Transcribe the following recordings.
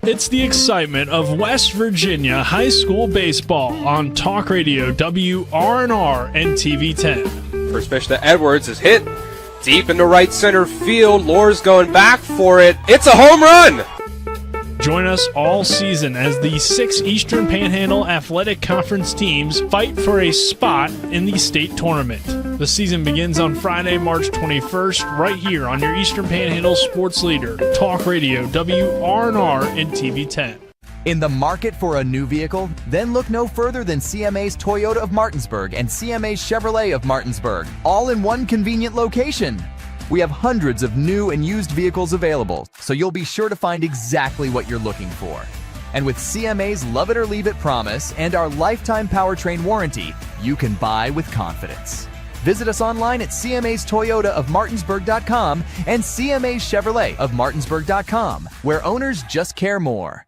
It's the excitement of West Virginia high school baseball on Talk Radio WRNR and TV10. First pitch to Edwards is hit deep into right center field. Lohr's going back for it. It's a home run! Join us all season as the 6 Eastern Panhandle Athletic Conference teams fight for a spot in the state tournament. The season begins on Friday, March 21st, right here on your Eastern Panhandle sports leader, Talk Radio, WRNR and TV10. In the market for a new vehicle? Then look no further than CMA's Toyota of Martinsburg and CMA's Chevrolet of Martinsburg, all in one convenient location. We have hundreds of new and used vehicles available, so you'll be sure to find exactly what you're looking for. And with CMA's Love It or Leave It promise and our lifetime powertrain warranty, you can buy with confidence. Visit us online at CMA's Toyota of Martinsburg.com and CMA's Chevrolet of Martinsburg.com, where owners just care more.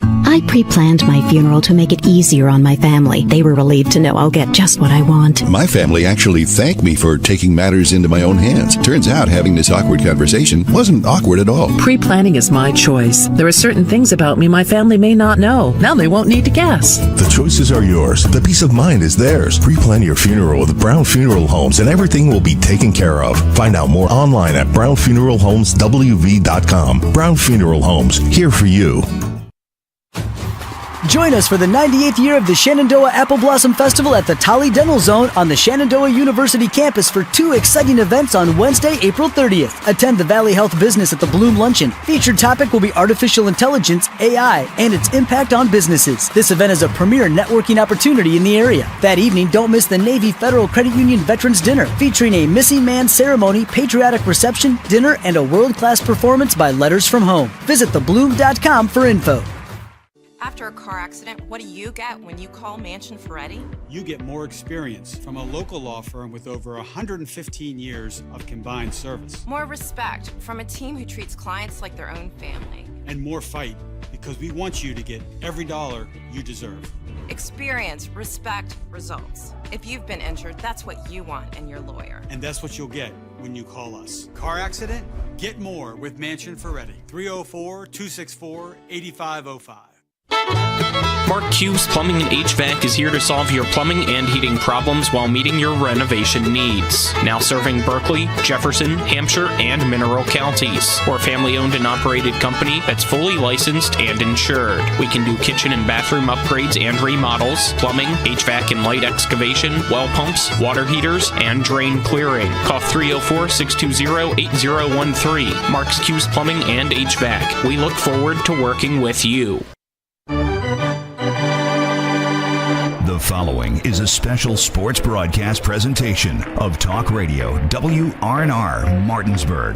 I pre-planned my funeral to make it easier on my family. They were relieved to know I'll get just what I want. My family actually thanked me for taking matters into my own hands. Turns out having this awkward conversation wasn't awkward at all. Pre-planning is my choice. There are certain things about me my family may not know. Now they won't need to guess. The choices are yours. The peace of mind is theirs. Pre-plan your funeral with Brown Funeral Homes and everything will be taken care of. Find out more online at brownfuneralhomeswv.com. Brown Funeral Homes, here for you. Join us for the 98th year of the Shenandoah Apple Blossom Festival at the Tolly Dental Zone on the Shenandoah University campus for 2 exciting events on Wednesday, April 30th. Attend the Valley Health Business at the Bloom Luncheon. Featured topic will be artificial intelligence, AI, and its impact on businesses. This event is a premier networking opportunity in the area. That evening, don't miss the Navy Federal Credit Union Veterans Dinner, featuring a missing man ceremony, patriotic reception, dinner, and a world-class performance by Letters from Home. Visit thebloom.com for info. After a car accident, what do you get when you call Mansion Ferretti? You get more experience from a local law firm with over 115 years of combined service. More respect from a team who treats clients like their own family. And more fight, because we want you to get every dollar you deserve. Experience, respect, results. If you've been injured, that's what you want in your lawyer. And that's what you'll get when you call us. Car accident? Get more with Mansion Ferretti. 304-264-8505. Mark Q's Plumbing and HVAC is here to solve your plumbing and heating problems while meeting your renovation needs. Now serving Berkeley, Jefferson, Hampshire, and Mineral counties. We're a family-owned and operated company that's fully licensed and insured. We can do kitchen and bathroom upgrades and remodels, plumbing, HVAC and light excavation, well pumps, water heaters, and drain clearing. Call 304-620-8013. Mark's Q's Plumbing and HVAC. We look forward to working with you. The following is a special sports broadcast presentation of Talk Radio WRNR Martinsburg.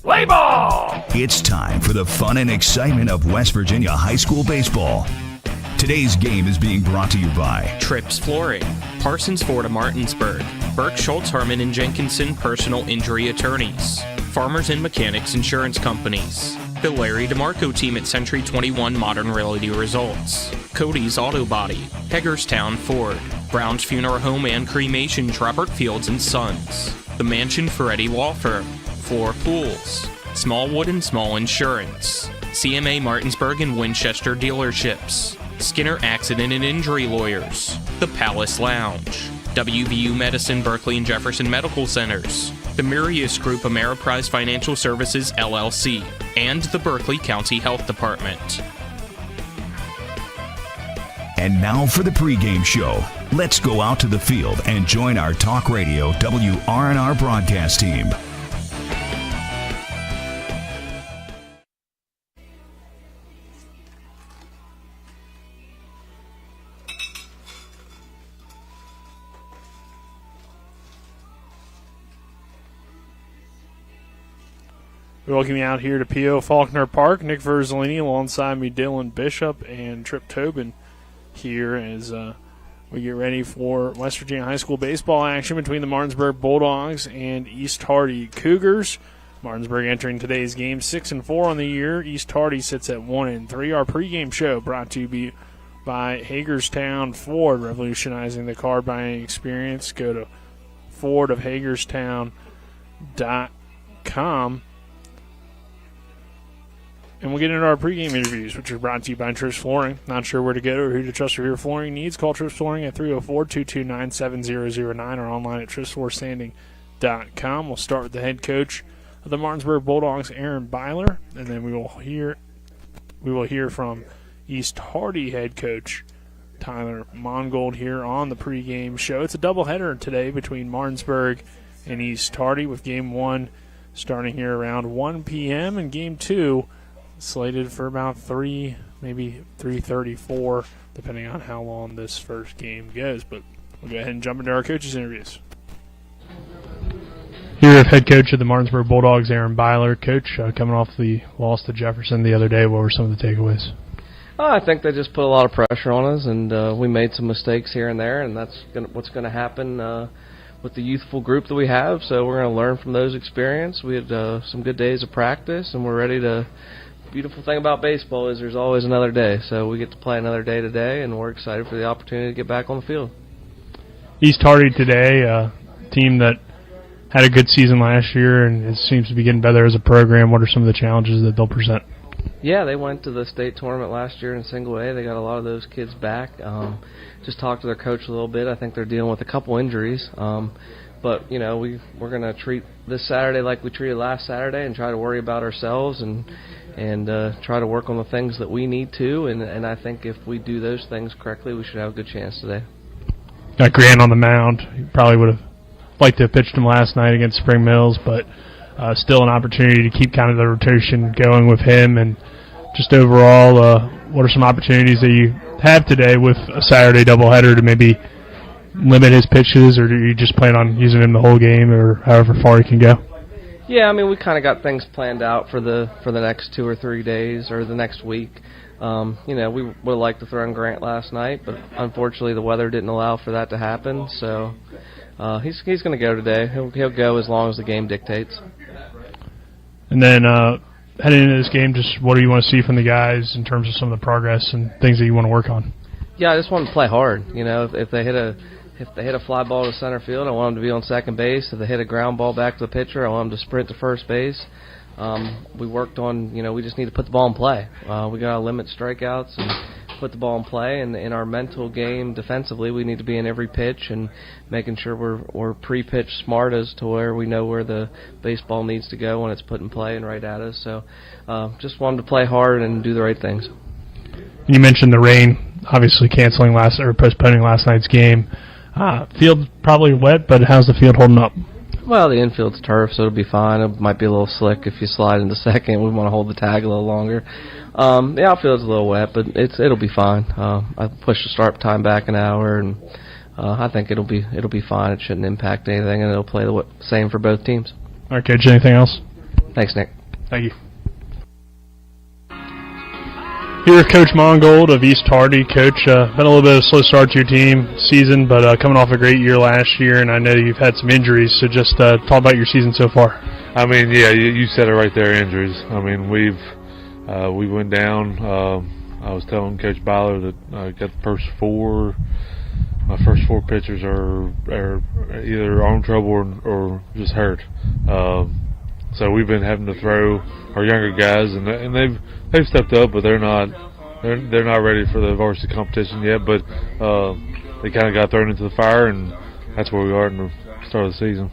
Play ball! It's time for the fun and excitement of West Virginia high school baseball. Today's game is being brought to you by Trips Flooring, Parsons Ford of Martinsburg, Burke Schultz Herman and Jenkinson Personal Injury Attorneys, Farmers and Mechanics Insurance Companies, the Larry DeMarco team at Century 21 Modern Realty Results, Cody's Auto Body, Hagerstown Ford, Brown's Funeral Home and Cremations Robert Fields and Sons, the Mansion Ferretti Law Firm, Floor Pools, Smallwood and Small Insurance, CMA Martinsburg and Winchester Dealerships, Skinner Accident and Injury Lawyers, the Palace Lounge, WVU Medicine Berkeley and Jefferson Medical Centers, the Mirius Group Ameriprise Financial Services LLC, and the Berkeley County Health Department. And now for the pregame show. Let's go out to the field and join our Talk Radio WRNR broadcast team. We welcome you out here to P.O. Faulkner Park. Nick Verzolini alongside me, Dylan Bishop and Trip Tobin here as we get ready for West Virginia high school baseball action between the Martinsburg Bulldogs and East Hardy Cougars. Martinsburg entering today's game 6-4 on the year. East Hardy sits at 1-3. Our pregame show brought to you by Hagerstown Ford, revolutionizing the car buying experience. Go to fordofhagerstown.com. And we'll get into our pregame interviews, which are brought to you by Trish Flooring. Not sure where to go or who to trust for your flooring needs? Call Trish Flooring at 304-229-7009 or online at trishfloorstanding.com. We'll start with the head coach of the Martinsburg Bulldogs, Aaron Byler, and then we will hear from East Hardy head coach Tyler Mongold here on the pregame show. It's a doubleheader today between Martinsburg and East Hardy, with Game 1 starting here around 1 p.m. and Game 2 slated for about 3, maybe 3:34, depending on how long this first game goes. But we'll go ahead and jump into our coaches' interviews. Here with head coach of the Martinsburg Bulldogs, Aaron Byler. Coach, coming off the loss to Jefferson the other day, what were some of the takeaways? I think they just put a lot of pressure on us, and we made some mistakes here and there, and that's what's going to happen with the youthful group that we have. So we're going to learn from those experiences. We had some good days of practice, and we're ready to. Beautiful thing about baseball is there's always another day, so we get to play another day today, and we're excited for the opportunity to get back on the field. East Hardy today, a team that had a good season last year and it seems to be getting better as a program. What are some of the challenges that they'll present? Yeah, they went to the state tournament last year in single A. They got a lot of those kids back. Just talked to their coach a little bit. I think they're dealing with a couple injuries. But, you know, we're going to treat this Saturday like we treated last Saturday and try to worry about ourselves and try to work on the things that we need to. And I think if we do those things correctly, we should have a good chance today. Got Grant on the mound. He probably would have liked to have pitched him last night against Spring Mills, but still an opportunity to keep kind of the rotation going with him. And just overall, what are some opportunities that you have today with a Saturday doubleheader to maybe limit his pitches, or do you just plan on using him the whole game or however far he can go? Yeah, I mean, we kind of got things planned out for the next 2 or 3 days or the next week. You know, we would have liked to throw in Grant last night, but unfortunately the weather didn't allow for that to happen. So he's going to go today. He'll go as long as the game dictates. And then heading into this game, just what do you want to see from the guys in terms of some of the progress and things that you want to work on? Yeah, I just want to play hard. You know, if they hit a fly ball to center field, I want them to be on second base. If they hit a ground ball back to the pitcher, I want them to sprint to first base. We worked on, you know, we just need to put the ball in play. We got to limit strikeouts and put the ball in play. And in our mental game defensively, we need to be in every pitch and making sure we're pre-pitch smart as to where we know where the baseball needs to go when it's put in play and right at us. So just wanted to play hard and do the right things. You mentioned the rain, obviously postponing last night's game. Field probably wet, but how's the field holding up? Well, the infield's turf, so it'll be fine. It might be a little slick if you slide into second. We want to hold the tag a little longer. The outfield's a little wet, but it'll be fine. I pushed the start time back an hour, and I think it'll be fine. It shouldn't impact anything, and it'll play the same for both teams. All right, Coach. Anything else? Thanks, Nick. Thank you. Here with Coach Mongold of East Hardy. Coach, been a little bit of a slow start to your team season, but coming off a great year last year, and I know you've had some injuries, so just talk about your season so far. I mean, yeah, you said it right there, injuries. I mean, we went down. I was telling Coach Byler that I got the first 4. My first 4 pitchers are either arm trouble or just hurt. So we've been having to throw our younger guys, and they've stepped up, but they're not ready for the varsity competition yet. But they kind of got thrown into the fire, and that's where we are in the start of the season.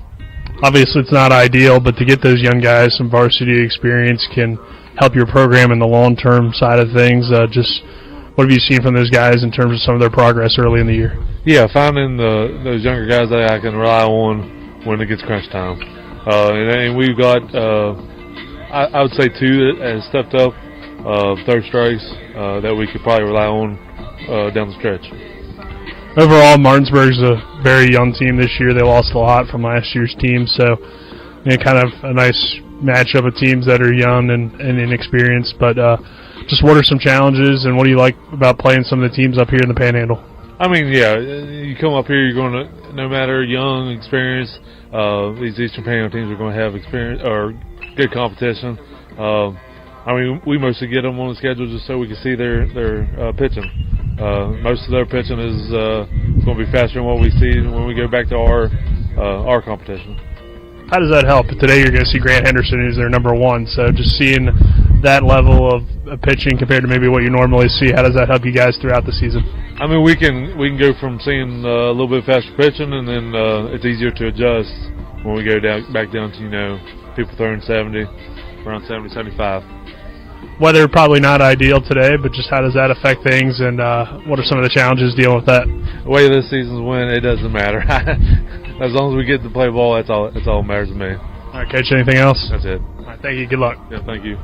Obviously, it's not ideal, but to get those young guys some varsity experience can help your program in the long-term side of things. Just what have you seen from those guys in terms of some of their progress early in the year? Yeah, finding those younger guys that I can rely on when it gets crunch time. And we've got, I would say 2 that has stepped up, third strikes, that we could probably rely on down the stretch. Overall, Martinsburg's a very young team this year. They lost a lot from last year's team, so kind of a nice matchup of teams that are young and inexperienced. But just what are some challenges, and what do you like about playing some of the teams up here in the Panhandle? I mean, yeah, you come up here, you're going to, no matter young, experienced, these Eastern Panhandle teams are going to have experience or good competition. I mean, we mostly get them on the schedule just so we can see their pitching. Most of their pitching is going to be faster than what we see when we go back to our competition. How does that help? Today you're going to see Grant Henderson, who's their number 1. So just seeing that level of pitching compared to maybe what you normally see? How does that help you guys throughout the season? I mean, we can go from seeing a little bit faster pitching, and then it's easier to adjust when we go back down to, people throwing 70, around 70, 75. Weather probably not ideal today, but just how does that affect things, and what are some of the challenges dealing with that? The way this season's went, it doesn't matter. As long as we get to play ball, that's all that matters to me. All right, Coach, anything else? That's it. All right, thank you. Good luck. Yeah, thank you.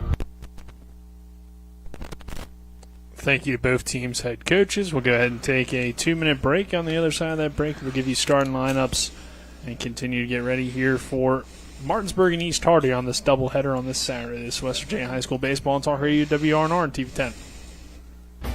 Thank you to both teams' head coaches. We'll go ahead and take a 2-minute break. On the other side of that break, we'll give you starting lineups and continue to get ready here for Martinsburg and East Hardy on this doubleheader on this Saturday. This is West Virginia High School Baseball on Talk Radio WRNR and TV 10.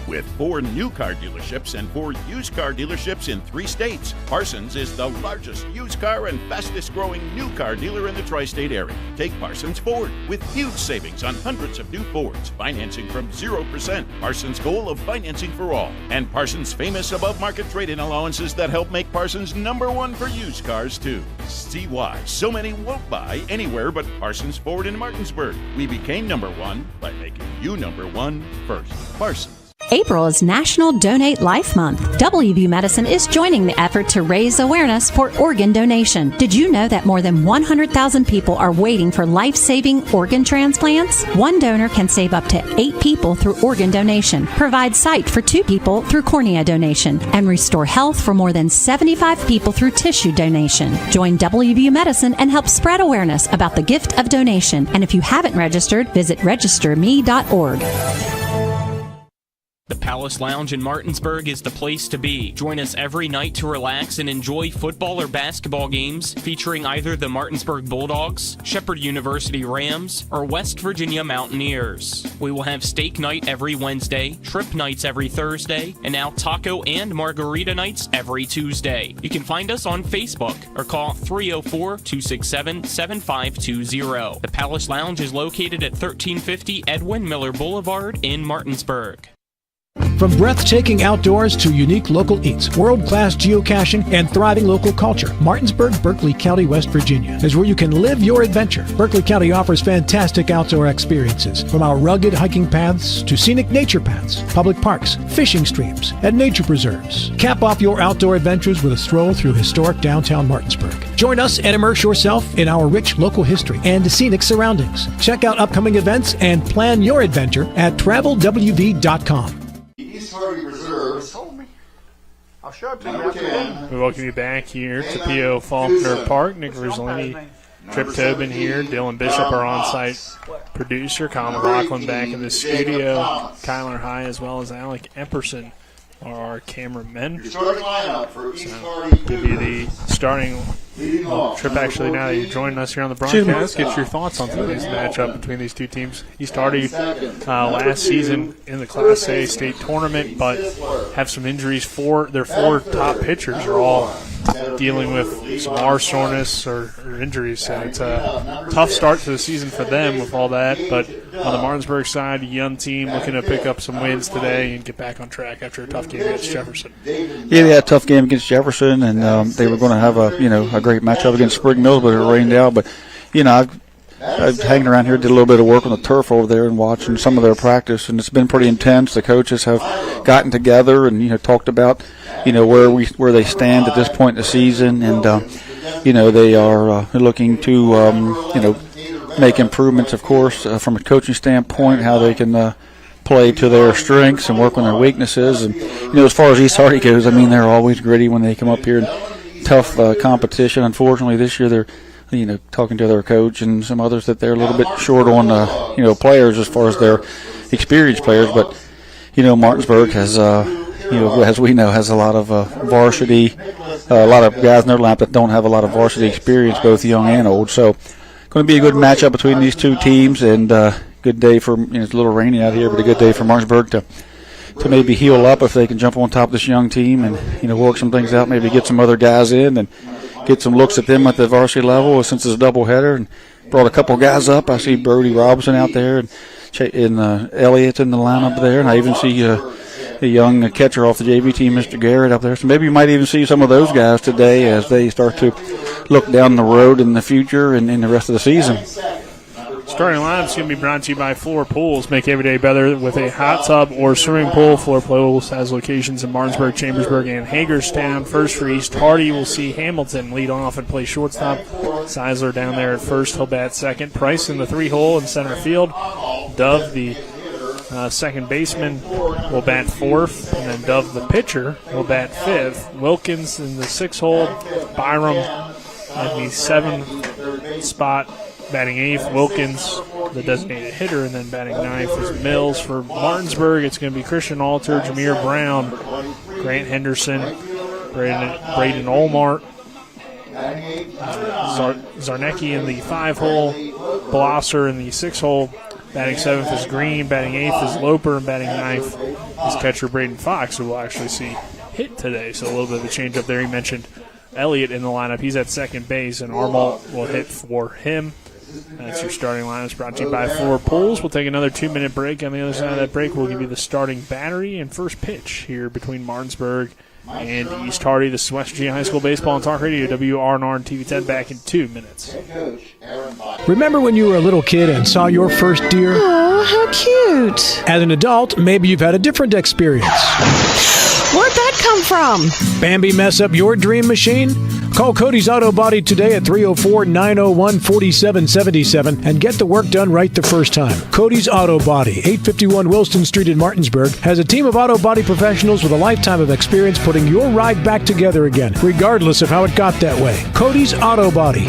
With 4 new car dealerships and 4 used car dealerships in 3 states, Parsons is the largest used car and fastest growing new car dealer in the tri-state area. Take Parsons Ford with huge savings on hundreds of new Fords, financing from 0%. Parsons' goal of financing for all, and Parsons' famous above-market trade-in allowances that help make Parsons #1 for used cars too. See why so many won't buy anywhere but Parsons Ford in Martinsburg. We became #1 by making you #1 first. Parsons. April is National Donate Life Month. WVU Medicine is joining the effort to raise awareness for organ donation. Did you know that more than 100,000 people are waiting for life-saving organ transplants? One donor can save up to 8 people through organ donation, provide sight for 2 people through cornea donation, and restore health for more than 75 people through tissue donation. Join WVU Medicine and help spread awareness about the gift of donation. And if you haven't registered, visit registerme.org. The Palace Lounge in Martinsburg is the place to be. Join us every night to relax and enjoy football or basketball games featuring either the Martinsburg Bulldogs, Shepherd University Rams, or West Virginia Mountaineers. We will have steak night every Wednesday, trip nights every Thursday, and now taco and margarita nights every Tuesday. You can find us on Facebook or call 304-267-7520. The Palace Lounge is located at 1350 Edwin Miller Boulevard in Martinsburg. From breathtaking outdoors to unique local eats, world-class geocaching, and thriving local culture, Martinsburg, Berkeley County, West Virginia is where you can live your adventure. Berkeley County offers fantastic outdoor experiences, from our rugged hiking paths to scenic nature paths, public parks, fishing streams, and nature preserves. Cap off your outdoor adventures with a stroll through historic downtown Martinsburg. Join us and immerse yourself in our rich local history and scenic surroundings. Check out upcoming events and plan your adventure at travelwv.com. Hardy Reserves. I'll show it to you. We welcome you back here to P.O. Faulkner Park. Nick Verzolini, Trip Tobin here. Dylan Bishop, our on-site producer. Colin McLaughlin back in the studio. Kyler High as well as Alec Epperson are our cameramen. Starting lineup for East Hardy. Give you the starting Trip. Actually, now that you're joining us here on the broadcast, get your thoughts on today's matchup between these two teams. East Hardy last season in the Class A state tournament, but have some injuries. Their 4 top pitchers are all dealing with some arm soreness or injuries. So it's a tough start to the season for them with all that. But on the Martinsburg side, a young team looking to pick up some wins today and get back on track after a tough game against Jefferson. Yeah, they had a tough game against Jefferson, and they were going to have a great matchup against Spring Mills, but it rained out. But I've hanging around here, did a little bit of work on the turf over there and watching some of their practice, and it's been pretty intense. The coaches have gotten together and talked about where they stand at this point in the season, and they are looking to make improvements, of course, from a coaching standpoint, how they can play to their strengths and work on their weaknesses. And as far as East Hardy goes, they're always gritty when they come up here. Tough competition. Unfortunately, this year they're talking to their coach and some others that they're a little bit short on players as far as their experienced players. But Martinsburg has as we know, has a lot of varsity, a lot of guys in their lineup that don't have a lot of varsity experience, both young and old. So going to be a good matchup between these two teams, and good day for it's a little rainy out here, but a good day for Martinsburg to maybe heal up if they can jump on top of this young team and work some things out, maybe get some other guys in and get some looks at them at the varsity level since it's a doubleheader, and brought a couple guys up. I see Brody Robinson out there and Elliott in the lineup there, and I even see a young catcher off the JV team, Mr. Garrett, up there. So maybe you might even see some of those guys today as they start to look down the road in the future and in the rest of the season. Starting lineup is going to be brought to you by Floor Pools. Make every day better with a hot tub or swimming pool. Floor Pools has locations in Martinsburg, Chambersburg, and Hagerstown. First for East Hardy, we'll see Hamilton lead off and play shortstop. Seisler down there at first. He'll bat second. Price in the 3-hole in center field. Dove, the second baseman, will bat fourth. And then Dove, the pitcher, will bat fifth. Wilkins in the 6-hole. Byram at the 7th spot, batting 8th. Wilkins, the designated hitter, and then batting 9th is Mills. For Martinsburg, it's going to be Christian Alter, Jameer Brown, Grant Henderson, Braden Olmart, Zarnecki in the 5-hole, Blosser in the 6-hole. Batting 7th is Green, batting 8th is Loper, and batting 9th is catcher Braden Fox, who we'll actually see hit today. So a little bit of a change up there. He mentioned Elliott in the lineup. He's at second base, and Armalt will hit for him. That's your starting lineup. It's brought to you by Floor Pools. We'll take another 2-minute break. On the other side of that break, we'll give you the starting battery and first pitch here between Martinsburg and East Hardy. This is West Virginia High School Baseball on Talk Radio, WRNR and TV 10, back in 2 minutes. Remember when you were a little kid and saw your first deer? Oh, how cute. As an adult, maybe you've had a different experience. Where'd that come from? Bambi mess up your dream machine? Call Cody's Auto Body today at 304-901-4777 and get the work done right the first time. Cody's Auto Body, 851 Wilston Street in Martinsburg, has a team of auto body professionals with a lifetime of experience putting your ride back together again, regardless of how it got that way. Cody's Auto Body.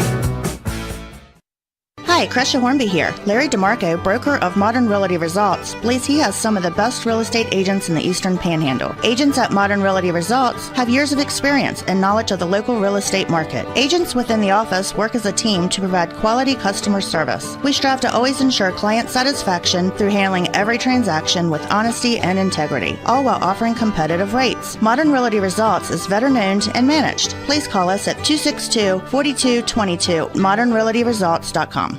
Hi, Crescia Hornby here. Larry DeMarco, broker of Modern Realty Results, believes he has some of the best real estate agents in the Eastern Panhandle. Agents at Modern Realty Results have years of experience and knowledge of the local real estate market. Agents within the office work as a team to provide quality customer service. We strive to always ensure client satisfaction through handling every transaction with honesty and integrity, all while offering competitive rates. Modern Realty Results is veteran-owned and managed. Please call us at 262-4222, modernrealtyresults.com.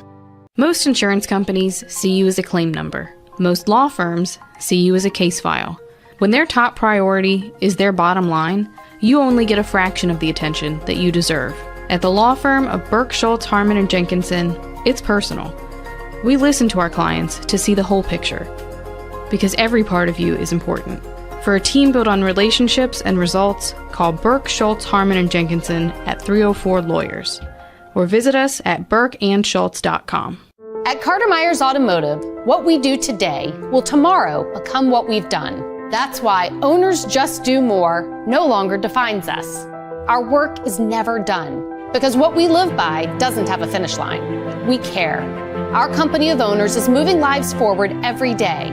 Most insurance companies see you as a claim number. Most law firms see you as a case file. When their top priority is their bottom line, you only get a fraction of the attention that you deserve. At the law firm of Burke, Schultz, Harmon & Jenkinson, it's personal. We listen to our clients to see the whole picture, because every part of you is important. For a team built on relationships and results, call Burke, Schultz, Harmon & Jenkinson at 304-LAWYERS. Or visit us at burkeandschultz.com. At Carter Myers Automotive, what we do today will tomorrow become what we've done. That's why Owners Just Do More no longer defines us. Our work is never done, because what we live by doesn't have a finish line. We care. Our company of owners is moving lives forward every day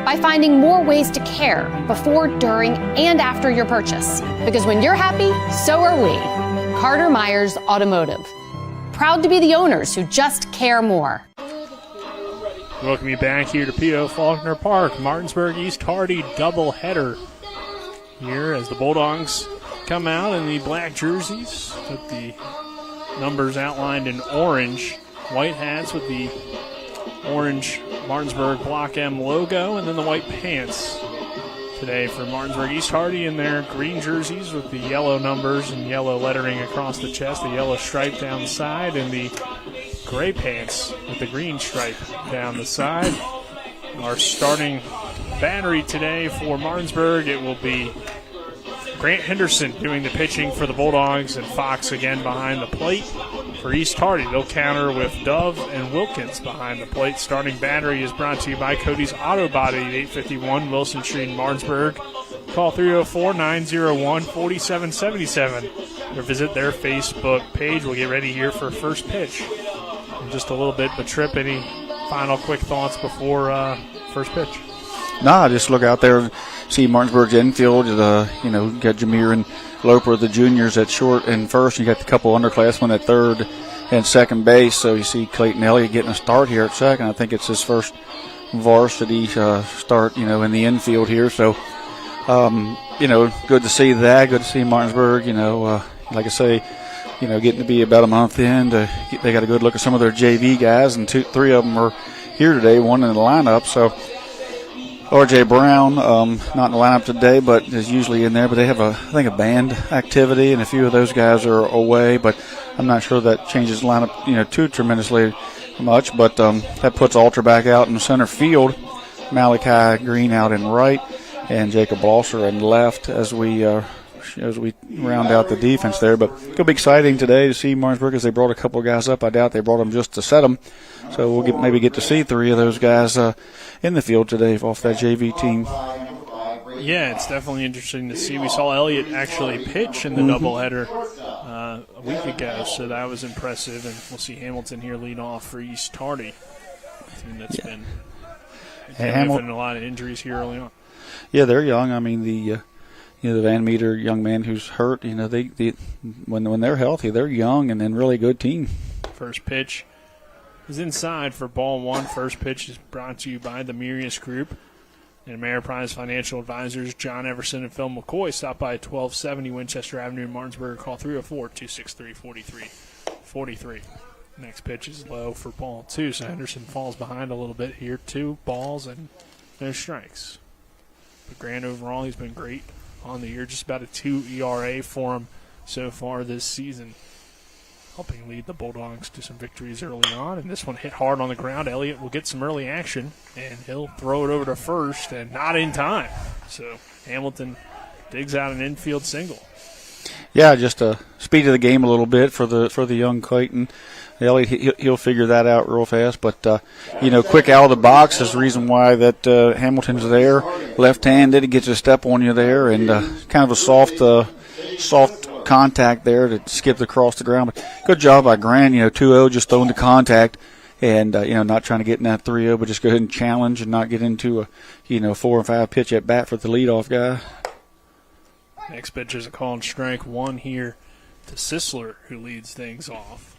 by finding more ways to care before, during, and after your purchase. Because when you're happy, so are we. Carter Myers Automotive. Proud to be the owners who just care more. Welcome you back here to P.O. Faulkner Park. Martinsburg East Hardy doubleheader here as the Bulldogs come out in the black jerseys with the numbers outlined in orange. White hats with the orange Martinsburg Block M logo, and then the white pants today for Martinsburg East Hardy in their green jerseys with the yellow numbers and yellow lettering across the chest, the yellow stripe down the side, and the gray pants with the green stripe down the side. Our starting battery today for Martinsburg, it will be Grant Henderson doing the pitching for the Bulldogs, and Fox again behind the plate. For East Hardy, they'll counter with Dove and Wilkins behind the plate. Starting battery is brought to you by Cody's Auto Body at 851 Wilson Street in Martinsburg. Call 304-901-4777 or visit their Facebook page. We'll get ready here for first pitch in just a little bit. But Tripp, any final quick thoughts before first pitch? Nah, just look out there and see Martinsburg's infield. You got Jameer and Loper, the juniors, at short and first. You got the couple underclassmen at third and second base. So you see Clayton Elliott getting a start here at second. I think it's his first varsity start, in the infield here. So, good to see that. Good to see Martinsburg, like I say, getting to be about a month in. They got a good look at some of their JV guys, and three of them are here today, one in the lineup. So, R.J. Brown, not in the lineup today, but is usually in there. But they have, I think, a band activity, and a few of those guys are away. But I'm not sure that changes the lineup, too tremendously. much, but that puts Alter back out in center field. Malachi Green out in right, and Jacob Blosser in left as we round out the defense there. But it'll be exciting today to see Martinsburg, as they brought a couple of guys up. I doubt they brought them just to set them. So we'll maybe get to see 3 of those guys in the field today off that JV team. Yeah, it's definitely interesting to see. We saw Elliott actually pitch in the doubleheader a week ago, so that was impressive. And we'll see Hamilton here lead off for East Tardy, a team that's been having a lot of injuries here early on. Yeah, they're young. I mean, the Van Meter young man who's hurt, they when they're healthy, they're young and then really good team. First pitch is inside for ball 1. First pitch is brought to you by the Mirius Group and Ameriprise Financial Advisors, John Everson and Phil McCoy. Stop by 1270 Winchester Avenue in Martinsburg. Call 304-263-4343. Next pitch is low for ball 2, so Henderson falls behind a little bit here. 2 balls and no strikes. But grand overall, he's been great on the year. Just about a 2 ERA for him so far this season, helping lead the Bulldogs to some victories early on. And this one hit hard on the ground. Elliott will get some early action, and he'll throw it over to first, and not in time. So Hamilton digs out an infield single. Yeah, just speed of the game a little bit for the young Clayton. Elliott, he'll figure that out real fast. But, quick out of the box is the reason why that Hamilton's there. Left-handed, he gets a step on you there, and kind of a soft contact there to skip across the ground. But good job by Grant, 2-0, just throwing the contact and, not trying to get in that 3-0, but just go ahead and challenge and not get into a, 4 or 5 pitch at bat for the leadoff guy. Next pitch is a called strike 1 here to Sisler, who leads things off.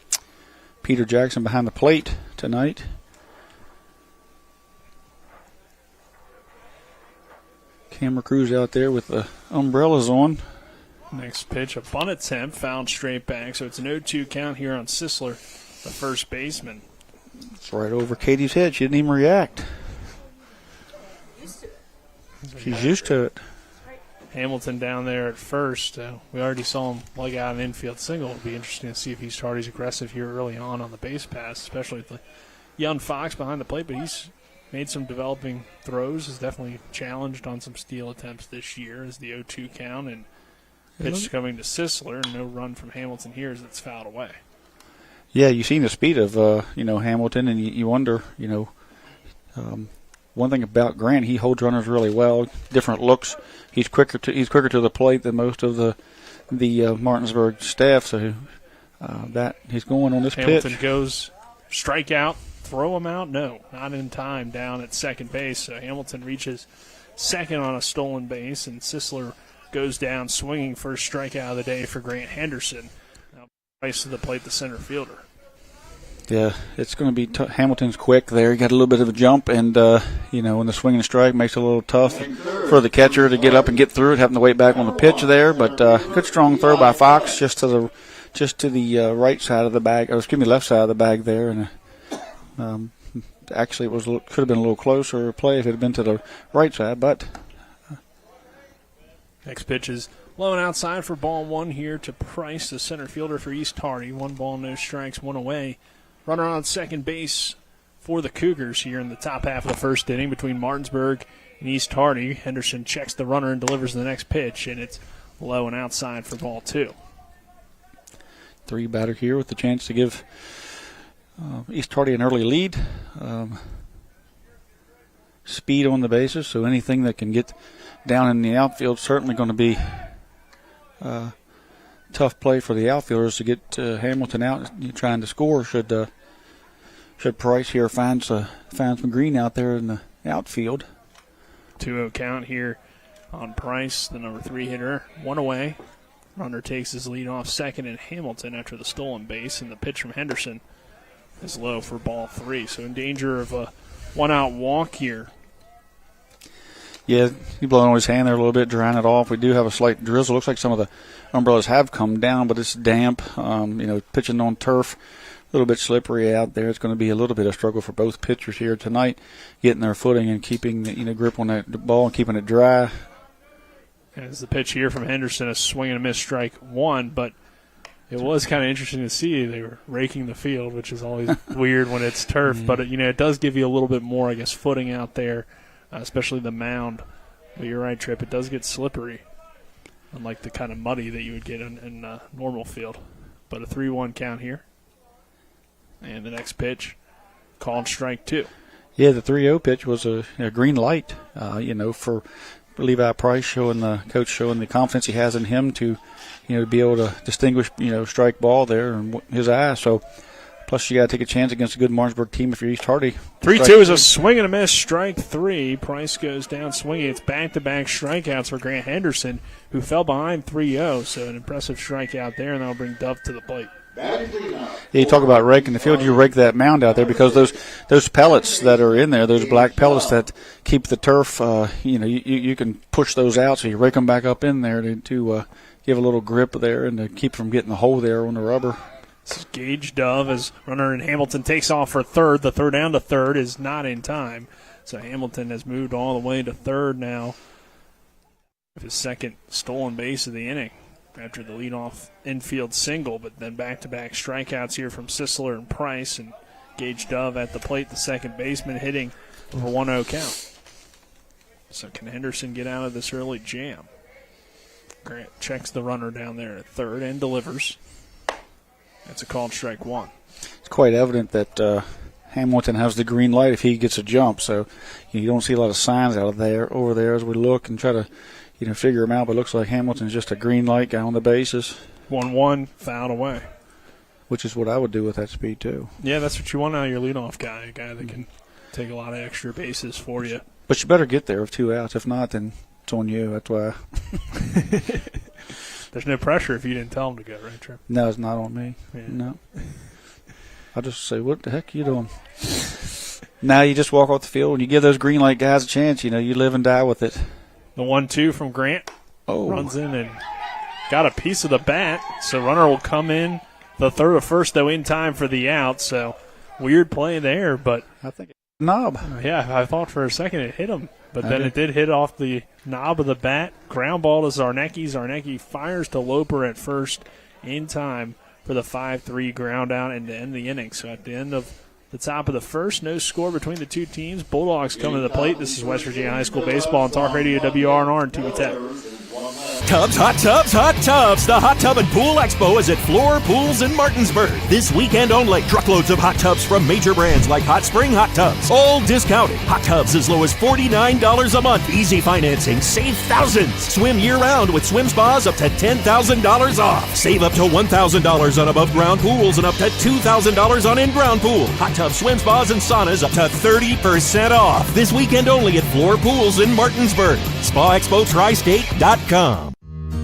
Peter Jackson behind the plate tonight. Camera crew's out there with the umbrellas on. Next pitch, a bunt attempt, fouled straight back, so it's an 0-2 count here on Sisler, the first baseman. It's right over Katie's head. She didn't even react. She's used to it. Hamilton down there at first. We already saw him leg out an infield single. It'll be interesting to see if East Tardy's aggressive here early on the base pass, especially with the young Fox behind the plate, but he's made some developing throws, is definitely challenged on some steal attempts this year as the 0-2 count, and pitch coming to Sisler, and no run from Hamilton here as it's fouled away. Yeah, you've seen the speed of, Hamilton, and you wonder, one thing about Grant, he holds runners really well, different looks. He's quicker to the plate than most of the Martinsburg staff, so that he's going on this Hamilton pitch. Goes strikeout, throw him out? No, not in time down at second base. So Hamilton reaches second on a stolen base, and Sisler goes down swinging first strikeout of the day for Grant Henderson. Now, Price to the plate, the center fielder. Yeah, it's going to be Hamilton's quick there. He got a little bit of a jump, and, when the swing and strike makes it a little tough for the catcher to get up and get through it, having to wait back on the pitch there. But good strong throw by Fox just to the right side of the bag, left side of the bag there. And actually, could have been a little closer play if it had been to the right side, but. Next pitch is low and outside for ball 1 here to Price, the center fielder for East Tardy. 1 ball, no strikes, 1 away. Runner on second base for the Cougars here in the top half of the first inning between Martinsburg and East Tardy. Henderson checks the runner and delivers the next pitch, and it's low and outside for ball 2. 3 batter here with the chance to give East Tardy an early lead. Speed on the bases, so anything that can get down in the outfield certainly going to be tough play for the outfielders to get Hamilton out trying to score. Should Price here find some green out there in the outfield. 2-0 count here on Price, the number 3 hitter. 1 away. Runner takes his lead off second in Hamilton after the stolen base, and the pitch from Henderson is low for ball 3. So in danger of a 1-out walk here. Yeah, he blowing on his hand there a little bit, drying it off. We do have a slight drizzle. Looks like some of the umbrellas have come down, but it's damp. Pitching on turf, a little bit slippery out there. It's going to be a little bit of struggle for both pitchers here tonight, getting their footing and keeping grip on that ball and keeping it dry. As the pitch here from Henderson, a swing and a miss, strike 1, but It was kind of interesting to see. They were raking the field, which is always weird when it's turf. But, it does give you a little bit more, I guess, footing out there, especially the mound. But you're right, Tripp. It does get slippery, unlike the kind of muddy that you would get in normal field. But a 3-1 count here. And the next pitch, called strike 2. Yeah, the 3-0 pitch was a green light, for Levi Price, coach showing the confidence he has in him to, to be able to distinguish, strike ball there in his eye. So, plus you got to take a chance against a good Martinsburg team if you're East Hardy. 3-2 is a swing and a miss, strike 3. Price goes down swinging. It's back-to-back strikeouts for Grant Henderson, who fell behind 3-0. So an impressive strikeout there, and that'll bring Dove to the plate. Yeah, you talk about raking the field. You rake that mound out there because those pellets that are in there, those black pellets that keep the turf, you can push those out. So you rake them back up in there to give a little grip there and to keep from getting the hole there on the rubber. This is Gage Dove as runner in Hamilton takes off for third. The third down to third is not in time. So Hamilton has moved all the way to third now with his second stolen base of the inning after the leadoff infield single, but then back-to-back strikeouts here from Sisler and Price, and Gage Dove at the plate, the second baseman, hitting for 1-0 count. So can Henderson get out of this early jam? Grant checks the runner down there at third and delivers. That's a called strike 1. It's quite evident that Hamilton has the green light if he gets a jump, so you don't see a lot of signs over there as we look and try to figure him out, but it looks like Hamilton's just a green light guy on the bases. 1-1, fouled away. Which is what I would do with that speed, too. Yeah, that's what you want out of your leadoff guy, a guy that can take a lot of extra bases for you. But you better get there with 2 outs. If not, then it's on you. That's why. There's no pressure if you didn't tell him to go, right, Trip? No, it's not on me. Yeah. No. I'll just say, what the heck are you doing? Now you just walk off the field and you give those green light guys a chance. You live and die with it. The 1-2 from Grant. Runs in and got a piece of the bat. So runner will come in the third or first, though, in time for the out. So weird play there, but I think it's knob. Yeah, I thought for a second it hit him, but then it did hit off the knob of the bat. Ground ball to Zarnecki. Zarnecki fires to Loper at first in time for the 5-3 ground out and to end the inning. So at the end of the top of the first, no score between the two teams. Bulldogs coming to the plate. This is West Virginia High School Baseball on Talk Radio WRNR and TV 10. Tubs, hot tubs, hot tubs. The Hot Tub and Pool Expo is at Floor Pools in Martinsburg. This weekend only, truckloads of hot tubs from major brands like Hot Spring Hot Tubs. All discounted. Hot tubs as low as $49 a month. Easy financing. Save thousands. Swim year-round with swim spas up to $10,000 off. Save up to $1,000 on above-ground pools and up to $2,000 on in-ground pools. Hot tub, swim spas, and saunas up to 30% off. This weekend only at Floor Pools in Martinsburg. SpaExpoTristate.com.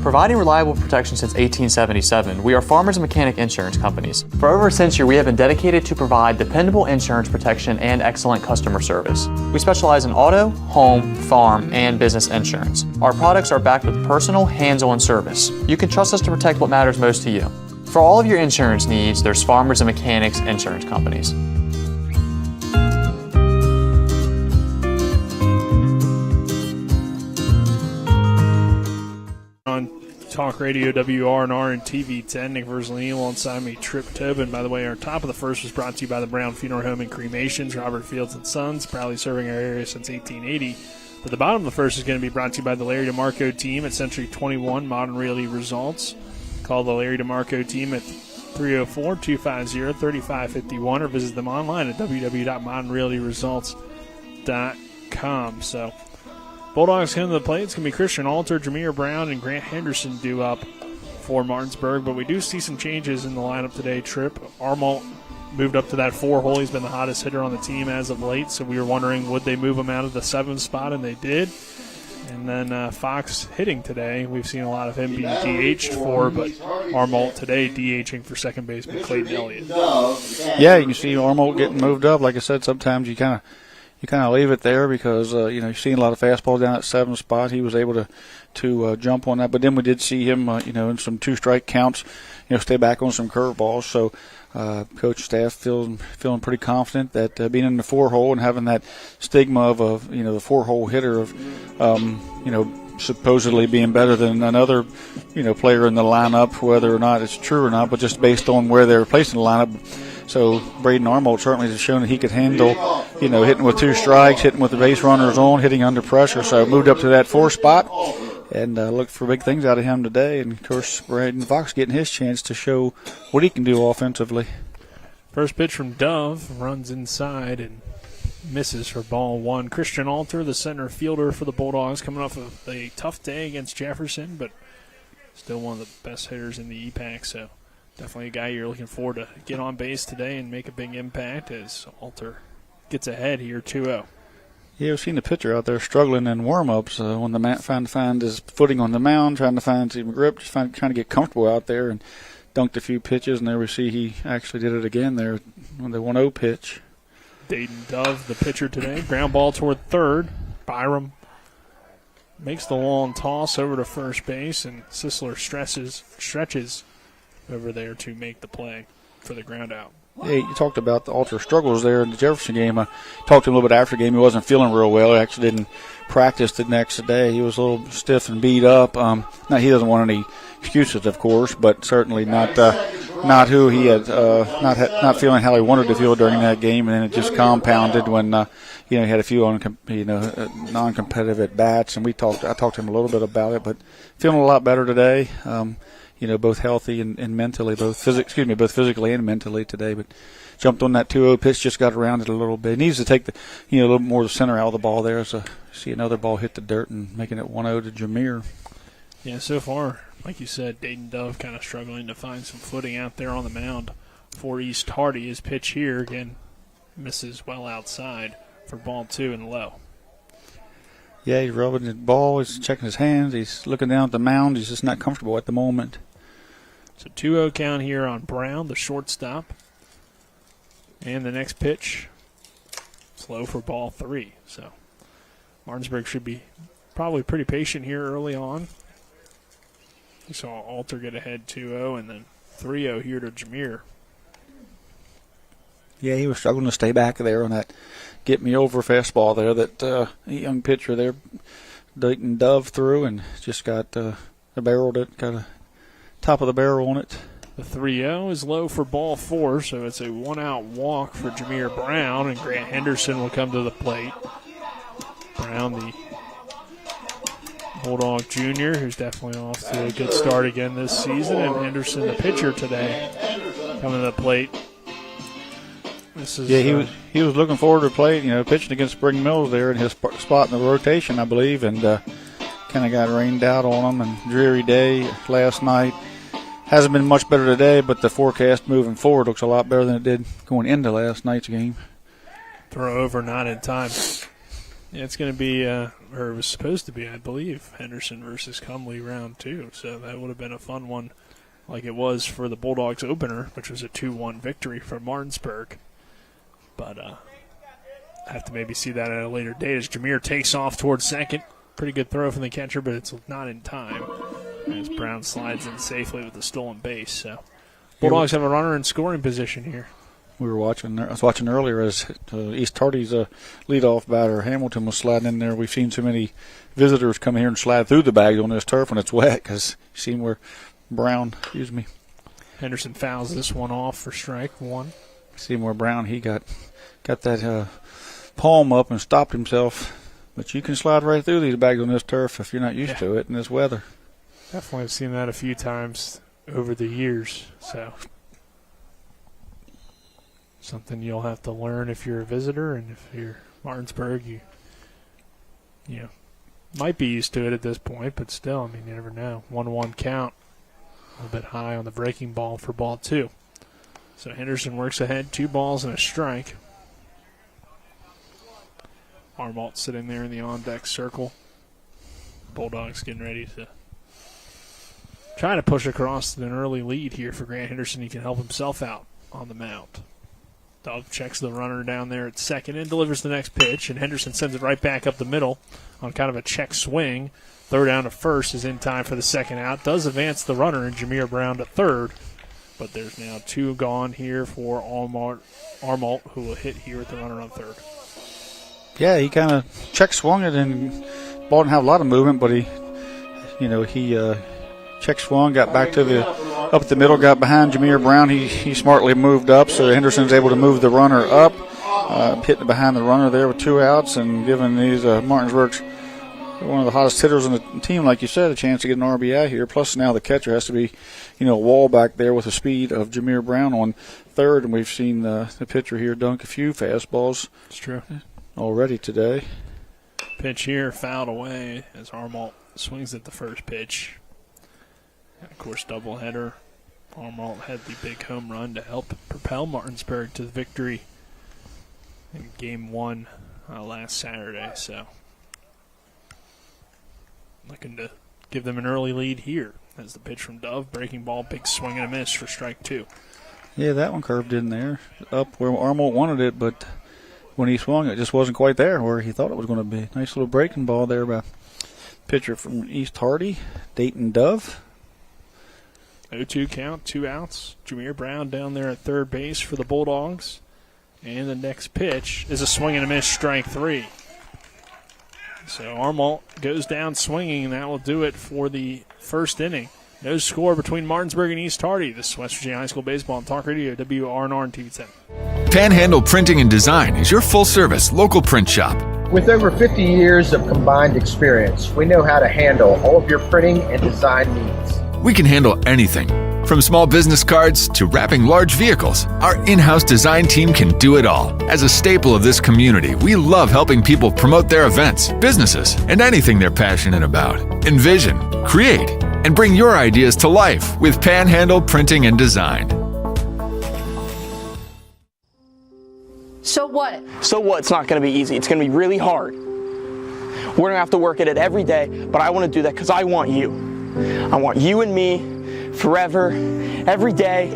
Providing reliable protection since 1877, we are Farmers and Mechanic Insurance Companies. For over a century, we have been dedicated to provide dependable insurance protection and excellent customer service. We specialize in auto, home, farm, and business insurance. Our products are backed with personal, hands-on service. You can trust us to protect what matters most to you. For all of your insurance needs, there's Farmers and Mechanics Insurance Companies. Talk Radio WRNR and TV 10. Nick Verzolini alongside me, Trip Tobin. By the way, our top of the first was brought to you by the Brown Funeral Home and Cremations, Robert Fields & Sons, proudly serving our area since 1880. But the bottom of the first is going to be brought to you by the Larry DeMarco team at Century 21 Modern Realty Results. Call the Larry DeMarco team at 304-250-3551 or visit them online at www.modernrealtyresults.com. So Bulldogs come to the plate. It's going to be Christian Alter, Jameer Brown, and Grant Henderson due up for Martinsburg. But we do see some changes in the lineup today, Trip. Armalt moved up to that 4 hole. He's been the hottest hitter on the team as of late. So we were wondering, would they move him out of the 7th spot? And they did. And then Fox hitting today. We've seen a lot of him being DH'd for, but Armalt today DHing for second baseman Clayton Elliott. Yeah, you can see Armalt getting moved up. Like I said, sometimes you kind of leave it there because you've seen a lot of fastballs down at 7th spot. He was able to jump on that, but then we did see him in some 2-strike counts, stay back on some curveballs. So coach staff feeling pretty confident that being in the 4 hole and having that stigma of the 4 hole hitter of supposedly being better than another, player in the lineup, whether or not it's true or not, but just based on where they're placed in the lineup. So Braden Armold certainly has shown that he could handle, hitting with 2 strikes, hitting with the base runners on, hitting under pressure. So moved up to that 4 spot and looked for big things out of him today. And, of course, Braden Fox getting his chance to show what he can do offensively. First pitch from Dove, runs inside and misses for ball 1. Christian Alter, the center fielder for the Bulldogs, coming off of a tough day against Jefferson, but still one of the best hitters in the EPAC. So definitely a guy you're looking forward to get on base today and make a big impact as Alter gets ahead here 2-0. Yeah, we've seen the pitcher out there struggling in warm-ups when the man trying to find his footing on the mound, trying to find some grip, just trying to get comfortable out there, and dunked a few pitches, and there we see he actually did it again there on the 1-0 pitch. Dayton Dove, the pitcher today. Ground ball toward third. Byram makes the long toss over to first base, and Sisler stretches over there to make the play for the ground out. Yeah, you talked about the Alter struggles there in the Jefferson game. I talked to him a little bit after the game. He wasn't feeling real well. He actually didn't practice the next day. He was a little stiff and beat up. Now, he doesn't want any excuses, of course, but certainly not who he had, not feeling how he wanted to feel during that game, and then it just compounded when he had a few non-competitive at bats, and I talked to him a little bit about it, but feeling a lot better today. Both healthy and mentally, both physically and mentally today. But jumped on that 2-0 pitch, just got around it a little bit. He needs to take a little more of the center out of the ball there. So see another ball hit the dirt and making it 1-0 to Jameer. Yeah, so far, like you said, Dayton Dove kind of struggling to find some footing out there on the mound for East Hardy. His pitch here, again, misses well outside for ball 2 and low. Yeah, he's rubbing the ball. He's checking his hands. He's looking down at the mound. He's just not comfortable at the moment. So 2-0 count here on Brown, the shortstop. And the next pitch, slow for ball 3. So Martinsburg should be probably pretty patient here early on. We saw Alter get ahead 2-0 and then 3-0 here to Jameer. Yeah, he was struggling to stay back there on that get-me-over fastball there that young pitcher there, Dayton Dove, threw and just got barreled it, got a top of the barrel on it. The 3-0 is low for ball 4, so it's a 1-out walk for Jameer Brown, and Grant Henderson will come to the plate. Brown, the Bulldog Jr., who's definitely off to a good start again this season, and Henderson, the pitcher today, coming to the plate. This is, he was looking forward to play, pitching against Spring Mills there in his spot in the rotation, I believe, and kind of got rained out on him. And dreary day last night. Hasn't been much better today, but the forecast moving forward looks a lot better than it did going into last night's game. Throw over, not in time. Yeah, it's going to be, or it was supposed to be, I believe, Henderson versus Cumley round 2. So that would have been a fun one, like it was for the Bulldogs opener, which was a 2-1 victory for Martinsburg. But I have to maybe see that at a later date as Jameer takes off towards second. Pretty good throw from the catcher, but it's not in time as Brown slides in safely with the stolen base. So Bulldogs have a runner in scoring position here. I was watching earlier as East Hardy's leadoff batter Hamilton was sliding in there. We've seen so many visitors come here and slide through the bags on this turf when it's wet because you see where Henderson fouls this one off for strike 1. See where Brown, he got that palm up and stopped himself. But you can slide right through these bags on this turf if you're not used to it in this weather. Definitely have seen that a few times over the years. So something you'll have to learn if you're a visitor, and if you're Martinsburg, you might be used to it at this point, but still, I mean, you never know. 1-1 count, a little bit high on the breaking ball for ball 2. So Henderson works ahead, 2 balls and a strike. Armalt sitting there in the on-deck circle. Bulldogs getting ready to try to push across an early lead here for Grant Henderson. He can help himself out on the mound. Dove checks the runner down there at second and delivers the next pitch, and Henderson sends it right back up the middle on kind of a check swing. Throw down to first is in time for the second out. Does advance the runner, and Jameer Brown to third. But there's now 2 gone here for Armalt, who will hit here with the runner on third. Yeah, he kind of check swung it, and ball didn't have a lot of movement, but he he check swung, got back to up the middle, got behind Jameer Brown. He smartly moved up, so Henderson's able to move the runner up, hitting behind the runner there with 2 outs, and giving these Martinsburg's one of the hottest hitters on the team, like you said, a chance to get an RBI here. Plus now the catcher has to be, a wall back there with the speed of Jameer Brown on third, and we've seen the pitcher here dunk a few fastballs. It's true. Already today. Pitch here, fouled away as Armalt swings at the first pitch. And of course, doubleheader. Armalt had the big home run to help propel Martinsburg to the victory in Game 1 last Saturday. So, looking to give them an early lead here as the pitch from Dove. Breaking ball, big swing and a miss for strike 2. Yeah, that one curved in there, up where Armalt wanted it, but when he swung, it just wasn't quite there where he thought it was going to be. Nice little breaking ball there by pitcher from East Hardy, Dayton Dove. 0-2 count, 2 outs. Jameer Brown down there at third base for the Bulldogs. And the next pitch is a swing and a miss, strike 3. So Armalt goes down swinging, and that will do it for the first inning. No score between Martinsburg and East Hardy. This is West Virginia High School Baseball on Talk Radio, WRNR and TV 10. Panhandle Printing and Design is your full-service local print shop. With over 50 years of combined experience, we know how to handle all of your printing and design needs. We can handle anything, from small business cards to wrapping large vehicles. Our in-house design team can do it all. As a staple of this community, we love helping people promote their events, businesses, and anything they're passionate about. Envision, create, and bring your ideas to life with Panhandle Printing and Design. So what? So what? It's not going to be easy. It's going to be really hard. We're going to have to work at it every day, but I want to do that because I want you. I want you and me forever, every day.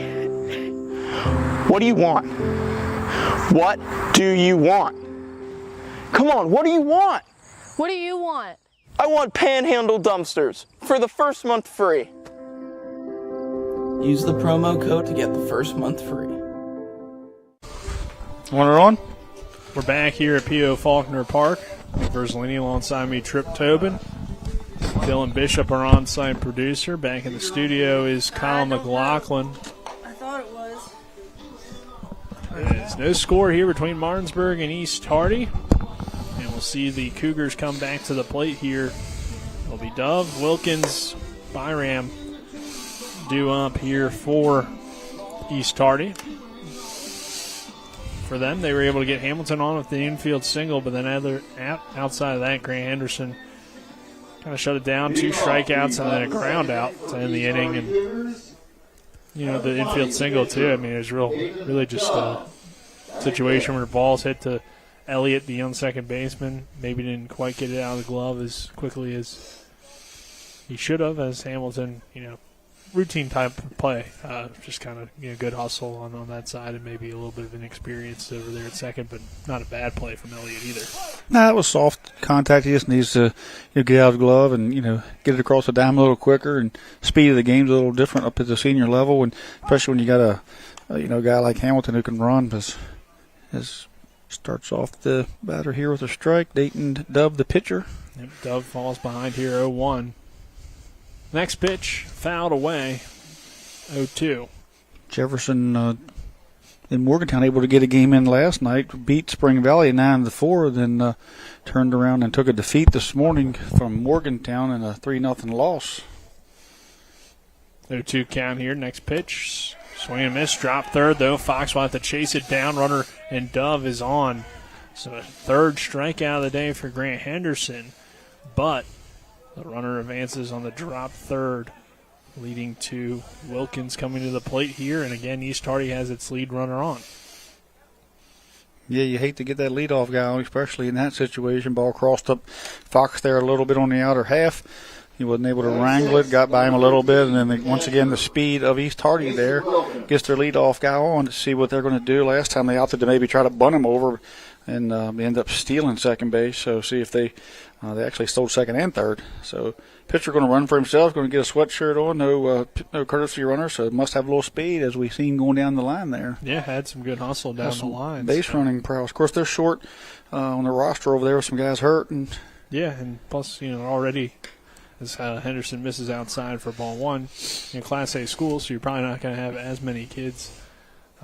What do you want? What do you want? Come on, what do you want? What do you want? I want Panhandle dumpsters for the first month free. Use the promo code to get the first month free. Runner on. We're back here at P.O. Faulkner Park. Verzolini alongside me, Trip Tobin. Dylan Bishop, our on-site producer. Back in the studio is Kyle McLaughlin. I thought it was. There's no score here between Martinsburg and East Hardy. And we'll see the Cougars come back to the plate here. It'll be Dove, Wilkins, Byram due up here for East Hardy. For them, they were able to get Hamilton on with the infield single, but then outside of that, Grant Henderson kind of shut it down. 2 strikeouts and then a ground out to end the inning. And, the infield single, too. I mean, it was really just a situation where the ball's hit to Elliott, the young second baseman. Maybe didn't quite get it out of the glove as quickly as he should have, as Hamilton, routine type of play. Just kind of good hustle on that side, and maybe a little bit of inexperience over there at second, but not a bad play from Elliott either. Nah, it was soft contact. He just needs to get out of the glove and get it across the dime a little quicker, and speed of the game's a little different up at the senior level, and especially when you got a guy like Hamilton who can run. As starts off the batter here with a strike. Dayton Dove, the pitcher. Yep, Dove falls behind here, 0-1. Next pitch, fouled away, 0-2. Jefferson in Morgantown able to get a game in last night, beat Spring Valley 9-4, then turned around and took a defeat this morning from Morgantown in a 3-0 loss. 0-2 count here, next pitch. Swing and miss, drop third, though. Fox will have to chase it down. Runner and Dove is on. So a third strikeout of the day for Grant Henderson. But the runner advances on the drop third, leading to Wilkins coming to the plate here. And again, East Hardy has its lead runner on. Yeah, you hate to get that leadoff guy on, especially in that situation. Ball crossed up Fox there a little bit on the outer half. He wasn't able to wrangle it, got by him a little bit, and then once again the speed of East Hardy there gets their leadoff guy on to see what they're going to do. Last time they opted to maybe try to bunt him over and end up stealing second base. So see if they actually stole second and third. So pitcher going to run for himself, going to get a sweatshirt on, no courtesy runner, so must have a little speed as we've seen going down the line there. Yeah, had some good hustle down the line. Base running prowess. Of course, they're short on the roster over there with some guys hurt. And yeah, and plus, already as Henderson misses outside for ball one. In Class A school, so you're probably not going to have as many kids,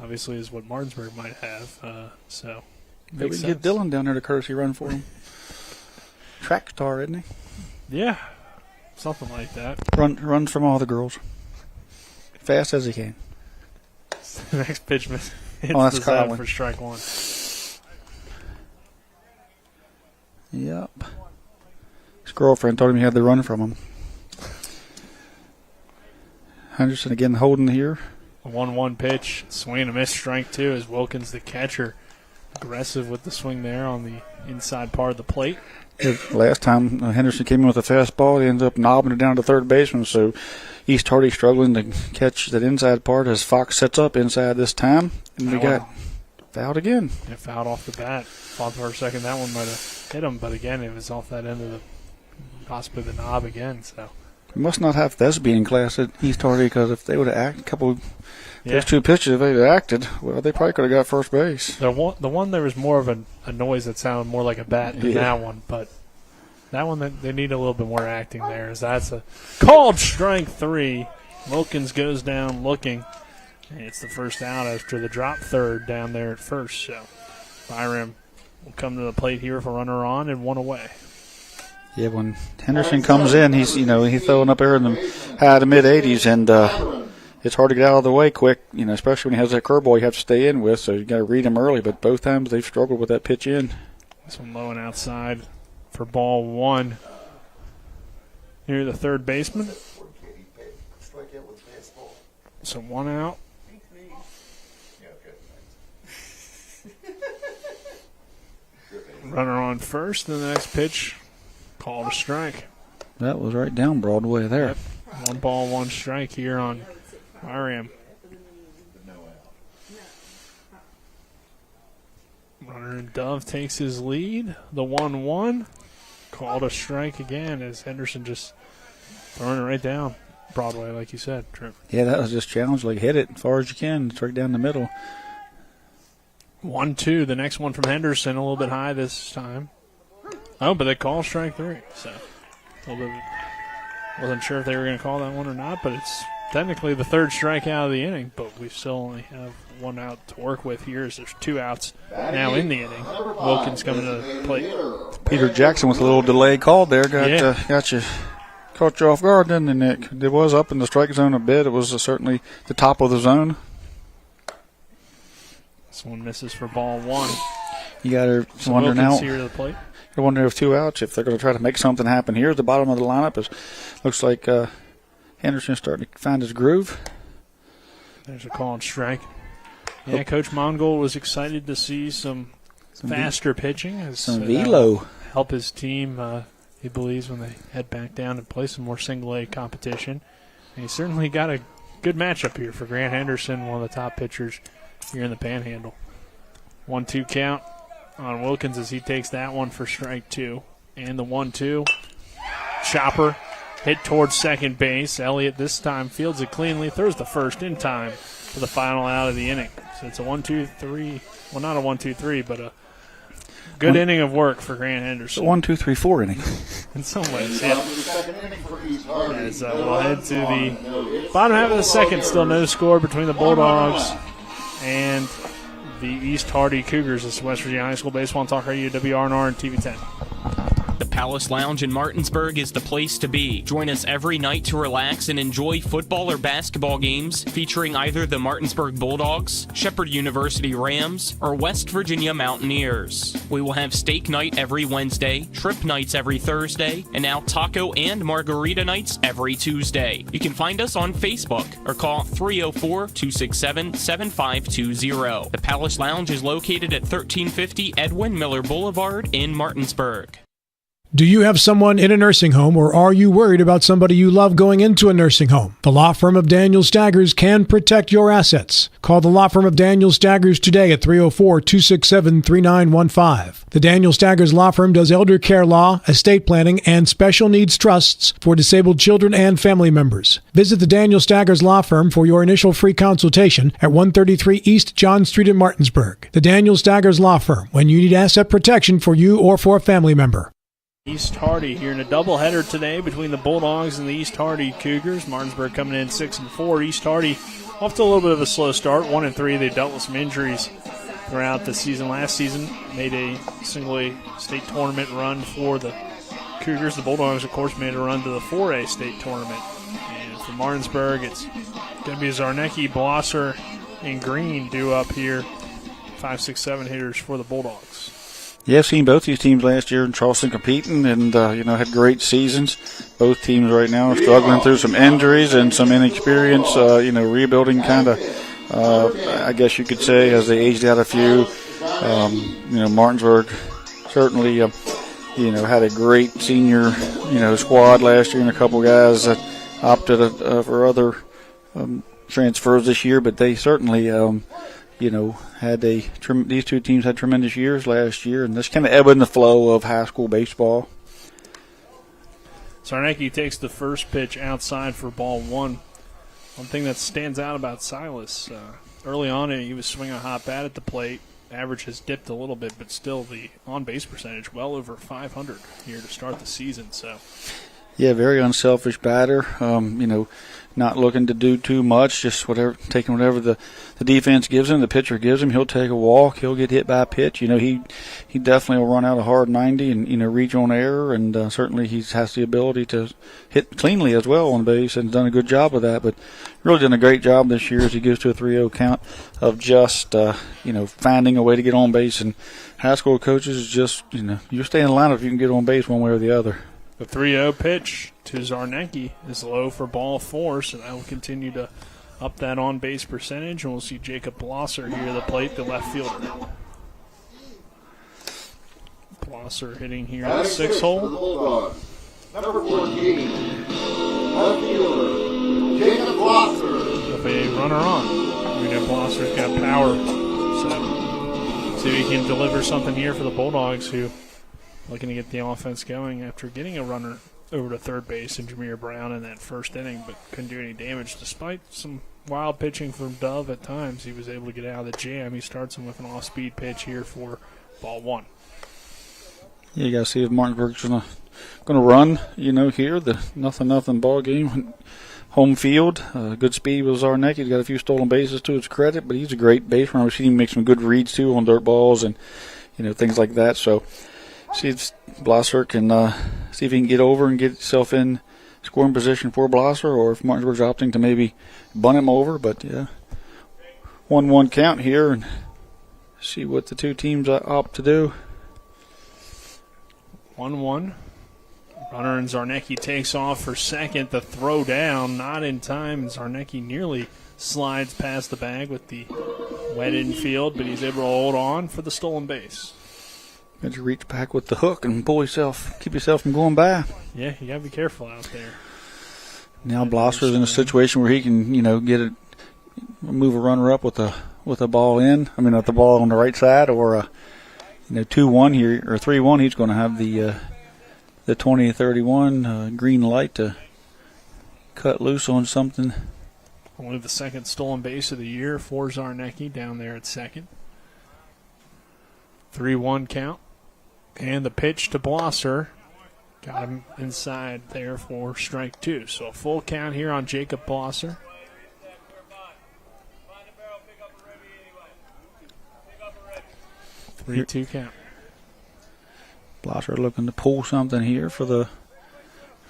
obviously, as what Martinsburg might have. So maybe we can get Dylan down there to courtesy run for him. Track star, isn't he? Yeah, something like that. Runs from all the girls. Fast as he can. The next pitch hits that's the zone Colin. for strike one. Yep. His girlfriend told him he had to run from him. Henderson again holding here. A 1-1 pitch, swing and a miss, strike two, as Wilkins, the catcher, aggressive with the swing there on the inside part of the plate. Last time Henderson came in with a fastball, he ended up knobbing it down to third baseman, so East Hardy struggling to catch that inside part as Fox sets up inside this time. And we got fouled again. Yeah, fouled off the bat. Thought for a second that one might have hit him, but again, it was off that end of possibly the knob again. So we must not have Thesby in class at East Hardy, because if they would have acted those two pitches, if they had acted, well, they probably could have got first base. The one there was more of a noise that sounded more like a bat than that one, but that one they need a little bit more acting there, as that's a called strike three. Wilkins goes down looking, and it's the first out after the drop third down there at first. So Byram will come to the plate here for runner on and one away. Yeah, when Henderson comes in, he's throwing up air in the high to mid 80s, and it's hard to get out of the way quick, especially when he has that curveball you have to stay in with, so you got to read him early. But both times they've struggled with that pitch in. This one low and outside for ball one. Near the third baseman. So one out. Runner on first, and the next pitch called a strike. That was right down Broadway there. Yep. 1 ball, 1 strike here on Byram. Runner and Dove takes his lead. The 1-1 called a strike again, as Henderson just throwing it right down Broadway, like you said, Trip. Yeah, that was just challenge. Like, hit it as far as you can. It's right down the middle. 1-2. The next one from Henderson, a little bit high this time. Oh, but they call strike three. So a little bit, wasn't sure if they were going to call that one or not, but it's technically the third strikeout of the inning, but we still only have one out to work with here, as there's 2 outs now in the inning. Wilkins coming to the plate. Peter Jackson with a little delay called there. Got you. Caught you off guard, didn't it, Nick? It was up in the strike zone a bit. It was certainly the top of the zone. This one misses for ball one. You got to wonder now. Here to the plate. I wonder if 2 outs, if they're going to try to make something happen here at the bottom of the lineup. Looks like Henderson's starting to find his groove. There's a call and strike. Yeah, Coach Mongol was excited to see some faster pitching. Some velo. Help his team, he believes, when they head back down and play some more single-A competition. And he certainly got a good matchup here for Grant Henderson, one of the top pitchers here in the Panhandle. 1-2 count on Wilkins as he takes that one for strike two. And the 1-2. Chopper hit towards second base. Elliott this time fields it cleanly, throws the first in time for the final out of the inning. So it's a 1-2-3. Well, not a 1-2-3, but a good inning of work for Grant Henderson. 1-2-3-4 inning. In some ways, yeah. As we'll head to the bottom half of the second, still no score between the Bulldogs and the East Hardy Cougars. This is West Virginia High School Baseball and Talk Radio, WRNR and TV10. The Palace Lounge in Martinsburg is the place to be. Join us every night to relax and enjoy football or basketball games featuring either the Martinsburg Bulldogs, Shepherd University Rams, or West Virginia Mountaineers. We will have steak night every Wednesday, trip nights every Thursday, and now taco and margarita nights every Tuesday. You can find us on Facebook or call 304-267-7520. The Palace Lounge is located at 1350 Edwin Miller Boulevard in Martinsburg. Do you have someone in a nursing home, or are you worried about somebody you love going into a nursing home? The law firm of Daniel Staggers can protect your assets. Call the law firm of Daniel Staggers today at 304-267-3915. The Daniel Staggers Law Firm does elder care law, estate planning, and special needs trusts for disabled children and family members. Visit the Daniel Staggers Law Firm for your initial free consultation at 133 East John Street in Martinsburg. The Daniel Staggers Law Firm, when you need asset protection for you or for a family member. East Hardy here in a doubleheader today between the Bulldogs and the East Hardy Cougars. Martinsburg coming in 6-4. East Hardy off to a little bit of a slow start, 1-3. They dealt with some injuries throughout the season. Last season made a single-A state tournament run for the Cougars. The Bulldogs, of course, made a run to the 4A state tournament. And for Martinsburg, it's going to be Zarnecki, Blosser, and Green due up here. 5, 6, 7 hitters for the Bulldogs. Yeah, I've seen both these teams last year in Charleston competing and, had great seasons. Both teams right now are struggling through some injuries and some inexperience, rebuilding kind of, I guess you could say, as they aged out a few. Martinsburg certainly, had a great senior, squad last year and a couple guys that opted for other transfers this year, but they certainly, these two teams had tremendous years last year, and this kind of ebb and the flow of high school baseball. Zarnecki takes the first pitch outside for ball one. One thing that stands out about Silas, early on he was swinging a hot bat at the plate. Average has dipped a little bit, but still the on-base percentage well over 500 here to start the season. So, yeah, very unselfish batter. Not looking to do too much, just taking whatever the defense gives him, the pitcher gives him. He'll take a walk. He'll get hit by a pitch. He definitely will run out a hard 90 and reach on error, and certainly he has the ability to hit cleanly as well on base and done a good job of that. But really done a great job this year as he goes to a 3-0 count of just finding a way to get on base. And high school coaches just you stay in the lineup if you can get on base one way or the other. The 3-0 pitch to Zarnecki is low for ball 4, so that will continue to up that on-base percentage, and we'll see Jacob Blosser here at the plate, the left fielder. Blosser hitting here at the 6-hole. Number 14, left fielder, Jacob Blosser. With a runner on. We know Blosser's got power, so see if he can deliver something here for the Bulldogs, who looking to get the offense going after getting a runner over to third base and Jameer Brown in that first inning, but couldn't do any damage. Despite some wild pitching from Dove at times, he was able to get out of the jam. He starts him with an off-speed pitch here for ball 1. Yeah, you got to see if Martinsburg's going to run, here. The nothing ball game. Home field. Good speed with Zarnecki. He's got a few stolen bases to his credit, but he's a great base runner. We've seen him make some good reads, too, on dirt balls and, things like that. So, see if Blosser can see if he can get over and get himself in scoring position for Blosser, or if Martinsburg's opting to maybe bunt him over. But, yeah, 1-1 count here, and see what the two teams opt to do. 1-1. Runner and Zarnecki takes off for second. The throw down, not in time. Zarnecki nearly slides past the bag with the wet infield, but he's able to hold on for the stolen base. Got to reach back with the hook and keep yourself from going by. Yeah, you got to be careful out there. Now Blosser's in a situation where he can, move a runner up with a ball in. I mean, with the ball on the right side, or 2-1 here or 3-1. He's going to have the 20-31 green light to cut loose on something. Only the second stolen base of the year for Zarnecki down there at second. 3-1 count. And the pitch to Blosser. Got him inside there for strike 2. So a full count here on Jacob Blosser. 3-2 count. Blosser looking to pull something here for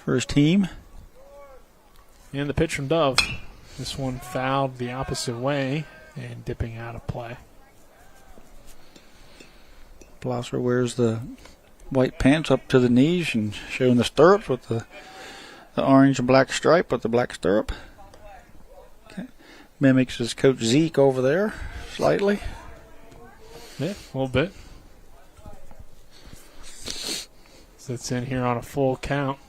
his team. And the pitch from Dove. This one fouled the opposite way and dipping out of play. Blosser wears the white pants up to the knees and showing the stirrups with the orange and black stripe with the black stirrup. Okay. Mimics his coach Zeke over there slightly. Yeah, a little bit. Sits in here on a full count.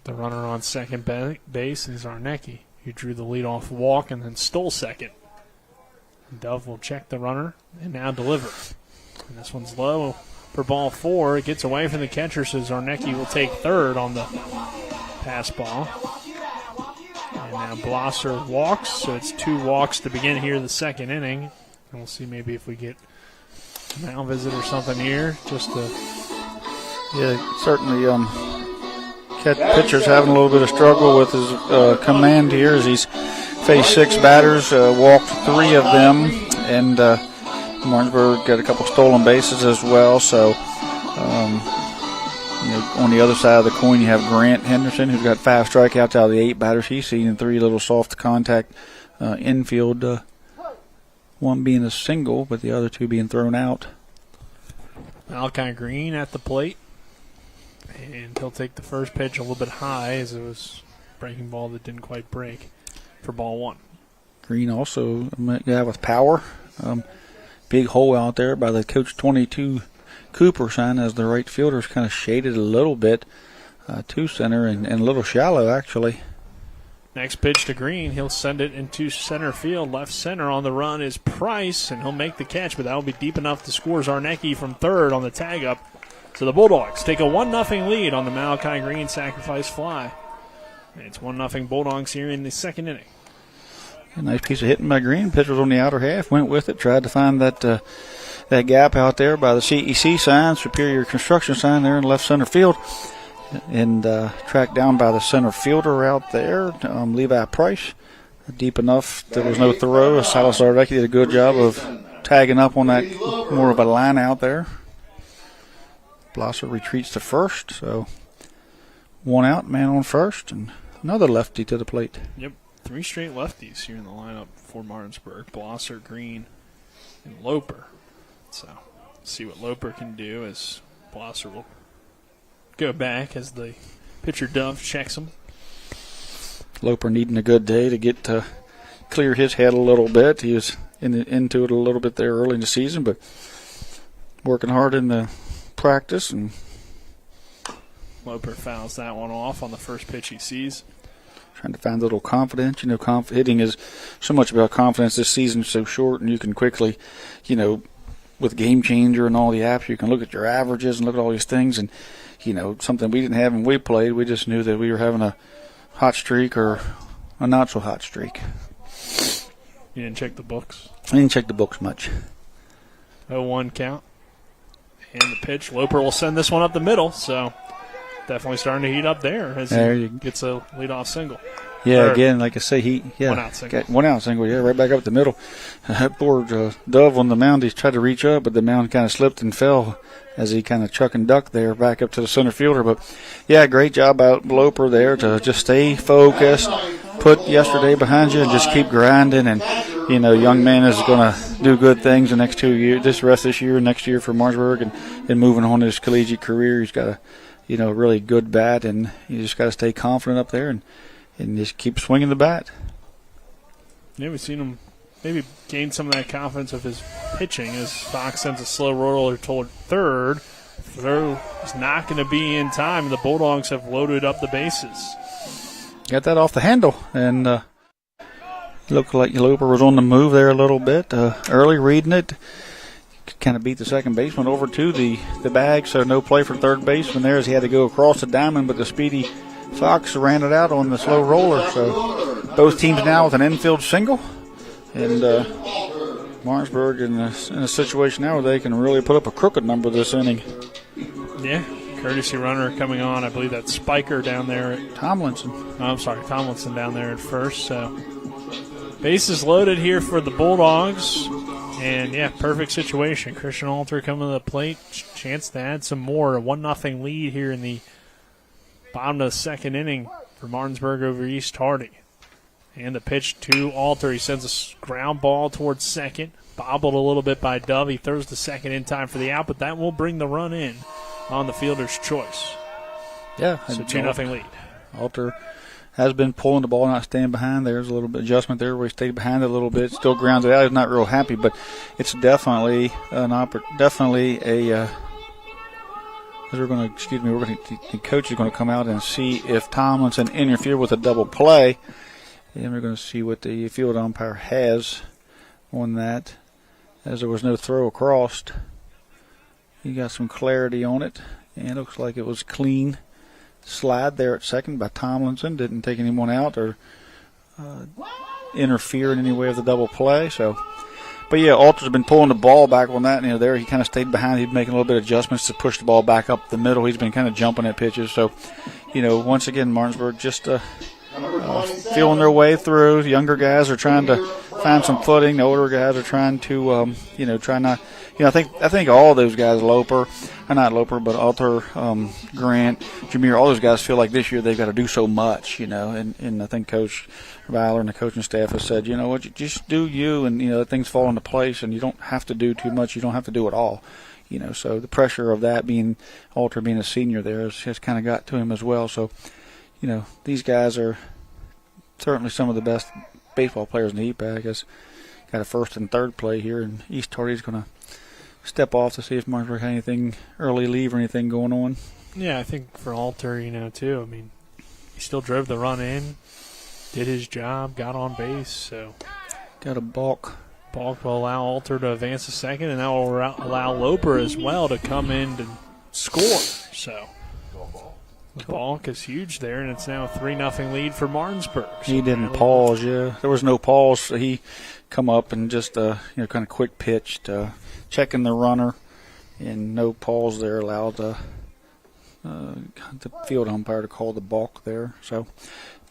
The runner on second base is Zarnecki, who drew the leadoff walk and then stole second. Dove will check the runner and now deliver. And this one's low for ball 4. It gets away from the catcher, so Zarnecki will take third on the pass ball. And now Blosser walks, so it's 2 walks to begin here the second inning. And we'll see maybe if we get a mound visit or something here, just to Yeah, certainly. Pitcher's having a little bit of struggle with his command here as he's faced 6 batters, walked 3 of them, and Martinsburg got a couple stolen bases as well. So, on the other side of the coin, you have Grant Henderson, who's got 5 strikeouts out of the 8 batters he's seen, and 3 little soft contact infield. One being a single, but the other 2 being thrown out. Malachi Green at the plate. And he'll take the first pitch a little bit high as it was breaking ball that didn't quite break for ball 1. Green also with power. Big hole out there by the Coach 22 Cooper sign as the right fielder's kind of shaded a little bit to center and a little shallow actually. Next pitch to Green. He'll send it into center field. Left center on the run is Price, and he'll make the catch, but that will be deep enough to score Zarnecki from third on the tag up. So the Bulldogs take a 1-0 lead on the Malachi Green sacrifice fly. It's 1-0 Bulldogs here in the second inning. A nice piece of hitting by Green. Pitcher was on the outer half, went with it, tried to find that gap out there by the CEC sign, Superior Construction sign there in left center field, and tracked down by the center fielder out there, Levi Price. Deep enough, there was no throw. Silas Zarnecki did a good job of tagging up on that more of a line out there. Blosser retreats to first, so 1 out, man on first, and another lefty to the plate. Yep, 3 straight lefties here in the lineup for Martinsburg. Blosser, Green, and Loper. So see what Loper can do as Blosser will go back as the pitcher Dove checks him. Loper needing a good day to get to clear his head a little bit. He was into it a little bit there early in the season, but working hard in the practice, and Loper fouls that one off on the first pitch he sees. Trying to find a little confidence. Hitting is so much about confidence. This season's so short, and you can quickly, with Game Changer and all the apps, you can look at your averages and look at all these things, and something we didn't have when we played. We just knew that we were having a hot streak or a not so hot streak. You didn't check the books? I didn't check the books much. 0-1 count. And the pitch, Loper will send this one up the middle, so definitely starting to heat up there as he gets a leadoff single. Yeah, again, like I say, 1 out single. 1 out single, right back up the middle. Poor Dove on the mound, he tried to reach up, but the mound kind of slipped and fell as he kind of chuck and duck there back up to the center fielder. But, yeah, great job by Loper there to just stay focused, put yesterday behind you, and just keep grinding. And, young man is going to do good things the next 2 years, this rest of this year and next year for Martinsburg, and moving on his collegiate career. He's got a really good bat, and you just got to stay confident up there and just keep swinging the bat. Yeah, we've seen him maybe gain some of that confidence of his pitching as Fox sends a slow roller toward third. Throw is not going to be in time, and the Bulldogs have loaded up the bases. Got that off the handle, and looked like Loper was on the move there a little bit early, reading it. Kind of beat the second baseman over to the bag, so no play for third baseman there as he had to go across the diamond, but the speedy Fox ran it out on the slow roller. So both teams now with an infield single, and Martinsburg in a situation now where they can really put up a crooked number this inning. Yeah, courtesy runner coming on. I believe that's Spiker down there at Tomlinson. Tomlinson down there at first. So bases loaded here for the Bulldogs. And, yeah, perfect situation. Christian Alter coming to the plate. Chance to add some more. A 1-0 lead here in the bottom of the second inning for Martinsburg over East Hardy. And the pitch to Alter. He sends a ground ball towards second. Bobbled a little bit by Dove. He throws the second in time for the out, but that will bring the run in on the fielder's choice. Yeah. So 2-0 lead. Alter has been pulling the ball, not staying behind. There's a little bit of adjustment there where he stayed behind it a little bit. Still grounds it out. He's not real happy, but it's definitely the coach is going to come out and see if Tomlinson interfered with a double play. And we're going to see what the field umpire has on that, as there was no throw across. He got some clarity on it, and it looks like it was clean slide there at second by Tomlinson. Didn't take anyone out or interfere in any way with the double play. So But yeah, Alter's been pulling the ball back on that. There he kind of stayed behind. He's making a little bit of adjustments to push the ball back up the middle. He's been kind of jumping at pitches. So, once again, Martinsburg just feeling their way through. The younger guys are trying to find some footing. The older guys are trying to, I think all those guys, Alter, Grant, Jameer, all those guys feel like this year they've got to do so much, and I think Coach Valor and the coaching staff has said, you just do you, and, things fall into place, and you don't have to do too much. You don't have to do it all, so the pressure of that Alter being a senior there has kind of got to him as well. So, these guys are certainly some of the best baseball players in the EPAC. Has got a first and third play here, and East Hardy's going to step off to see if Martinsburg had anything early leave or anything going on. Yeah, I think for Alter, too. I mean, he still drove the run in, did his job, got on base, so. Got a balk. Balk will allow Alter to advance to second, and that will allow Loper as well to come in to score. So the balk is huge there, and it's now a 3-0 lead for Martinsburg. So he didn't pause, yeah. There was no pause, so he come up and just, kind of quick pitched, checking the runner, and no pause there allowed the field umpire to call the balk there. So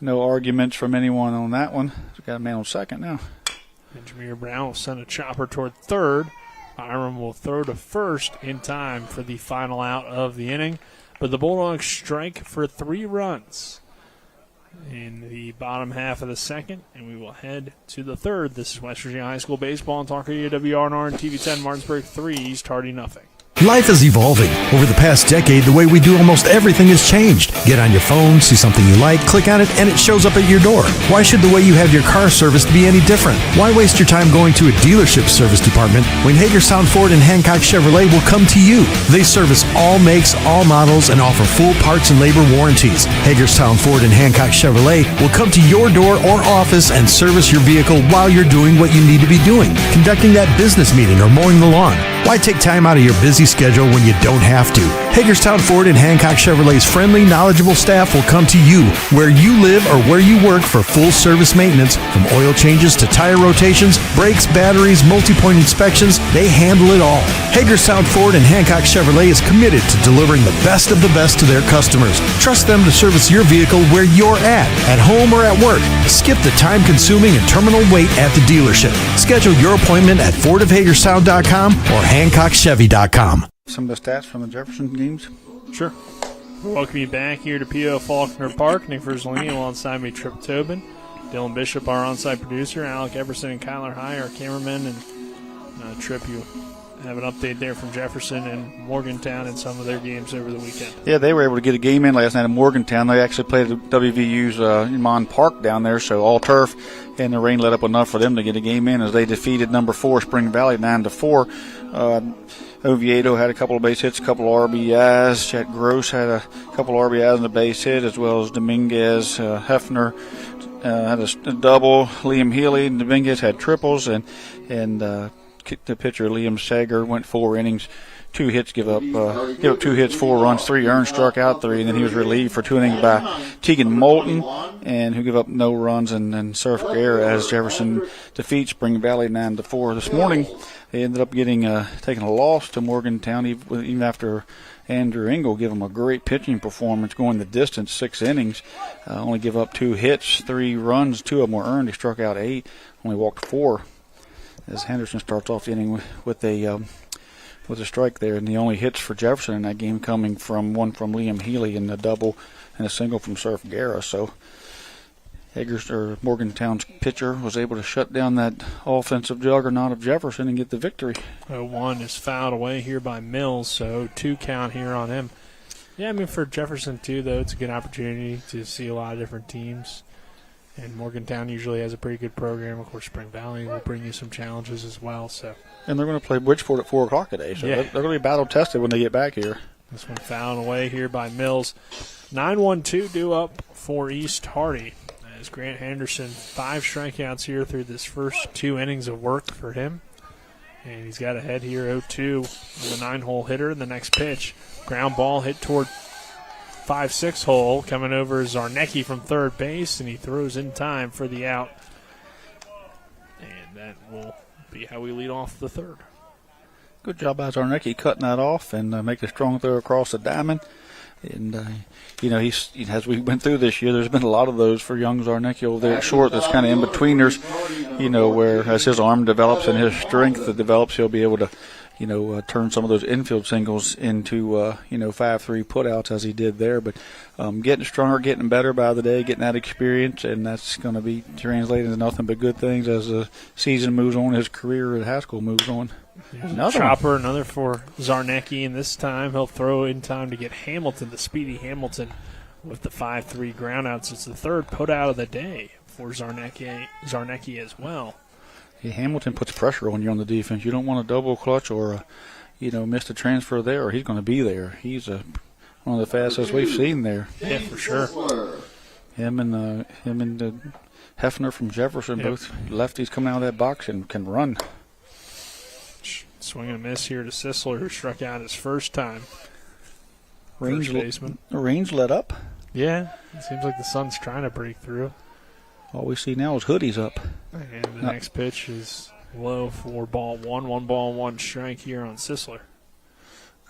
no arguments from anyone on that one. We've got a man on second now. And Jameer Brown will send a chopper toward third. Byram will throw to first in time for the final out of the inning. But the Bulldogs strike for 3 runs in the bottom half of the second, and we will head to the third. This is West Virginia High School Baseball on Talk Radio WRNR and TV10 Martinsburg 3, East Hardy 0. Life is evolving. Over the past decade, the way we do almost everything has changed. Get on your phone, see something you like, click on it, and it shows up at your door. Why should the way you have your car serviced be any different? Why waste your time going to a dealership service department when Hagerstown Ford and Hancock Chevrolet will come to you? They service all makes, all models, and offer full parts and labor warranties. Hagerstown Ford and Hancock Chevrolet will come to your door or office and service your vehicle while you're doing what you need to be doing, conducting that business meeting or mowing the lawn. Why take time out of your busy schedule when you don't have to? Hagerstown Ford and Hancock Chevrolet's friendly, knowledgeable staff will come to you where you live or where you work for full service maintenance, from oil changes to tire rotations, brakes, batteries, multi-point inspections. They handle it all. Hagerstown Ford and Hancock Chevrolet is committed to delivering the best of the best to their customers. Trust them to service your vehicle where you're at home or at work. Skip the time-consuming and terminal wait at the dealership. Schedule your appointment at fordofhagerstown.com or HancockChevy.com. Some of the stats from the Jefferson games? Sure. Welcome you back here to P.O. Faulkner Park. Nick Verzolini alongside me, Trip Tobin. Dylan Bishop, our on-site producer. Alec Everson and Kyler High, our cameramen. And Trip, you have an update there from Jefferson and Morgantown and some of their games over the weekend. Yeah, they were able to get a game in last night at Morgantown. They actually played at WVU's Mon Park down there, so all turf, and the rain let up enough for them to get a game in as they defeated number 4 Spring Valley 9-4. Oviedo had a couple of base hits, a couple of RBIs. Chet Gross had a couple of RBIs in the base hit, as well as Dominguez. Hefner had a double. Liam Healy and Dominguez had triples, and the pitcher Liam Sager went 4 innings, 2 hits, give up 2 hits, 4 runs, 3 earned, struck out 3, and then he was relieved for 2 innings by Tegan Moulton, and who gave up no runs, and Surf Guerra as Jefferson defeats Spring Valley 9-4. This morning, they ended up taking a loss to Morgantown, even after Andrew Engel gave them a great pitching performance, going the distance, 6 innings, only give up 2 hits, 3 runs, 2 of them were earned. He struck out 8, only walked 4. As Henderson starts off the inning with a strike there, and the only hits for Jefferson in that game coming from one from Liam Healy and a double and a single from Surf Guerra. So Morgantown's pitcher was able to shut down that offensive juggernaut of Jefferson and get the victory. 0-1 is fouled away here by Mills, so 2 count here on him. Yeah, I mean, for Jefferson, too, though, it's a good opportunity to see a lot of different teams. And Morgantown usually has a pretty good program. Of course, Spring Valley will bring you some challenges as well. So, and they're going to play Bridgeport at 4 o'clock today, so they're going to be battle-tested when they get back here. This one fouled away here by Mills. 9-1-2 due up for East Hardy. As Grant Henderson, 5 strikeouts here through this first 2 innings of work for him. And he's got ahead here 0-2 with a 9-hole hitter. The next pitch, ground ball hit toward 5-6 hole, coming over Zarnecki from third base, and he throws in time for the out. And that will be how we lead off the third. Good job by Zarnecki cutting that off and making a strong throw across the diamond. And, he's as we went through this year, there's been a lot of those for young Zarnecki over there at short. That's kind of in betweeners, where as his arm develops and his strength develops, he'll be able to, turn some of those infield singles into, 5-3 putouts as he did there. But getting stronger, getting better by the day, getting that experience, and that's going to be translated into nothing but good things as the season moves on, his career at high school moves on. Another chopper, another for Zarnecki, and this time he'll throw in time to get Hamilton, the speedy Hamilton, with the 5-3 groundouts. It's the third put out of the day for Zarnecki as well. Yeah, Hamilton puts pressure on you on the defense. You don't want a double clutch or miss the transfer there, or he's going to be there. He's one of the fastest we've seen there. Yeah, for sure. Him and Hefner from Jefferson, both lefties coming out of that box and can run. Swing and a miss here to Sisler, who struck out his first time. Range baseman. let up. Yeah, it seems like the sun's trying to break through. All we see now is hoodies up. And the next pitch is low for ball one. 1 ball, 1 strike here on Sisler.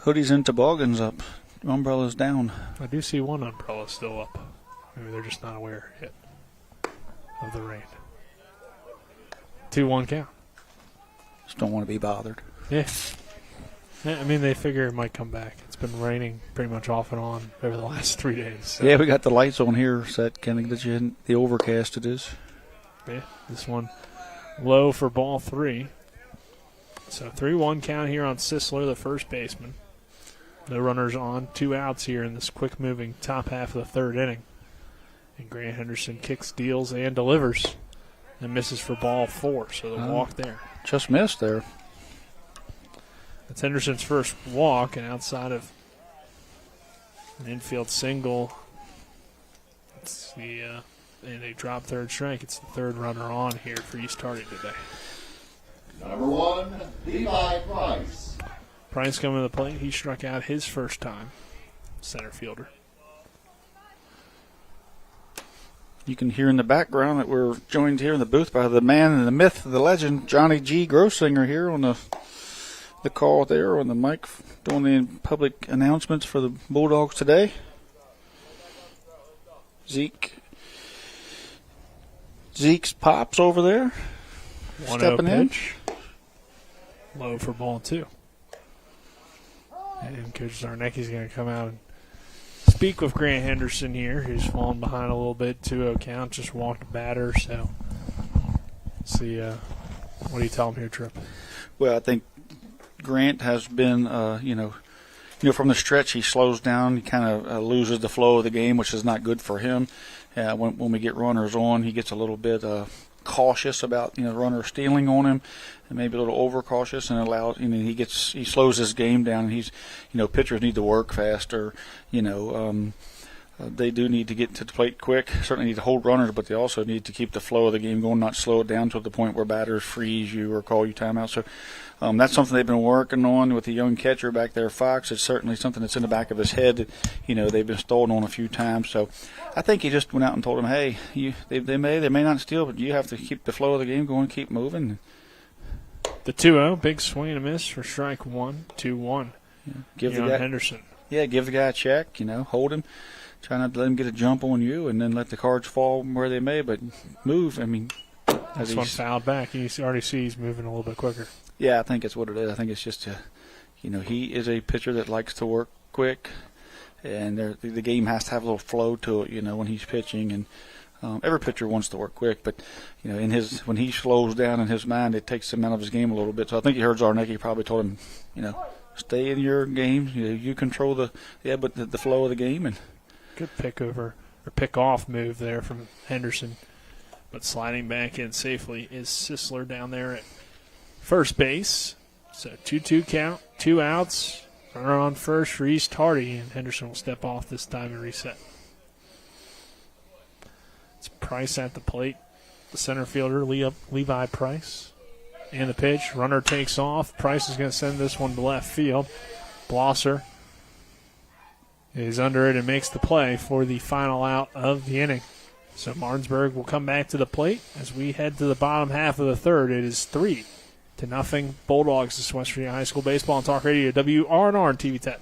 Hoodies and toboggans up. Umbrellas down. I do see one umbrella still up. Maybe they're just not aware yet of the rain. 2-1 count. Just don't want to be bothered. Yeah. I mean, they figure it might come back. It's been raining pretty much off and on over the last 3 days. So. Yeah, we got the lights on here set, Kenny, that you hadn't, the overcast it is. Yeah, this one low for ball 3. So 3-1 count here on Sisler, the first baseman. No runners on, 2 outs here in this quick-moving top half of the third inning. And Grant Henderson kicks, deals, and delivers. And misses for ball 4, so the walk there. Just missed there. That's Henderson's first walk, and outside of an infield single, it's and a drop third strike. It's the third runner on here for East Hardy today. Number 1, Levi Price. Price coming to the plate. He struck out his first time, center fielder. You can hear in the background that we're joined here in the booth by the man and the myth, the legend, Johnny G. Grossinger here on the call there on the mic, doing the public announcements for the Bulldogs today. Zeke's pops over there. 1-0 stepping in. pitch. Low for ball 2. And Coach Zarnecki's going to come out and speak with Grant Henderson here, who's fallen behind a little bit. 2-0 count, just walked a batter. So, see, what do you tell him here, Tripp? Well, I think Grant has been, from the stretch he slows down. He kind of loses the flow of the game, which is not good for him. When we get runners on, he gets a little bit cautious about runners stealing on him, and maybe a little overcautious, and allows he slows his game down. And he's pitchers need to work faster. They do need to get to the plate quick. Certainly need to hold runners, but they also need to keep the flow of the game going, not slow it down to the point where batters freeze you or call you timeout. So that's something they've been working on with the young catcher back there, Fox. It's certainly something that's in the back of his head that, they've been stolen on a few times. So I think he just went out and told him, hey, they may not steal, but you have to keep the flow of the game going, keep moving. The 2-0, big swing and a miss for strike 1, 2-1. Yeah. Give the guy Henderson. Yeah, give the guy a check, hold him. Try not to let him get a jump on you, and then let the cards fall where they may, but move. I mean, this one fouled back. You already see he's moving a little bit quicker. Yeah, I think it's what it is. I think it's just, he is a pitcher that likes to work quick, and the game has to have a little flow to it, when he's pitching. And every pitcher wants to work quick, but when he slows down in his mind, it takes him out of his game a little bit. So I think he heard Zarnecki probably told him, stay in your game. You control the flow of the game. And good pick off move there from Henderson. But sliding back in safely is Sisler down there at first base. So 2-2 count, 2 outs. Runner on first for East Hardy, and Henderson will step off this time and reset. It's Price at the plate. The center fielder, Levi Price. And the pitch. Runner takes off. Price is going to send this one to left field. Blosser is under it and makes the play for the final out of the inning. So Martinsburg will come back to the plate as we head to the bottom half of the third. It is 3-0 Bulldogs. This is West Virginia High School Baseball and Talk Radio, WRNR and TV 10.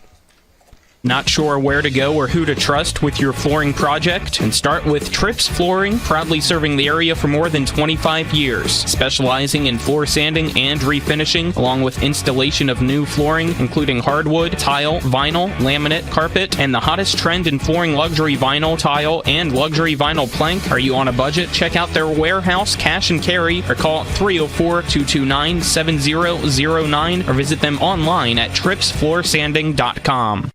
Not sure where to go or who to trust with your flooring project? And start with Trips Flooring, proudly serving the area for more than 25 years, specializing in floor sanding and refinishing, along with installation of new flooring, including hardwood, tile, vinyl, laminate, carpet, and the hottest trend in flooring, luxury vinyl, tile, and luxury vinyl plank. Are you on a budget? Check out their warehouse, cash and carry, or call 304-229-7009, or visit them online at tripsfloorsanding.com.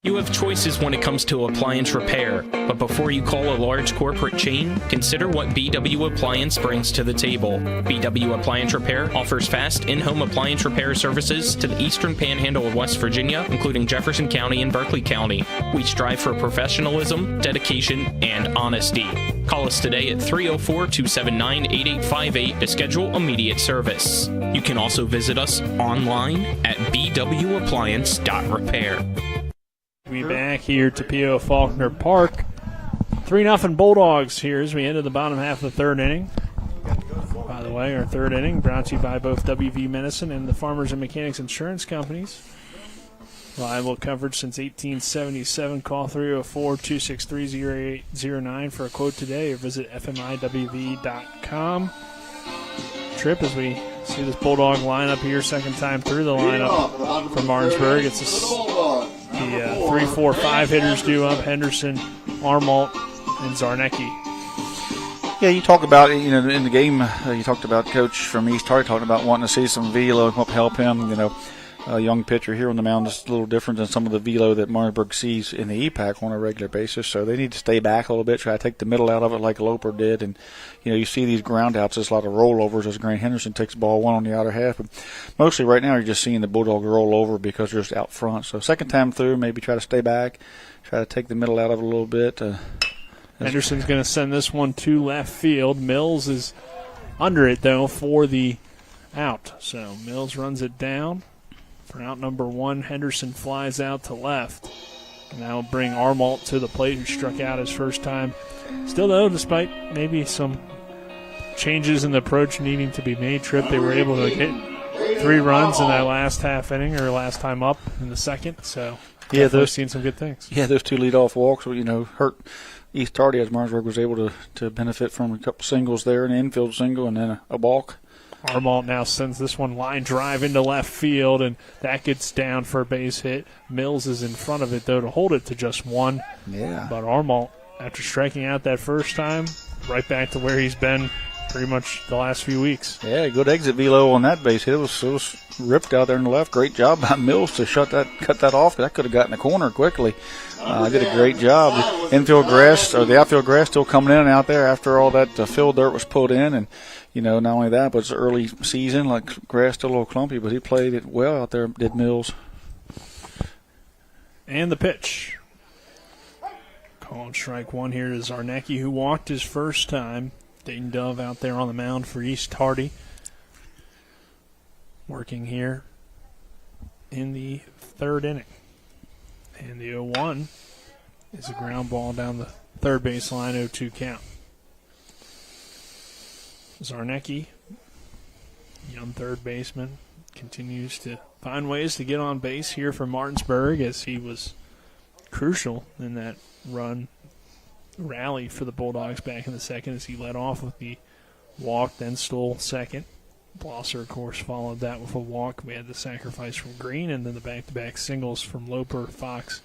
You have choices when it comes to appliance repair, but before you call a large corporate chain, consider what BW Appliance brings to the table. BW Appliance Repair offers fast in-home appliance repair services to the eastern panhandle of West Virginia, including Jefferson County and Berkeley County. We strive for professionalism, dedication, and honesty. Call us today at 304-279-8858 to schedule immediate service. You can also visit us online at bwappliance.repair. We back here to P.O. Faulkner Park. 3-0 Bulldogs here as we enter the bottom half of the third inning. By the way, our third inning brought to you by both WV Medicine and the Farmers and Mechanics Insurance Companies. Reliable coverage since 1877. Call 304-263-0809 for a quote today or visit fmiwv.com. Trip as we see this Bulldog lineup here, second time through the lineup for Martinsburg. It's the 3, 4, 5 hitters due up: Henderson, Armalt, and Zarnecki. Yeah, you talk about, in the game, you talked about Coach from East Hardy talking about wanting to see some velo help him. A young pitcher here on the mound is a little different than some of the velo that Martinsburg sees in the EPAC on a regular basis. So they need to stay back a little bit, try to take the middle out of it like Loper did. And, you see these ground outs, there's a lot of rollovers as Grant Henderson takes ball one on the outer half. But mostly right now you're just seeing the Bulldogs roll over because they're just out front. So second time through, maybe try to stay back, try to take the middle out of it a little bit. Henderson's going to send this one to left field. Mills is under it, though, for the out. So Mills runs it down. For out number 1, Henderson flies out to left. And that will bring Armalt to the plate, who struck out his first time. Still, though, despite maybe some changes in the approach needing to be made, Trip, they were able to get 3 runs in that last half inning, or last time up in the second. So, yeah, they've seen some good things. Yeah, those 2 leadoff walks, hurt East Hardy as Martinsburg was able to benefit from a couple singles there, an infield single and then a walk. Armalt now sends this one line drive into left field, and that gets down for a base hit. Mills is in front of it, though, to hold it to just 1. Yeah. But Armalt, after striking out that first time, right back to where he's been pretty much the last few weeks. Yeah, good exit velo on that base hit. It was ripped out there in the left. Great job by Mills to cut that off. That could have gotten the corner quickly. Did a great job. The outfield grass still coming in and out there after all that field dirt was put in. And, not only that, but it's early season, like grass still a little clumpy, but he played it well out there, did Mills. And the pitch. Called strike 1 here to Zarnecki, who walked his first time. Dayton Dove out there on the mound for East Hardy. Working here in the third inning. And the 0-1 is a ground ball down the third base line, 0-2 count. Zarnecki, young third baseman, continues to find ways to get on base here for Martinsburg, as he was crucial in that rally for the Bulldogs back in the second, as he led off with the walk, then stole second. Blosser, of course, followed that with a walk. We had the sacrifice from Green, and then the back-to-back singles from Loper. Fox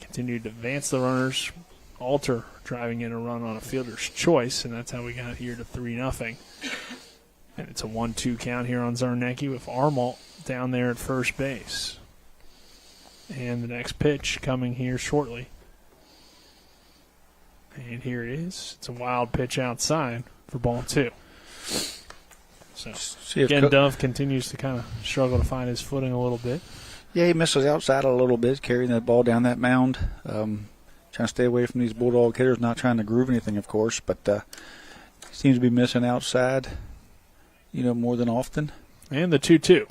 continued to advance the runners. Alter driving in a run on a fielder's choice, and that's how we got here to 3-0. And it's a 1-2 count here on Zarnecki with Armalt down there at first base. And the next pitch coming here shortly. And here it is. It's a wild pitch outside for ball 2. So, again, Dove continues to kind of struggle to find his footing a little bit. Yeah, he misses outside a little bit, carrying that ball down that mound. Trying to stay away from these Bulldog hitters, not trying to groove anything, of course, but seems to be missing outside, more than often. And the 2-2.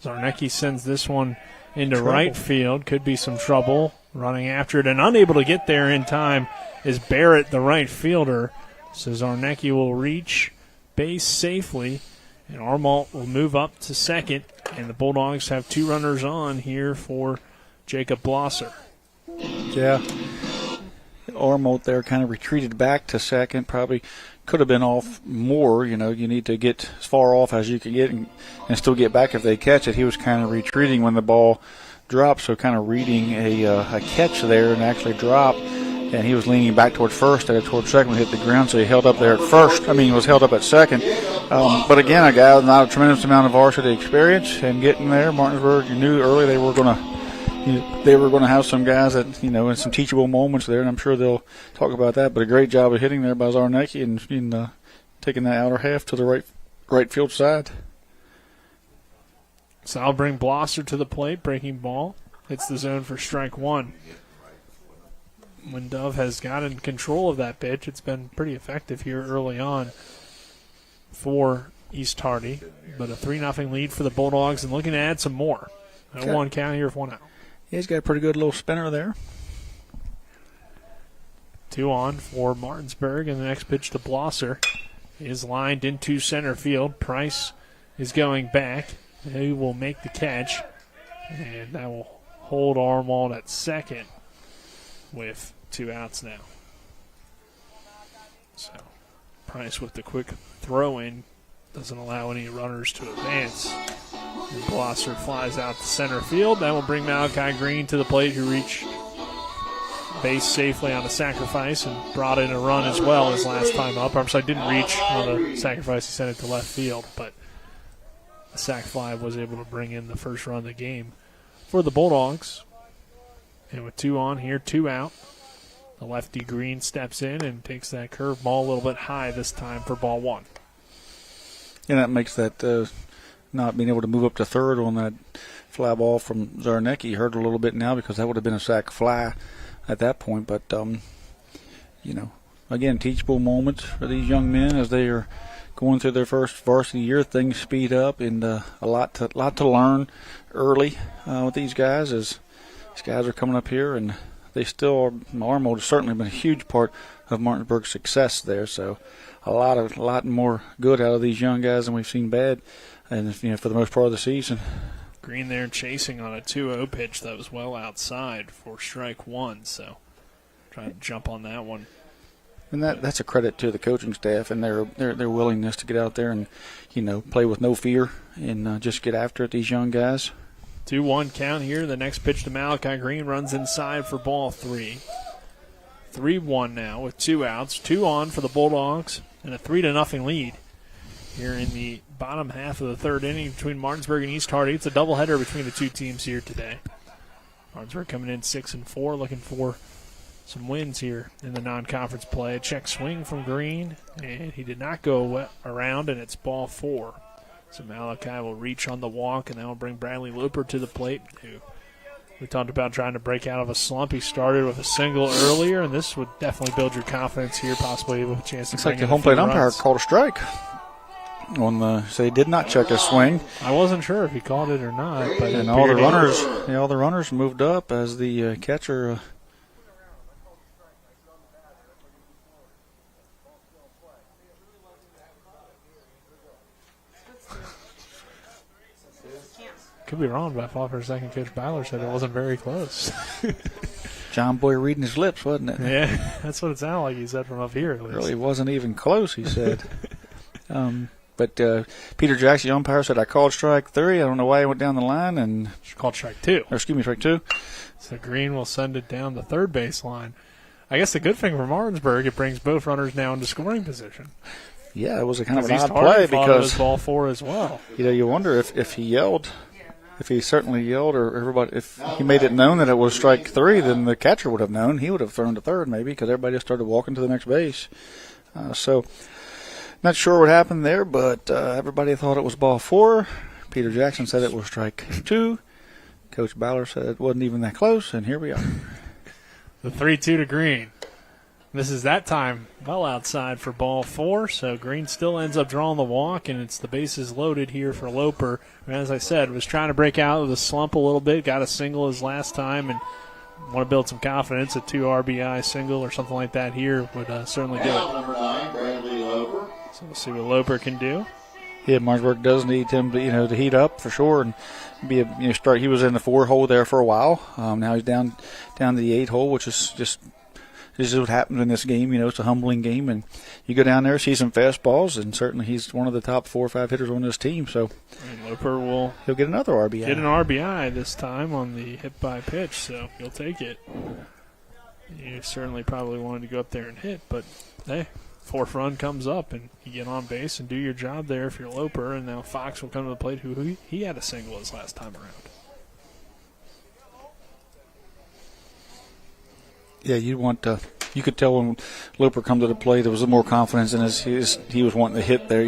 Zarnecki sends this one into right field. Could be some trouble. Running after it and unable to get there in time is Barrett, the right fielder. So Zarnecki will reach base safely, and Armalt will move up to second, and the Bulldogs have 2 runners on here for Jacob Blosser. Yeah. Armalt there kind of retreated back to second, probably could have been off more. You need to get as far off as you can get and still get back if they catch it. He was kind of retreating when the ball dropped, so kind of reading a catch there and actually dropped. And he was leaning back towards first, towards second when he hit the ground, so he held up there at first. He was held up at second. But again, a guy with not a tremendous amount of varsity experience and getting there. Martinsburg, you knew early they were going to have some guys that, in some teachable moments there, and I'm sure they'll talk about that. But a great job of hitting there by Zarnecki and taking that outer half to the right field side. So I'll bring Blosser to the plate, breaking ball. Hits the zone for strike 1. When Dove has gotten control of that pitch, it's been pretty effective here early on for East Hardy. But a 3-0 lead for the Bulldogs and looking to add some more. 0-1 count here with 1 out. Yeah, he's got a pretty good little spinner there. 2 on for Martinsburg, and the next pitch to Blosser is lined into center field. Price is going back. He will make the catch, and that will hold Armald at second with 2 outs now. So Price with the quick throw in doesn't allow any runners to advance. And Blosser flies out to center field. That will bring Malachi Green to the plate, who reached base safely on a sacrifice and brought in a run as well his last time up. I'm sorry, didn't reach on a sacrifice. He sent it to left field, but the sac fly was able to bring in the first run of the game for the Bulldogs. And with 2 on here, 2 out, the lefty Green steps in and takes that curve ball a little bit high this time for ball 1. And that makes that not being able to move up to third on that fly ball from Zarnecki hurt a little bit now, because that would have been a sac fly at that point. But, again, teachable moments for these young men as they are going through their first varsity year. Things speed up, and a lot to learn early with these guys as these guys are coming up here, and they still are. Armald has certainly been a huge part of Martinsburg's success there. So a lot more good out of these young guys than we've seen bad, and for the most part of the season. Green there chasing on a 2-0 pitch that was well outside for strike 1. So trying to jump on that one. And that's a credit to the coaching staff and their willingness to get out there and play with no fear and just get after it. These young guys. 2-1 count here. The next pitch to Malachi Green runs inside for ball 3. 3-1 now with 2 outs. 2 on for the Bulldogs and a 3-0 lead here in the bottom half of the third inning between Martinsburg and East Hardy. It's a doubleheader between the two teams here today. Martinsburg coming in 6-4, looking for some wins here in the non-conference play. A check swing from Green, and he did not go around, and it's ball 4. So Malachi will reach on the walk, and that will bring Bradley Looper to the plate, who we talked about trying to break out of a slump. He started with a single earlier, and this would definitely build your confidence here, possibly with a chance to bring in a few runs. Looks like the home plate umpire called a strike. So he did not check a swing. I wasn't sure if he called it or not. But and all the runners moved up as the catcher could be wrong, but I thought for a second Coach Byler said it wasn't very close. John Boy reading his lips, wasn't it? Yeah, that's what it sounded like he said from up here. At least. Really wasn't even close, he said. But Peter Jackson, the umpire, said I called strike 3. I don't know why he went down the line and called strike 2. Or excuse me, strike 2. So Green will send it down the third baseline. I guess the good thing for Martinsburg, it brings both runners now into scoring position. Yeah, it was a kind of an odd play because it was ball 4 as well. You wonder if he yelled. If he certainly yelled, or everybody, if he made it known that it was strike 3, then the catcher would have known. He would have thrown to third, maybe, because everybody just started walking to the next base. So, not sure what happened there, but everybody thought it was ball 4. Peter Jackson said it was strike 2. Coach Byler said it wasn't even that close, and here we are. The 3-2 to Green. This is that time well outside for ball 4, so Green still ends up drawing the walk, and it's the bases loaded here for Loper. And as I said, was trying to break out of the slump a little bit, got a single his last time, and want to build some confidence, a 2 RBI single or something like that here would certainly do it. Number 9, Bradley Loper. So we'll see what Loper can do. Yeah, Martinsburg does need him to to heat up for sure and be a start. He was in the 4 hole there for a while. Now he's down to the 8 hole, which is just this is what happens in this game. It's a humbling game, and you go down there, see some fastballs, and certainly he's one of the top 4 or 5 hitters on this team. So And Loper he'll get another RBI. Get an RBI this time on the hit by pitch, so he'll take it. You certainly probably wanted to go up there and hit, but hey, 4th run comes up, and you get on base and do your job there if you're Loper, and now Fox will come to the plate, who he had a single his last time around. Yeah, you could tell when Loper come to the plate, there was a little more confidence in he was wanting to hit there.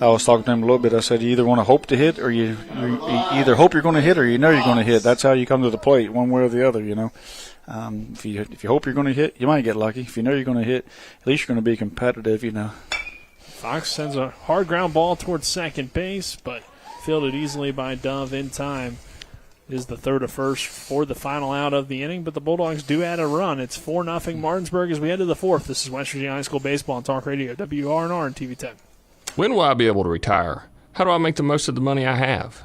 I was talking to him a little bit. I said, you either want to hope to hit, or you either hope you're going to hit, or you're going to hit. That's how you come to the plate, one way or the other. If you hope you're going to hit, you might get lucky. If you know you're going to hit, at least you're going to be competitive. Fox sends a hard ground ball towards second base, but fielded easily by Dove in time. Is the third of first for the final out of the inning, but the Bulldogs do add a run. It's 4-0 Martinsburg as we head to the 4th. This is West Virginia High School Baseball on Talk Radio, WRNR and TV 10. When will I be able to retire? How do I make the most of the money I have?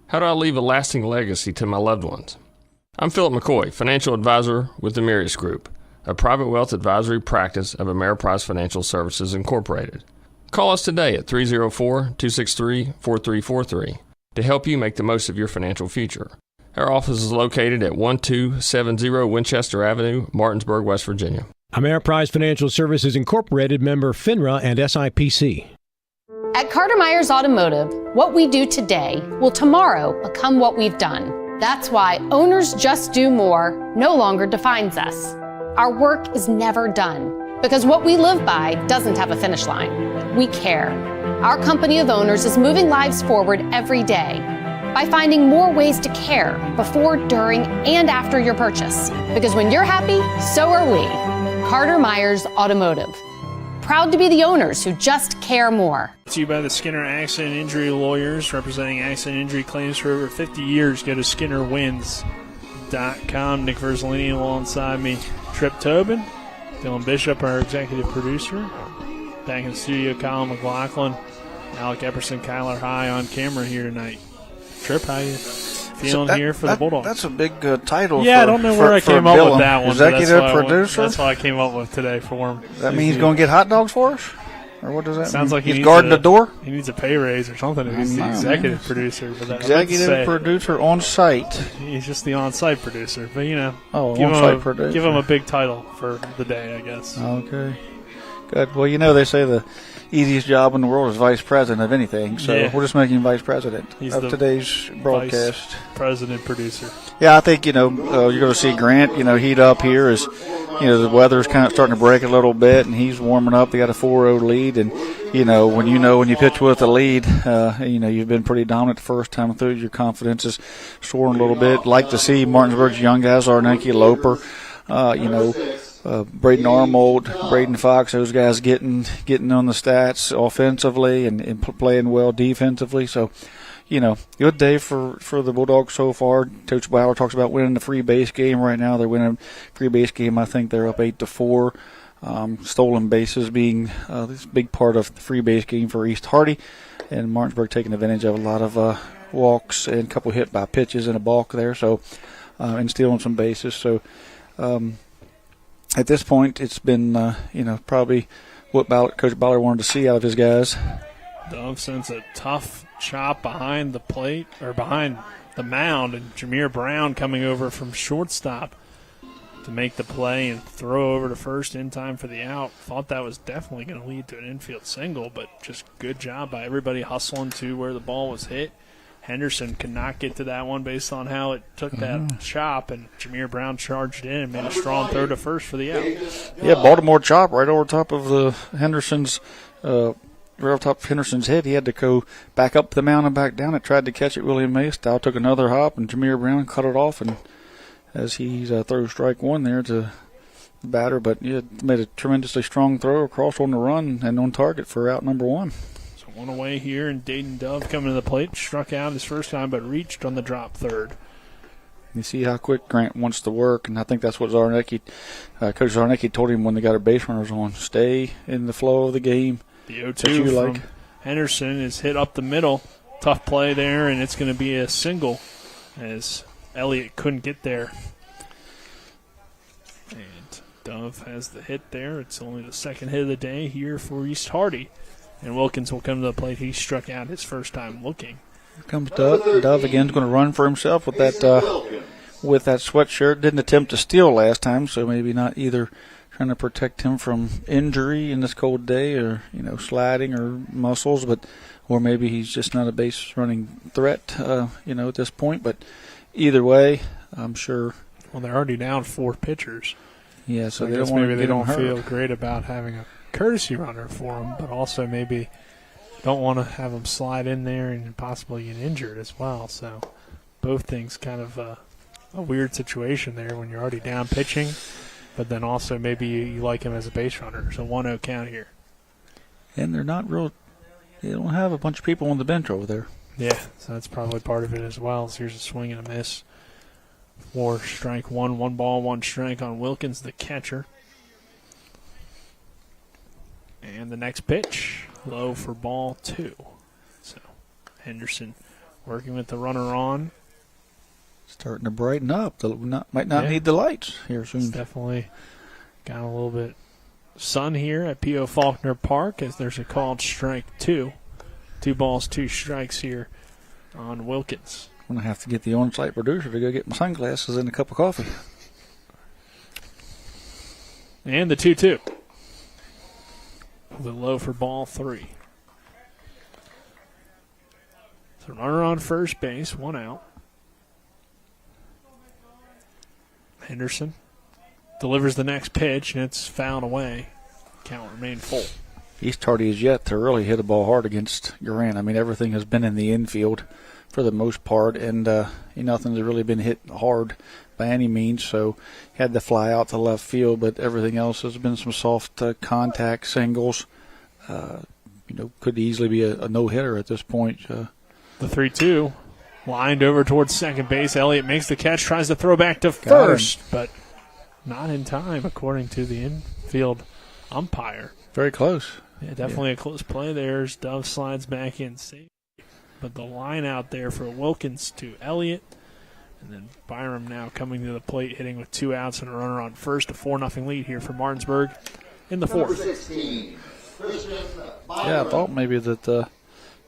How do I leave a lasting legacy to my loved ones? I'm Philip McCoy, financial advisor with the Mirius Group, a private wealth advisory practice of Ameriprise Financial Services Incorporated. Call us today at 304-263-4343 to help you make the most of your financial future. Our office is located at 1270 Winchester Avenue, Martinsburg, West Virginia. Ameriprise Financial Services Incorporated, member FINRA and SIPC. At Carter Myers Automotive, what we do today will tomorrow become what we've done. That's why Owners Just Do More no longer defines us. Our work is never done because what we live by doesn't have a finish line. We care. Our company of owners is moving lives forward every day by finding more ways to care before, during, and after your purchase. Because when you're happy, so are we. Carter Myers Automotive. Proud to be the owners who just care more. To you by the Skinner Accident Injury Lawyers, representing accident injury claims for over 50 years. Go to SkinnerWins.com. Nick Verzolini alongside me, Trip Tobin, Dylan Bishop, our executive producer. Back in the studio, Colin McLaughlin, Alec Epperson, Kyler High on camera here tonight. Trip, how you feeling here for the Bulldogs? That's a big title. Yeah, I don't know where I came up with that one. Executive producer? That's what I came up with today for him. That means he's going to get hot dogs for us? Or what does that Sounds mean? like he's guarding the door? He needs a pay raise or something. He's the executive producer. But executive producer on site. He's just the on-site producer. But, on-site producer. Give him a big title for the day, I guess. Okay. Good. Well, they say the easiest job in the world is vice president of anything, so we're just making him vice president of today's broadcast. Vice president producer. Yeah, I think, you're going to see Grant, heat up here as, the weather's kind of starting to break a little bit, and he's warming up. They got a 4-0 lead, and, when you pitch with a lead, you've been pretty dominant the first time through. Your confidence is soaring a little bit. Like to see Martinsburg's young guys, Arneke Loper, Braden Armold, Braden Fox, those guys getting on the stats offensively and playing well defensively. So, good day for the Bulldogs so far. Coach Bauer talks about winning the free base game right now. They're winning free base game. I think they're up 8-4. Stolen bases being this big part of the free base game for East Hardy, and Martinsburg taking advantage of a lot of walks and a couple hit by pitches and a balk there. So, and stealing some bases. So. At this point, it's been, probably what Coach Ballard wanted to see out of his guys. Dove sends a tough chop behind the plate, or behind the mound, and Jameer Brown coming over from shortstop to make the play and throw over to first in time for the out. Thought that was definitely going to lead to an infield single, but just good job by everybody hustling to where the ball was hit. Henderson could not get to that one based on how it took that chop, and Jameer Brown charged in and made a strong throw to first for the out. Yeah, Baltimore chop right over top of the Henderson's right over top of Henderson's head. He had to go back up the mound and back down. It tried to catch it. William Maystal took another hop, and Jameer Brown cut it off, and as he throws strike one there to the batter, but made a tremendously strong throw across on the run and on target for out number one. One away here, and Dayton Dove coming to the plate. Struck out his first time, but reached on the drop third. You see how quick Grant wants to work, and I think that's what Coach Zarnecki told him when they got our base runners on. Stay in the flow of the game. The 0-2 from Henderson is hit up the middle. Tough play there, and it's going to be a single as Elliott couldn't get there. And Dove has the hit there. It's only the second hit of the day here for East Hardy. And Wilkins will come to the plate. He struck out his first time looking. Here comes Dove. Dove again is going to run for himself with that sweatshirt. Didn't attempt to steal last time, so maybe not either trying to protect him from injury in this cold day or, sliding or muscles, or maybe he's just not a base running threat, at this point. But either way, I'm sure. Well, they're already down 4 pitchers. Yeah, so I they guess don't want maybe to they get don't him feel hurt. great about having a courtesy runner for them, but also maybe don't want to have them slide in there and possibly get injured as well. So both things kind of a weird situation there when you're already down pitching, but then also maybe you like him as a base runner. So 1-0 count here. And they're not real. They don't have a bunch of people on the bench over there. Yeah, so that's probably part of it as well. So here's a swing and a miss for strike 1. 1 ball, 1 strike on Wilkins, the catcher. And the next pitch, low for ball 2. So Henderson working with the runner on. Starting to brighten up. Might not need the lights here soon. It's definitely got a little bit sun here at P.O. Faulkner Park as there's a called strike 2. 2 balls, 2 strikes here on Wilkins. I'm going to have to get the on-site producer to go get my sunglasses and a cup of coffee. And the 2-2. The low for ball 3. So runner on first base, 1 out. Henderson delivers the next pitch, and it's fouled away. Count remained full. East Hardy is yet to really hit a ball hard against Grant. I mean, everything has been in the infield for the most part, and nothing's really been hit hard by any means. So had the fly out to left field, but everything else has been some soft contact singles. Could easily be a no-hitter at this point. The 3-2 lined over towards second base. Elliott makes the catch, tries to throw back to first, but not in time, according to the infield umpire. Very close. Yeah, definitely a close play there as Dove slides back in safe. But the line out there for Wilkins to Elliott. And then Byram now coming to the plate, hitting with 2 outs and a runner on first. A 4-0 lead here for Martinsburg in the 4th. 16, yeah, I thought maybe that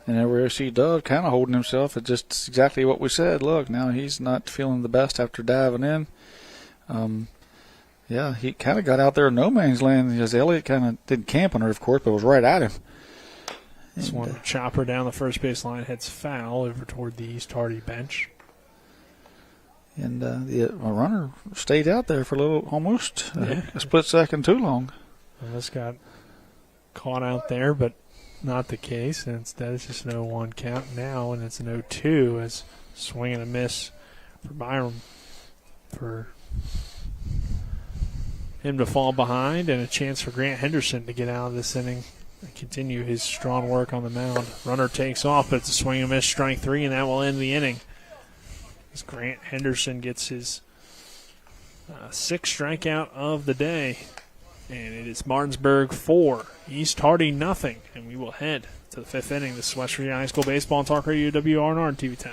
we see Dove kind of holding himself. It's just exactly what we said. Look, now he's not feeling the best after diving in. Yeah, he kind of got out there in no man's land because Elliott kind of didn't camp on her, of course, but was right at him. This one, chopper down the first base line, heads foul over toward the East Hardy bench. And the runner stayed out there for almost a split second too long. Well, this got caught out there, but not the case. And instead, it's just an 0-1 count now, and it's an 0-2 as swing and a miss for Byram for him to fall behind, and a chance for Grant Henderson to get out of this inning and continue his strong work on the mound. Runner takes off, but it's a swing and miss, strike 3, and that will end the inning. As Grant Henderson gets his 6th strikeout of the day, and it is Martinsburg 4, East Hardy nothing, and we will head to the 5th inning. This is West Virginia High School Baseball and Talk Radio WRNR and TV 10.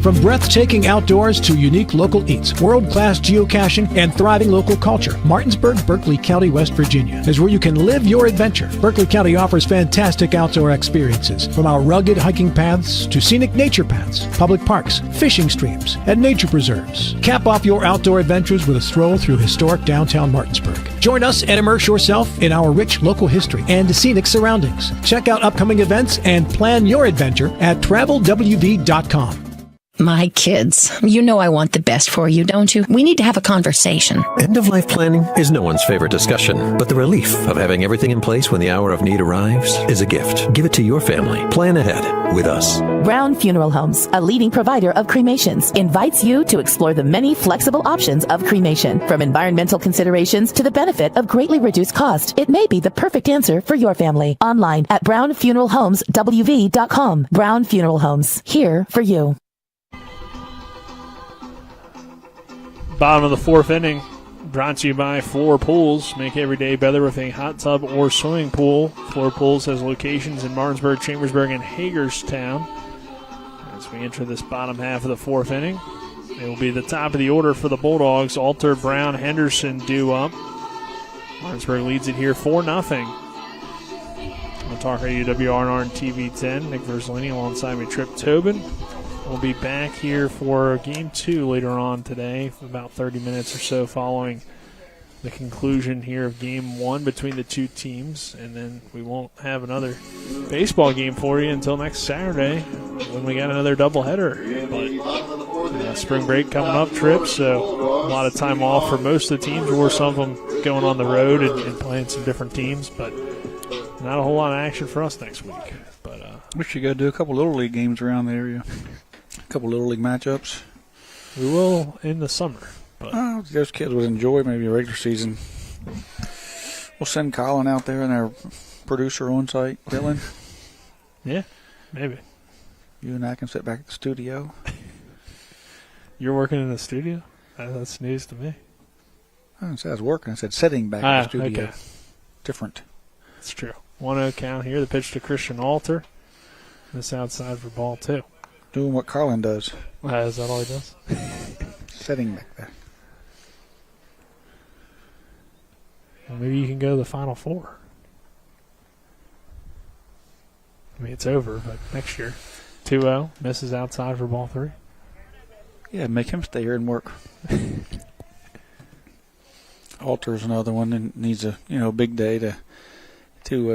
From breathtaking outdoors to unique local eats, world-class geocaching, and thriving local culture, Martinsburg, Berkeley County, West Virginia is where you can live your adventure. Berkeley County offers fantastic outdoor experiences, from our rugged hiking paths to scenic nature paths, public parks, fishing streams, and nature preserves. Cap off your outdoor adventures with a stroll through historic downtown Martinsburg. Join us and immerse yourself in our rich local history and scenic surroundings. Check out upcoming events and plan your adventure at travelwv.com. My kids, you know I want the best for you, don't you? We need to have a conversation. End-of-life planning is no one's favorite discussion, but the relief of having everything in place when the hour of need arrives is a gift. Give it to your family. Plan ahead with us. Brown Funeral Homes, a leading provider of cremations, invites you to explore the many flexible options of cremation. From environmental considerations to the benefit of greatly reduced cost, it may be the perfect answer for your family. Online at brownfuneralhomeswv.com. Brown Funeral Homes, here for you. Bottom of the fourth inning, brought to you by Floor Pools. Make every day better with a hot tub or swimming pool. Floor Pools has locations in Martinsburg, Chambersburg, and Hagerstown. As we enter this bottom half of the fourth inning, it will be the top of the order for the Bulldogs. Alter, Brown, Henderson due up. Martinsburg leads it here 4-0. On Talk Radio WRNR and TV 10, Nick Verzolini alongside me, Trip Tobin. We'll be back here for Game 2 later on today, about 30 minutes or so following the conclusion here of Game 1 between the two teams. And then we won't have another baseball game for you until next Saturday when we got another doubleheader. But spring break coming up, Trip, so a lot of time off for most of the teams, or some of them going on the road and playing some different teams. But not a whole lot of action for us next week. But we should go do a couple Little League games around the area. A couple Little League matchups. We will in the summer. But those kids would enjoy maybe a regular season. We'll send Colin out there and our producer on site, Dylan. Yeah, maybe. You and I can sit back at the studio. You're working in the studio? That's news to me. I didn't say I was working. I said sitting back in the studio. Okay. Different. That's true. 1-0 count here. The pitch to Christian Alter. This outside for ball 2. Doing what Carlin does. Is that all he does? Sitting back there. Well, maybe you can go to the Final Four. I mean, it's over, but next year. 2-0. Misses outside for ball 3. Yeah, make him stay here and work. Alter's another one that needs a big day to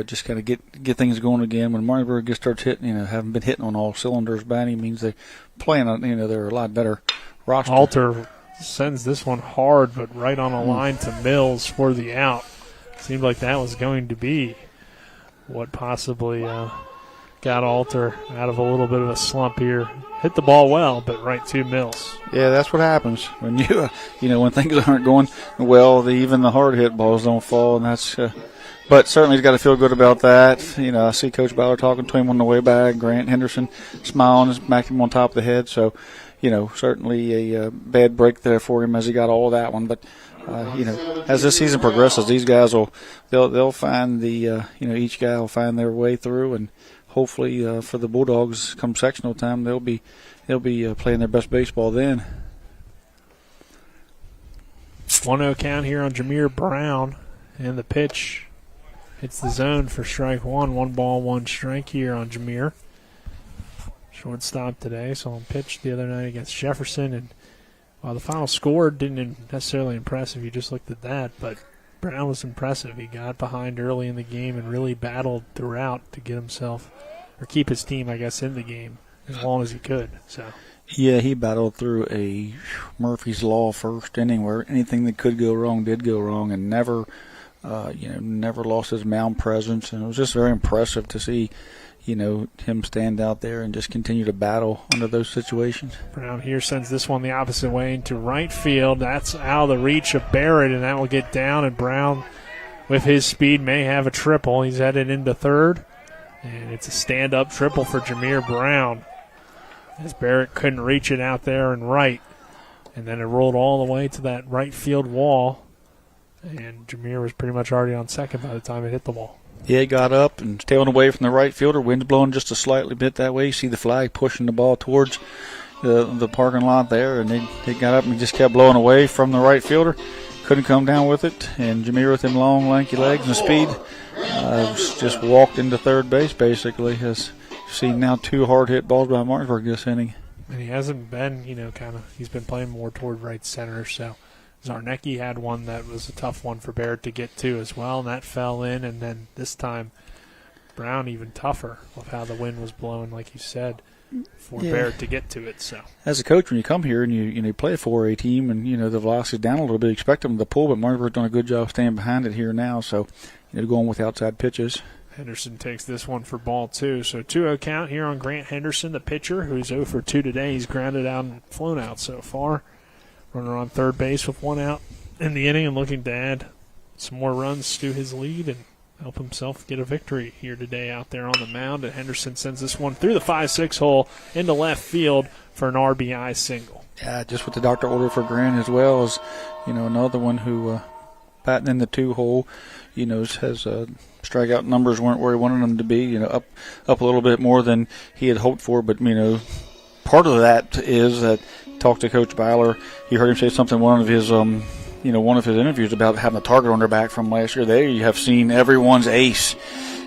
just kind of get things going again. When Martinsburg just starts hitting, haven't been hitting on all cylinders by any means. They playing on, they're a lot better roster. Alter sends this one hard, but right on a line to Mills for the out. Seemed like that was going to be what possibly got Alter out of a little bit of a slump here. Hit the ball well, but right to Mills. Yeah, that's what happens when when things aren't going well. Even the hard hit balls don't fall, and that's. But certainly he's got to feel good about that. I see Coach Bauer talking to him on the way back. Grant Henderson smiling, smacking him on top of the head. So, certainly a bad break there for him as he got all of that one. But, as this season progresses, these guys they'll find each guy will find their way through, and hopefully for the Bulldogs come sectional time, they'll be playing their best baseball then. 1-0 count here on Jameer Brown, and the pitch hits the zone for strike 1. 1 ball, 1 strike here on Jameer. Shortstop today, saw him pitch the other night against Jefferson, and while the final score didn't necessarily impress if you just looked at that, but Brown was impressive. He got behind early in the game and really battled throughout to get himself, or keep his team, I guess, in the game as long as he could. So. Yeah, he battled through a Murphy's Law first inning where anything that could go wrong did go wrong, and never lost his mound presence. And it was just very impressive to see, him stand out there and just continue to battle under those situations. Brown here sends this one the opposite way into right field. That's out of the reach of Barrett, and that will get down. And Brown, with his speed, may have a triple. He's headed into third, and it's a stand-up triple for Jameer Brown, as Barrett couldn't reach it out there and right. And then it rolled all the way to that right field wall, and Jameer was pretty much already on second by the time it hit the wall. Yeah, he got up and tailing away from the right fielder. Wind's blowing just a slightly bit that way. You see the flag pushing the ball towards the parking lot there, and he got up and just kept blowing away from the right fielder. Couldn't come down with it, and Jameer with them long, lanky legs and speed just walked into third base basically. Has seen now 2 hard hit balls by Martinsburg this inning. And he hasn't been, he's been playing more toward right center, so Zarnecki had one that was a tough one for Barrett to get to as well, and that fell in. And then this time, Brown even tougher with how the wind was blowing, like you said, for Barrett to get to it. So, as a coach, when you come here and you play a 4A team, and the velocity's down a little bit, you expect them to pull, but Martinsburg's done a good job staying behind it here now. So, going with outside pitches. Henderson takes this one for ball 2. So 2-0 count here on Grant Henderson, the pitcher, who's 0 for 2 today. He's grounded out and flown out so far. Runner on third base with 1 out in the inning and looking to add some more runs to his lead and help himself get a victory here today out there on the mound. And Henderson sends this one through the 5-6 hole into left field for an RBI single. Yeah, just with the doctor order for Grant as well as, another one who batting in the 2-hole, has strikeout numbers weren't where he wanted them to be, up a little bit more than he had hoped for. But, part of that is that talked to Coach Byler. You heard him say something one of his interviews about having a target on their back from last year. There you have seen everyone's ace.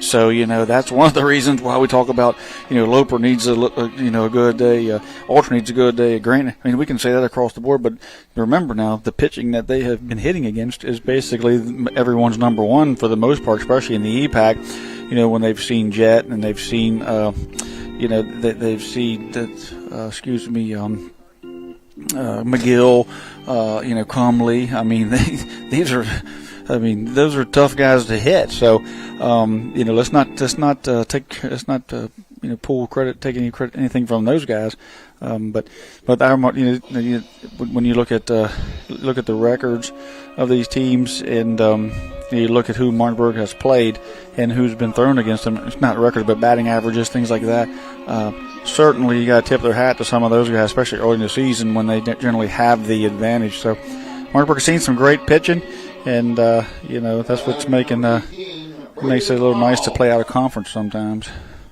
So, that's one of the reasons why we talk about, Loper needs a good day, Ultra needs a good day, Grant. I mean, we can say that across the board, but remember now, the pitching that they have been hitting against is basically everyone's number one for the most part, especially in the EPAC, when they've seen Jet and they've seen, they've seen, McGill, Crumley. I mean, those are tough guys to hit. So, let's not pull credit, take any credit, anything from those guys. But when you look at the records of these teams and you look at who Martinsburg has played and who's been thrown against them, it's not records, but batting averages, things like that. Certainly, you got to tip their hat to some of those guys, especially early in the season when they generally have the advantage. So, Martinsburg has seen some great pitching. And, that's what's makes it a little nice to play out of conference sometimes.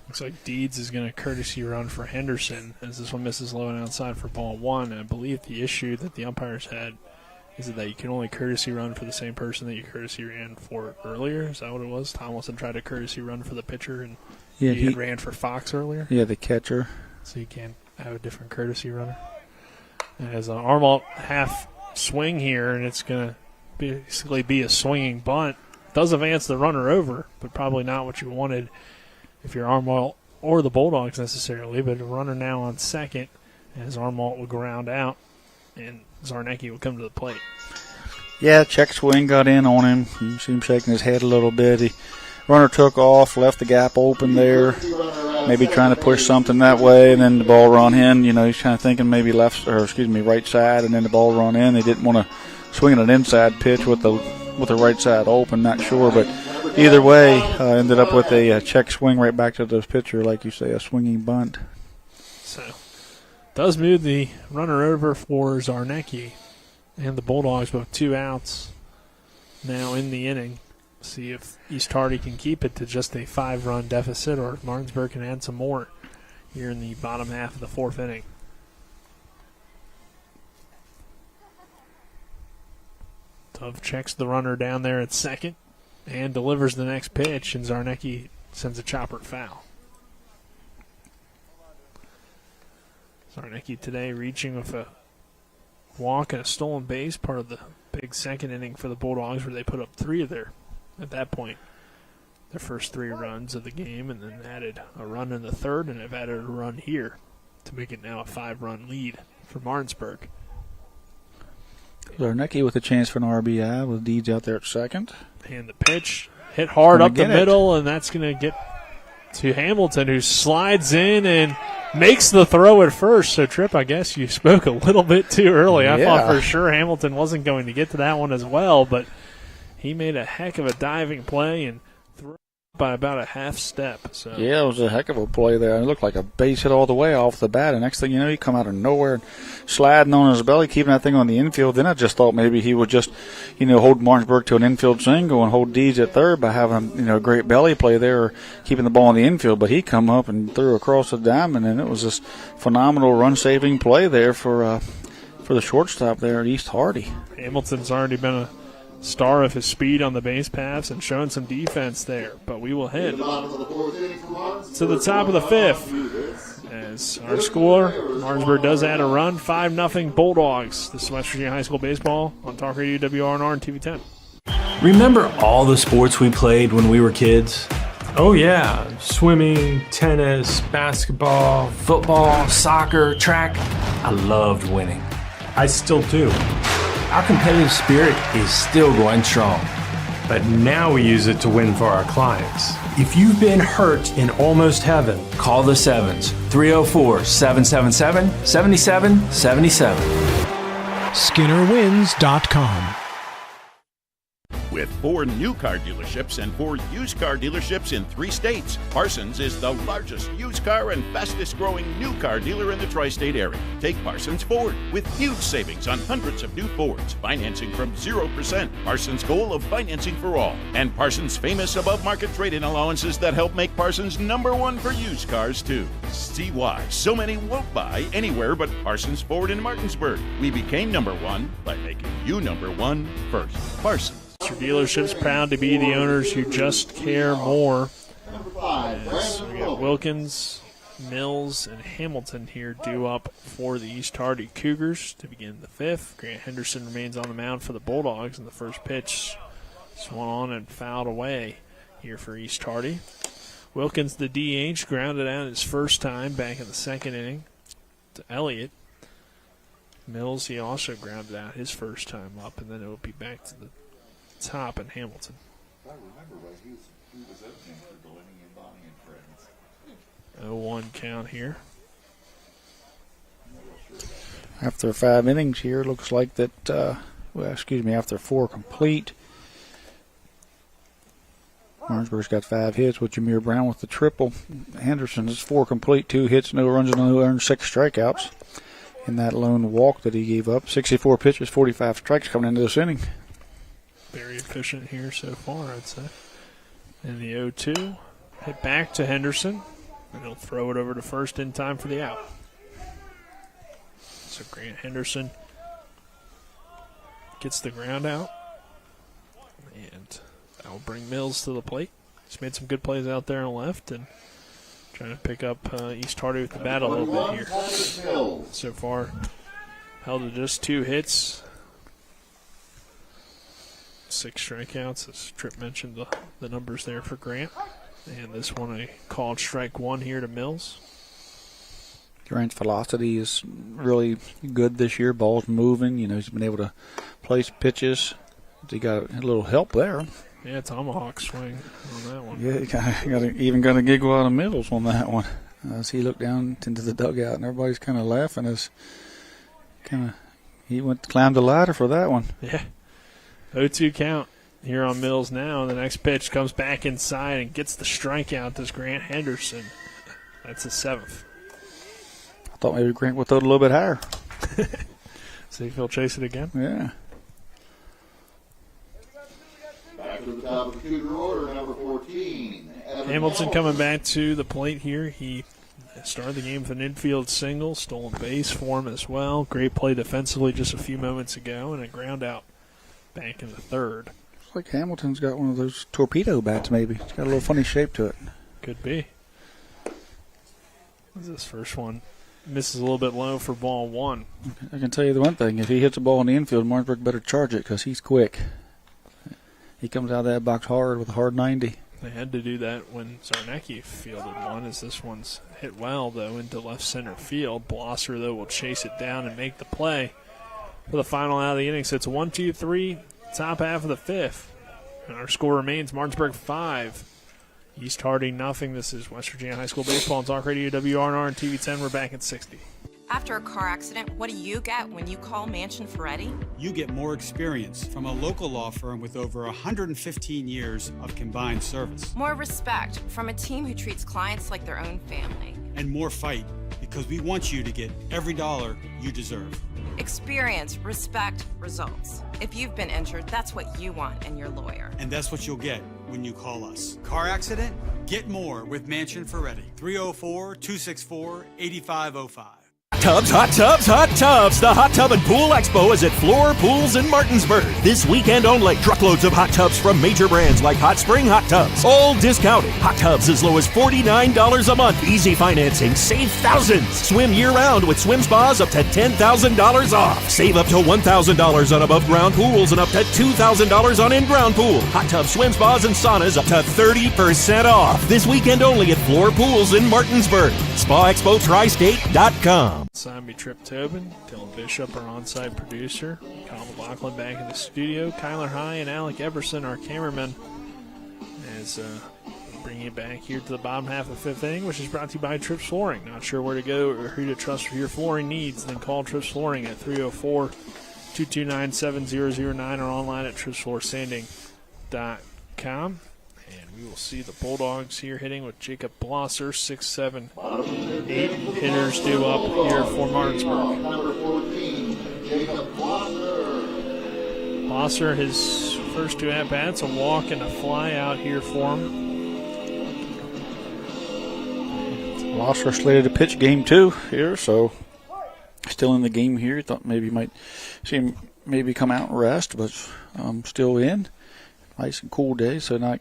Looks like Deeds is going to courtesy run for Henderson as this one misses low and outside for ball one. And I believe the issue that the umpires had is that you can only courtesy run for the same person that you courtesy ran for earlier. Is that what it was? Tomlinson tried to courtesy run for the pitcher, and he had ran for Fox earlier? Yeah, the catcher. So you can't have a different courtesy runner. And as an Armalt half swing here, and it's going to basically be a swinging bunt. Does advance the runner over, but probably not what you wanted if you're Armalt or the Bulldogs necessarily. But a runner now on second as Armalt will ground out and Zarnecki will come to the plate. Yeah, check swing got in on him. You see him shaking his head a little bit. Runner took off, left the gap open there, maybe trying to push something that way, and then the ball run in. He's kind of thinking maybe right side, and then the ball run in. They didn't want to swing an inside pitch with the right side open, not sure, but either way, ended up with a check swing right back to the pitcher, like you say, a swinging bunt. So, does move the runner over for Zarnecki and the Bulldogs, both 2 outs now in the inning. See if East Hardy can keep it to just a 5-run deficit, or if Martinsburg can add some more here in the bottom half of the 4th inning. Dove checks the runner down there at second and delivers the next pitch, and Zarnecki sends a chopper foul. Zarnecki today reaching with a walk and a stolen base, part of the big second inning for the Bulldogs where they put up 3 of their, at that point, their first 3 runs of the game, and then added a run in the third, and have added a run here to make it now a 5-run lead for Martinsburg. Zarnecki with a chance for an RBI with Deeds out there at second. And the pitch hit hard up the middle, and that's going to get to Hamilton, who slides in and makes the throw at first. So, Tripp, I guess you spoke a little bit too early. I thought for sure Hamilton wasn't going to get to that one as well, but he made a heck of a diving play and threw by about a half step. So yeah, it was a heck of a play there. It looked like a base hit all the way off the bat, and next thing you know, he come out of nowhere and sliding on his belly, keeping that thing on the infield. Then I just thought maybe he would just, hold Martinsburg to an infield single and hold Deeds at third by having, a great belly play there, or keeping the ball in the infield. But he come up and threw across the diamond, and it was this phenomenal run-saving play there for the shortstop there at East Hardy. Hamilton's already been a star of his speed on the base paths and showing some defense there. But we will head to the top of the 5th. As our score, Martinsburg does add a run, 5-0 Bulldogs. This is West Virginia High School Baseball on Talk Radio WRNR and TV 10. Remember all the sports we played when we were kids? Oh yeah, swimming, tennis, basketball, football, soccer, track. I loved winning. I still do. Our competitive spirit is still going strong. But now we use it to win for our clients. If you've been hurt in almost heaven, call the Sevens, 304-777-7777. SkinnerWins.com. With 4 new car dealerships and 4 used car dealerships in 3 states, Parsons is the largest used car and fastest growing new car dealer in the tri-state area. Take Parsons Ford with huge savings on hundreds of new Fords, financing from 0%, Parsons' goal of financing for all, and Parsons' famous above-market trade-in allowances that help make Parsons #1 for used cars, too. See why so many won't buy anywhere but Parsons Ford in Martinsburg. We became #1 by making you #1 first. Parsons. Your dealership's proud to be the owners who just care more. As we got Wilkins, Mills, and Hamilton here due up for the East Hardy Cougars to begin the 5th. Grant Henderson remains on the mound for the Bulldogs, and the first pitch swung on and fouled away here for East Hardy. Wilkins, the DH, grounded out his first time back in the 2nd inning to Elliott. Mills, he also grounded out his first time up, and then it will be back to the top in Hamilton. If I remember right, he was opening for Delaney and Bonnie and Friends. 0-1 count here. After 5 innings here, looks like that, after 4 complete, Martinsburg's got 5 hits with Jameer Brown with the triple. Henderson is 4 complete, 2 hits, no runs, and no earned, 6 strikeouts in that lone walk that he gave up. 64 pitches, 45 strikes coming into this inning. Very efficient here so far, I'd say. And the 0-2, hit back to Henderson, and he'll throw it over to first in time for the out. So Grant Henderson gets the ground out, and that will bring Mills to the plate. He's made some good plays out there on the left, and trying to pick up East Hardy with the bat a little bit here. So far, held to just 2 hits. 6 strikeouts, as Tripp mentioned the numbers there for Grant. And this one a called strike 1 here to Mills. Grant's velocity is really good this year. Ball's moving. He's been able to place pitches. He got a little help there. Yeah, tomahawk swing on that one. Yeah, even got a giggle out of Mills on that one. As he looked down into the dugout, and everybody's kind of laughing as he went to climb the ladder for that one. Yeah. 0-2 count here on Mills now. The next pitch comes back inside and gets the strikeout. This Grant Henderson. That's his 7th. I thought maybe Grant would throw it a little bit higher. See if he'll chase it again. Yeah. Back to the top of the Cougar order, number 14. Hamilton coming back to the plate here. He started the game with an infield single, stolen base for him as well. Great play defensively just a few moments ago, and a ground out back in the 3rd. Looks like Hamilton's got one of those torpedo bats maybe. It's got a little funny shape to it. Could be. This first one misses a little bit low for ball 1. I can tell you the one thing. If he hits a ball in the infield, Martinsburg better charge it because he's quick. He comes out of that box hard with a hard 90. They had to do that when Zarnecki fielded one, as this one's hit well, though, into left center field. Blosser, though, will chase it down and make the play for the final out of the inning. So it's 1-2-3, top half of the 5th. And our score remains Martinsburg 5, East Hardy nothing. This is West Virginia High School Baseball on Talk Radio WRNR and TV 10. We're back at 60. After a car accident, what do you get when you call Mansion Ferretti? You get more experience from a local law firm with over 115 years of combined service. More respect from a team who treats clients like their own family. And more fight, because we want you to get every dollar you deserve. Experience, respect, results. If you've been injured, that's what you want in your lawyer. And that's what you'll get when you call us. Car accident? Get more with Mansion Ferretti. 304-264-8505. Tubs, hot tubs, hot tubs. The Hot Tub and Pool Expo is at Floor Pools in Martinsburg. This weekend only. Truckloads of hot tubs from major brands like Hot Spring Hot Tubs. All discounted. Hot tubs as low as $49 a month. Easy financing. Save thousands. Swim year-round with swim spas up to $10,000 off. Save up to $1,000 on above-ground pools and up to $2,000 on in-ground pool. Hot tub, swim spas, and saunas up to 30% off. This weekend only at Floor Pools in Martinsburg. SpaExpoTristate.com. Signed by Tripp Tobin, Dylan Bishop, our on-site producer, Kyle McLaughlin back in the studio, Kyler High and Alec Everson, our cameraman, as bringing it back here to the bottom half of the 5th inning, which is brought to you by Tripp's Flooring. Not sure where to go or who to trust for your flooring needs? Then call Tripp's Flooring at 304-229-7009 or online at trippsfloorsanding.com. BulldogsBaseball.com. And we will see the Bulldogs here hitting with Jacob Blosser, 6, 7, 8 hitters due up here for Martinsburg. Number 14, Jacob Blosser. Blosser, his first 2 at-bats, a walk and a fly out here for him. Blosser slated to pitch game 2 here, so still in the game here. Thought maybe you might see him maybe come out and rest, but still in. Nice and cool day, so not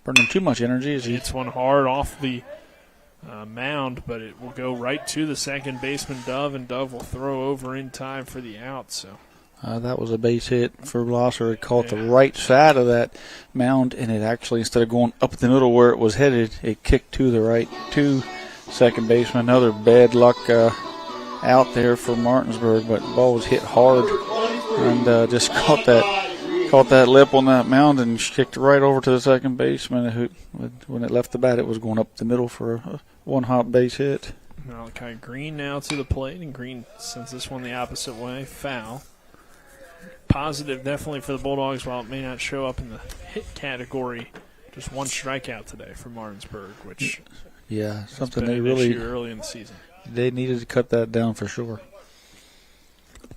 burning too much energy. As he hits one hard off the mound, but it will go right to the second baseman, Dove, and Dove will throw over in time for the out. So that was a base hit for Blosser. It caught the right side of that mound, and it actually, instead of going up the middle where it was headed, it kicked to the right to second baseman. Another bad luck out there for Martinsburg, but the ball was hit hard and just caught that lip on that mound and kicked it right over to the second baseman. Who, when it left the bat, it was going up the middle for a one-hop base hit. Malachi Green now to the plate, and Green sends this one the opposite way, foul. Positive definitely for the Bulldogs, while it may not show up in the hit category. Just 1 strikeout today for Martinsburg, which something been they an really issue early in the season. They needed to cut that down for sure.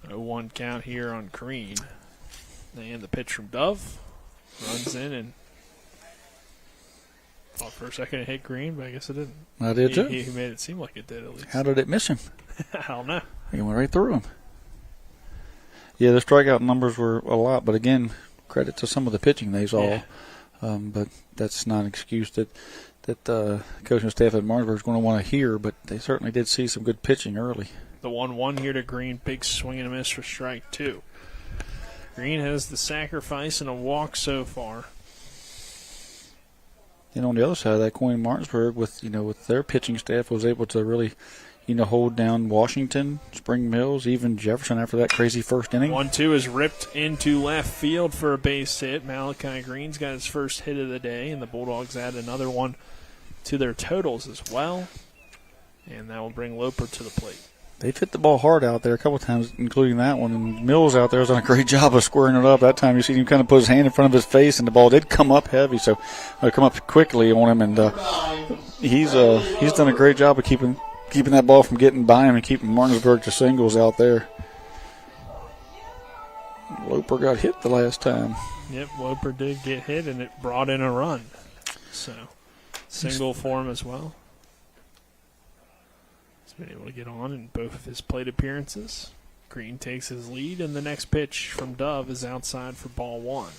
0-1 count here on Green. And the pitch from Dove runs in and thought for a second it hit Green, but I guess it didn't. I did too. He made it seem like it did at least. How did it miss him? I don't know. It went right through him. Yeah, the strikeout numbers were a lot, but again, credit to some of the pitching they saw. Yeah. But that's not an excuse that coaching staff at Martinsburg is going to want to hear, but they certainly did see some good pitching early. The 1-1 here to Green, big swing and a miss for strike 2. Green has the sacrifice and a walk so far. And on the other side of that coin, Martinsburg, with their pitching staff, was able to really, hold down Washington, Spring Mills, even Jefferson after that crazy first inning. 1-2 is ripped into left field for a base hit. Malachi Green's got his first hit of the day, and the Bulldogs add another one to their totals as well. And that will bring Loper to the plate. They've hit the ball hard out there a couple of times, including that one. And Mills out there has done a great job of squaring it up. That time you see him kind of put his hand in front of his face, and the ball did come up heavy, so come up quickly on him. And he's done a great job of keeping that ball from getting by him and keeping Martinsburg to singles out there. Loper got hit the last time. Yep, Loper did get hit, and it brought in a run. So, single for him as well. Been able to get on in both of his plate appearances. Green takes his lead, and the next pitch from Dove is outside for ball 1.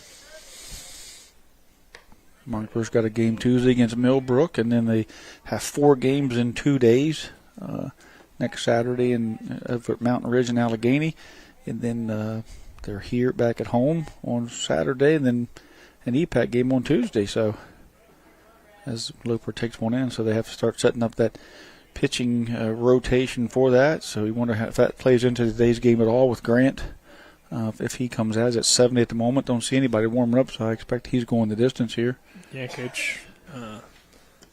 Martinsburg's got a game Tuesday against Millbrook, and then they have 4 games in 2 days. Next Saturday over at Mountain Ridge in Allegheny, and then they're here back at home on Saturday, and then an EPAC game on Tuesday. So as Loper takes one in, so they have to start setting up that pitching rotation for that. So we wonder if that plays into today's game at all with Grant. If he comes out, at 70 at the moment. Don't see anybody warming up, so I expect he's going the distance here. Yeah, Coach.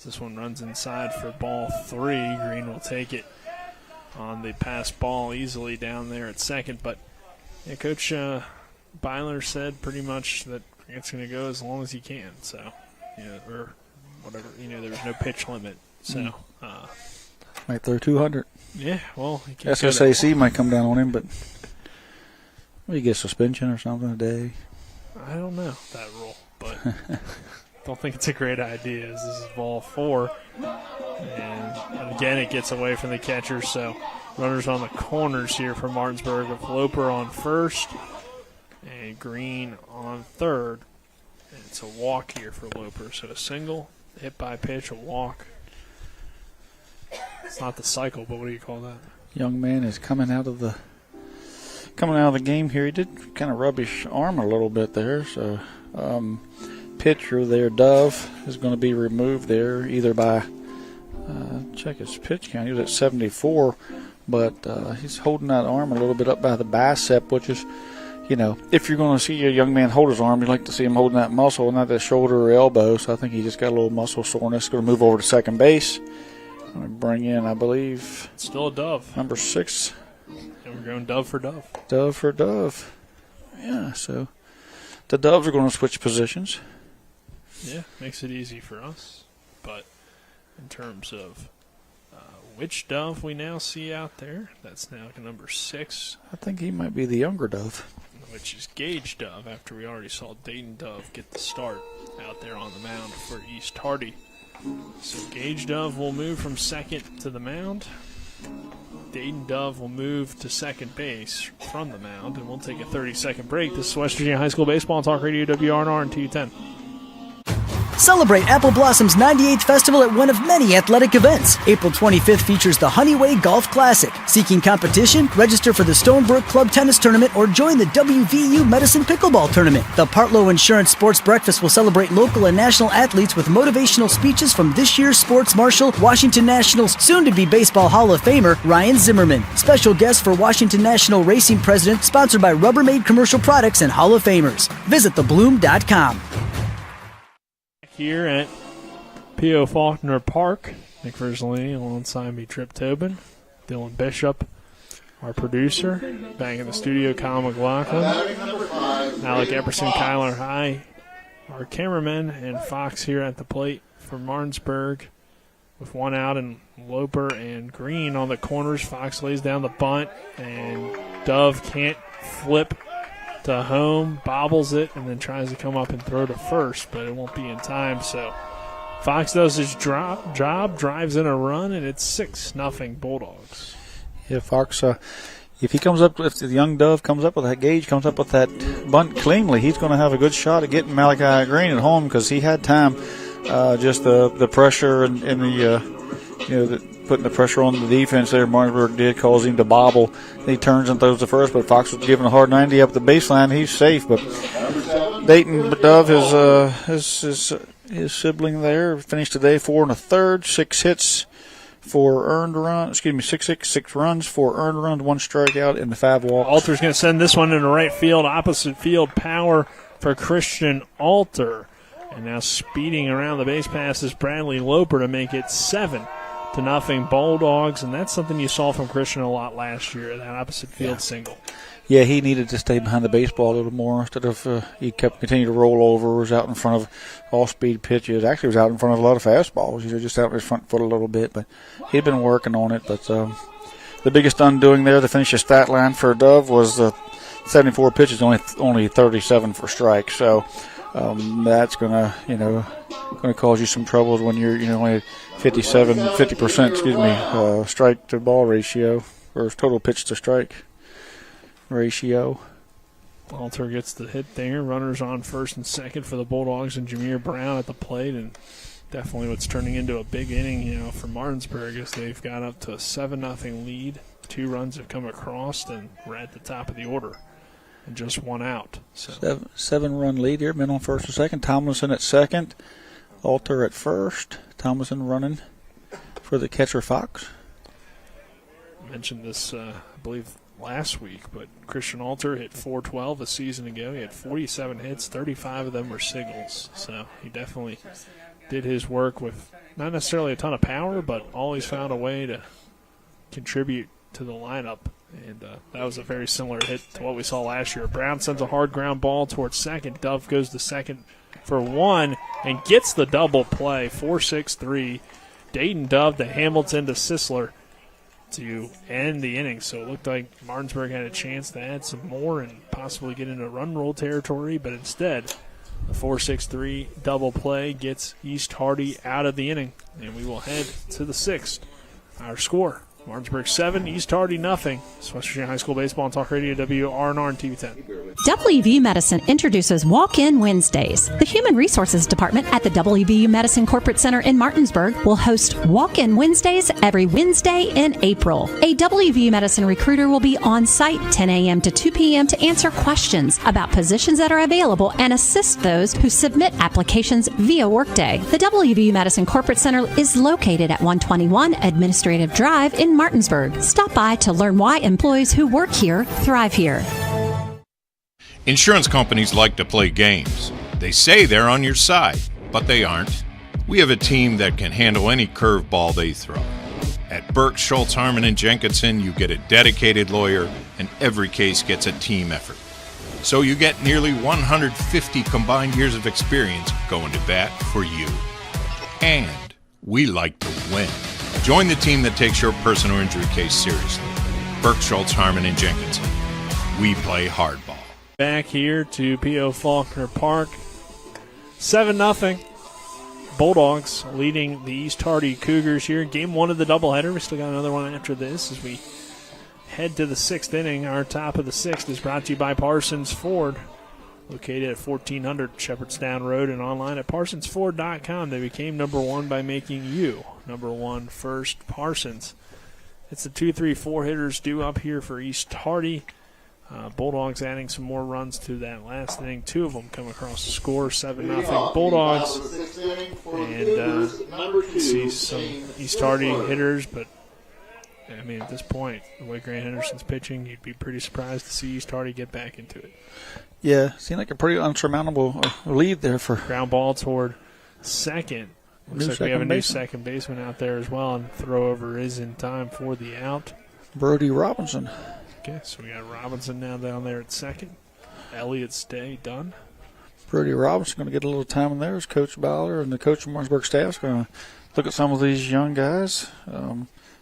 This one runs inside for ball 3. Green will take it on the pass ball easily down there at second. But yeah, Coach Byler said pretty much that Grant's going to go as long as he can. So, or whatever. There's no pitch limit. So. Might throw 200. Yeah, well, SSAC might come down on him, but he gets suspension or something a day. I don't know that rule, but don't think it's a great idea. This is ball 4, and again it gets away from the catcher. So runners on the corners here for Martinsburg with Loper on first and Green on third. And it's a walk here for Loper. So a single, hit by pitch, a walk. It's not the cycle, but what do you call that? Young man is coming out of the game here. He did kind of rub his arm a little bit there. So pitcher there, Dove, is going to be removed there either by check his pitch count. He was at 74, but he's holding that arm a little bit up by the bicep, which is, if you're going to see a young man hold his arm, you'd like to see him holding that muscle, not that shoulder or elbow. So I think he just got a little muscle soreness. Going to move over to second base. I'm going to bring in, I believe, still a Dove. Number 6. And we're going Dove for Dove. Dove for Dove. Yeah, so the Doves are going to switch positions. Yeah, makes it easy for us. But in terms of which Dove we now see out there, that's now number 6. I think he might be the younger Dove. Which is Gage Dove, after we already saw Dayton Dove get the start out there on the mound for East Hardy. So Gage Dove will move from second to the mound. Dayton Dove will move to second base from the mound, and we'll take a 30-second break. This is West Virginia High School Baseball on Talk Radio WRNR and TU10. Celebrate Apple Blossom's 98th Festival at one of many athletic events. April 25th features the Honeyway Golf Classic. Seeking competition? Register for the Stonebrook Club Tennis Tournament or join the WVU Medicine Pickleball Tournament. The Partlow Insurance Sports Breakfast will celebrate local and national athletes with motivational speeches from this year's sports marshal, Washington Nationals soon-to-be Baseball Hall of Famer, Ryan Zimmerman. Special guest for Washington National Racing President, sponsored by Rubbermaid Commercial Products and Hall of Famers. Visit thebloom.com. Here at P.O. Faulkner Park, Nick Verzolini alongside me, Trip Tobin, Dylan Bishop, our producer, back in the studio, Kyle McLaughlin, Alec Epperson, Kyler High, our cameraman, and Fox here at the plate for Martinsburg with one out, and Loper and Green on the corners. Fox lays down the bunt, and Dove can't flip to home, bobbles it, and then tries to come up and throw to first, but it won't be in time. So Fox does his job, drives in a run, and it's 6-0 Bulldogs. Yeah, Fox, if the young Dove comes up with that Gage, comes up with that bunt cleanly, he's going to have a good shot at getting Malachi Green at home, because he had time. Just the pressure and putting the pressure on the defense there, Martinsburg did, cause him to bobble. He turns and throws the first, but Fox was giving a hard 90 up the baseline. He's safe, but Dayton Dove, his sibling there, finished today 4 1/3, 6 hits for earned runs. 6 runs, 4 earned runs, 1 strikeout, and 5 walks. Alter's going to send this one into right field, opposite field power for Christian Alter. And now speeding around the base pass is Bradley Loper to make it 7-0 Bulldogs, and that's something you saw from Christian a lot last year, that opposite field single. Yeah, he needed to stay behind the baseball a little more instead of he continued to roll over, was out in front of all-speed pitches. Actually, was out in front of a lot of fastballs. He was just out in his front foot a little bit, but he'd been working on it. But the biggest undoing there to finish the stat line for Dove was 74 pitches, only 37 for strikes. So that's gonna cause you some troubles when you're only 50% strike to ball ratio, or total pitch to strike ratio. Alter gets the hit there. Runners on first and second for the Bulldogs, and Jameer Brown at the plate, and definitely what's turning into a big inning, for Martinsburg, as they've got up to a 7-0 lead. 2 runs have come across, and we're at the top of the order, and just 1 out. So 7-run lead here. Men on first and second. Tomlinson at second. Alter at first. Tomlinson running for the catcher Fox. I mentioned this, I believe, last week, but Christian Alter hit .412 a season ago. He had 47 hits, 35 of them were singles. So he definitely did his work with not necessarily a ton of power, but always found a way to contribute to the lineup. And that was a very similar hit to what we saw last year. Brown sends a hard ground ball towards second. Dove goes to second for 1 and gets the double play. 4-6-3. Dayton Dove to Hamilton to Sisler to end the inning. So it looked like Martinsburg had a chance to add some more and possibly get into run roll territory, but instead the 4-6-3 double play gets East Hardy out of the inning. And we will head to the 6th. Our score: Martinsburg 7, East Hardy 0. It's West Virginia High School Baseball on Talk Radio WRNR and TV10. WVU Medicine introduces Walk-In Wednesdays. The Human Resources Department at the WVU Medicine Corporate Center in Martinsburg will host Walk-In Wednesdays every Wednesday in April. A WVU Medicine recruiter will be on site 10 a.m. to 2 p.m. to answer questions about positions that are available and assist those who submit applications via Workday. The WVU Medicine Corporate Center is located at 121 Administrative Drive in Martinsburg. Stop by to learn why employees who work here thrive here. Insurance companies like to play games. They say they're on your side, but they aren't. We have a team that can handle any curveball they throw. At Burke, Schultz, Harmon & Jenkinson, you get a dedicated lawyer, and every case gets a team effort. So you get nearly 150 combined years of experience going to bat for you. And we like to win. Join the team that takes your personal injury case seriously. Burke, Schultz, Harmon, and Jenkinson. We play hardball. Back here to P.O. Faulkner Park. 7-0. Bulldogs leading the East Hardy Cougars here. Game 1 of the doubleheader. We still got another one after this as we head to the 6th inning. Our top of the 6th is brought to you by Parsons Ford, located at 1400 Shepherdstown Road and online at parsonsford.com. They became number 1 by making you number 1 first. Parsons. It's the 2-3-4 hitters due up here for East Hardy. Bulldogs adding some more runs to that last inning. 2 of them come across the score, 7-0 Bulldogs. And see some East Hardy hitters, but I mean, at this point, the way Grant Henderson's pitching, you'd be pretty surprised to see East Hardy get back into it. Yeah, seemed like a pretty unsurmountable lead there for ground ball toward second. Looks like we have a new second baseman out there as well, and throw over is in time for the out. Brody Robinson. Okay, so we got Robinson now down there at second. Elliott Stay done. Brody Robinson going to get a little time in there as Coach Bowler and the coach of Martinsburg staff is going to look at some of these young guys,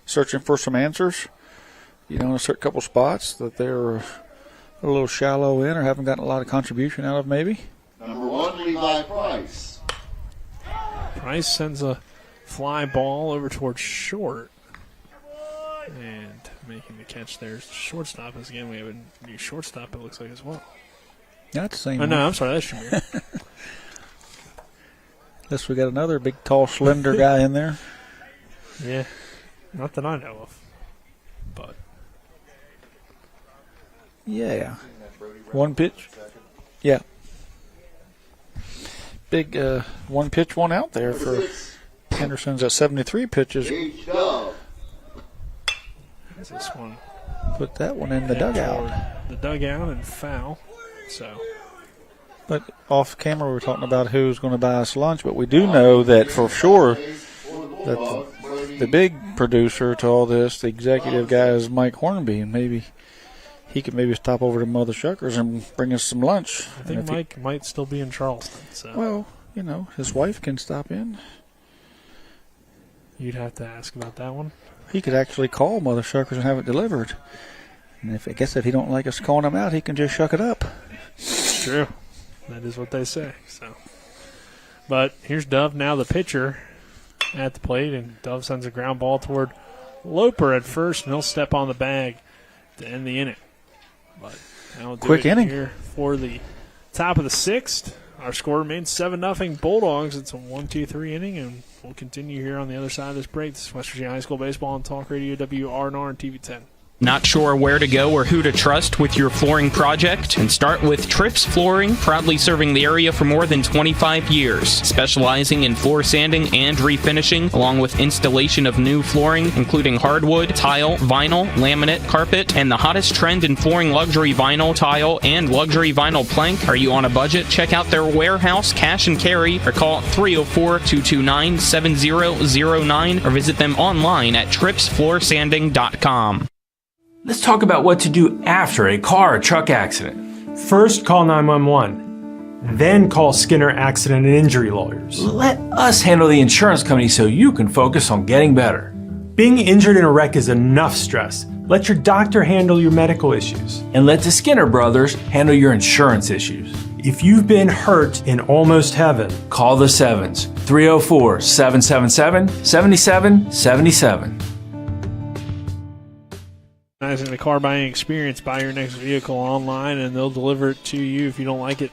searching for some answers. You know, in a certain couple spots that they're a little shallow in or haven't gotten a lot of contribution out of maybe. Number 1, Levi Price. Price sends a fly ball over towards short. And making the catch there is the shortstop. As again, we have a new shortstop, it looks like, as well. That's the same. Oh, no, I'm sorry, that's Shamir. Guess we got another big, tall, slender guy in there. Yeah, not that I know of. But yeah, 1 pitch. Yeah, big 1 pitch, 1 out there for Henderson's at 73 pitches. This one. Put that one in the dugout. The dugout and foul. So. But off camera we were talking about who's going to buy us lunch, but we do know that for sure that the big producer to all this, the executive guy, is Mike Hornby, and maybe he could maybe stop over to Mother Shuckers and bring us some lunch. I think Mike might still be in Charleston. So. Well, you know, his wife can stop in. You'd have to ask about that one. He could actually call Mother Shuckers and have it delivered. And I guess if he don't like us calling him out, he can just shuck it up. It's true. That is what they say. So, but here's Dove now, the pitcher, at the plate, and Dove sends a ground ball toward Loper at first, and he'll step on the bag to end the inning. But that'll do quick it inning here for the top of the 6th. Our score remains 7-0 Bulldogs. It's a 1-2-3 inning, and we'll continue here on the other side of this break. This is West Virginia High School Baseball on Talk Radio WRNR and TV 10. Not sure where to go or who to trust with your flooring project? And start with Trips Flooring, proudly serving the area for more than 25 years, specializing in floor sanding and refinishing, along with installation of new flooring, including hardwood, tile, vinyl, laminate, carpet, and the hottest trend in flooring, luxury vinyl, tile, and luxury vinyl plank. Are you on a budget? Check out their warehouse, cash and carry, or call 304-229-7009, or visit them online at tripsfloorsanding.com. Let's talk about what to do after a car or truck accident. First, call 911. Then call Skinner Accident and Injury Lawyers. Let us handle the insurance company so you can focus on getting better. Being injured in a wreck is enough stress. Let your doctor handle your medical issues. And let the Skinner brothers handle your insurance issues. If you've been hurt in almost heaven, call the Sevens. 304-777-7777. The car buying experience, buy your next vehicle online and they'll deliver it to you. If you don't like it,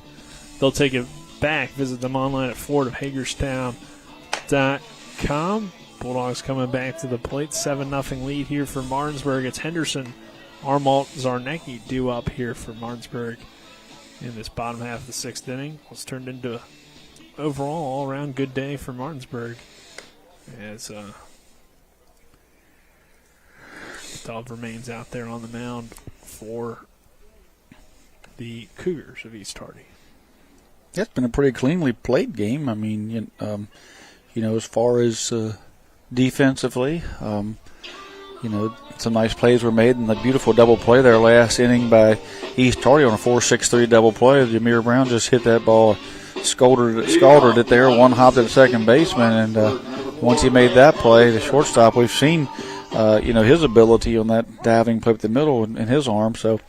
they'll take it back. Visit them online at FordofHagerstown.com. Bulldogs coming back to the plate. 7-0 lead here for Martinsburg. It's Henderson, Armalt, Zarnecki due up here for Martinsburg in this bottom half of the 6th inning. It's turned into an overall all-around good day for Martinsburg as Dove remains out there on the mound for the Cougars of East Hardy. It's been a pretty cleanly played game. I mean, as far as defensively, some nice plays were made, and the beautiful double play there last inning by East Tardy on a 4-6-3 double play. Jameer Brown just hit that ball, scalded it there, one hopped at the second baseman, and once he made that play, the shortstop, we've seen, his ability on that diving play up the middle in his arm. So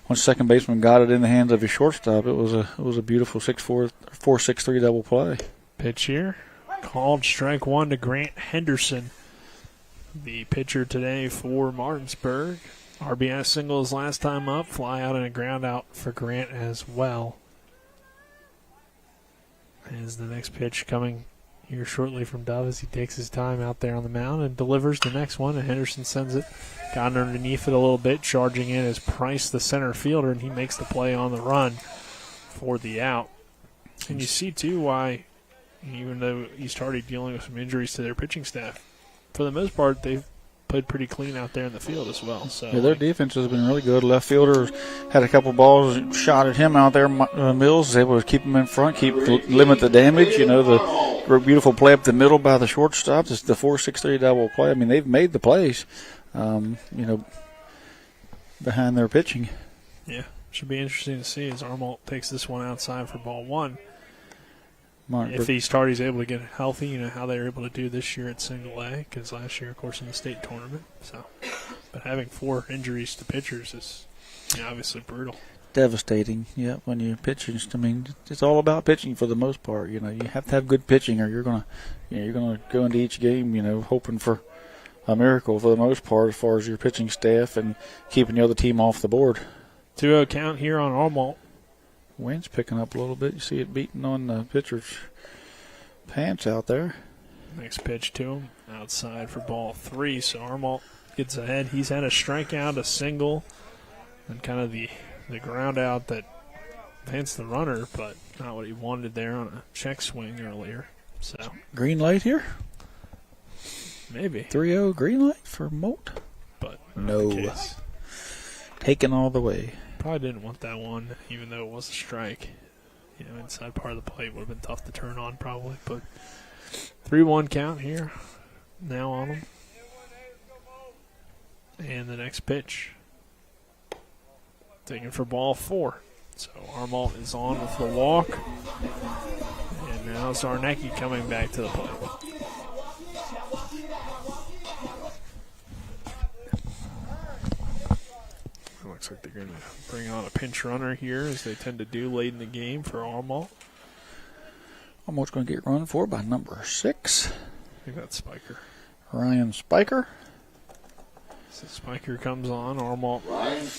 once the second baseman got it in the hands of his shortstop, it was a beautiful 4-6-3 double play. Pitch here, called strike one to Grant Henderson, the pitcher today for Martinsburg. RBI single his last time up, fly out and a ground out for Grant as well. As the next pitch coming here shortly from Dove as he takes his time out there on the mound and delivers the next one, and Henderson sends it. Got underneath it a little bit, charging in is Price, the center fielder, and he makes the play on the run for the out. And you see, too, why, even though he started dealing with some injuries to their pitching staff, for the most part, they've played pretty clean out there in the field as well. So their defense has been really good. Left fielder had a couple balls shot at him out there. Mills was able to keep him in front, limit the damage. The beautiful play up the middle by the shortstop. It's the 4-6-3 double play. I mean, they've made the plays, behind their pitching. Yeah, should be interesting to see as Armalt takes this one outside for ball one. If these Tardy's able to get healthy, how they were able to do this year at single A, because last year, of course, in the state tournament. So, but having 4 injuries to pitchers is obviously brutal. Devastating, yeah. When you're pitching, it's all about pitching for the most part. You have to have good pitching, or you're gonna go into each game, hoping for a miracle for the most part as far as your pitching staff and keeping the other team off the board. 2-0 count here on Armalt. Wind's picking up a little bit. You see it beating on the pitcher's pants out there. Next pitch to him, outside for ball 3. So Armalt gets ahead. He's had a strikeout, a single, and kind of the ground out that hits the runner, but not what he wanted there on a check swing earlier. So green light here? Maybe. 3-0 green light for Molt? But no. Taken all the way. Probably didn't want that one, even though it was a strike. Inside part of the plate would have been tough to turn on probably. But 3-1 count here now on him. And the next pitch. Taken for ball 4. So Armalt is on with the walk. And now Zarnecki coming back to the plate. Looks like they're going to bring on a pinch runner here, as they tend to do late in the game for Armalt. Armalt's going to get run for by number 6. I think that's Spiker. Ryan Spiker. So Spiker comes on. Armalt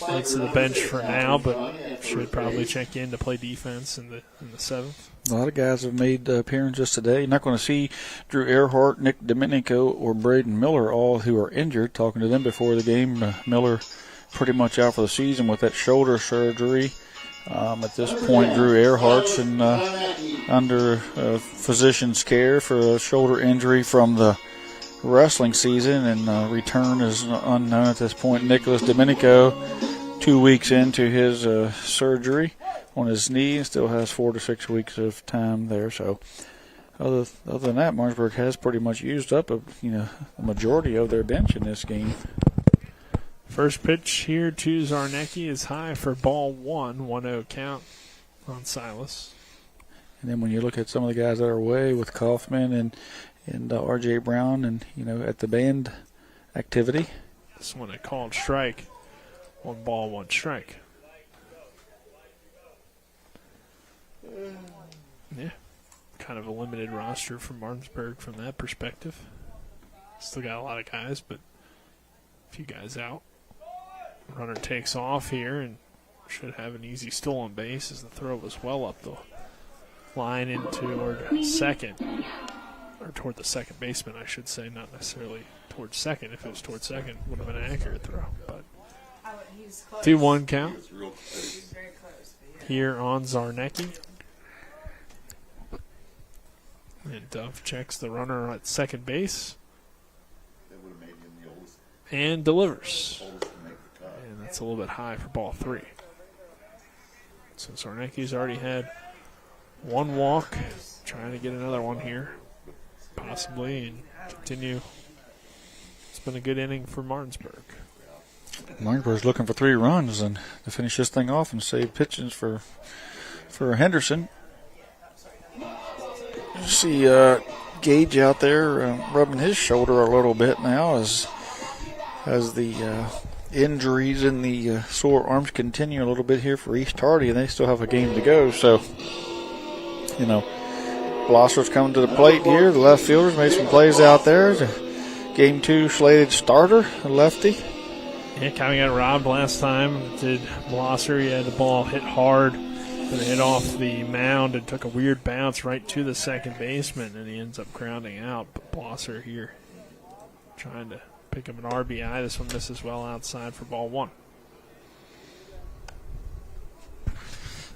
heads to the bench for now, but should probably check in to play defense in the 7th. A lot of guys have made appearances today. You're not going to see Drew Earhart, Nick Domenico, or Braden Miller, all who are injured. Talking to them before the game, Miller pretty much out for the season with that shoulder surgery. At this point, Drew Earhart's under physician's care for a shoulder injury from the wrestling season, and return is unknown at this point. Nicholas Domenico, 2 weeks into his surgery on his knee, and still has 4 to 6 weeks of time there. So other than that, Martinsburg has pretty much used up the majority of their bench in this game. First pitch here to Zarnecki is high for ball 1, 1-0 count on Silas. And then when you look at some of the guys that are away with Kaufman and R.J. Brown and, at the band activity. This one a called strike. 1 ball, 1 strike. Yeah, kind of a limited roster for Martinsburg from that perspective. Still got a lot of guys, but a few guys out. Runner takes off here and should have an easy stolen base as the throw was well up the line into second. Or toward the second baseman, I should say, not necessarily towards second. If it was towards second, it would have been an accurate throw. But 2-1 count here on Zarnecki. And Dove checks the runner at second base and delivers. And that's a little bit high for ball 3. So Zarnecki's already had 1 walk, trying to get another one here, possibly, and continue. It's been a good inning for Martinsburg. Martinsburg's looking for 3 runs and to finish this thing off and save pitches for Henderson. See Gage out there rubbing his shoulder a little bit now as the injuries in the sore arms continue a little bit here for East Hardy, and they still have a game to go. So, Blosser's coming to the plate here. The left fielder's made some plays out there. Game 2 slated starter, a lefty. Yeah, kind of got robbed last time. Did Blosser. He had the ball hit hard, but it hit off the mound and took a weird bounce right to the second baseman, and he ends up grounding out. But Blosser here trying to pick up an RBI. This one misses well outside for ball 1.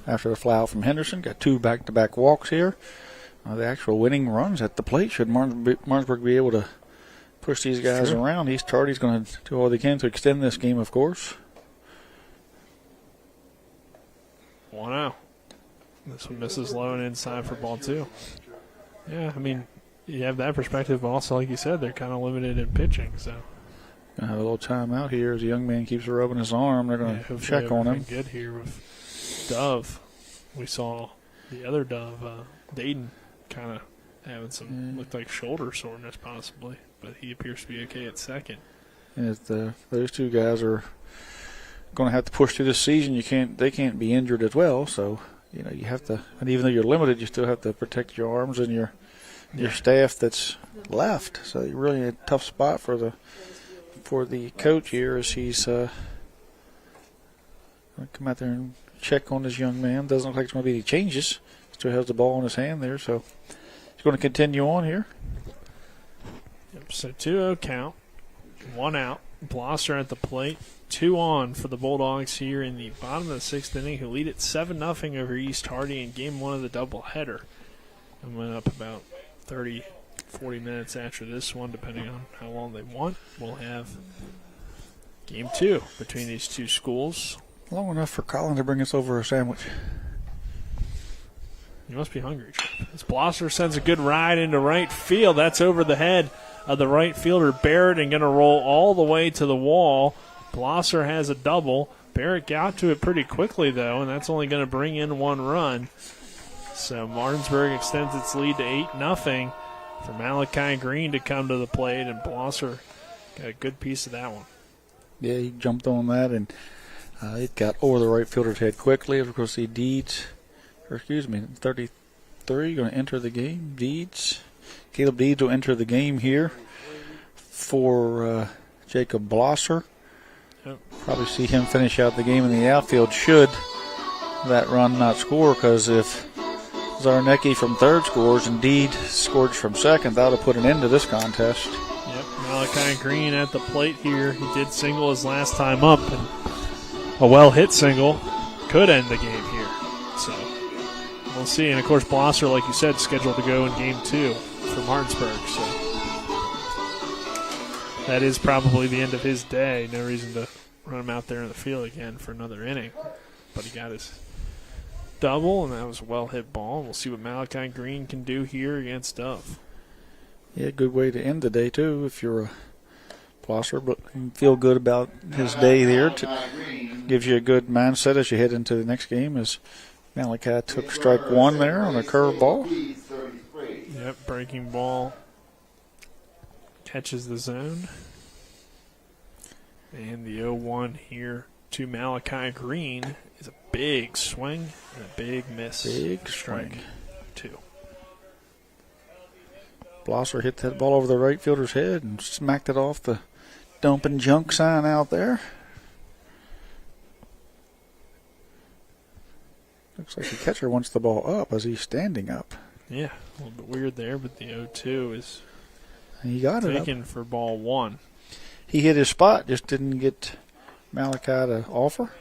After the fly out from Henderson, got 2 back-to-back walks here. The actual winning runs at the plate. Should Martinsburg be able to push these guys around? East Hardy's going to do all they can to extend this game, of course. 1-0. This one misses low and inside for ball 2. Yeah, I mean, you have that perspective, but also, like you said, they're kind of limited in pitching. So gonna have a little time out here as the young man keeps rubbing his arm. They're going to check on him. Good here with Dove. We saw the other Dove, Dayton, kind of having some looked like shoulder soreness possibly, but he appears to be okay at second. And those 2 guys are going to have to push through this season. They can't be injured as well. So you have to, and even though you're limited, you still have to protect your arms and your staff that's left. So you're really in a tough spot for the coach here as he's going to come out there and check on this young man. Doesn't look like there's going to be any changes. Still has the ball in his hand there, so he's going to continue on here. Yep, so 2-0 count, 1 out. Blosser at the plate, 2 on for the Bulldogs here in the bottom of the 6th inning, who lead it 7-0 over East Hardy in game 1 of the doubleheader. And went up about 30, 40 minutes after this one, depending on how long they want. We'll have game 2 between these 2 schools. Long enough for Colin to bring us over a sandwich. You must be hungry, Trip. As Blosser sends a good ride into right field. That's over the head of the right fielder, Barrett, and going to roll all the way to the wall. Blosser has a double. Barrett got to it pretty quickly, though, and that's only going to bring in 1 run. So Martinsburg extends its lead to 8-0 for Malachi Green to come to the plate, and Blosser got a good piece of that one. Yeah, he jumped on that, and it got over the right fielder's head quickly. Of course, the 33 going to enter the game. Caleb Deeds will enter the game here for Jacob Blosser. Yep. Probably see him finish out the game in the outfield should that run not score, because if Zarnecki from third scores and Deeds scores from second, that'll put an end to this contest. Yep, Malachi Green at the plate here. He did single his last time up, and a well-hit single could end the game here. So we'll see. And, of course, Blosser, like you said, scheduled to go in game 2 for Martinsburg. So that is probably the end of his day. No reason to run him out there in the field again for another inning. But he got his double, and that was a well-hit ball. We'll see what Malachi Green can do here against Dove. Yeah, good way to end the day, too, if you're a Blosser, but you feel good about his day there. Gives you a good mindset as you head into the next game, as Malachi took strike 1 there on a curveball. Yep, breaking ball catches the zone. And the 0-1 here to Malachi Green is a big swing and a big miss. Big swing. 2. Blosser hit that ball over the right fielder's head and smacked it off the dump and junk sign out there. Looks like the catcher wants the ball up as he's standing up. Yeah, a little bit weird there, but the 0-2 is he got taken it up for ball 1. He hit his spot, just didn't get Malachi to offer.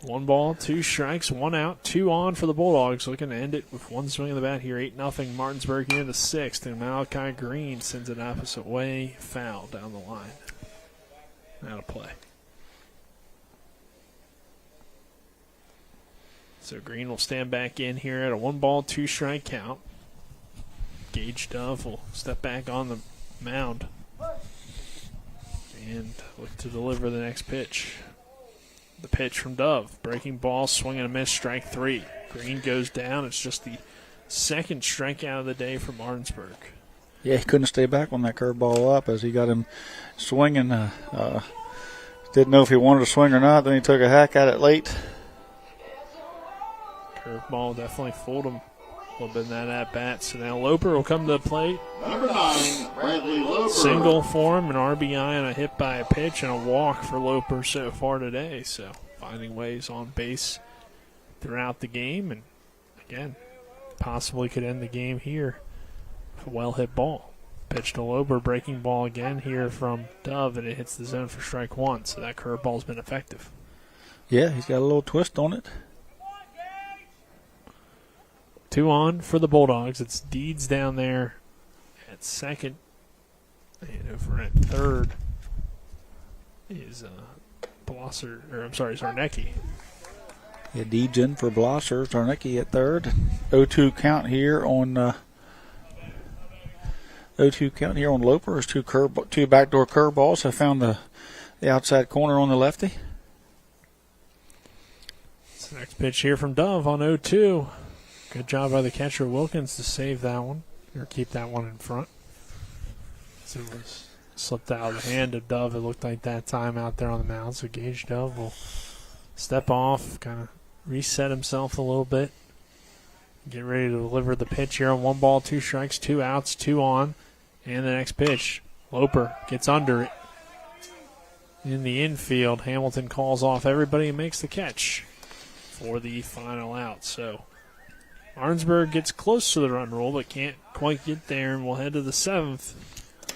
One ball, 2 strikes, 1 out, 2 on for the Bulldogs. Looking to end it with 1 swing of the bat here. 8-0 Martinsburg here in the 6th. And Malachi Green sends it opposite way. Foul down the line. Out of play. So Green will stand back in here at a 1 ball, 2 strike count. Gage Dove will step back on the mound and look to deliver the next pitch. The pitch from Dove. Breaking ball, swing and a miss, strike 3. Green goes down. It's just the second strikeout of the day for Martinsburg. Yeah, he couldn't stay back on that curveball up as he got him swinging. Didn't know if he wanted to swing or not. Then he took a hack at it late. Curveball definitely fooled him a little bit in that at-bat. So now Loper will come to the plate. Number 9, Bradley Loper. Single for him, an RBI and a hit by a pitch and a walk for Loper so far today. So finding ways on base throughout the game. And again, possibly could end the game here with a well-hit ball. Pitch to Loper, breaking ball again here from Dove, and it hits the zone for strike 1. So that curveball's been effective. Yeah, he's got a little twist on it. 2 on for the Bulldogs. It's Deeds down there at second. And over at third is Zarnecki. Yeah, Deeds in for Blosser. Zarnecki at third. 0-2 count here on 0-2 count here on Loper. There's two backdoor curveballs. I found the outside corner on the lefty. It's the next pitch here from Dove on 0-2. Good job by the catcher Wilkins to save that one, or keep that one in front. So it was slipped out of the hand of Dove, it looked like that time out there on the mound. So Gage Dove will step off, kind of reset himself a little bit, get ready to deliver the pitch here on 1 ball, 2 strikes, 2 outs, 2 on. And the next pitch, Loper gets under it. In the infield, Hamilton calls off everybody and makes the catch for the final out. So Martinsburg gets close to the run rule, but can't quite get there, and we'll head to the 7th.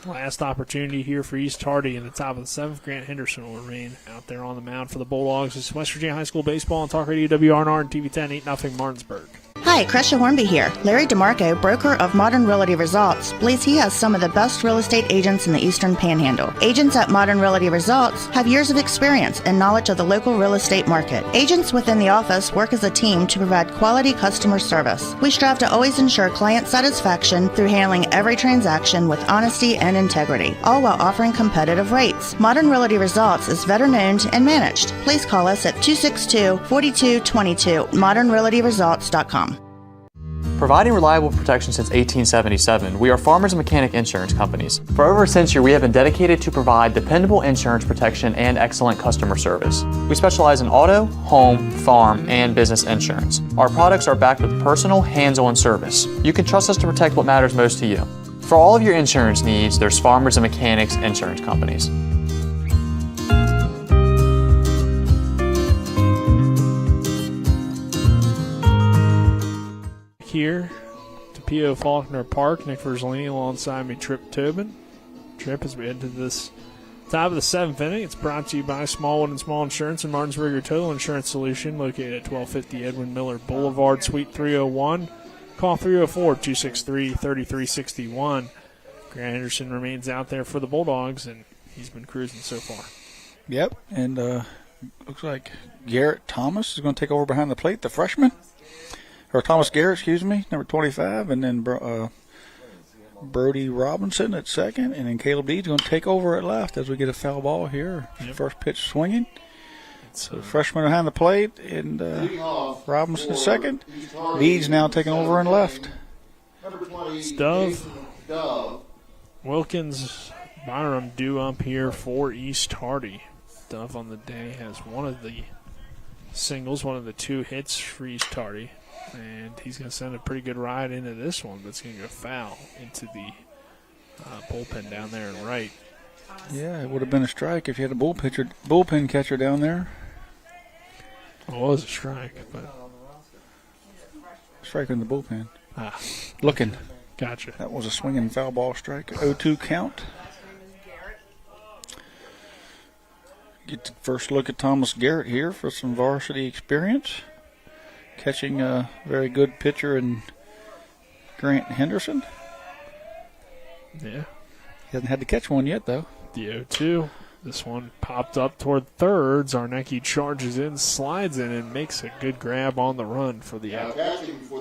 Last opportunity here for East Hardy in the top of the 7th. Grant Henderson will remain out there on the mound for the Bulldogs. It's West Virginia High School Baseball on Talk Radio WRNR and TV 10, 8-0 Martinsburg. Hi, Crescia Hornby here. Larry DeMarco, broker of Modern Realty Results, believes he has some of the best real estate agents in the Eastern Panhandle. Agents at Modern Realty Results have years of experience and knowledge of the local real estate market. Agents within the office work as a team to provide quality customer service. We strive to always ensure client satisfaction through handling every transaction with honesty and integrity, all while offering competitive rates. Modern Realty Results is veteran-owned and managed. Please call us at 262-4222, modernrealtyresults.com. Providing reliable protection since 1877, we are Farmers and Mechanic Insurance Companies. For over a century, we have been dedicated to provide dependable insurance protection and excellent customer service. We specialize in auto, home, farm, and business insurance. Our products are backed with personal, hands-on service. You can trust us to protect what matters most to you. For all of your insurance needs, there's Farmers and Mechanics Insurance Companies. Here to P.O. Faulkner Park. Nick Verzolini alongside me, Trip Tobin. Trip, as we head to this top of the 7th inning, it's brought to you by Smallwood and Small Insurance and Martinsburg, your total insurance solution, located at 1250 Edwin Miller Boulevard, Suite 301. Call 304-263-3361. Grant Henderson remains out there for the Bulldogs, and he's been cruising so far. Yep, and looks like Garrett Thomas is going to take over behind the plate, the freshman. Or Thomas Garrett, excuse me, number 25, and then Brody Robinson at second, and then Caleb Deeds going to take over at left as we get a foul ball here. Yep. First pitch swinging. So freshman behind the plate, and Robinson at second. Deeds now taking over in left. It's Dove, Wilkins, Byram due up here for East Hardy. Dove on the day has one of the singles, one of the 2 hits for East Hardy. And he's going to send a pretty good ride into this one, but it's going to go foul into the bullpen down there and right. Yeah, it would have been a strike if you had a bullpen catcher down there. Well, it was a strike, but strike in the bullpen. Looking. Gotcha. That was a swinging foul ball strike. 0-2 count. Get the first look at Thomas Garrett here for some varsity experience. Catching a very good pitcher in Grant Henderson. Yeah. He hasn't had to catch one yet, though. The 0-2. This one popped up toward third. Zarnecki charges in, slides in, and makes a good grab on the run for the out.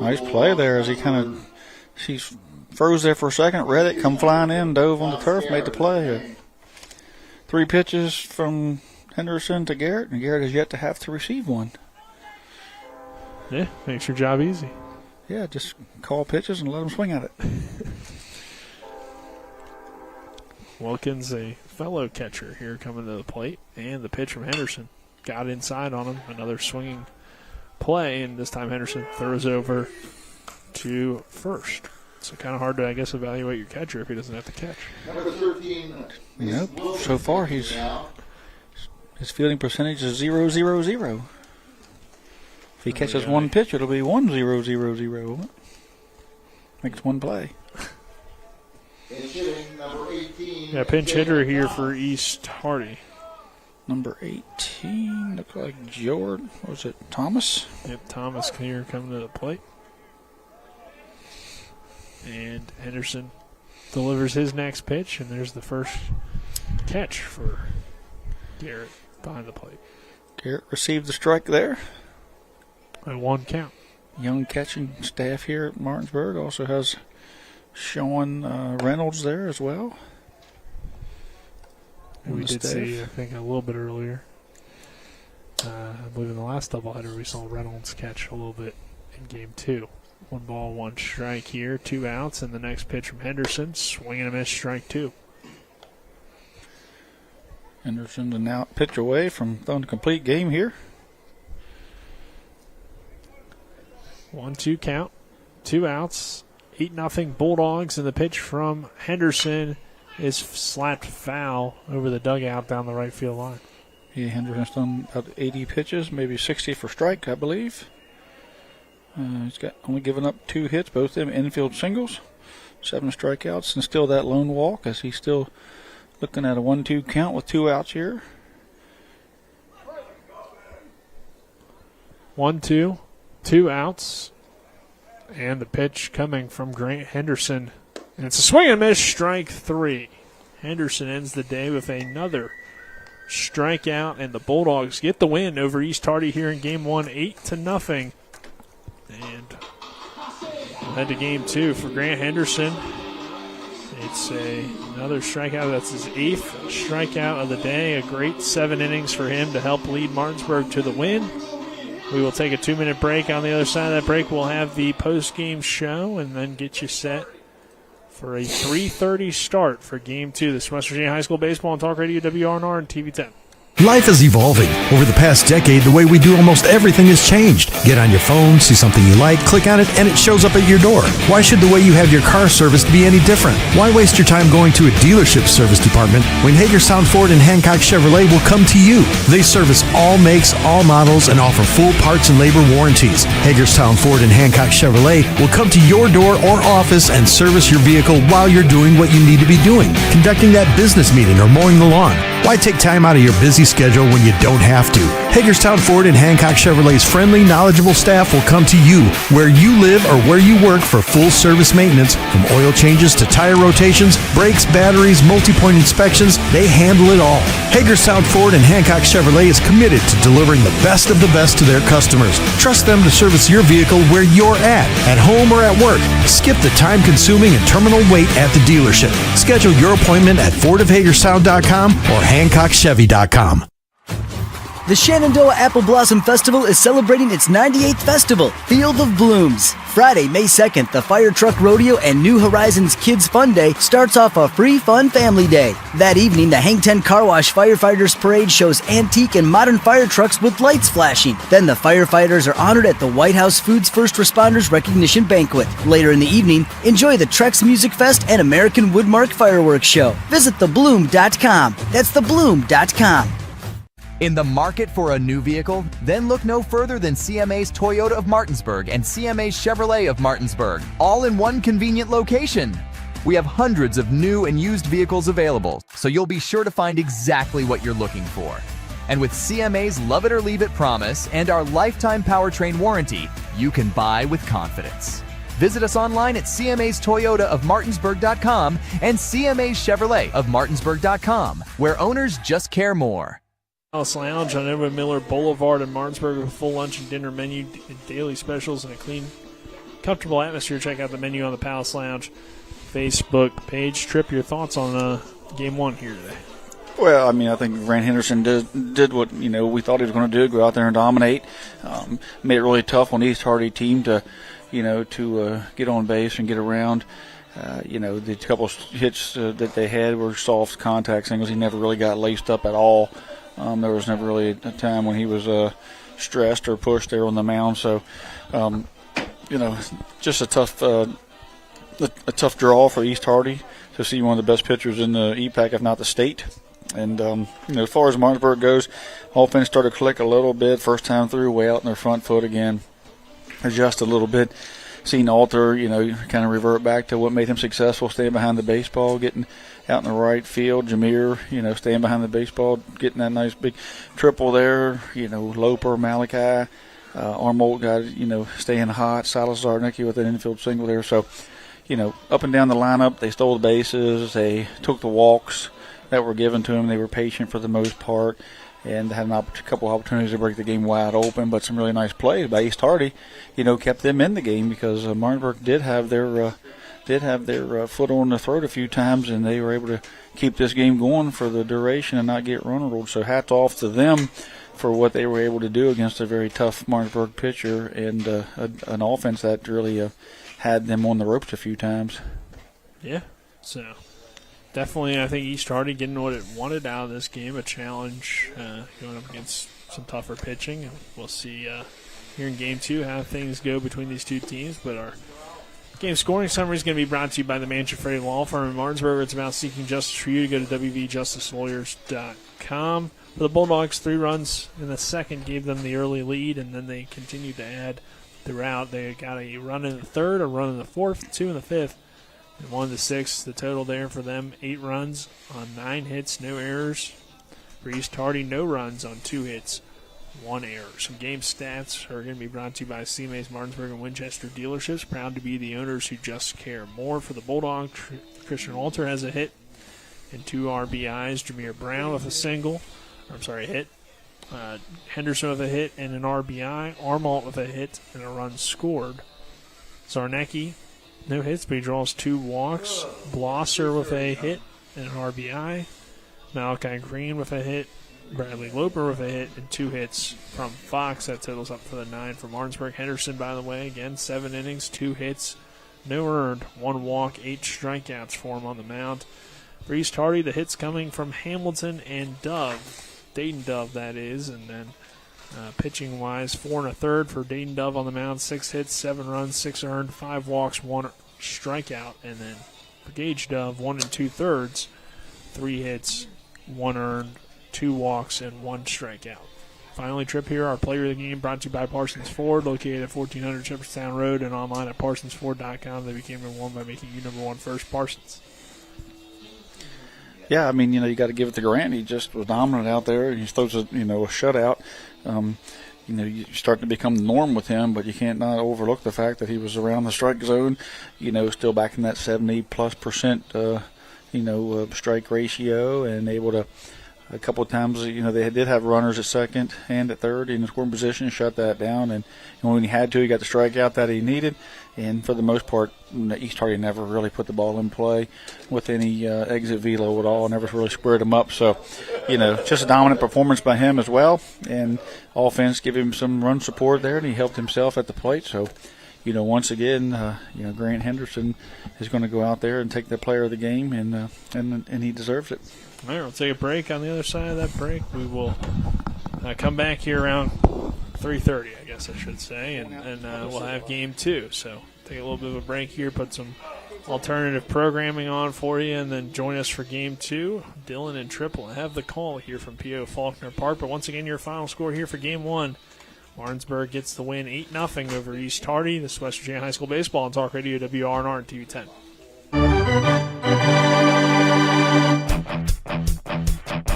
Nice play there as he kind of sees froze there for a second, read it, come flying in, dove on the turf, made the play. 3 pitches from Henderson to Garrett, and Garrett has yet to have to receive one. Yeah, makes your job easy. Yeah, just call pitches and let them swing at it. Wilkins, a fellow catcher here coming to the plate, and the pitch from Henderson got inside on him. Another swinging play, and this time Henderson throws over to first. So kind of hard to, I guess, evaluate your catcher if he doesn't have to catch. Number 13. Nope. So far, his fielding percentage is 0-0-0. If he catches one pitch, it'll be 1-0-0-0. Makes one play. Number 18. Yeah, pinch hitter here for East Hardy. Number 18, looks like Jordan. Was it Thomas? Yep, Thomas here coming to the plate. And Henderson delivers his next pitch, and there's the first catch for Garrett behind the plate. Garrett received the strike there. And 1 count. Young catching staff here at Martinsburg also has Sean Reynolds there as well. We did see, I think, a little bit earlier. I believe in the last doubleheader we saw Reynolds catch a little bit in game 2. 1 ball, 1 strike here, 2 outs, and the next pitch from Henderson, swing and a miss, strike 2. Henderson to now pitch away from throwing a complete game here. 1-2 count, 2 outs, 8-0 Bulldogs, and the pitch from Henderson is slapped foul over the dugout down the right field line. Yeah, Henderson's done about 80 pitches, maybe 60 for strike, I believe. He's got only given up 2 hits, both of them infield singles, 7 strikeouts, and still that lone walk as he's still looking at a 1-2 count with 2 outs here. 1-2, 2 outs, and the pitch coming from Grant Henderson. And it's a swing and miss, strike 3. Henderson ends the day with another strikeout, and the Bulldogs get the win over East Hardy here in Game 1, 8-0. And head to Game 2 for Grant Henderson. It's another strikeout. That's his 8th strikeout of the day. A great 7 innings for him to help lead Martinsburg to the win. We will take a 2-minute break. On the other side of that break, we'll have the post-game show and then get you set for a 3:30 start for Game 2. This is West Virginia High School Baseball on Talk Radio, WRNR, and TV 10. Life is evolving. Over the past decade, the way we do almost everything has changed. Get on your phone, see something you like, click on it, and it shows up at your door. Why should the way you have your car serviced be any different? Why waste your time going to a dealership service department when Hagerstown Ford and Hancock Chevrolet will come to you? They service all makes, all models, and offer full parts and labor warranties. Hagerstown Ford and Hancock Chevrolet will come to your door or office and service your vehicle while you're doing what you need to be doing, conducting that business meeting or mowing the lawn. Why take time out of your busy schedule when you don't have to? Hagerstown Ford and Hancock Chevrolet's friendly, knowledgeable staff will come to you where you live or where you work for full service maintenance, from oil changes to tire rotations, brakes, batteries, multi-point inspections. They handle it all. Hagerstown Ford and Hancock Chevrolet is committed to delivering the best of the best to their customers. Trust them to service your vehicle where you're at home or at work. Skip the time-consuming and terminal wait at the dealership. Schedule your appointment at fordofhagerstown.com or HancockChevy.com. The Shenandoah Apple Blossom Festival is celebrating its 98th festival, Field of Blooms. Friday, May 2nd, the Fire Truck Rodeo and New Horizons Kids Fun Day starts off a free fun family day. That evening, the Hang Ten Car Wash Firefighters Parade shows antique and modern fire trucks with lights flashing. Then the firefighters are honored at the White House Foods First Responders Recognition Banquet. Later in the evening, enjoy the Trex Music Fest and American Woodmark Fireworks Show. Visit thebloom.com. That's thebloom.com. In the market for a new vehicle? Then look no further than CMA's Toyota of Martinsburg and CMA's Chevrolet of Martinsburg, all in one convenient location. We have hundreds of new and used vehicles available, so you'll be sure to find exactly what you're looking for. And with CMA's Love It or Leave It promise and our lifetime powertrain warranty, you can buy with confidence. Visit us online at CMA's Toyota of Martinsburg.com and CMA's Chevrolet of Martinsburg.com, where owners just care more. Palace Lounge on Edwin Miller Boulevard in Martinsburg with a full lunch and dinner menu and daily specials and a clean, comfortable atmosphere. Check out the menu on the Palace Lounge. Facebook page. Tripp, your thoughts on Game 1 here today? Well, I mean, I think Grant Henderson did what, we thought he was going to do, go out there and dominate. Made it really tough on the East Hardy team to get on base and get around. The couple of hits that they had were soft contact singles. He never really got laced up at all. There was never really a time when he was stressed or pushed there on the mound. So, just a tough draw for East Hardy to see one of the best pitchers in the EPAC, if not the state. And, as far as Martinsburg goes, offense started to click a little bit. First time through, way out in their front foot again. Adjust a little bit. Seen Alter, kind of revert back to what made him successful, staying behind the baseball, getting out in the right field. Jameer, staying behind the baseball, getting that nice big triple there. Loper, Malachi, Armold got, staying hot. Salazar, Nicky with an infield single there. So, up and down the lineup, they stole the bases. They took the walks that were given to them. They were patient for the most part, and had a couple of opportunities to break the game wide open, but some really nice plays by East Hardy, kept them in the game, because Martinsburg did have their foot on the throat a few times, and they were able to keep this game going for the duration and not get run ruled. So hats off to them for what they were able to do against a very tough Martinsburg pitcher and an offense that really had them on the ropes a few times. Yeah, so definitely, I think East Hardy getting what it wanted out of this game, a challenge going up against some tougher pitching. And we'll see here in Game 2 how things go between these two teams. But our game scoring summary is going to be brought to you by the Manchester Law Firm in Martinsburg. It's about seeking justice for you. To go to wvjusticelawyers.com. For the Bulldogs, 3 runs in the second gave them the early lead, and then they continued to add throughout. They got a run in the third, a run in the fourth, 2 in the fifth, and 1 in the sixth. The total there for them, 8 runs on 9 hits, no errors. For East Hardy, no runs on 2 hits, 1 error. Some game stats are going to be brought to you by CMA's Martinsburg and Winchester dealerships. Proud to be the owners who just care more. For the Bulldogs, Christian Alter has a hit and 2 RBIs. Jameer Brown with a hit. Henderson with a hit and an RBI. Armalt with a hit and a run scored. Zarnecki, no hits, but he draws 2 walks. Blosser with a hit and an RBI. Malachi Green with a hit. Bradley Loper with a hit and 2 hits from Fox. That totals up for the 9 for Martinsburg. Henderson, by the way, again, 7 innings, 2 hits, no earned, 1 walk, 8 strikeouts for him on the mound. For East Hardy, the hits coming from Hamilton and Dove. Dayton Dove, that is. And then pitching-wise, 4 1/3 for Dayton Dove on the mound. 6 hits, 7 runs, 6 earned, 5 walks, 1 strikeout. And then for Gage Dove, 1 2/3, 3 hits, 1 earned, 2 walks, and 1 strikeout. Finally, Tripp here, our player of the game, brought to you by Parsons Ford, located at 1400 Shepherdstown Road and online at parsonsford.com. They became number 1 by making you number 1 first, Parsons. Yeah, I mean, you got to give it to Grant. He just was dominant out there. He throws a shutout. You start to become the norm with him, but you can't not overlook the fact that he was around the strike zone, still back in that 70+% strike ratio, and able to, a couple of times, they did have runners at second and at third in the scoring position, shut that down, and when he had to, he got the strikeout that he needed. And for the most part, East Hardy never really put the ball in play with any exit velo at all, never really squared him up. So, just a dominant performance by him as well. And offense gave him some run support there, and he helped himself at the plate. So, once again, Grant Henderson is going to go out there and take the player of the game, and he deserves it. All right, we'll take a break. On the other side of that break, we will come back here around 3:30, I guess I should say, and we'll have Game 2. So take a little bit of a break here, put some alternative programming on for you, and then join us for Game 2. Dylan and Tripp will have the call here from P.O. Faulkner Park. But once again, your final score here for Game 1. Martinsburg gets the win 8-0 over East Hardy. This is West Virginia High School Baseball on Talk Radio WRNR and TV 10.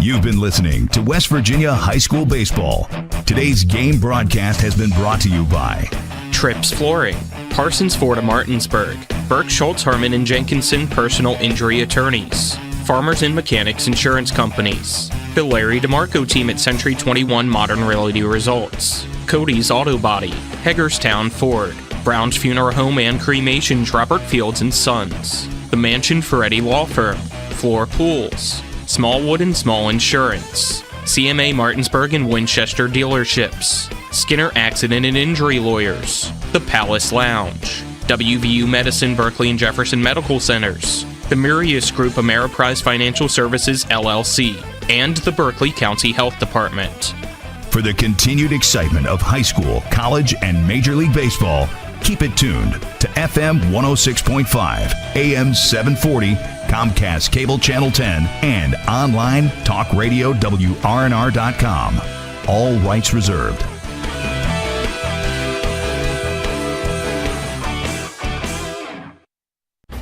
You've been listening to West Virginia High School Baseball. Today's game broadcast has been brought to you by Tripp's Flooring, Parsons Ford of Martinsburg, Burke, Schultz, Herman, and Jenkinson Personal Injury Attorneys, Farmers and Mechanics Insurance Companies, the Larry DeMarco Team at Century 21 Modern Realty Results, Cody's Auto Body, Hagerstown Ford, Brown's Funeral Home and Cremations Robert Fields & Sons, The Mansion Ferretti Law Firm, Floor Pools, Smallwood and Small Insurance, CMA Martinsburg and Winchester Dealerships, Skinner Accident and Injury Lawyers, The Palace Lounge, WVU Medicine Berkeley and Jefferson Medical Centers, the Mirius Group Ameriprise Financial Services LLC, and the Berkeley County Health Department. For the continued excitement of high school, college, and Major League Baseball, keep it tuned to FM 106.5, AM 740, Comcast Cable Channel 10, and online talk radio WRNR.com. All rights reserved.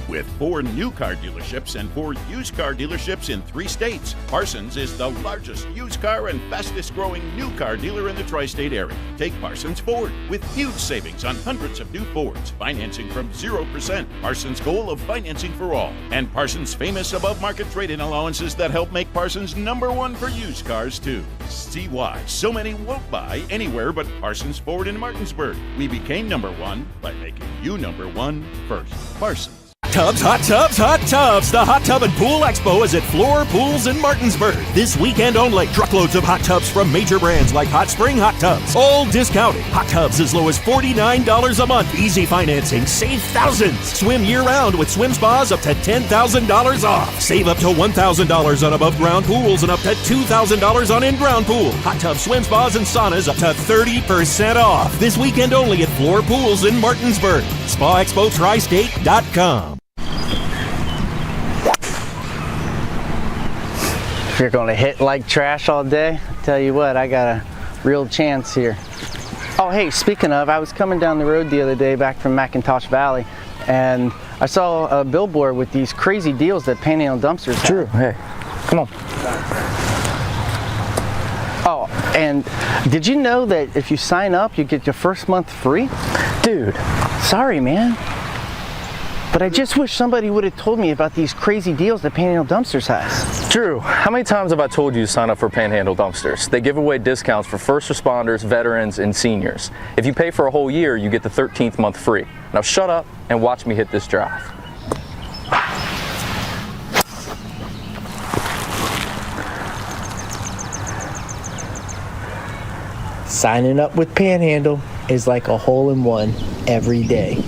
With 4 new car dealerships and 4 used car dealerships in 3 states, Parsons is the largest used car and fastest growing new car dealer in the tri-state area. Take Parsons Ford with huge savings on hundreds of new Fords, financing from 0%, Parsons' goal of financing for all, and Parsons' famous above-market trade-in allowances that help make Parsons #1 for used cars too. See why so many won't buy anywhere but Parsons Ford in Martinsburg. We became #1 by making you #1 first. Parsons. Tubs, hot tubs, hot tubs. The Hot Tub and Pool Expo is at Floor Pools in Martinsburg. This weekend only. Truckloads of hot tubs from major brands like Hot Spring Hot Tubs. All discounted. Hot tubs as low as $49 a month. Easy financing. Save thousands. Swim year-round with swim spas up to $10,000 off. Save up to $1,000 on above-ground pools and up to $2,000 on in-ground pool. Hot tub, swim spas, and saunas up to 30% off. This weekend only at Floor Pools in Martinsburg. SpaExpoTristate.com. If you're going to hit like trash all day, I tell you what, I got a real chance here. Oh, hey, speaking of, I was coming down the road the other day back from McIntosh Valley, and I saw a billboard with these crazy deals that Panhandle Dumpsters have. True. Hey, come on. Oh, and did you know that if you sign up, you get your first month free? Dude, sorry, man. But I just wish somebody would have told me about these crazy deals that Panhandle Dumpsters has. Drew, how many times have I told you to sign up for Panhandle Dumpsters? They give away discounts for first responders, veterans, and seniors. If you pay for a whole year, you get the 13th month free. Now shut up and watch me hit this drive. Signing up with Panhandle is like a hole-in-one every day.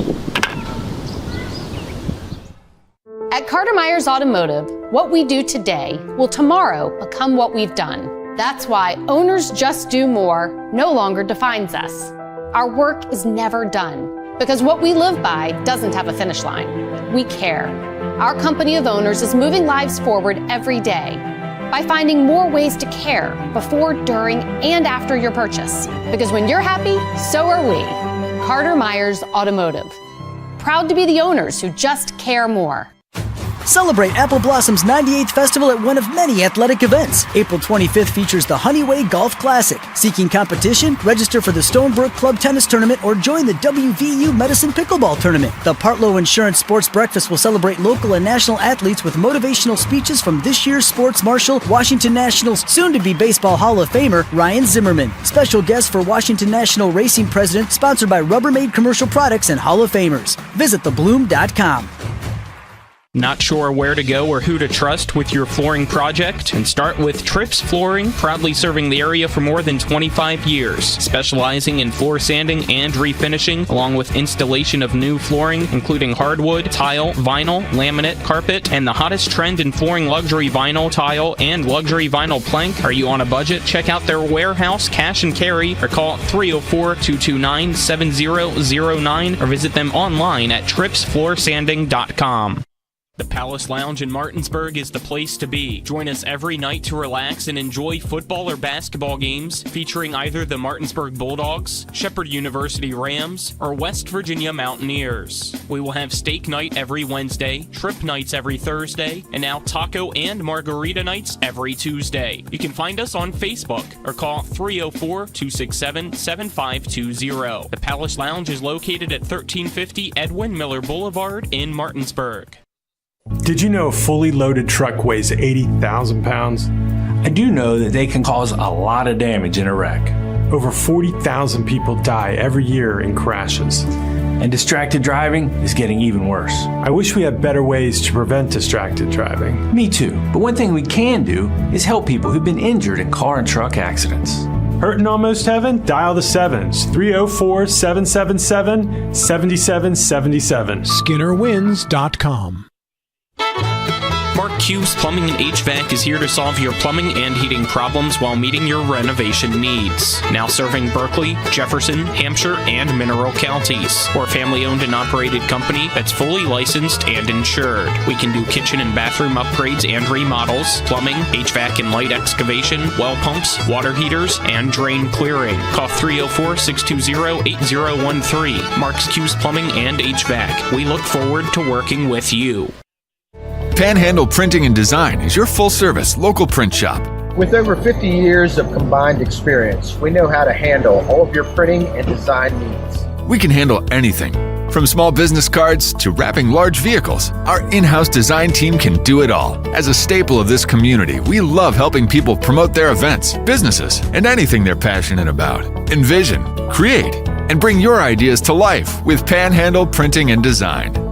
At Carter Myers Automotive, what we do today will tomorrow become what we've done. That's why Owners Just Do More no longer defines us. Our work is never done because what we live by doesn't have a finish line. We care. Our company of owners is moving lives forward every day by finding more ways to care before, during, and after your purchase. Because when you're happy, so are we. Carter Myers Automotive. Proud to be the owners who just care more. Celebrate Apple Blossom's 98th Festival at one of many athletic events. April 25th features the Honeyway Golf Classic. Seeking competition? Register for the Stonebrook Club Tennis Tournament or join the WVU Medicine Pickleball Tournament. The Partlow Insurance Sports Breakfast will celebrate local and national athletes with motivational speeches from this year's sports marshal, Washington Nationals soon-to-be Baseball Hall of Famer, Ryan Zimmerman. Special guest for Washington National Racing President, sponsored by Rubbermaid Commercial Products and Hall of Famers. Visit thebloom.com. Not sure where to go or who to trust with your flooring project? And start with Trips Flooring, proudly serving the area for more than 25 years, specializing in floor sanding and refinishing, along with installation of new flooring, including hardwood, tile, vinyl, laminate, carpet, and the hottest trend in flooring, luxury vinyl, tile, and luxury vinyl plank. Are you on a budget? Check out their warehouse, cash and carry, or call 304-229-7009, or visit them online at tripsfloorsanding.com. The Palace Lounge in Martinsburg is the place to be. Join us every night to relax and enjoy football or basketball games featuring either the Martinsburg Bulldogs, Shepherd University Rams, or West Virginia Mountaineers. We will have steak night every Wednesday, trip nights every Thursday, and now taco and margarita nights every Tuesday. You can find us on Facebook or call 304-267-7520. The Palace Lounge is located at 1350 Edwin Miller Boulevard in Martinsburg. Did you know a fully loaded truck weighs 80,000 pounds? I do know that they can cause a lot of damage in a wreck. Over 40,000 people die every year in crashes. and distracted driving is getting even worse. I wish we had better ways to prevent distracted driving. Me too. But one thing we can do is help people who've been injured in car and truck accidents. Hurting almost heaven? Dial the 7s. 304-777-7777. SkinnerWins.com. Mark Q's Plumbing and HVAC is here to solve your plumbing and heating problems while meeting your renovation needs. Now serving Berkeley, Jefferson, Hampshire, and Mineral counties. We're a family-owned and operated company that's fully licensed and insured. We can do kitchen and bathroom upgrades and remodels, plumbing, HVAC and light excavation, well pumps, water heaters, and drain clearing. Call 304-620-8013. Mark's Q's Plumbing and HVAC. We look forward to working with you. Panhandle Printing and Design is your full-service local print shop. With over 50 years of combined experience, we know how to handle all of your printing and design needs. We can handle anything, from small business cards to wrapping large vehicles. Our in-house design team can do it all. As a staple of this community, we love helping people promote their events, businesses, and anything they're passionate about. Envision, create, and bring your ideas to life with Panhandle Printing and Design.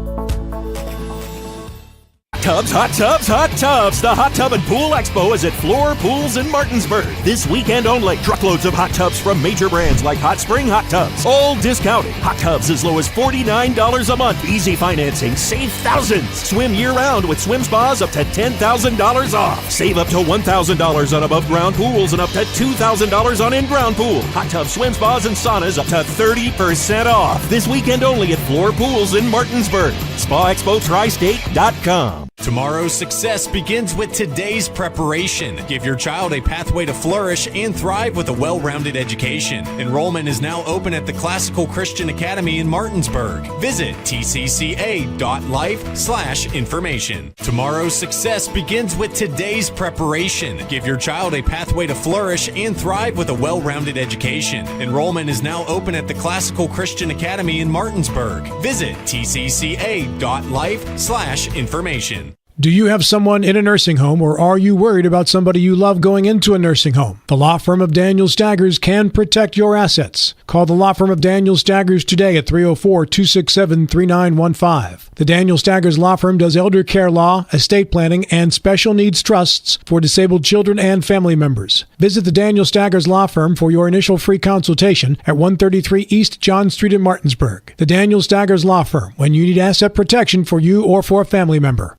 Tubs, hot tubs, hot tubs. The Hot Tub and Pool Expo is at Floor Pools in Martinsburg. This weekend only. Truckloads of hot tubs from major brands like Hot Spring Hot Tubs. All discounted. Hot tubs as low as $49 a month. Easy financing. Save thousands. Swim year-round with swim spas up to $10,000 off. Save up to $1,000 on above-ground pools and up to $2,000 on in-ground pool. Hot tub, swim spas, and saunas up to 30% off. This weekend only at Floor Pools in Martinsburg. SpaExpoTristate.com. Tomorrow's success begins with today's preparation. Give your child a pathway to flourish and thrive with a well-rounded education. Enrollment is now open at the Classical Christian Academy in Martinsburg. Visit tcca.life/information. Tomorrow's success begins with today's preparation. Give your child a pathway to flourish and thrive with a well-rounded education. Enrollment is now open at the Classical Christian Academy in Martinsburg. Visit tcca.life/information. Do you have someone in a nursing home, or are you worried about somebody you love going into a nursing home? The law firm of Daniel Staggers can protect your assets. Call the law firm of Daniel Staggers today at 304-267-3915. The Daniel Staggers Law Firm does elder care law, estate planning, and special needs trusts for disabled children and family members. Visit the Daniel Staggers Law Firm for your initial free consultation at 133 East John Street in Martinsburg. The Daniel Staggers Law Firm, when you need asset protection for you or for a family member.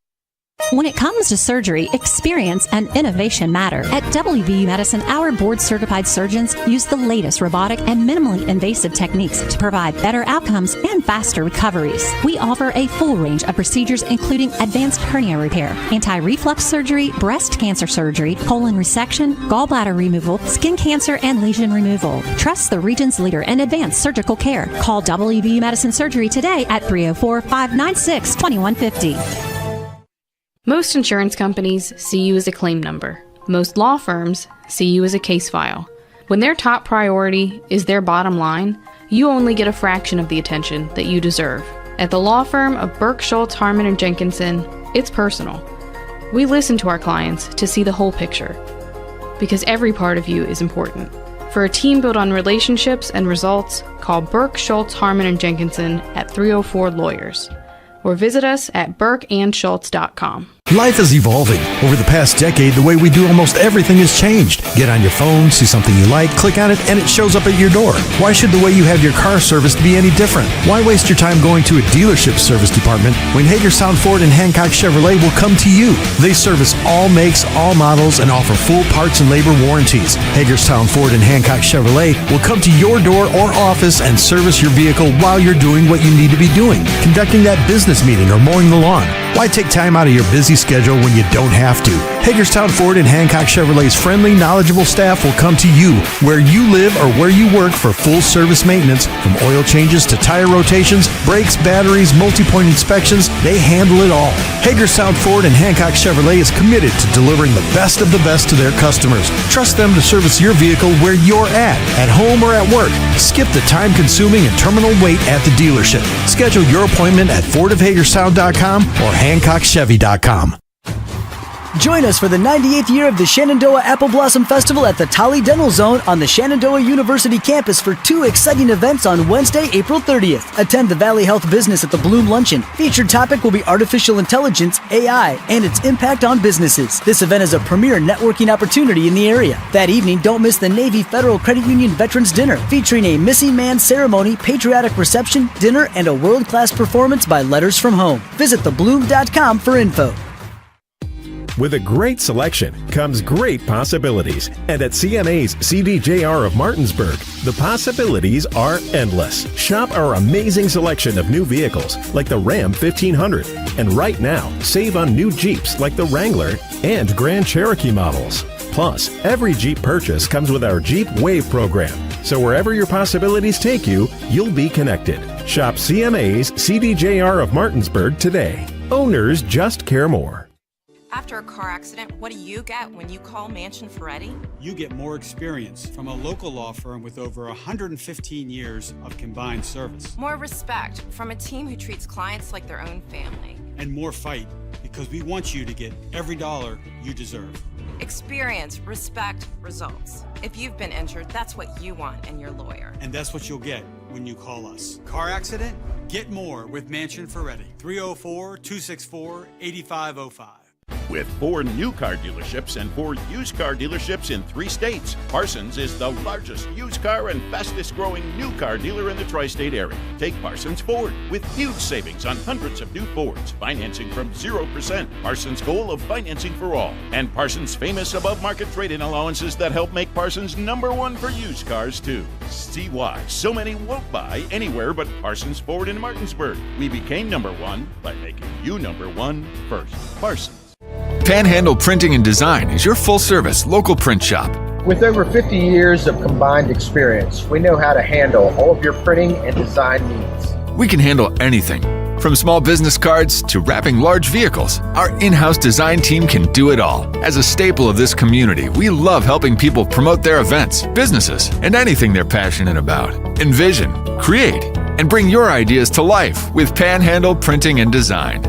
When it comes to surgery, experience and innovation matter. At WVU Medicine, our board-certified surgeons use the latest robotic and minimally invasive techniques to provide better outcomes and faster recoveries. We offer a full range of procedures including advanced hernia repair, anti-reflux surgery, breast cancer surgery, colon resection, gallbladder removal, skin cancer, and lesion removal. Trust the region's leader in advanced surgical care. Call WVU Medicine Surgery today at 304-596-2150. Most insurance companies see you as a claim number. Most law firms see you as a case file. When their top priority is their bottom line, you only get a fraction of the attention that you deserve. At the law firm of Burke, Schultz, Harmon, and Jenkinson, it's personal. We listen to our clients to see the whole picture, because every part of you is important. For a team built on relationships and results, call Burke, Schultz, Harmon, and Jenkinson at 304-LAWYERS. Or visit us at burkeandschultz.com. Life is evolving. Over the past decade, the way we do almost everything has changed. Get on your phone, see something you like, click on it, and it shows up at your door. Why should the way you have your car serviced be any different? Why waste your time going to a dealership service department when Hagerstown Ford and Hancock Chevrolet will come to you? They service all makes, all models, and offer full parts and labor warranties. Hagerstown Ford and Hancock Chevrolet will come to your door or office and service your vehicle while you're doing what you need to be doing, conducting that business meeting or mowing the lawn. Why take time out of your busy schedule when you don't have to? Hagerstown Ford and Hancock Chevrolet's friendly, knowledgeable staff will come to you where you live or where you work for full service maintenance, from oil changes to tire rotations, brakes, batteries, multi-point inspections. They handle it all. Hagerstown Ford and Hancock Chevrolet is committed to delivering the best of the best to their customers. Trust them to service your vehicle where you're at home or at work. Skip the time-consuming and terminal wait at the dealership. Schedule your appointment at fordofhagerstown.com or hancockchevy.com. Join us for the 98th year of the Shenandoah Apple Blossom Festival at the Tolly Dental Zone on the Shenandoah University campus for 2 exciting events on Wednesday, April 30th. Attend the Valley Health Business at the Bloom Luncheon. Featured topic will be artificial intelligence, AI, and its impact on businesses. This event is a premier networking opportunity in the area. That evening, don't miss the Navy Federal Credit Union Veterans Dinner, featuring a missing man ceremony, patriotic reception, dinner, and a world-class performance by Letters from Home. Visit thebloom.com for info. With a great selection comes great possibilities. And at CMA's CDJR of Martinsburg, the possibilities are endless. Shop our amazing selection of new vehicles like the Ram 1500. And right now, save on new Jeeps like the Wrangler and Grand Cherokee models. Plus, every Jeep purchase comes with our Jeep Wave program. So wherever your possibilities take you, you'll be connected. Shop CMA's CDJR of Martinsburg today. Owners just care more. After a car accident, what do you get when you call Mansion Ferretti? You get more experience from a local law firm with over 115 years of combined service. More respect from a team who treats clients like their own family. And more fight, because we want you to get every dollar you deserve. Experience, respect, results. If you've been injured, that's what you want in your lawyer. And that's what you'll get when you call us. Car accident? Get more with Mansion Ferretti. 304-264-8505. With 4 new car dealerships and 4 used car dealerships in 3 states, Parsons is the largest used car and fastest growing new car dealer in the tri-state area. Take Parsons Ford with huge savings on hundreds of new Fords, financing from 0%, Parsons' goal of financing for all, and Parsons' famous above-market trade-in allowances that help make Parsons #1 for used cars too. See why so many won't buy anywhere but Parsons Ford in Martinsburg. We became #1 by making you #1 first. Parsons. Panhandle Printing and Design is your full-service local print shop. With over 50 years of combined experience, we know how to handle all of your printing and design needs. We can handle anything, from small business cards to wrapping large vehicles. Our in-house design team can do it all. As a staple of this community, we love helping people promote their events, businesses, and anything they're passionate about. Envision, create, and bring your ideas to life with Panhandle Printing and Design.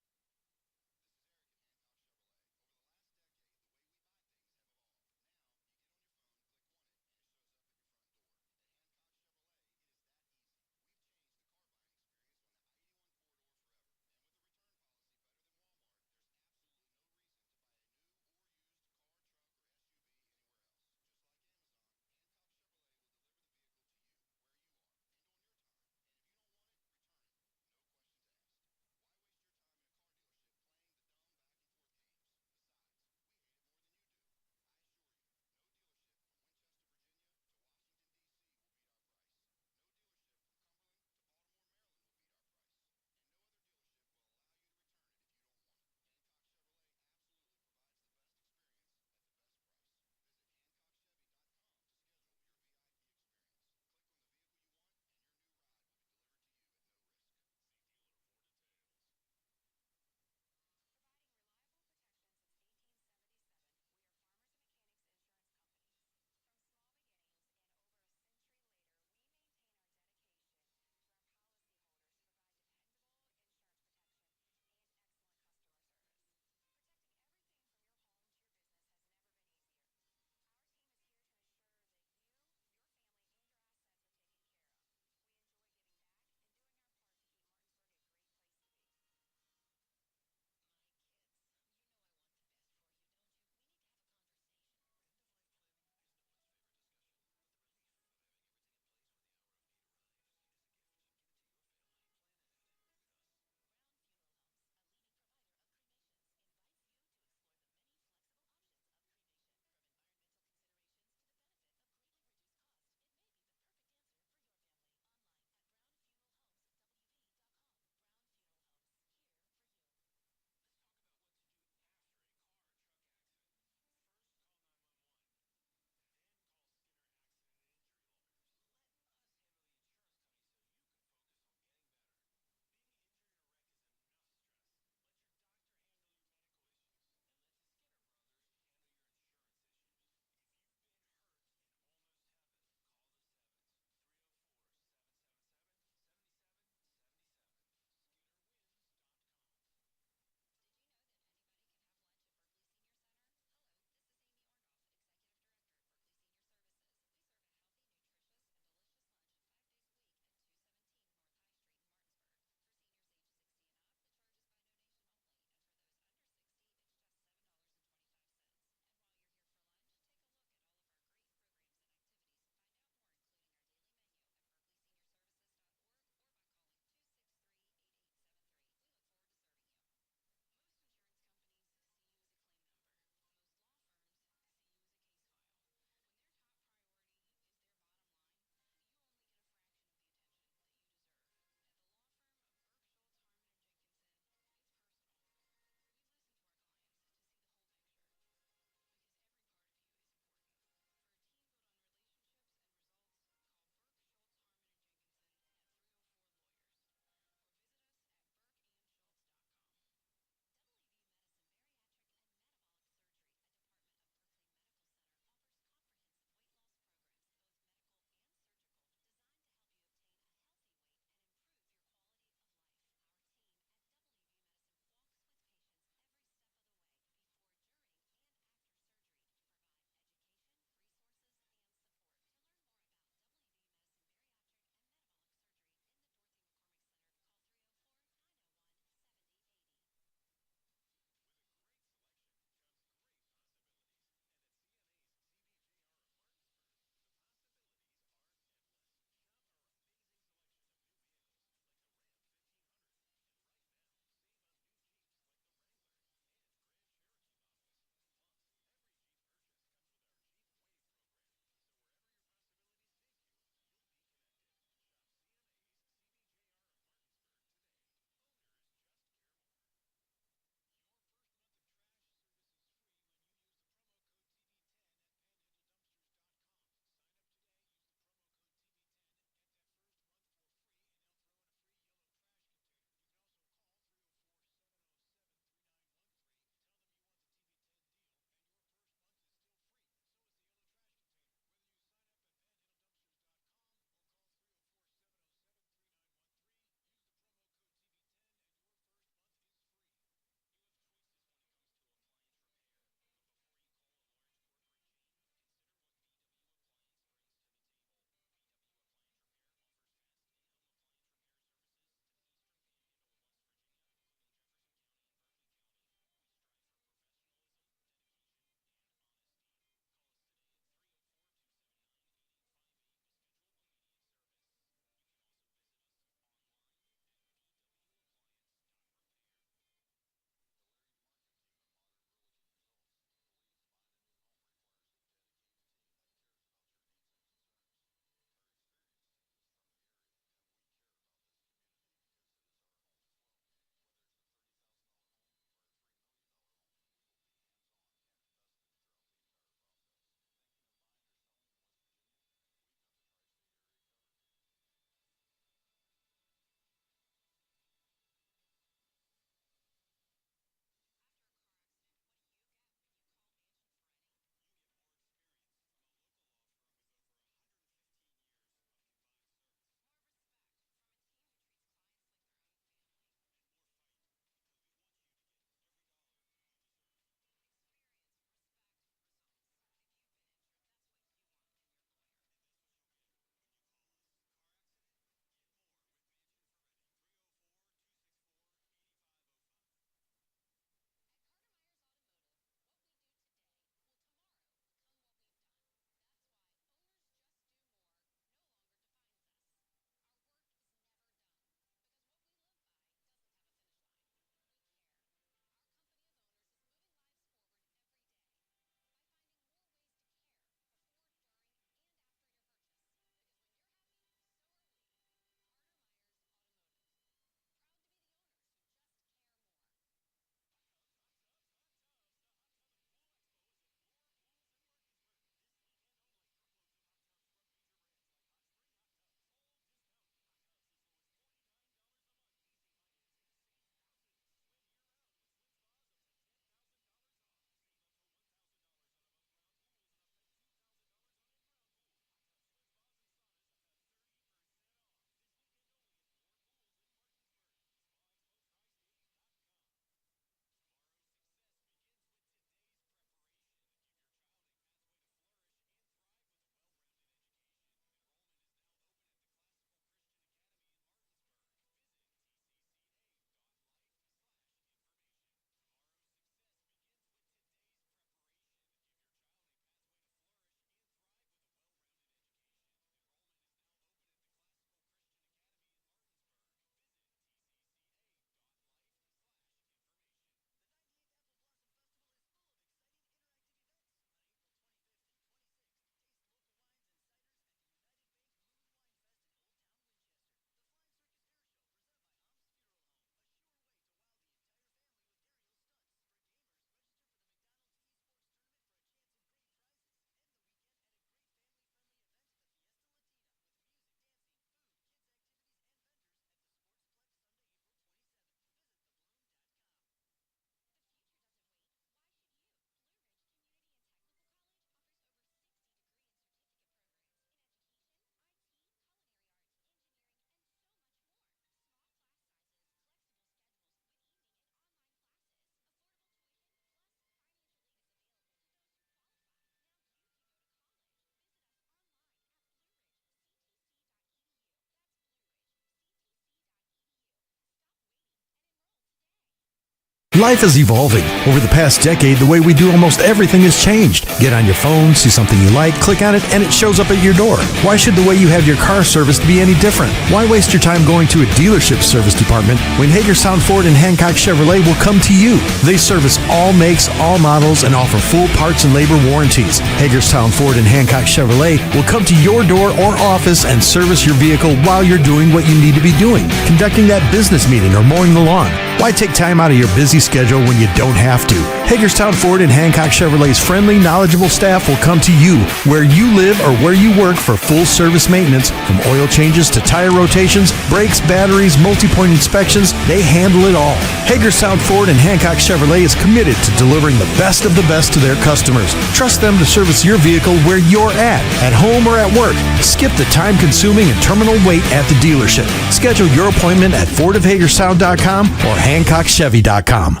Life is evolving. Over the past decade, the way we do almost everything has changed. Get on your phone, see something you like, click on it, and it shows up at your door. Why should the way you have your car serviced be any different? Why waste your time going to a dealership service department when Hagerstown Ford and Hancock Chevrolet will come to you? They service all makes, all models, and offer full parts and labor warranties. Hagerstown Ford and Hancock Chevrolet will come to your door or office and service your vehicle while you're doing what you need to be doing, conducting that business meeting or mowing the lawn. Why take time out of your busy schedule when you don't have to? Hagerstown Ford and Hancock Chevrolet's friendly, knowledgeable staff will come to you where you live or where you work for full service maintenance, from oil changes to tire rotations, brakes, batteries, multi-point inspections. They handle it all. Hagerstown Ford and Hancock Chevrolet is committed to delivering the best of the best to their customers. Trust them to service your vehicle where you're at home or at work. Skip the time-consuming and terminal wait at the dealership. Schedule your appointment at fordofhagerstown.com or hancockchevy.com.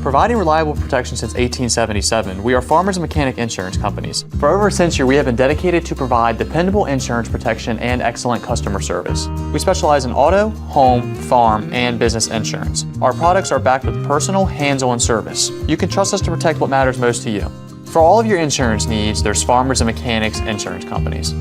Providing reliable protection since 1877, we are Farmers and Mechanic Insurance Companies. For over a century, we have been dedicated to provide dependable insurance protection and excellent customer service. We specialize in auto, home, farm, and business insurance. Our products are backed with personal, hands-on service. You can trust us to protect what matters most to you. For all of your insurance needs, there's Farmers and Mechanics Insurance Companies.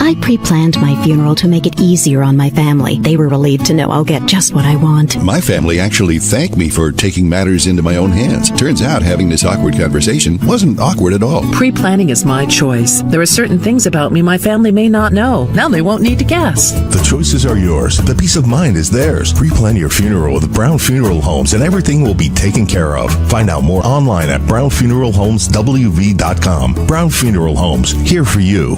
I pre-planned my funeral to make it easier on my family. They were relieved to know I'll get just what I want. My family actually thanked me for taking matters into my own hands. Turns out having this awkward conversation wasn't awkward at all. Pre-planning is my choice. There are certain things about me my family may not know. Now they won't need to guess. The choices are yours. The peace of mind is theirs. Pre-plan your funeral with Brown Funeral Homes and everything will be taken care of. Find out more online at brownfuneralhomeswv.com. Brown Funeral Homes, here for you.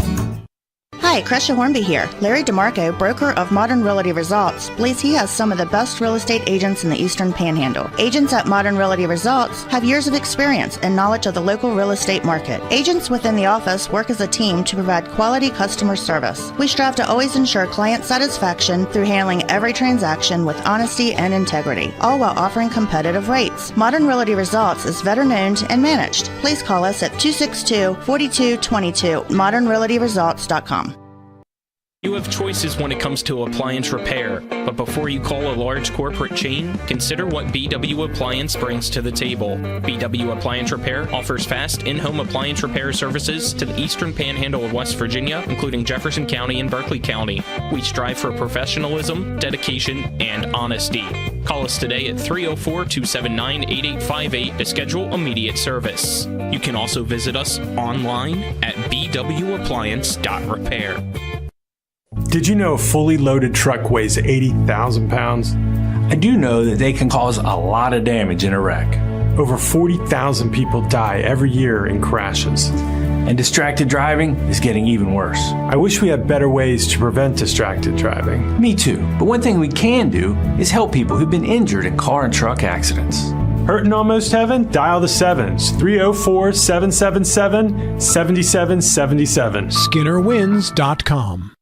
Hi, Crescia Hornby here. Larry DeMarco, broker of Modern Realty Results, believes he has some of the best real estate agents in the Eastern Panhandle. Agents at Modern Realty Results have years of experience and knowledge of the local real estate market. Agents within the office work as a team to provide quality customer service. We strive to always ensure client satisfaction through handling every transaction with honesty and integrity, all while offering competitive rates. Modern Realty Results is veteran-owned and managed. Please call us at 262-4222, modernrealtyresults.com. You have choices when it comes to appliance repair, but before you call a large corporate chain, consider what BW Appliance brings to the table. BW Appliance Repair offers fast in-home appliance repair services to the Eastern Panhandle of West Virginia, including Jefferson County and Berkeley County. We strive for professionalism, dedication, and honesty. Call us today at 304-279-8858 to schedule immediate service. You can also visit us online at bwappliance.repair. Did you know a fully loaded truck weighs 80,000 pounds? I do know that they can cause a lot of damage in a wreck. Over 40,000 people die every year in crashes. And distracted driving is getting even worse. I wish we had better ways to prevent distracted driving. Me too. But one thing we can do is help people who've been injured in car and truck accidents. Hurting almost heaven? Dial the 7s. 304-777-7777. SkinnerWins.com.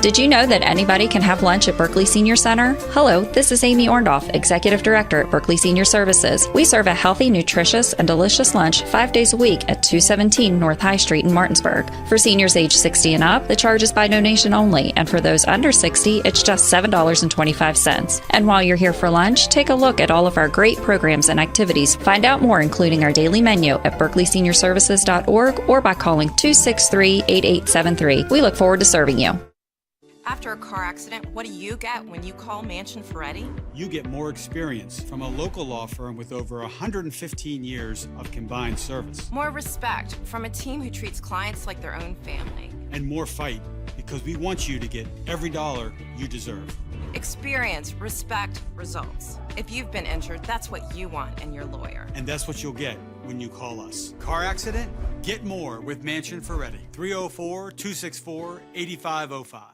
Did you know that anybody can have lunch at Berkeley Senior Center? Hello, this is Amy Orndorff, Executive Director at Berkeley Senior Services. We serve a healthy, nutritious, and delicious lunch 5 days a week at 217 North High Street in Martinsburg. For seniors age 60 and up, the charge is by donation only, and for those under 60, it's just $7.25. And while you're here for lunch, take a look at all of our great programs and activities. Find out more, including our daily menu, at berkeleyseniorservices.org or by calling 263-8873. We look forward to serving you. After a car accident, what do you get when you call Mansion Ferretti? You get more experience from a local law firm with over 115 years of combined service. More respect from a team who treats clients like their own family. And more fight, because we want you to get every dollar you deserve. Experience, respect, results. If you've been injured, that's what you want in your lawyer. And that's what you'll get when you call us. Car accident? Get more with Mansion Ferretti. 304-264-8505.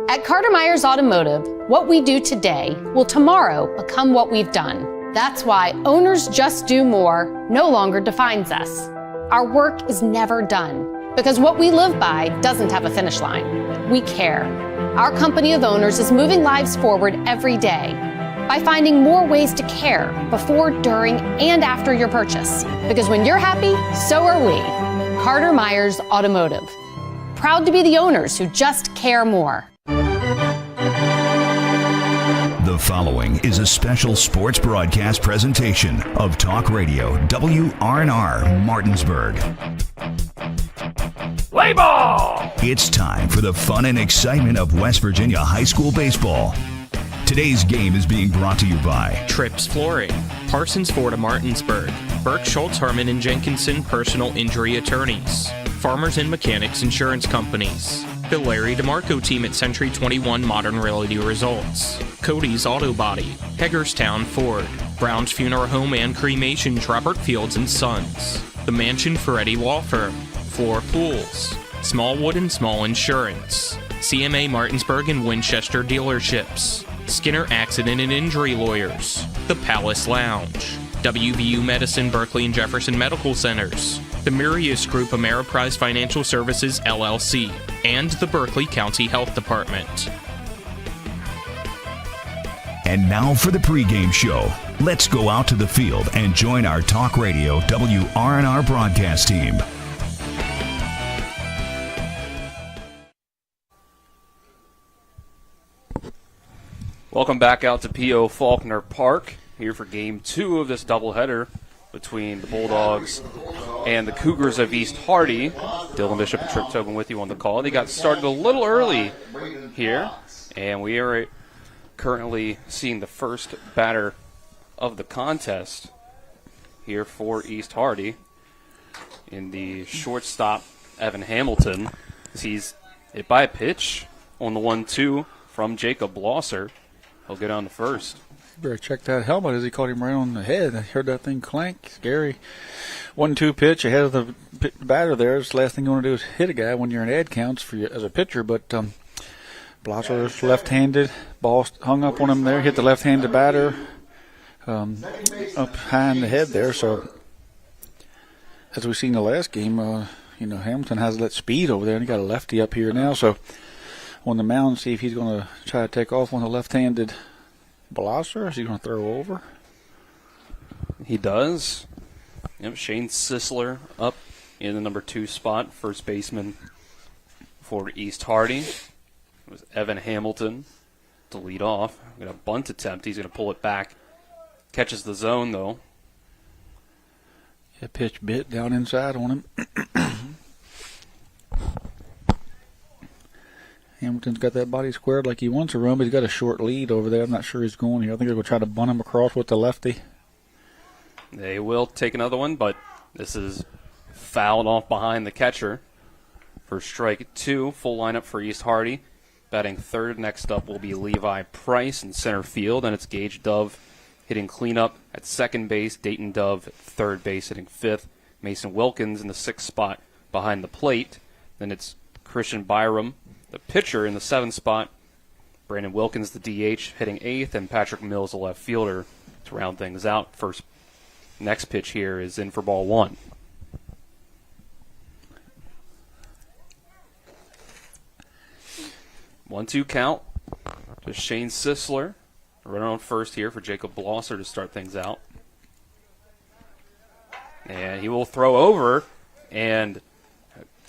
At Carter Myers Automotive, what we do today will tomorrow become what we've done. That's why owners just do more no longer defines us. Our work is never done because what we live by doesn't have a finish line. We care. Our company of owners is moving lives forward every day by finding more ways to care before, during, and after your purchase. Because when you're happy, so are we. Carter Myers Automotive. Proud to be the owners who just care more. The following is a special sports broadcast presentation of Talk Radio WRNR Martinsburg. Play ball! It's time for the fun and excitement of West Virginia high school baseball. Today's game is being brought to you by Trips Flooring, Parsons Ford of Martinsburg, Burke Schultz Herman and Jenkinson Personal Injury Attorneys, Farmers and Mechanics Insurance Companies, the Larry DeMarco team at Century 21 Modern Realty Results, Cody's Auto Body, Hagerstown Ford, Brown's Funeral Home and Cremations Robert Fields and Sons, the Mansion Ferretti Law Firm, Floor Pools, Smallwood and Small Insurance, CMA Martinsburg and Winchester Dealerships, Skinner Accident and Injury Lawyers, the Palace Lounge, WVU Medicine Berkeley and Jefferson Medical Centers, the Mirius Group Ameriprise Financial Services LLC, and the Berkeley County Health Department. And now for the pregame show. Let's go out to the field and join our Talk Radio WRNR broadcast team. Welcome back out to P.O. Faulkner Park, here for Game 2 of this doubleheader between the Bulldogs and the Cougars of East Hardy. Dylan Bishop and Tripp Tobin with you on the call. They got started a little early here, and we are currently seeing the first batter of the contest here for East Hardy in the shortstop, Evan Hamilton. He's hit by a pitch on the 1-2 from Jacob Blosser. He'll go down to first. Better check that helmet as he caught him right on the head. I heard that thing clank. Scary. 1-2 pitch ahead of the batter there. The last thing you want to do is hit a guy when you're in ad counts for you as a pitcher. But Blosser's left-handed. Ball hung up on him there. Hit the left-handed batter up high in the head there. So as we've seen the last game, Hamilton has that speed over there, and he got a lefty up here now. So on the mound, see if he's going to try to take off on the left-handed Blosser. Is he going to throw over? He does. Yep, Shane Sisler up in the number 2 spot, first baseman for East Hardy. It was Evan Hamilton to lead off. Got a bunt attempt. He's going to pull it back. Catches the zone, though. Yeah, pitch bit down inside on him. Hamilton's got that body squared like he wants to run, but he's got a short lead over there. I'm not sure he's going here. I think they're going to try to bunt him across with the lefty. They will take another one, but this is fouled off behind the catcher for strike 2. Full lineup for East Hardy. Batting third next up will be Levi Price in center field, and it's Gage Dove hitting cleanup at second base. Dayton Dove at third base hitting fifth. Mason Wilkins in the 6th spot behind the plate. Then it's Christian Byram, the pitcher, in the 7th spot. Brandon Wilkins, the DH, hitting 8th, and Patrick Mills, the left fielder, to round things out. Next pitch here is in for ball 1. One-two count to Shane Sisler. Runner on first here for Jacob Blosser to start things out. And he will throw over and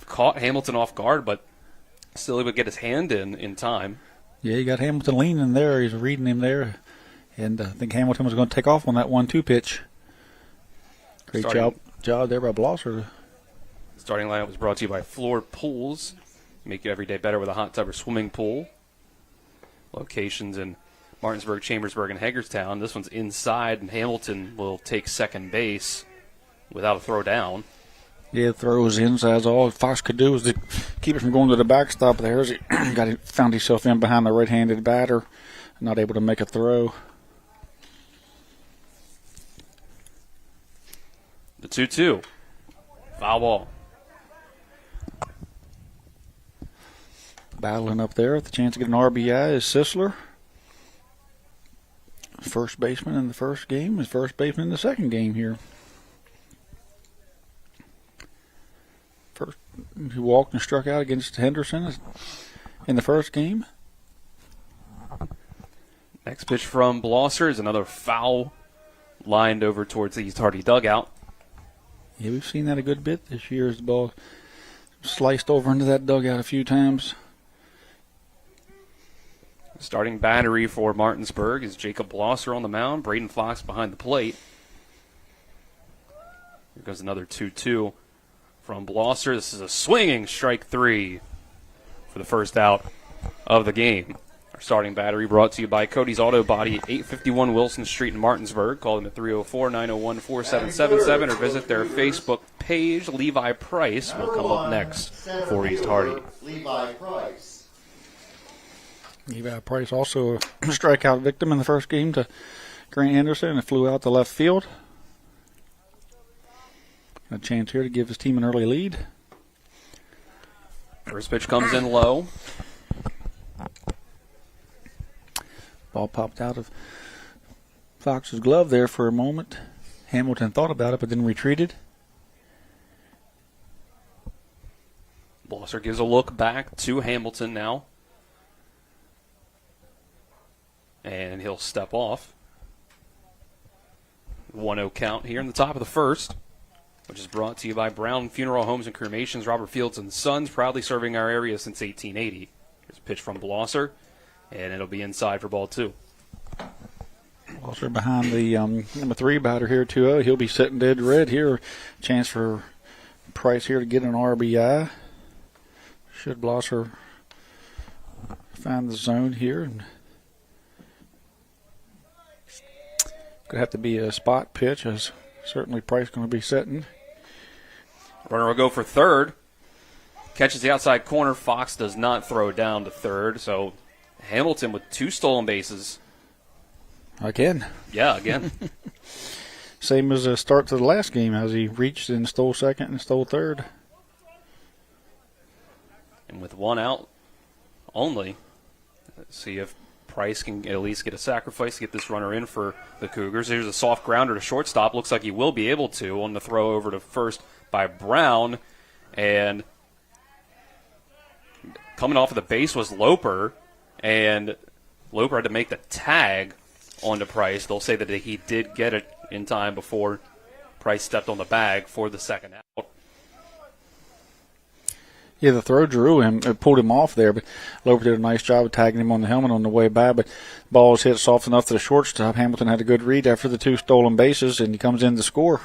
caught Hamilton off guard, but still able to get his hand in time. Yeah, you got Hamilton leaning there. He's reading him there. And I think Hamilton was going to take off on that 1-2 pitch. Great job there by Blosser. The starting lineup was brought to you by Floor Pools. Make you every day better with a hot tub or swimming pool. Locations in Martinsburg, Chambersburg, and Hagerstown. This one's inside, and Hamilton will take second base without a throw down. Yeah, throws inside. All Fox could do was to keep it from going to the backstop there. As he found himself in behind the right-handed batter, not able to make a throw. The 2-2. Foul ball. Battling up there with the chance to get an RBI is Sisler. First baseman in the first game is first baseman in the second game here. First, he walked and struck out against Henderson in the first game. Next pitch from Blosser is another foul lined over towards the East Hardy dugout. Yeah, we've seen that a good bit this year as the ball sliced over into that dugout a few times. Starting battery for Martinsburg is Jacob Blosser on the mound. Braden Fox behind the plate. Here goes another 2-2 from Blosser. This is a swinging strike 3 for the first out of the game. Our starting battery brought to you by Cody's Auto Body at 851 Wilson Street in Martinsburg. Call them at 304-901-4777 or visit their Facebook page. Levi Price will come up next for East Hardy. Levi Price also a strikeout victim in the first game to Grant Anderson and flew out to left field. A chance here to give his team an early lead. First pitch comes in low. Ball popped out of Fox's glove there for a moment. Hamilton thought about it but then retreated. Blosser gives a look back to Hamilton now. And he'll step off. 1-0 count here in the top of the first, which is brought to you by Brown Funeral Homes and Cremations, Robert Fields and Sons, proudly serving our area since 1880. Here's a pitch from Blosser, and it'll be inside for ball 2. Blosser behind the number 3 batter here, 2-0. He'll be sitting dead red here. Chance for Price here to get an RBI. Should Blosser find the zone here. And could have to be a spot pitch, as certainly Price going to be setting. Runner will go for third. Catches the outside corner. Fox does not throw down to third, so Hamilton with 2 stolen bases. Again. Yeah, again. Same as the start to the last game, as he reached and stole second and stole third. And with 1 out only, let's see if Price can at least get a sacrifice to get this runner in for the Cougars. Here's a soft grounder to shortstop. Looks like he will be able to on the throw over to first by Brown. And coming off of the base was Loper. And Loper had to make the tag onto Price. They'll say that he did get it in time before Price stepped on the bag for the second out. Yeah, the throw drew him, it pulled him off there, but Loper did a nice job of tagging him on the helmet on the way by, but the ball was hit soft enough to the shortstop. Hamilton had a good read after the 2 stolen bases, and he comes in to score.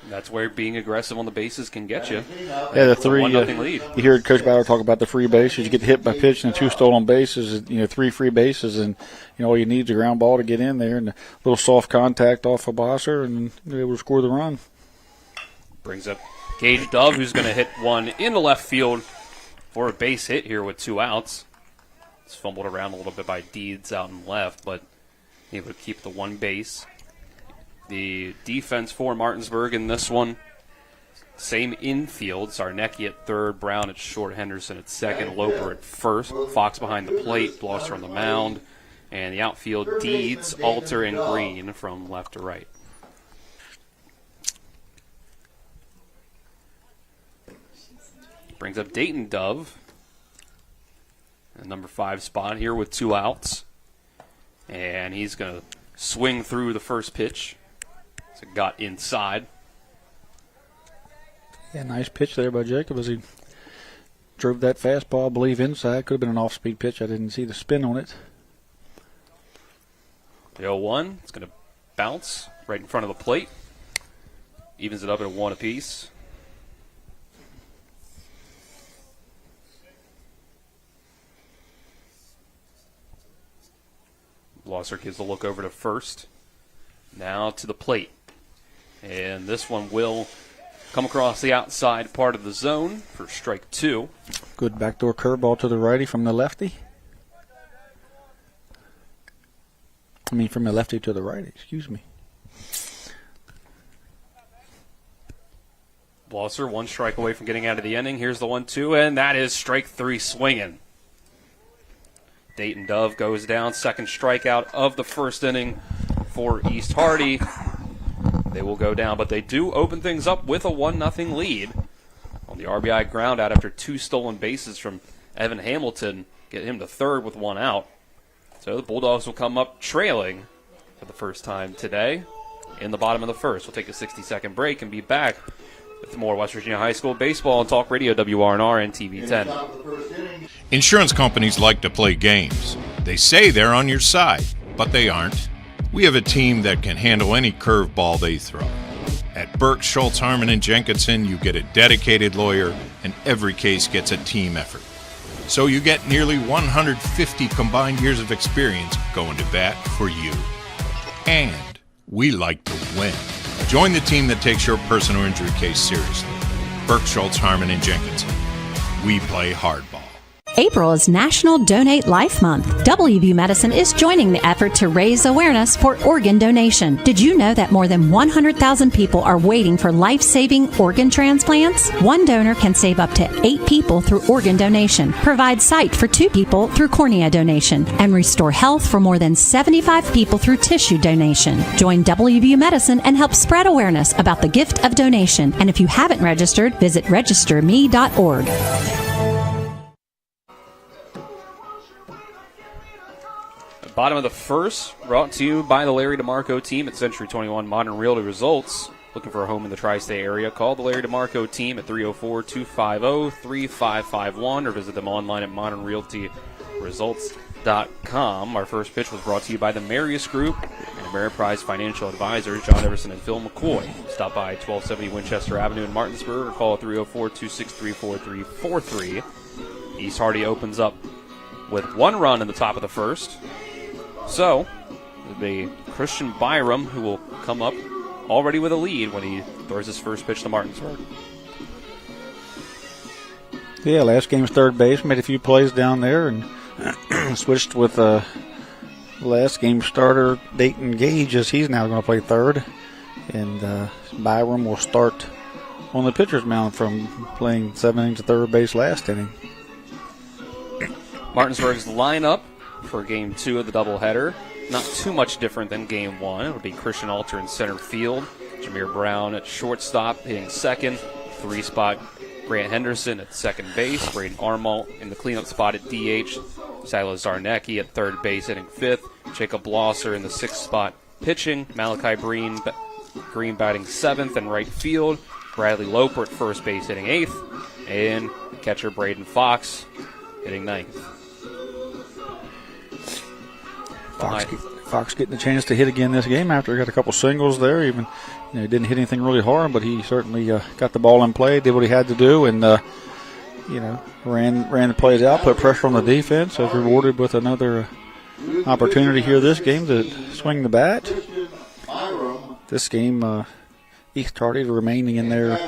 That's where being aggressive on the bases can get you. Yeah, the 3, 1-0 lead. You hear Coach Bauer talk about the free bases. You get hit by pitch and 2 stolen bases, 3 free bases, and all you need is a ground ball to get in there, and a little soft contact off of Blosser, and you're able to score the run. Brings up Gage Dove, who's going to hit one into left field for a base hit here with 2 outs. It's fumbled around a little bit by Deeds out in left, but able to keep the 1 base. The defense for Martinsburg in this one, same infield. Sarnecki at third, Brown at short, Henderson at second, Loper at first, Fox behind the plate, Blosser on the mound, and the outfield Deeds, Alter, and Green from left to right. Brings up Dayton Dove, the number 5 spot here with 2 outs. And he's going to swing through the first pitch. So it got inside. Yeah, nice pitch there by Jacob as he drove that fastball, I believe, inside. Could have been an off-speed pitch. I didn't see the spin on it. The 0-1. It's going to bounce right in front of the plate. Evens it up at 1 apiece. Blosser gives a look over to first. Now to the plate. And this one will come across the outside part of the zone for strike 2. Good backdoor curveball to the righty from the lefty. From the lefty to the righty, excuse me. Blosser, 1 strike away from getting out of the inning. Here's the 1-2, and that is strike 3 swinging. Dayton Dove goes down, second strikeout of the first inning for East Hardy. They will go down, but they do open things up with a 1-0 lead on the RBI ground out after 2 stolen bases from Evan Hamilton. Get him to third with 1 out. So the Bulldogs will come up trailing for the first time today in the bottom of the first. We'll take a 60-second break and be back With more West Virginia High School baseball on Talk Radio, WRNR and TV 10. Insurance companies like to play games. They say they're on your side, but they aren't. We have a team that can handle any curveball they throw. At Burke, Schultz, Harmon, and Jenkinson, you get a dedicated lawyer, and every case gets a team effort. So you get nearly 150 combined years of experience going to bat for you. And we like to win. Join the team that takes your personal injury case seriously. Burke, Schultz, Harmon, and Jenkinson. We play hardball. April is National Donate Life Month. WVU Medicine is joining the effort to raise awareness for organ donation. Did you know that more than 100,000 people are waiting for life-saving organ transplants? One donor can save up to 8 people through organ donation, provide sight for 2 people through cornea donation, and restore health for more than 75 people through tissue donation. Join WVU Medicine and help spread awareness about the gift of donation. And if you haven't registered, visit registerme.org. Bottom of the first, brought to you by the Larry DeMarco team at Century 21 Modern Realty Results. Looking for a home in the tri-state area? Call the Larry DeMarco team at 304-250-3551 or visit them online at modernrealtyresults.com. Our first pitch was brought to you by the Marius Group and Ameriprise Financial Advisors, John Everson and Phil McCoy. Stop by 1270 Winchester Avenue in Martinsburg or call 304-263-4343. East Hardy opens up with 1 run in the top of the first. So, it'll be Christian Byram who will come up already with a lead when he throws his first pitch to Martinsburg. Yeah, last game's third base. Made a few plays down there and switched with last game starter Dayton Gage as he's now going to play third. And Byram will start on the pitcher's mound from playing 7 innings of third base last inning. Martinsburg's lineup for Game 2 of the doubleheader. Not too much different than Game 1. It'll be Christian Alter in center field, Jameer Brown at shortstop hitting second, 3-spot Grant Henderson at second base, Braden Armalt in the cleanup spot at DH, Silas Zarnecki at third base hitting fifth, Jacob Blosser in the 6th spot pitching, Malachi Green batting 7th in right field, Bradley Loper at first base hitting 8th, and catcher Braden Fox hitting 9th. Fox getting a chance to hit again this game after he got a couple singles there. Even he didn't hit anything really hard, but he certainly got the ball in play, did what he had to do, and ran the plays out, put pressure on the defense. Was rewarded with another opportunity here this game to swing the bat. This game, East Hardy remaining in their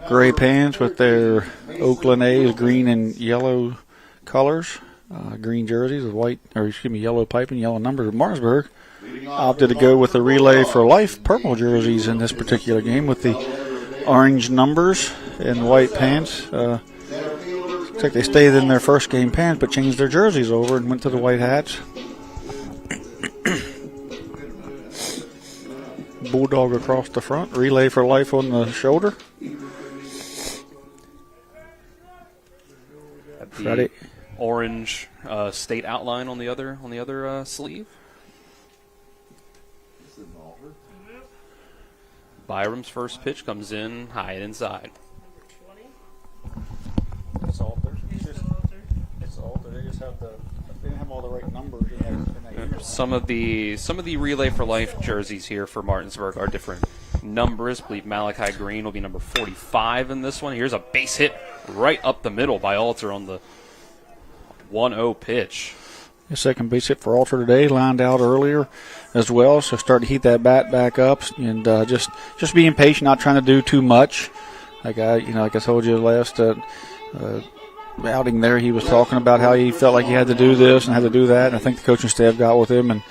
gray pants with their Oakland A's green and yellow colors. Green jerseys with yellow piping, yellow numbers. Martinsburg opted to go with the Relay for Life purple jerseys in this particular game with the orange numbers and white pants. Looks like they stayed in their first game pants but changed their jerseys over and went to the white hats. Bulldog across the front, Relay for Life on the shoulder. Friday. Orange state outline on the other sleeve. Byram's first pitch comes in high and inside. It's Alter. They just have they didn't have all the right numbers in that Some of the Relay for Life jerseys here for Martinsburg are different numbers. I believe Malachi Green will be number 45 in this one. Here's a base hit right up the middle by Alter on the 1-0 pitch. The second base hit for Alter today, lined out earlier as well, so starting to heat that bat back up and just being patient, not trying to do too much. Like I told you last outing there, he was talking about how he felt like he had to do this and had to do that, and I think the coaching staff got with him and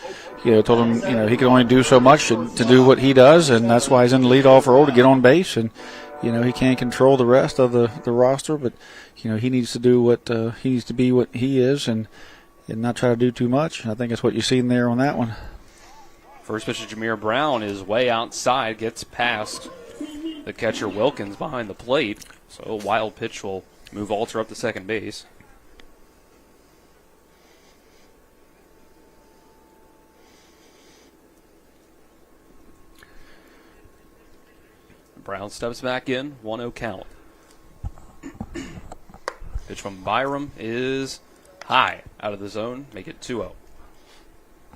told him he can only do so much to do what he does, and that's why he's in the leadoff role to get on base, and he can't control the rest of the roster, but he needs to do what he needs to be what he is and not try to do too much. I think that's what you've seen there on that one. First pitch to Jameer Brown is way outside, gets past the catcher Wilkins behind the plate. So a wild pitch will move Alter up to second base. Brown steps back in, 1-0 count. Pitch from Byram is high, out of the zone, make it 2-0.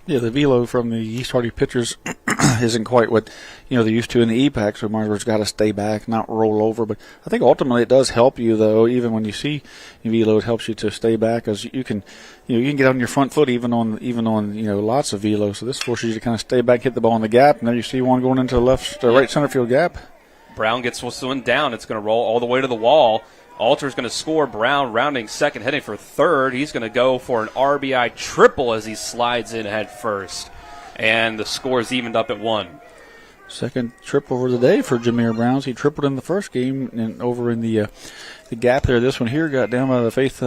Yeah, the velo from the East Hardy pitchers isn't quite what they're used to in the E-Pack, so Martinsburg's got to stay back, not roll over. But I think ultimately it does help you, though. Even when you see velo, it helps you to stay back, as you can get on your front foot even on lots of velo. So this forces you to kind of stay back, hit the ball in the gap, and there you see one going into the right center field gap. Brown gets one down. It's going to roll all the way to the wall. Alter's going to score. Brown rounding second, heading for third. He's going to go for an RBI triple as he slides in head first. And the score is evened up at 1. Second triple of the day for Jameer Browns. He tripled in the first game, and over in the gap there. This one here got down by the Faith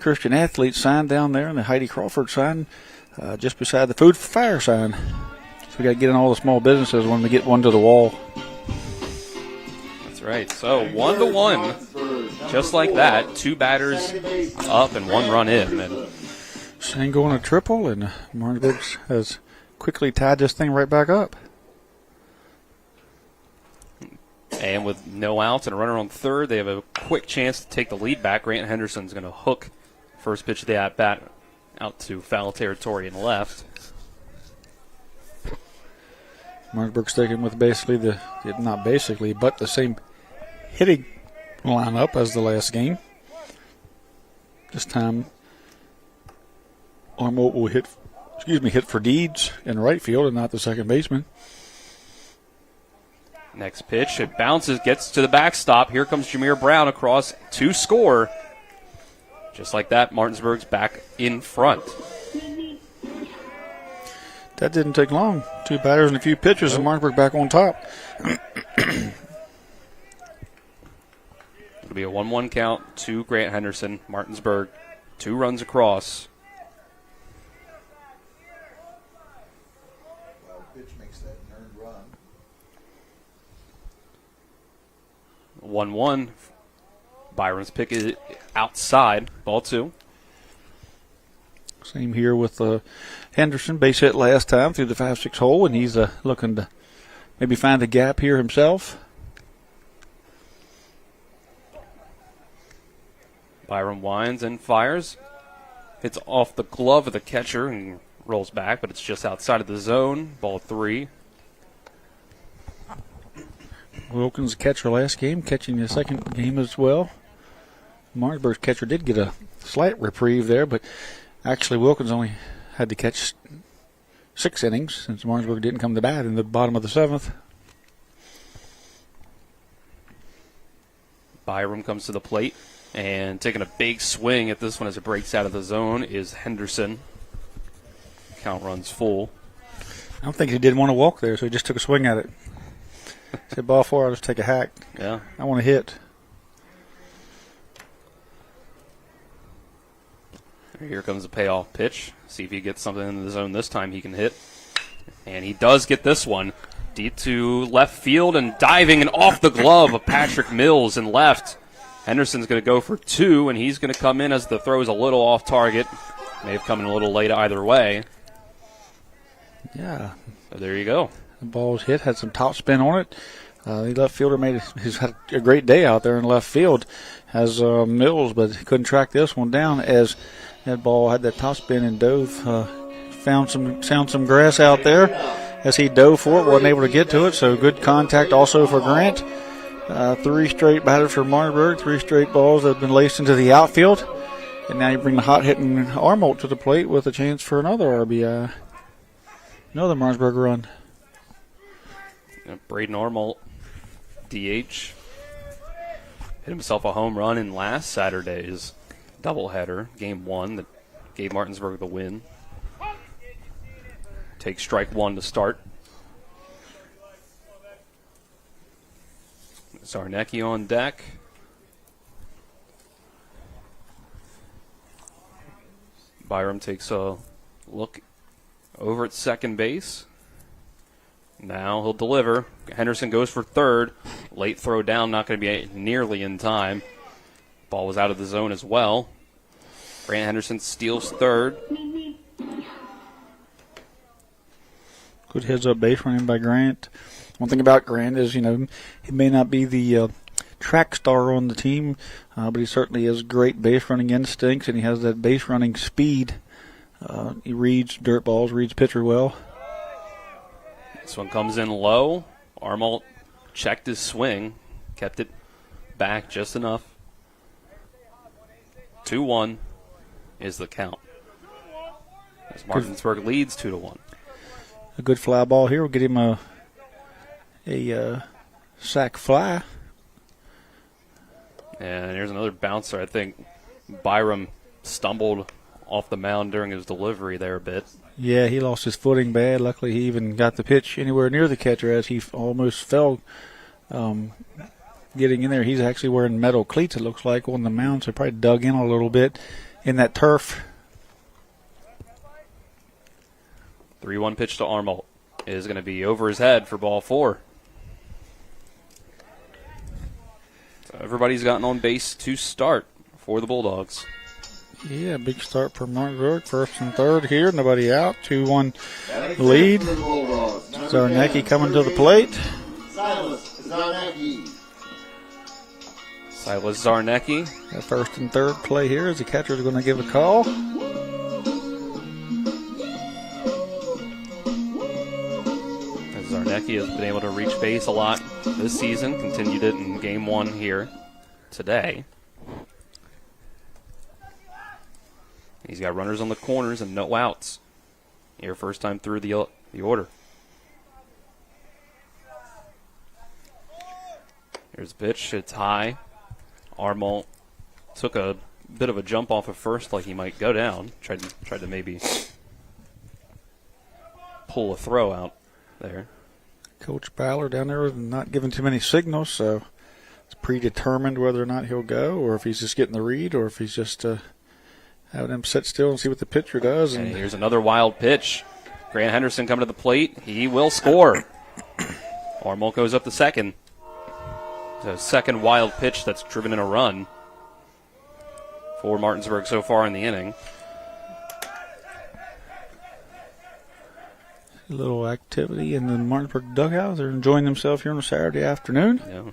Christian Athlete sign down there, and the Heidi Crawford sign just beside the Food for Fire sign. So we got to get in all the small businesses when we get one to the wall. Right, so 1-1, just like that. 2 batters up and 1 run in. And single and a triple, and Martinsburg has quickly tied this thing right back up. And with no outs and a runner on third, they have a quick chance to take the lead back. Grant Henderson's going to hook first pitch of the at-bat out to foul territory and left. Martinsburg sticking with not basically, but the same hitting lineup as the last game. This time, Armolt will hit for Deeds in right field and not the second baseman. Next pitch, it bounces, gets to the backstop. Here comes Jameer Brown across to score. Just like that, Martinsburg's back in front. That didn't take long. 2 batters and a few pitches, and Martinsburg back on top. It'll be a 1-1 count to Grant Henderson. Martinsburg, 2 runs across. Pitch makes that earned run. 1-1. Byron's pick is outside. Ball 2. Same here with Henderson. Base hit last time through the 5-6 hole, and he's looking to maybe find a gap here himself. Byron winds and fires. Hits off the glove of the catcher and rolls back, but it's just outside of the zone. Ball 3. Wilkins, catcher last game, catching the second game as well. Martinsburg's catcher did get a slight reprieve there, but actually Wilkins only had to catch 6 innings since Martinsburg didn't come to bat in the bottom of the 7th. Byram comes to the plate, and taking a big swing at this one as it breaks out of the zone is Henderson. Count runs full. I don't think he did want to walk there, so he just took a swing at it. Said, ball 4, I'll just take a hack. Yeah. I want to hit. Here comes the payoff pitch. See if he gets something in the zone this time he can hit. And he does get this one. Deep to left field and diving and off the glove of Patrick Mills in left. Henderson's going to go for 2, and he's going to come in as the throw is a little off target. May have come in a little late either way. Yeah. So there you go. The ball's hit, had some top spin on it. The left fielder he's had a great day out there in left field. Has Mills, but he couldn't track this one down as that ball had that top spin and dove. Found some grass out there as he dove for it, wasn't able to get to it. So good contact also for Grant. 3 straight batters for Martinsburg, 3 straight balls that have been laced into the outfield. And now you bring the hot-hitting Armolt to the plate with a chance for another RBI. Another Martinsburg run. Braden Armolt, DH, hit himself a home run in last Saturday's doubleheader, Game 1, that gave Martinsburg the win. Take strike 1 to start. Zarnecki on deck. Byram takes a look over at second base. Now he'll deliver. Henderson goes for third. Late throw down, not going to be nearly in time. Ball was out of the zone as well. Grant Henderson steals third. Good heads-up base running by Grant. One thing about Grant is, he may not be the track star on the team, but he certainly has great base running instincts, and he has that base running speed. He reads dirt balls, reads pitcher well. This one comes in low. Armolt checked his swing, kept it back just enough. 2-1 is the count. As Martinsburg leads 2-1. A good fly ball here will get him a sac fly. And here's another bouncer. I think Byram stumbled off the mound during his delivery there a bit. Yeah, he lost his footing bad. Luckily, he even got the pitch anywhere near the catcher as he almost fell getting in there. He's actually wearing metal cleats, it looks like, on the mound, so probably dug in a little bit in that turf. 3-1 pitch to Armolt is going to be over his head for ball 4. So everybody's gotten on base to start for the Bulldogs. Yeah, big start for Martinsburg. First and third here. Nobody out. 2-1 lead. Zarnecki coming to the plate. Silas Zarnecki. That first and third play here as the catcher is going to give a call. Zarnecki has been able to reach base a lot this season. Continued it in game 1 here today. He's got runners on the corners and no outs. Here, first time through the order. Here's the pitch. It's high. Armolt took a bit of a jump off of first, like he might go down. Tried to maybe pull a throw out there. Coach Ballard down there is not giving too many signals, so it's predetermined whether or not he'll go, or if he's just getting the read, or if he's just having him sit still and see what the pitcher does. And here's another wild pitch. Grant Henderson coming to the plate. He will score. Armolt goes up to second. The second wild pitch that's driven in a run for Martinsburg so far in the inning. A little activity in the Martinsburg dugout. They're enjoying themselves here on a Saturday afternoon. Yeah.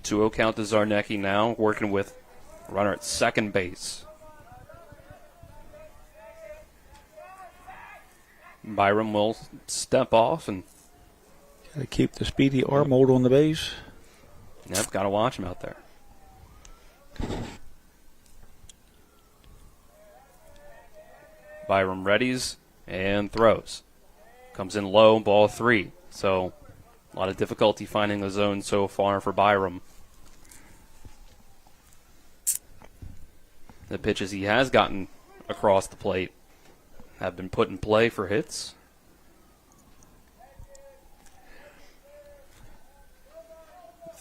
2-0 count to Zarnecki now, working with runner at second base. Byram will step off and got to keep the speedy Armolt on the base. Yep, got to watch him out there. Byram readies and throws. Comes in low, ball 3. So a lot of difficulty finding the zone so far for Byram. The pitches he has gotten across the plate have been put in play for hits.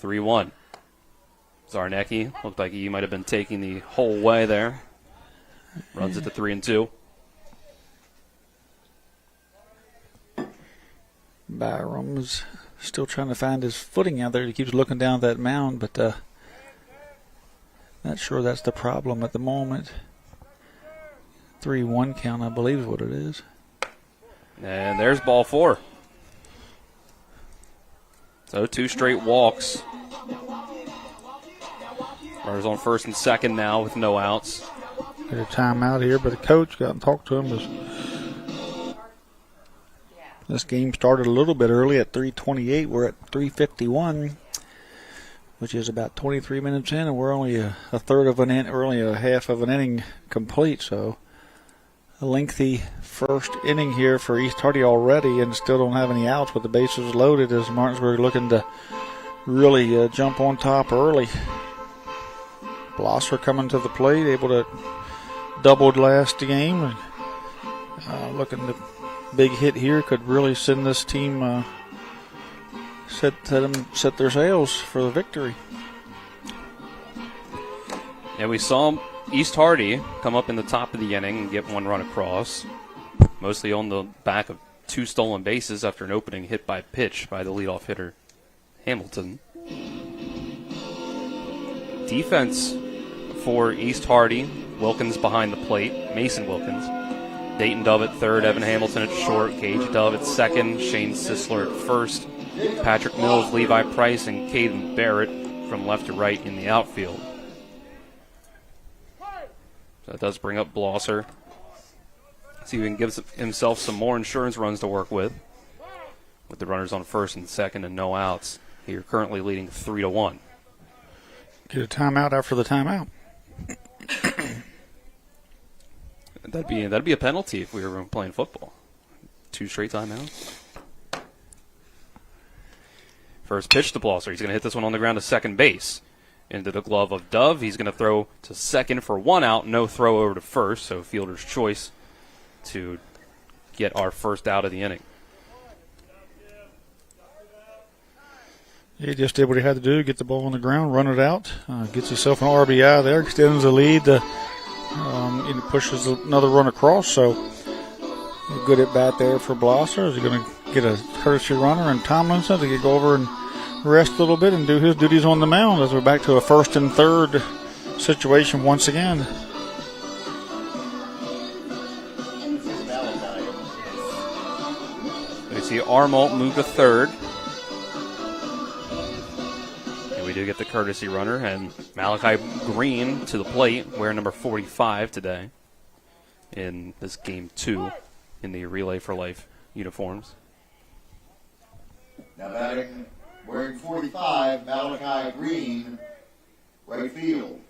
(3-1). Zarnecki looked like he might have been taking the whole way there. Runs it to 3-2. Byram's still trying to find his footing out there. He keeps looking down that mound, but not sure that's the problem at the moment. 3-1 count, I believe, is what it is. And there's ball 4. So 2 straight walks. Runners on first and second now with no outs. There's a timeout here, but the coach got and talked to him. This game started a little bit early at 3:28. We're at 3:51, which is about 23 minutes in, and we're only a third of an inning, or only a half of an inning complete. So a lengthy first inning here for East Hardy already, and still don't have any outs with the bases loaded as Martinsburg looking to really jump on top early. Blosser coming to the plate, able to double last game. Looking to big hit here could really send this team set their sails for the victory. And we saw East Hardy come up in the top of the inning and get one run across, mostly on the back of 2 stolen bases after an opening hit by pitch by the leadoff hitter Hamilton. Defense for East Hardy, Wilkins behind the plate, Mason Wilkins. Dayton Dove at third, Evan Hamilton at short, Gage Dove at second, Shane Sisler at first, Patrick Mills, Levi Price, and Caden Barrett from left to right in the outfield. So that does bring up Blosser. See if he can give himself some more insurance runs to work with the runners on first and second and no outs. You're currently leading 3-1. Get a timeout after the timeout. That'd be a penalty if we were playing football. 2 straight timeouts. First pitch to Blosser. He's going to hit this one on the ground to second base. Into the glove of Dove. He's going to throw to second for 1 out. No throw over to first. So fielder's choice to get our first out of the inning. He just did what he had to do, get the ball on the ground, run it out, gets himself an RBI there, extends the lead, and pushes another run across. So a good at bat there for Blosser. Is he going to get a courtesy runner and Tomlinson to go over and rest a little bit and do his duties on the mound as we're back to a first and third situation once again. We see Armalt move to third. We do get the courtesy runner, and Malachi Green to the plate, wearing number 45 today in this game 2 in the Relay for Life uniforms. Now batting, wearing 45, Malachi Green, right field.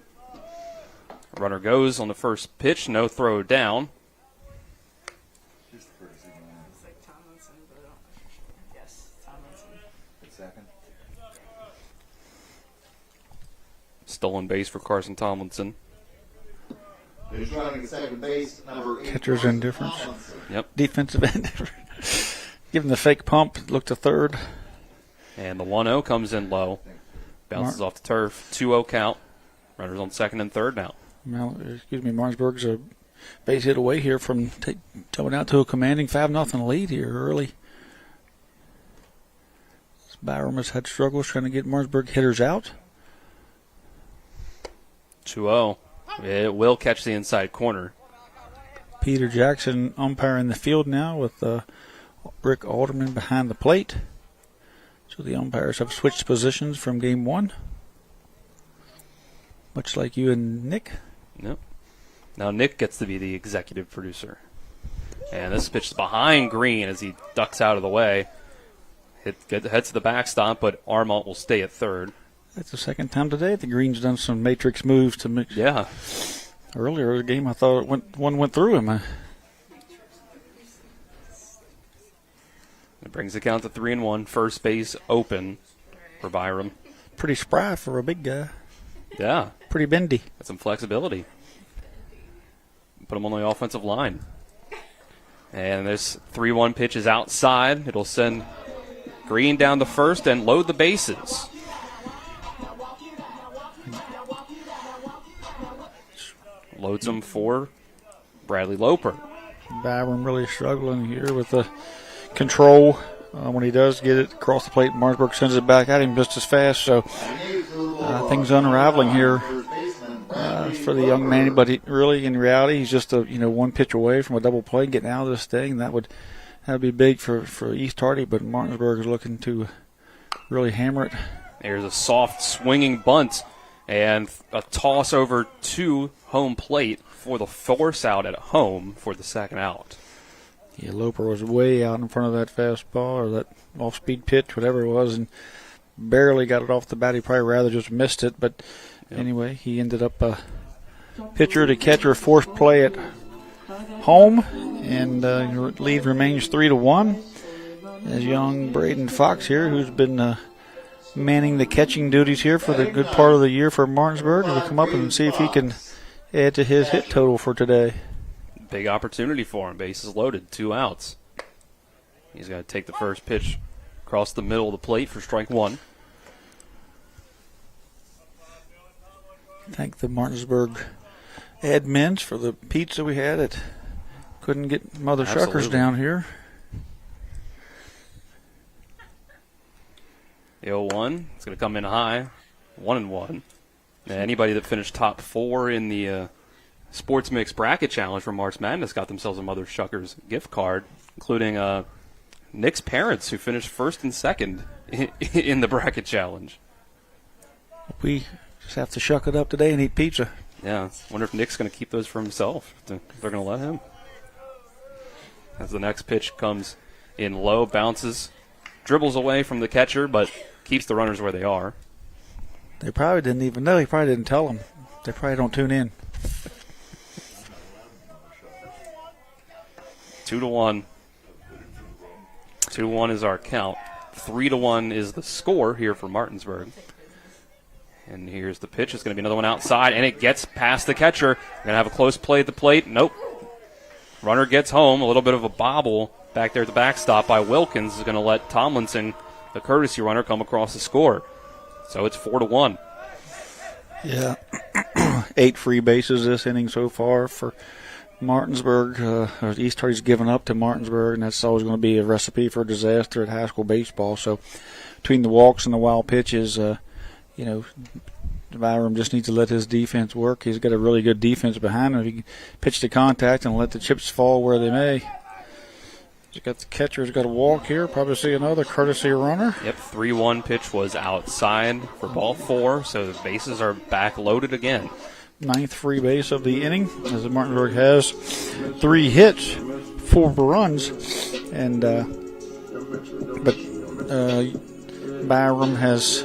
Runner goes on the first pitch, no throw down. Stolen base for Carson Tomlinson. Who's running at second base, number 8. Catcher's indifference. Yep. Defensive indifference. Give him the fake pump, look to third. And the 1-0 comes in low. Bounces off the turf. 2-0 count. Runners on second and third now. Martinsburg's a base hit away here from coming out to a commanding 5-0 lead here early. Byram has had struggles trying to get Martinsburg hitters out. 2-0. It will catch the inside corner. Peter Jackson umpiring the field now with Rick Alderman behind the plate. So the umpires have switched positions from game 1. Much like you and Nick. Yep. Now Nick gets to be the executive producer. And this pitch is behind Green as he ducks out of the way. Heads to the backstop, but Armalt will stay at third. That's the second time today the Green's done some matrix moves to make. Yeah. Earlier in the game, I thought one went through him. It brings the count to 3-1. First base open for Byram. Pretty spry for a big guy. Yeah. Pretty bendy. Got some flexibility. Put him on the offensive line. And this 3-1 pitch is outside. It'll send Green down to first and load the bases. Loads them for Bradley Loper. Byram really struggling here with the control. When he does get it across the plate, Martinsburg sends it back at him just as fast. So things unraveling here for the young man. But really, in reality, he's just a one pitch away from a double play, getting out of this thing. That would be big for East Hardy. But Martinsburg is looking to really hammer it. There's a soft swinging bunt and a toss over to home plate for the force out at home for the second out. Yeah, Loper was way out in front of that fastball or that off-speed pitch, whatever it was, and barely got it off the bat. He probably rather just missed it. But anyway, he ended up pitcher to catcher force play at home, and lead remains 3-1. As young Braden Fox here, who's been manning the catching duties here for the good part of the year for Martinsburg, will come up and see if he can add to his hit total for today. Big opportunity for him. Bases loaded, 2 outs. He's got to take the first pitch across the middle of the plate for strike 1. Thank the Martinsburg admins for the pizza we had. It couldn't get Mother Shuckers down here. The 0-1. It's going to come in high. 1-1. Now, anybody that finished top 4 in the Sports Mix Bracket Challenge from March Madness got themselves a Mother Shuckers gift card, including Nick's parents, who finished first and second in the Bracket Challenge. We just have to shuck it up today and eat pizza. Yeah, I wonder if Nick's going to keep those for himself, if they're going to let him. As the next pitch comes in low, bounces, dribbles away from the catcher, but keeps the runners where they are. They probably didn't even know. He probably didn't tell them. They probably don't tune in. 2-1. 2-1 is our count. 3-1 is the score here for Martinsburg. And here's the pitch. It's going to be another one outside, and it gets past the catcher. Going to have a close play at the plate. Nope. Runner gets home. A little bit of a bobble back there at the backstop by Wilkins is going to let Tomlinson, the courtesy runner, come across the score. So it's 4-1. Yeah. 8 free bases this inning so far for Martinsburg. East Hardy's given up to Martinsburg, and that's always going to be a recipe for disaster at high school baseball. So between the walks and the wild pitches, Byram just needs to let his defense work. He's got a really good defense behind him. He can pitch to contact and let the chips fall where they may. He's got the catcher's got a walk here. Probably see another courtesy runner. Yep, 3-1 pitch was outside for ball 4, so the bases are back loaded again. 9th free base of the inning, as Martinsburg has 3 hits, 4 runs, and Byram has,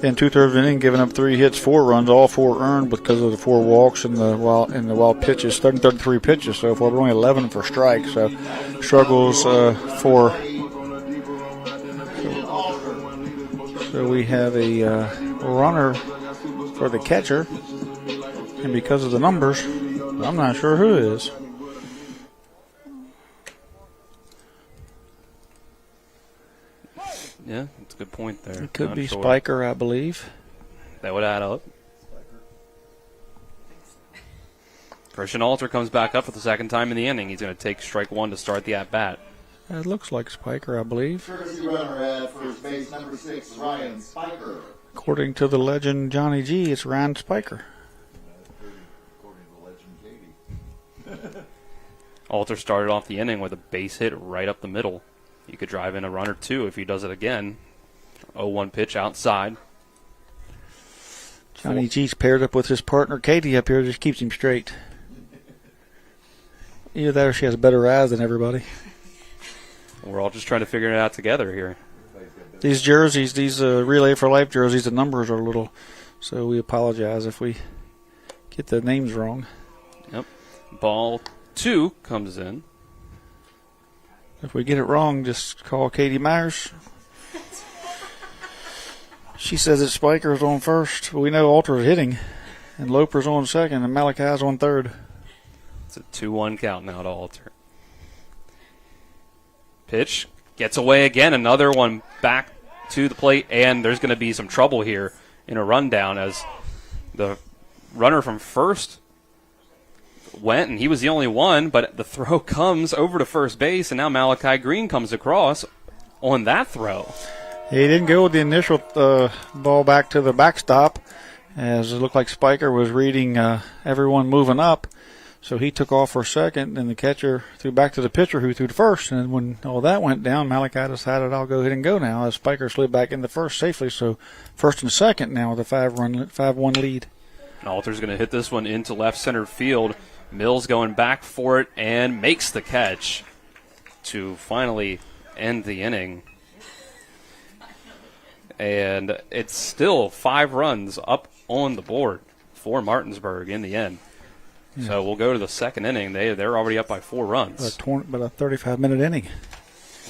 in 2/3 of the inning, given up 3 hits, 4 runs, all 4 earned because of the 4 walks and the wild pitches, 33 pitches so far, but only 11 for strikes. So struggles for. So we have a runner for the catcher, and because of the numbers, I'm not sure who it is. Yeah, that's a good point there. It could be Spiker, I believe. That would add up. Christian Alter comes back up for the second time in the inning. He's going to take strike 1 to start the at-bat. It looks like Spiker, I believe. Courtesy runner at first base, number 6, Ryan Spiker. According to the legend Johnny G, it's Ryan Spiker. According to the legend Katie. Alter started off the inning with a base hit right up the middle. You could drive in a run or 2 if he does it again. 0-1 pitch outside. Johnny G's paired up with his partner Katie up here, just keeps him straight. Either that or she has better eyes than everybody. We're all just trying to figure it out together here. These jerseys, these Relay for Life jerseys, the numbers are a little, so we apologize if we get the names wrong. Yep. Ball 2 comes in. If we get it wrong, just call Katie Myers. She says that Spiker's on first, but we know Alter's hitting, and Loper's on second, and Malachi's on third. It's a 2-1 count now to Alter. Pitch gets away again, another one back to the plate, and there's going to be some trouble here in a rundown as the runner from first went, and he was the only one, but the throw comes over to first base, and now Malachi Green comes across on that throw. He didn't go with the initial ball back to the backstop, as it looked like Spiker was reading everyone moving up, so he took off for second, and the catcher threw back to the pitcher who threw to first, and when all that went down, Malachi decided, I'll go ahead and go now, as Spiker slid back into first safely, so first and second now with a 5-1 lead. Alter's going to hit this one into left center field. Mills going back for it and makes the catch to finally end the inning. And it's still 5 runs up on the board for Martinsburg in the end. Yeah. So we'll go to the second inning. They're already up by 4 runs. About a 35-minute inning.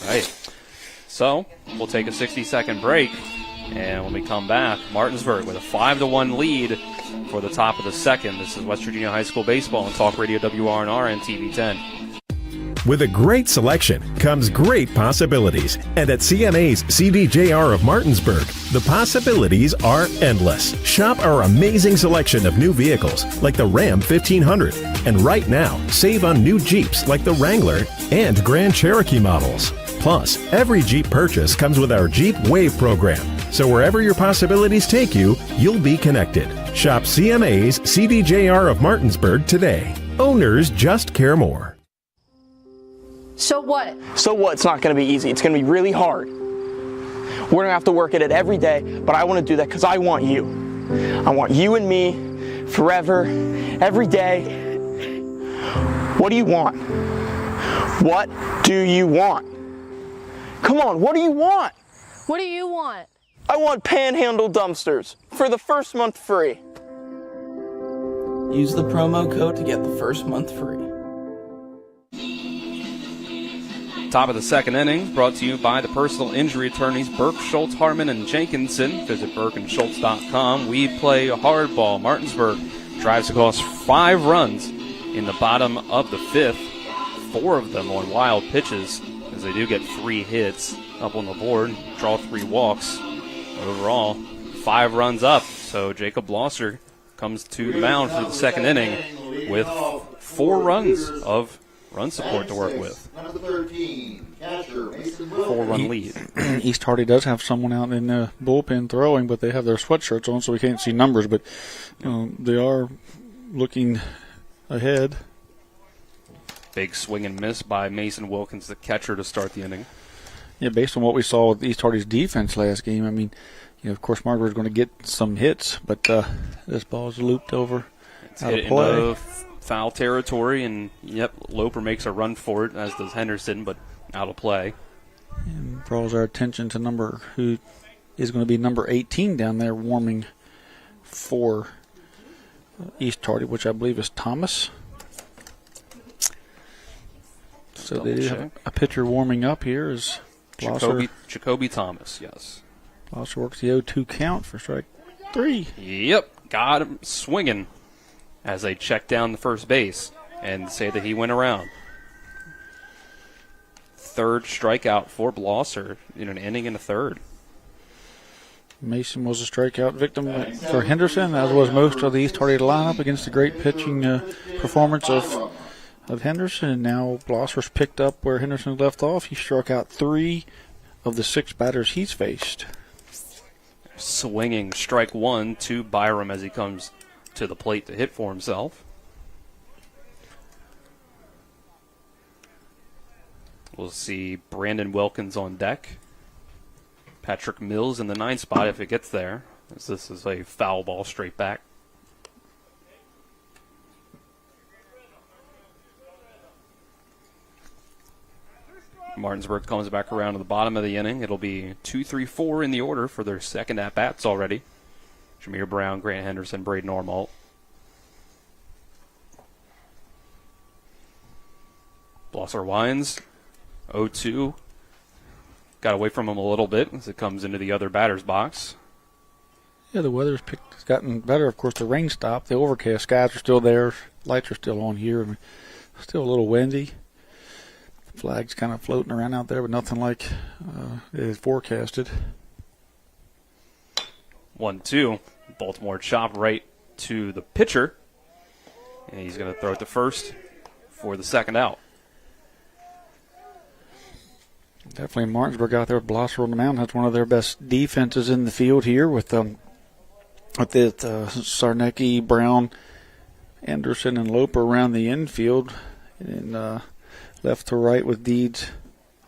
Right. So we'll take a 60-second break. And when we come back, Martinsburg with a 5-1 lead for the top of the second. This is West Virginia High School Baseball on Talk Radio WRNR and TV 10. With a great selection comes great possibilities. And at CNA's CDJR of Martinsburg, the possibilities are endless. Shop our amazing selection of new vehicles like the Ram 1500. And right now, save on new Jeeps like the Wrangler and Grand Cherokee models. Plus, every Jeep purchase comes with our Jeep Wave program. So wherever your possibilities take you, you'll be connected. Shop CMA's CDJR of Martinsburg today. Owners just care more. So what? So what? It's not going to be easy. It's going to be really hard. We're going to have to work at it every day, but I want to do that because I want you. I want you and me forever, every day. What do you want? What do you want? Come on, what do you want? What do you want? I want Panhandle dumpsters for the first month free. Use the promo code to get the first month free. Top of the second inning, brought to you by the personal injury attorneys Burke, Schultz, Harmon, and Jenkinson. Visit burkeandschultz.com. We play hardball. Martinsburg drives across 5 runs in the bottom of the 5th, 4 of them on wild pitches, as they do get 3 hits up on the board, draw 3 walks. Overall, 5 runs up. So Jacob Blosser comes to the mound for the second inning with 4 runs of run support to work with. 4-run lead. East Hardy does have someone out in the bullpen throwing, but they have their sweatshirts on, so we can't see numbers. But they are looking ahead. Big swing and miss by Mason Wilkins, the catcher, to start the inning. Yeah, based on what we saw with East Hardy's defense last game, I mean, of course, Margaret's going to get some hits, but this ball is looped over It's out hit of play. into foul territory, and Loper makes a run for it, as does Henderson, but out of play. And draws our attention to who is going to be number 18 down there warming for East Hardy, which I believe is Thomas. So they do have a pitcher warming up here is Jacoby Thomas, yes. Blosser works the 0-2 count for strike 3. Yep, got him swinging as they check down the first base and say that he went around. 3rd strikeout for Blosser in an inning and a 3rd. Mason was a strikeout victim for Henderson, as was most of the East Hardy lineup against the great pitching performance of Henderson. And now Blosser's picked up where Henderson left off. He struck out 3 of the 6 batters he's faced. Swinging strike 1 to Byram as he comes to the plate to hit for himself. We'll see Brandon Wilkins on deck. Patrick Mills in the 9th spot if it gets there, as this is a foul ball straight back. Martinsburg comes back around to the bottom of the inning. It'll be 2-3-4 in the order for their second at-bats already. Jameer Brown, Grant Henderson, Braden Ormalt. Blosser winds. 0-2. Got away from him a little bit as it comes into the other batter's box. Yeah, the weather's gotten better. Of course, the rain stopped. The overcast skies are still there. Lights are still on here. I mean, still a little windy. Flags kind of floating around out there, but nothing like it is forecasted. 1-2. Baltimore chop right to the pitcher. And he's going to throw it to first for the second out. Definitely Martinsburg out there with Blosser on the mound. That's one of their best defenses in the field here with Sarnecki, Brown, Anderson, and Loper around the infield. And left to right with Deeds,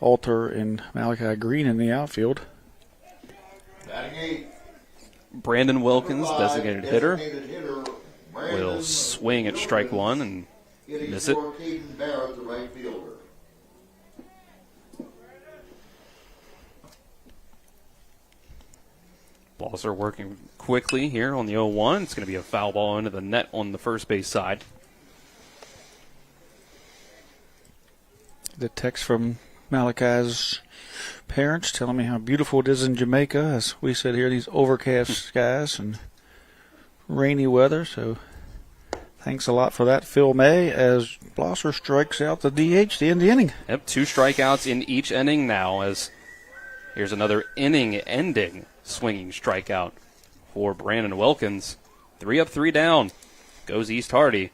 Alter, and Malachi Green in the outfield. Brandon Wilkins, designated hitter, will swing at strike 1 and miss it. Blosser working quickly here on the 0-1. It's going to be a foul ball into the net on the first base side. The text from Malachi's parents telling me how beautiful it is in Jamaica, as we sit here, these overcast skies and rainy weather. So thanks a lot for that, Phil May, as Blosser strikes out the DH to end the inning. Yep, 2 strikeouts in each inning now, as here's another inning-ending swinging strikeout for Brandon Wilkins. 3 up, 3 down goes East Hardy.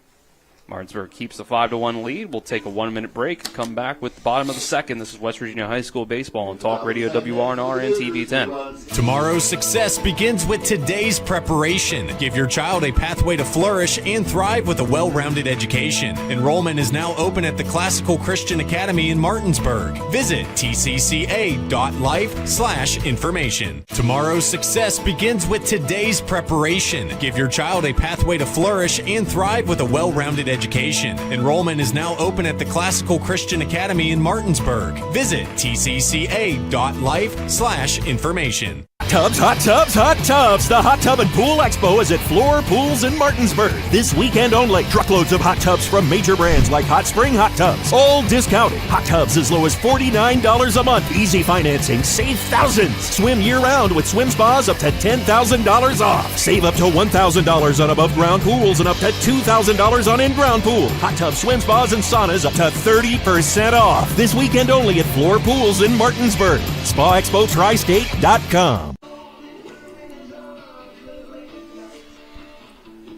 Martinsburg keeps the 5-1 lead. We'll take a 1-minute break and come back with the bottom of the second. This is West Virginia High School baseball on Talk Radio WRNR and TV 10. Tomorrow's success begins with today's preparation. Give your child a pathway to flourish and thrive with a well-rounded education. Enrollment is now open at the Classical Christian Academy in Martinsburg. Visit tcca.life/information. Tomorrow's success begins with today's preparation. Give your child a pathway to flourish and thrive with a well-rounded education. Enrollment is now open at the Classical Christian Academy in Martinsburg. Visit tcca.life/information. Tubs, hot tubs, hot tubs. The Hot Tub and Pool Expo is at Floor Pools in Martinsburg. This weekend only. Truckloads of hot tubs from major brands like Hot Spring Hot Tubs. All discounted. Hot tubs as low as $49 a month. Easy financing. Save thousands. Swim year-round with swim spas up to $10,000 off. Save up to $1,000 on above-ground pools and up to $2,000 on in-ground pools. Hot tub, swim spas, and saunas up to 30% off. This weekend only at Floor Pools in Martinsburg. SpaExpoTristate.com.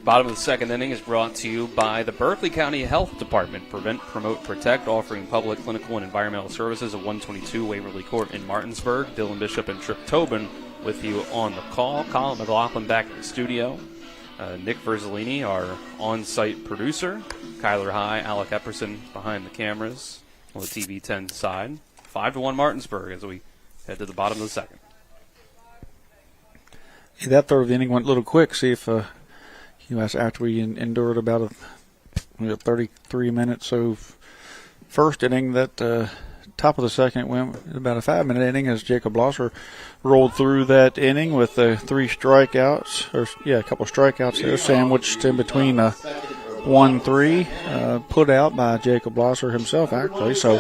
Bottom of the second inning is brought to you by the Berkeley County Health Department. Prevent, Promote, Protect, offering public, clinical, and environmental services at 122 Waverly Court in Martinsburg. Dylan Bishop and Trip Tobin with you on the call. Colin McLaughlin back in the studio. Nick Verzolini, our on-site producer. Kyler High, Alec Epperson behind the cameras on the TV 10 side. 5-1 Martinsburg as we head to the bottom of the second. Yeah, that third inning went a little quick. See if after we endured about 33 minutes of first inning, that top of the second went about a 5-minute inning as Jacob Blosser rolled through that inning with 3 strikeouts, a couple of strikeouts there, sandwiched in between 1-3, put out by Jacob Blosser himself, actually. So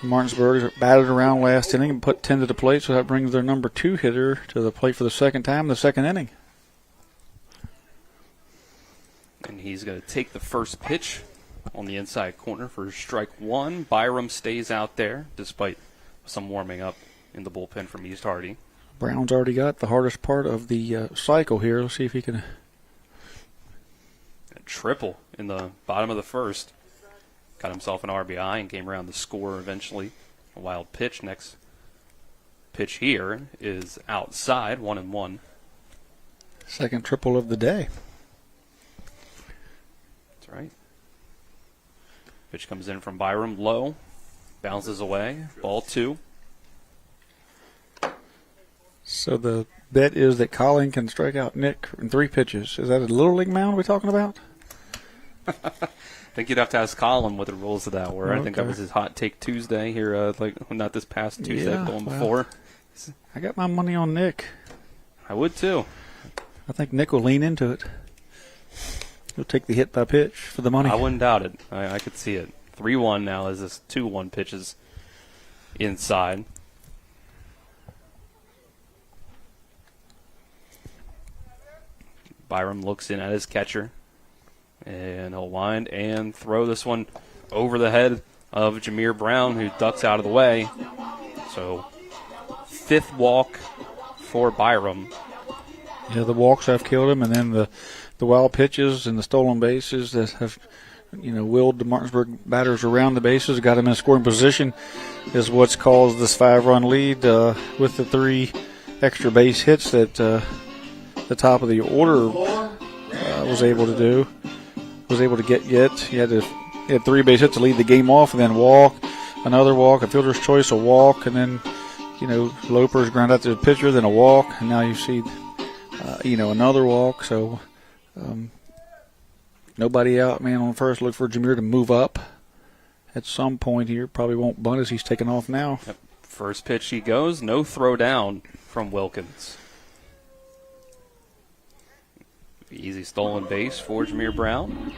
Martinsburg batted around last inning and put 10 to the plate, so that brings their number 2 hitter to the plate for the second time in the second inning. And he's going to take the first pitch on the inside corner for strike 1. Byram stays out there despite some warming up in the bullpen from East Hardy. Brown's already got the hardest part of the cycle here. Let's see if he can. A triple in the bottom of the first. Got himself an RBI and came around to score eventually. A wild pitch. Next pitch here is outside, 1-1. Second triple of the day. That's right. Pitch comes in from Byram, low, bounces away, ball 2. So the bet is that Colin can strike out Nick in 3 pitches. Is that a Little League mound we're talking about? I think you'd have to ask Colin what the rules of that were. Okay. I think that was his Hot Take Tuesday here, not this past Tuesday, but the one before. I got my money on Nick. I would too. I think Nick will lean into it. He'll take the hit by pitch for the money. I wouldn't doubt it. I could see it. 3-1 now as this 2-1 pitches inside. Byram looks in at his catcher, and he'll wind and throw this one over the head of Jameer Brown, who ducks out of the way. So 5th walk for Byram. Yeah, the walks have killed him, and then the wild pitches and the stolen bases that have, willed the Martinsburg batters around the bases, got him in scoring position, is what's caused this 5-run lead with the 3 extra base hits that the top of the order was able to do. Was able to get. He had 3 base hits to lead the game off, and then walk, another walk, a fielder's choice, a walk, and then Loper's ground out to the pitcher, then a walk, and now you see another walk. So nobody out, man, on first. Look for Jameer to move up at some point here. Probably won't bunt as he's taking off now. Yep. First pitch he goes. No throw down from Wilkins. Easy stolen base for Jameer Brown.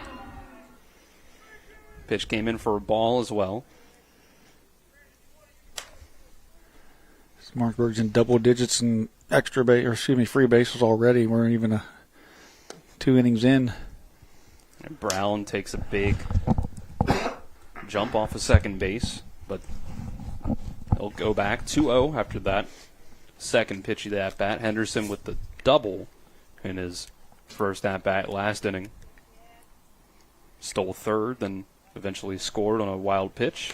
Pitch came in for a ball as well. Martinsburg's in double digits in free bases already. We're even 2 innings in. And Brown takes a big jump off of second base, but he'll go back 2-0 after that second pitch of the at-bat. Henderson with the double in his first at-bat last inning. stole third, then eventually scored on a wild pitch.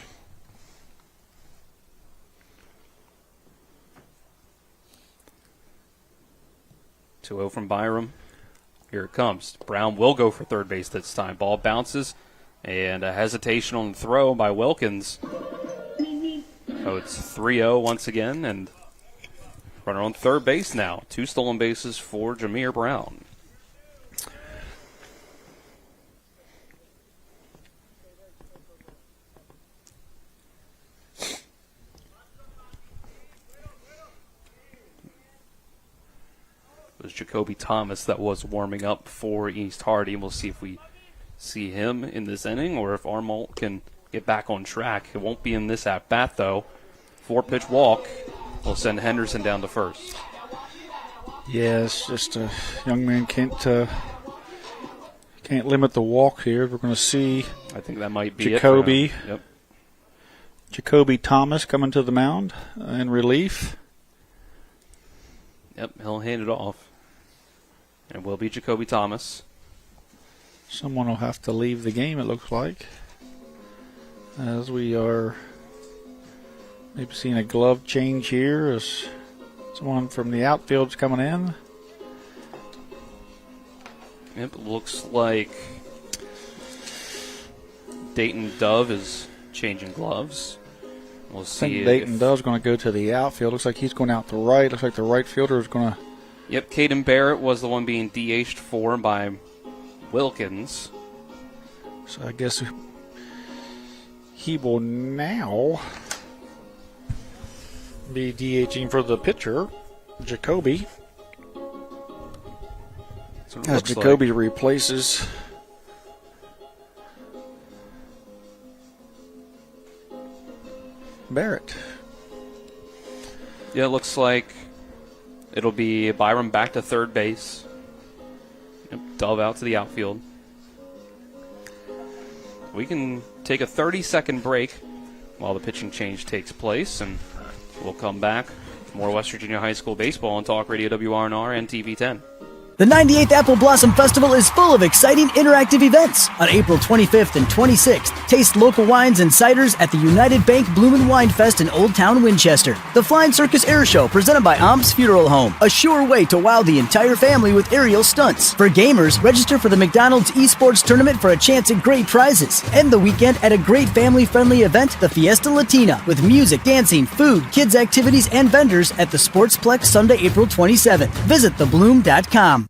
.2-0 from Byram. Here it comes. Brown will go for third base this time. Ball bounces, and a hesitation on the throw by Wilkins. So it's 3-0 once again, and runner on third base now. 2 stolen bases for Jameer Brown. It was Jacoby Thomas that was warming up for East Hardy. We'll see if we see him in this inning or if Armalt can get back on track. It won't be in this at-bat, though. 4-pitch walk will send Henderson down to first. Yeah, it's just a young man can't limit the walk here. We're going to see. I think that might be Jacoby. It for him. Yep. Jacoby Thomas coming to the mound in relief. Yep, he'll hand it off. And it will be Jacoby Thomas. Someone will have to leave the game, it looks like, as we are maybe seeing a glove change here as someone from the outfield's coming in. Yep, it looks like Dayton Dove is changing gloves. We'll see. I think Dayton Dove's going to go to the outfield. Looks like he's going out the right. Looks like the right fielder is going to. Yep, Caden Barrett was the one being DH'd for by Wilkins. So I guess he will now be DHing for the pitcher, Jacoby. As Jacoby replaces Barrett. Yeah, it looks like it'll be Byram back to third base. Yep, Dove out to the outfield. We can take a 30-second break while the pitching change takes place, and we'll come back with more West Virginia High School baseball on Talk Radio WRNR and TV 10. The 98th Apple Blossom Festival is full of exciting interactive events. On April 25th and 26th, taste local wines and ciders at the United Bank Bloomin' Wine Fest in Old Town Winchester. The Flying Circus Air Show presented by Om's Funeral Home, a sure way to wow the entire family with aerial stunts. For gamers, register for the McDonald's Esports Tournament for a chance at great prizes. End the weekend at a great family-friendly event, the Fiesta Latina, with music, dancing, food, kids' activities, and vendors at the Sportsplex Sunday, April 27th. Visit thebloom.com.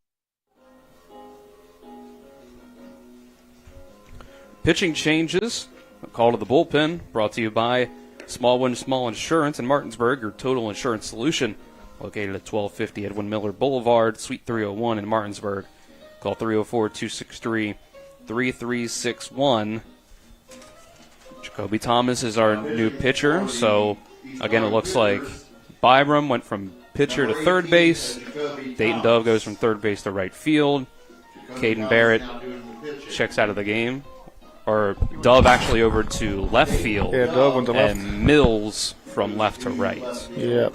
Pitching changes. A call to the bullpen brought to you by Smallwood Small Insurance in Martinsburg, your total insurance solution. Located at 1250 Edwin Miller Boulevard, Suite 301 in Martinsburg. Call 304-263-3361. Jacoby Thomas is our new pitcher. So, again, it looks like Byram went from pitcher to third base. Dayton Dove goes from third base to right field. Caden Barrett checks out of the game. Or Dove actually over to left field. Yeah, Dove went to left. And Mills from left to right. Yep.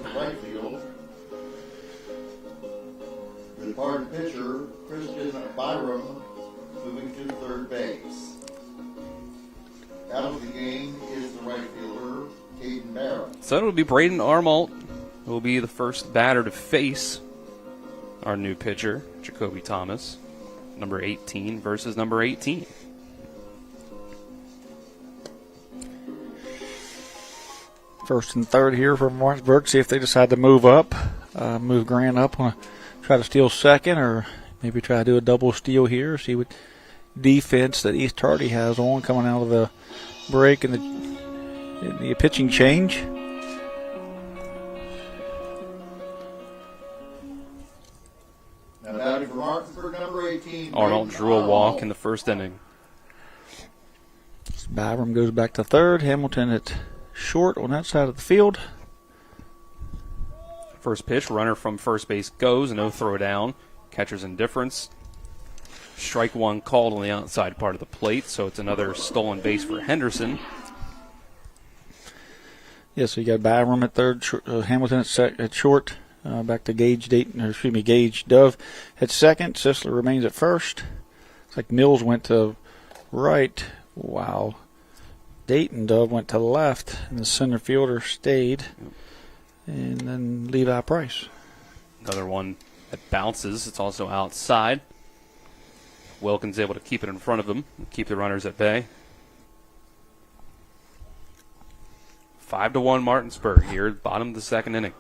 The departed pitcher, Christian Byram, moving to third base. Out of the game is the right fielder, Caden Barrett. So it'll be Braden Armalt, who will be the first batter to face our new pitcher, Jacoby Thomas. Number 18 versus number 18. First and third here for Martinsburg. See if they decide to move up, move Grant up. Want to try to steal second, or maybe try to do a double steal here. See what defense that East Hardy has on coming out of the break and the pitching change. Now batting for Martinsburg, number 18. Arnold drew a walk in the first inning. Byram goes back to third. Hamilton at short on that side of the field. First pitch, runner from first base goes, no throw down. Catcher's indifference. Strike one called on the outside part of the plate, so it's another stolen base for Henderson. Yeah, so you got Byram at third, Hamilton at short. Back to Gage Dove at second. Sisler remains at first. It's like Mills went to right. Wow. Dayton Dove went to left, and the center fielder stayed. And then Levi Price. Another one that bounces. It's also outside. Wilkins able to keep it in front of him, keep the runners at bay. 5-1 Martinsburg here, bottom of the second inning.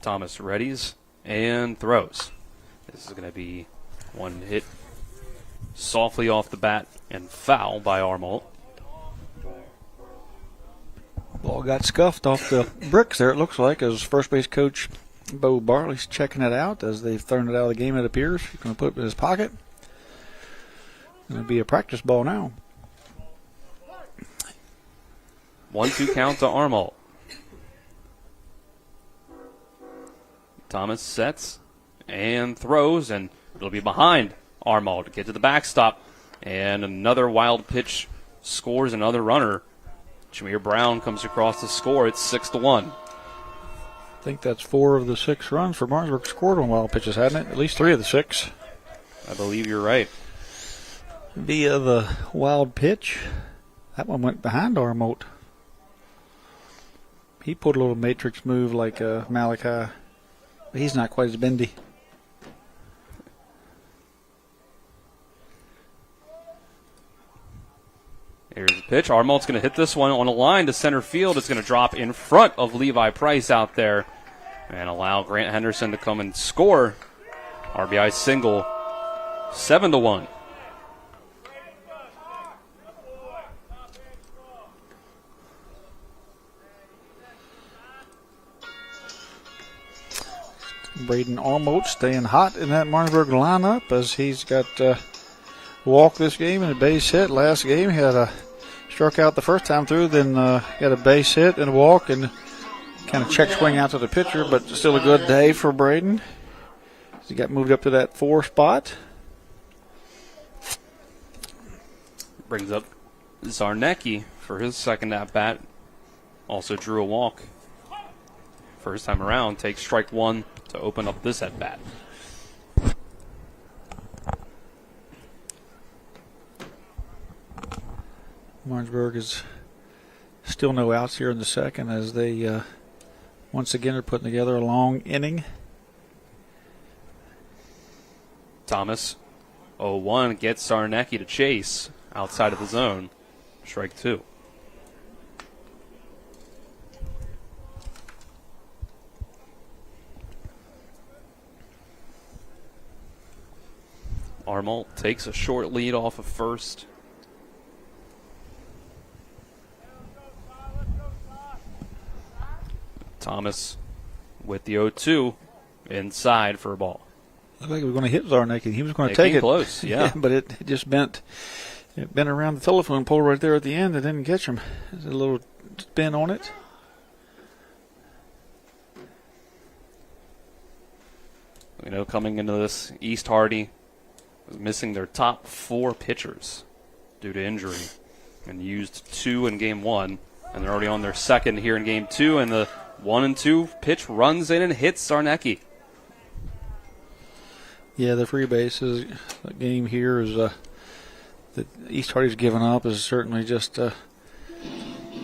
Thomas readies and throws. This is going to be one hit softly off the bat and foul by Armolt. Ball got scuffed off the bricks there, it looks like, as first base coach Bo Barley's checking it out as they've thrown it out of the game, it appears. He's going to put it in his pocket. Going to be a practice ball now. 1-2 count to Armolt. Thomas sets and throws, and it'll be behind Armolt to get to the backstop. And another wild pitch scores another runner. Jameer Brown comes across the score. It's 6-1. I think that's 4 of the 6 runs for Martinsburg scored on wild pitches, hadn't it? At least 3 of the 6. I believe you're right. Via the wild pitch, that one went behind Armolt. He put a little matrix move like Malachi. But he's not quite as bendy. Here's the pitch. Armolt's going to hit this one on a line to center field. It's going to drop in front of Levi Price out there and allow Grant Henderson to come and score. RBI single, 7-1. Braden Armolt staying hot in that Martinsburg lineup as he's got a walk this game and a base hit. Last game he had a struck out the first time through, then got a base hit and a walk and kind of check swing out to the pitcher, but still a good day for Braden. He got moved up to that 4 spot. Brings up Zarnecki for his second at-bat. Also drew a walk. First time around, takes strike 1 to open up this at-bat. Martinsburg is still no outs here in the second as they once again are putting together a long inning. Thomas, 0-1, gets Zarnecki to chase outside of the zone. Strike 2. Armolt takes a short lead off of first. Thomas with the 0-2 inside for a ball. Looked like he was going to hit Zarnecki. He was going to take it. Close, yeah. But it just bent around the telephone pole right there at the end. It didn't catch him. There's a little spin on it. You know, coming into this, East Hardy was missing their top 4 pitchers due to injury and used 2 in game 1. And they're already on their second here in game 2, and the 1-2 pitch runs in and hits Zarnecki. Yeah, the free bases game here is that East Hardy's given up is certainly just going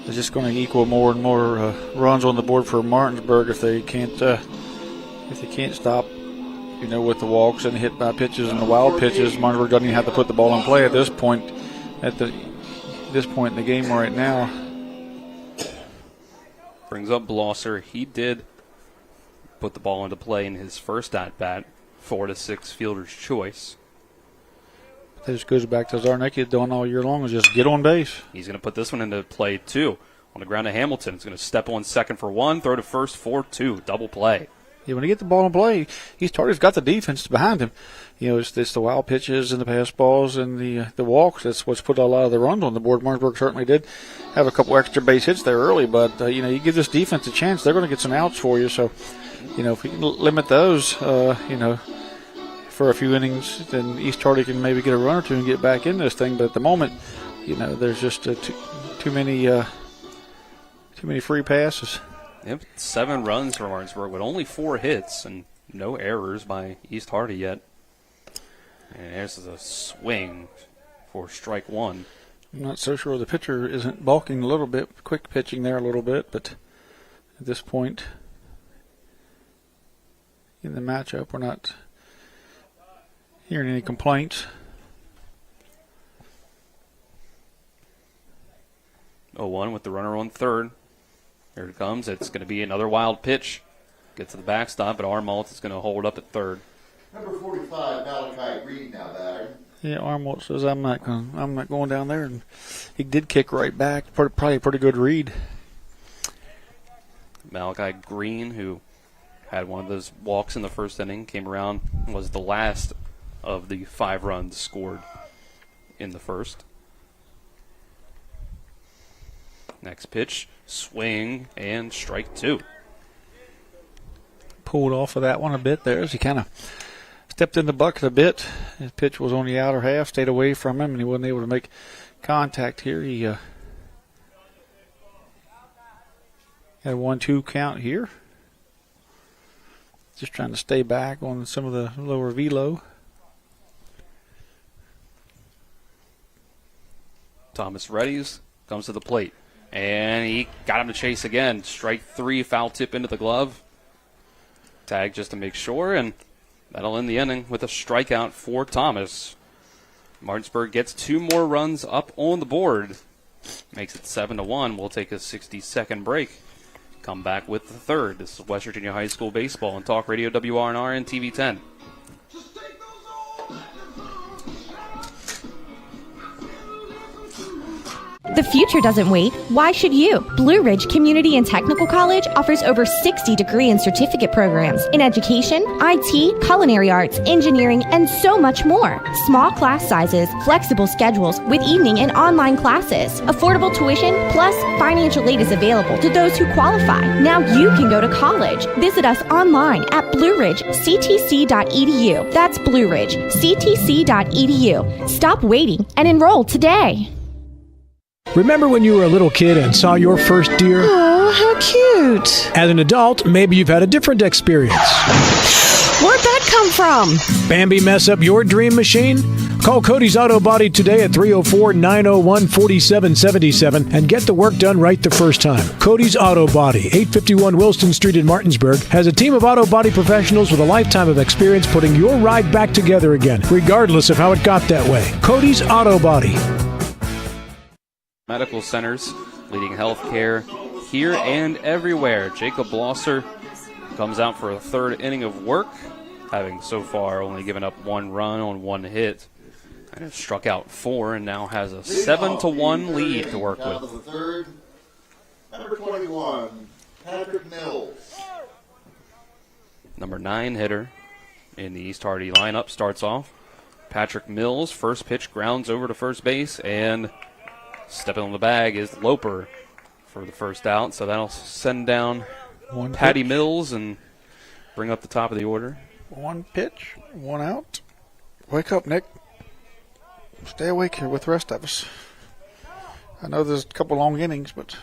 to equal more and more runs on the board for Martinsburg if they can't stop, you know, with the walks and hit by pitches and the wild pitches. Martinsburg doesn't even have to put the ball in play at this point. This point in the game right now. Brings up Blosser. He did put the ball into play in his first at-bat, 4-6 fielder's choice. That just goes back to Zarnecki doing all year long is just get on base. He's going to put this one into play, too. On the ground to Hamilton. He's going to step on second for 1, throw to first for 2. Double play. Yeah, when you get the ball in play, East Hardy's got the defense behind him. You know, it's the wild pitches and the pass balls and the walks. That's what's put a lot of the runs on the board. Martinsburg certainly did have a couple extra base hits there early, but, you know, you give this defense a chance, they're going to get some outs for you. So, you know, if you can limit those, you know, for a few innings, then East Hardy can maybe get a run or two and get back in this thing. But at the moment, you know, there's just too many free passes. Yep, 7 runs for Martinsburg with only 4 hits and no errors by East Hardy yet. And there's a swing for strike 1. I'm not so sure the pitcher isn't balking a little bit, quick pitching there a little bit, but at this point in the matchup, we're not hearing any complaints. 0-1 with the runner on third. Here it comes. It's going to be another wild pitch. Get to the backstop, but Armalt is going to hold up at third. Number 45, Malachi Green now batting. Yeah, Armalt says I'm not going down there, and he did kick right back. Probably a pretty good read. Malachi Green, who had one of those walks in the first inning, came around, was the last of the 5 runs scored in the first. Next pitch, swing, and strike 2. Pulled off of that one a bit there as he kind of stepped in the bucket a bit. His pitch was on the outer half, stayed away from him, and he wasn't able to make contact here. He had a 1-2 count here. Just trying to stay back on some of the lower velo. Thomas Reddies comes to the plate, and he got him to chase again. Strike 3, foul tip into the glove. Tag just to make sure, and that'll end the inning with a strikeout for Thomas. Martinsburg gets 2 more runs up on the board. Makes it 7-1. We'll take a 60-second break. Come back with the third. This is West Virginia High School Baseball on Talk Radio WRNR and TV 10. The future doesn't wait. Why should you? Blue Ridge Community and Technical College offers over 60 degree and certificate programs in education, IT, culinary arts, engineering, and so much more. Small class sizes, flexible schedules with evening and online classes, affordable tuition, plus financial aid is available to those who qualify. Now you can go to college. Visit us online at blueridgectc.edu. That's blueridgectc.edu. Stop waiting and enroll today. Remember when you were a little kid and saw your first deer? Oh, how cute. As an adult, maybe you've had a different experience. Where'd that come from? Bambi mess up your dream machine? Call Cody's Auto Body today at 304-901-4777 and get the work done right the first time. Cody's Auto Body, 851 Wilston Street in Martinsburg, has a team of auto body professionals with a lifetime of experience putting your ride back together again, regardless of how it got that way. Cody's Auto Body. Medical centers, leading healthcare here and everywhere. Jacob Blosser comes out for a third inning of work, having so far only given up 1 run on 1 hit. And has struck out 4 and now has a 7-1 lead to work with. Third, number 21, Patrick Mills. Number 9 hitter in the East Hardy lineup starts off. Patrick Mills, first pitch grounds over to first base, and stepping on the bag is Loper for the first out. So that'll send down Patty Mills and bring up the top of the order. 1 pitch, 1 out. Wake up, Nick. Stay awake here with the rest of us. I know there's a couple long innings, but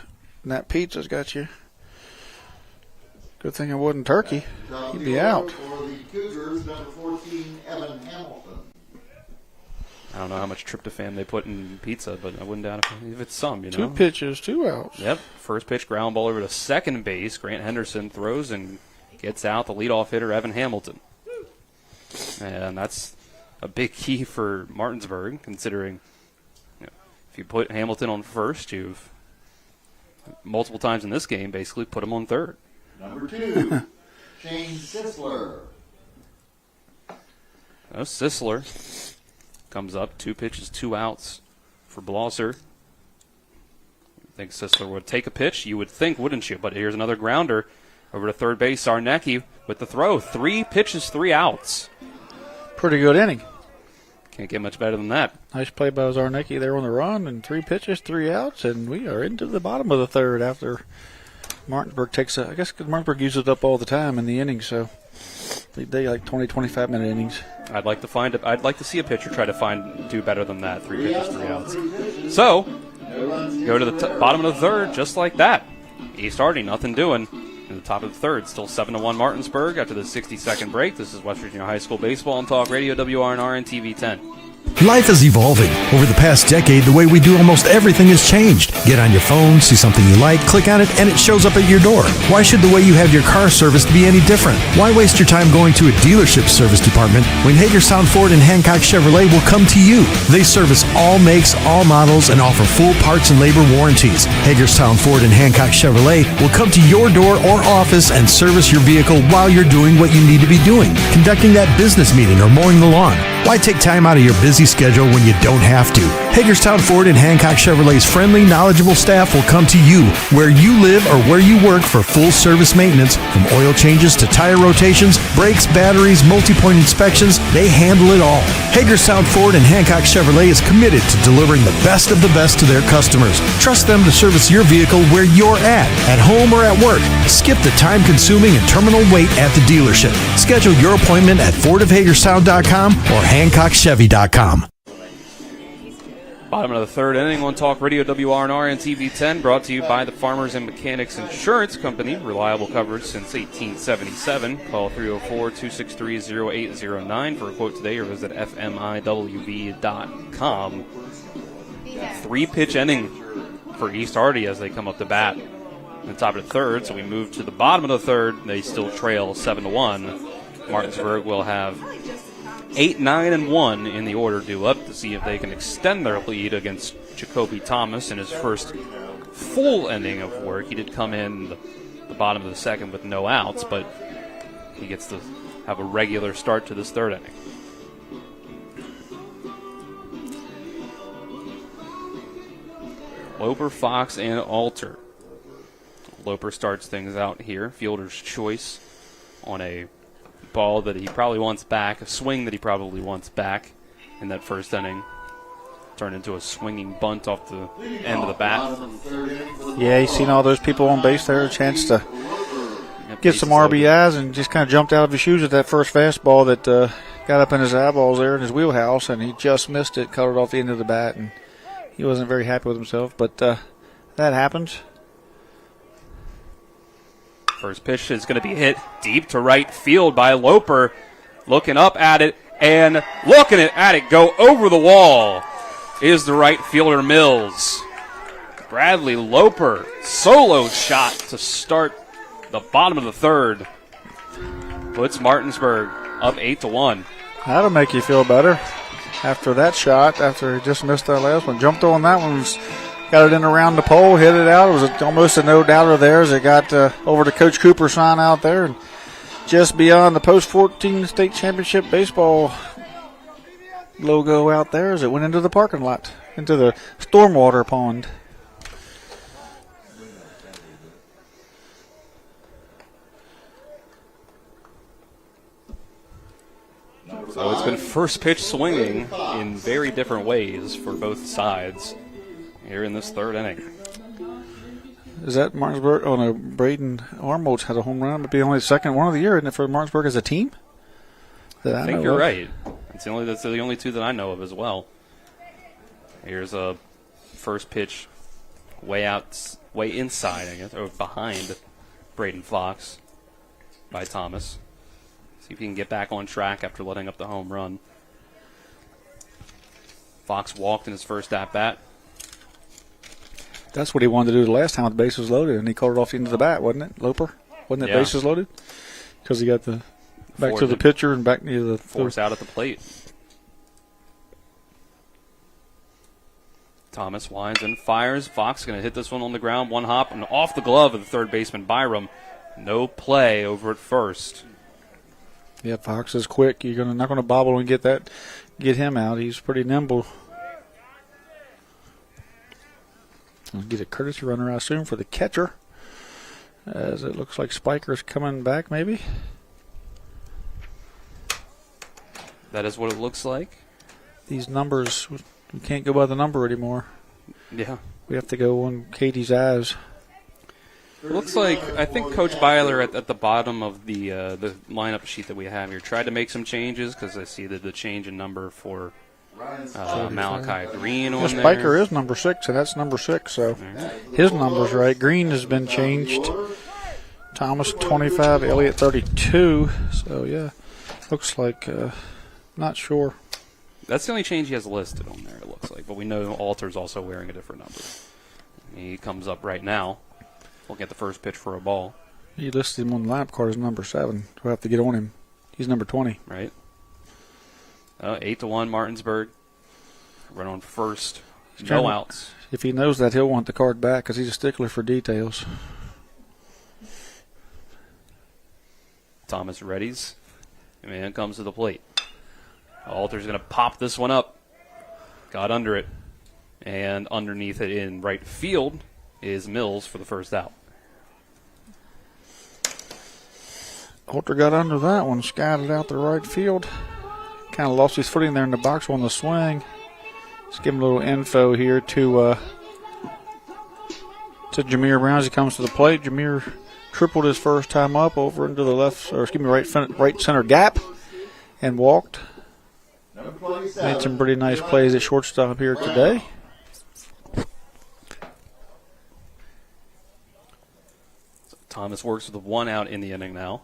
that pizza's got you. Good thing it wasn't turkey. He'd be out. For the Cougars, number 14, Evan Hamilton. I don't know how much tryptophan they put in pizza, but I wouldn't doubt if it's some, you know. 2 pitches, 2 outs. Yep. First pitch, ground ball over to second base. Grant Henderson throws and gets out the leadoff hitter, Evan Hamilton. And that's a big key for Martinsburg, considering if you put Hamilton on first, you've multiple times in this game basically put him on third. Number 2, Shane Sisler. Sisler comes up, 2 pitches, 2 outs for Blosser. I think Sisler would take a pitch. You would think, wouldn't you? But here's another grounder over to third base. Sarnecki with the throw. 3 pitches, 3 outs. Pretty good inning. Can't get much better than that. Nice play by Zarnecki there on the run, and 3 pitches, 3 outs, and we are into the bottom of the third after Martinsburg takes I guess Martinsburg uses it up all the time in the innings, so they like 20, 25-minute innings. I'd like to see a pitcher try to do better than that. 3 pitches, 3 outs. So, go to the bottom of the third just like that. East Hardy, nothing doing. In the top of the third, still 7-1 Martinsburg after the 60-second break. This is West Virginia High School Baseball on Talk Radio, WRNR and TV 10. Life is evolving. Over the past decade, the way we do almost everything has changed. Get on your phone, see something you like, click on it, and it shows up at your door. Why should the way you have your car serviced be any different? Why waste your time going to a dealership service department when Hagerstown Ford and Hancock Chevrolet will come to you? They service all makes, all models, and offer full parts and labor warranties. Hagerstown Ford and Hancock Chevrolet will come to your door or office and service your vehicle while you're doing what you need to be doing, conducting that business meeting or mowing the lawn. Why take time out of your busy schedule when you don't have to? Hagerstown Ford and Hancock Chevrolet's friendly, knowledgeable staff will come to you where you live or where you work for full service maintenance, from oil changes to tire rotations, brakes, batteries, multi-point inspections. They handle it all. Hagerstown Ford and Hancock Chevrolet is committed to delivering the best of the best to their customers. Trust them to service your vehicle where you're at home or at work. Skip the time-consuming and terminal wait at the dealership. Schedule your appointment at fordofhagerstown.com or hancockchevy.com. Bottom of the third inning on Talk Radio, WRNR and TV 10, brought to you by the Farmers and Mechanics Insurance Company. Reliable coverage since 1877. Call 304-263-0809 for a quote today or visit fmiwv.com. 3-pitch inning for East Hardy as they come up to bat in the top of the third. So we move to the bottom of the third. They still trail 7-1. Martinsburg will have 8, 9, and 1 in the order due up to see if they can extend their lead against Jacoby Thomas in his first full inning of work. He did come in the bottom of the second with no outs, but he gets to have a regular start to this third inning. Loper, Fox, and Alter. Loper starts things out here. Fielder's choice on a ball that he probably wants back, a swing that he probably wants back in that first inning. Turned into a swinging bunt off the end of the bat. Yeah, he's seen all those people on base there, a chance to get some RBIs, and just kind of jumped out of his shoes at that first fastball that got up in his eyeballs there in his wheelhouse, and he just missed it, cut it off the end of the bat, and he wasn't very happy with himself, but that happens. First pitch is going to be hit deep to right field by Loper. Looking up at it and looking at it go over the wall is the right fielder Mills. Bradley Loper, solo shot to start the bottom of the third. Puts Martinsburg up 8-1. That'll make you feel better after that shot, after he just missed that last one. Jumped on that one. Got it in around the pole, hit it out. It was almost a no-doubter there as it got over to Coach Cooper's sign out there. And just beyond the post-14 state championship baseball logo out there as it went into the parking lot, into the stormwater pond. So it's been first pitch swinging in very different ways for both sides here in this third inning. Is that Martinsburg? Oh no, Braden Armolds had a home run, but be only the second one of the year, isn't it, for Martinsburg as a team? I think you're right. That's the only two that I know of as well. Here's a first pitch way inside, I guess, or behind Braden Fox by Thomas. See if he can get back on track after letting up the home run. Fox walked in his first at-bat. That's what he wanted to do the last time the base was loaded, and he called it off into the bat, wasn't it, Loper? Wasn't it bases loaded? Because he got the back to the pitcher and back near the force out at the plate. Thomas winds and fires. Fox going to hit this one on the ground, one hop, and off the glove of the third baseman Byram. No play over at first. Yeah, Fox is quick. You're not going to bobble and get him out. He's pretty nimble. I'll get a courtesy runner, I assume, for the catcher, as it looks like Spiker's coming back, maybe. That is what it looks like. These numbers, we can't go by the number anymore. Yeah. We have to go on Katie's eyes. It looks like, I think Coach Byler at the bottom of the lineup sheet that we have here tried to make some changes, because I see that the change in number for Malachi Green on there. Spiker is number 6, and that's number 6, so his number's right. Green has been changed Thomas 25, Elliott 32. So, yeah, looks like, not sure. That's the only change he has listed on there, it looks like. But we know Alter's also wearing a different number. He comes up right now. Looking at the first pitch for a ball. He listed him on the lineup card as number 7. We'll have to get on him. He's number 20. Right. 8-1 Martinsburg. Run on first. No outs. If he knows that, he'll want the card back because he's a stickler for details. Thomas readies. And comes to the plate. Alter's going to pop this one up. Got under it. And underneath it in right field is Mills for the first out. Alter got under that one, scattered out the right field. Kind of lost his footing there in the box on the swing. Let's give him a little info here to Jameer Brown as he comes to the plate. Jameer tripled his first time up over into the right center gap and walked. Made some pretty nice plays at shortstop here today. Thomas works with 1 out in the inning now.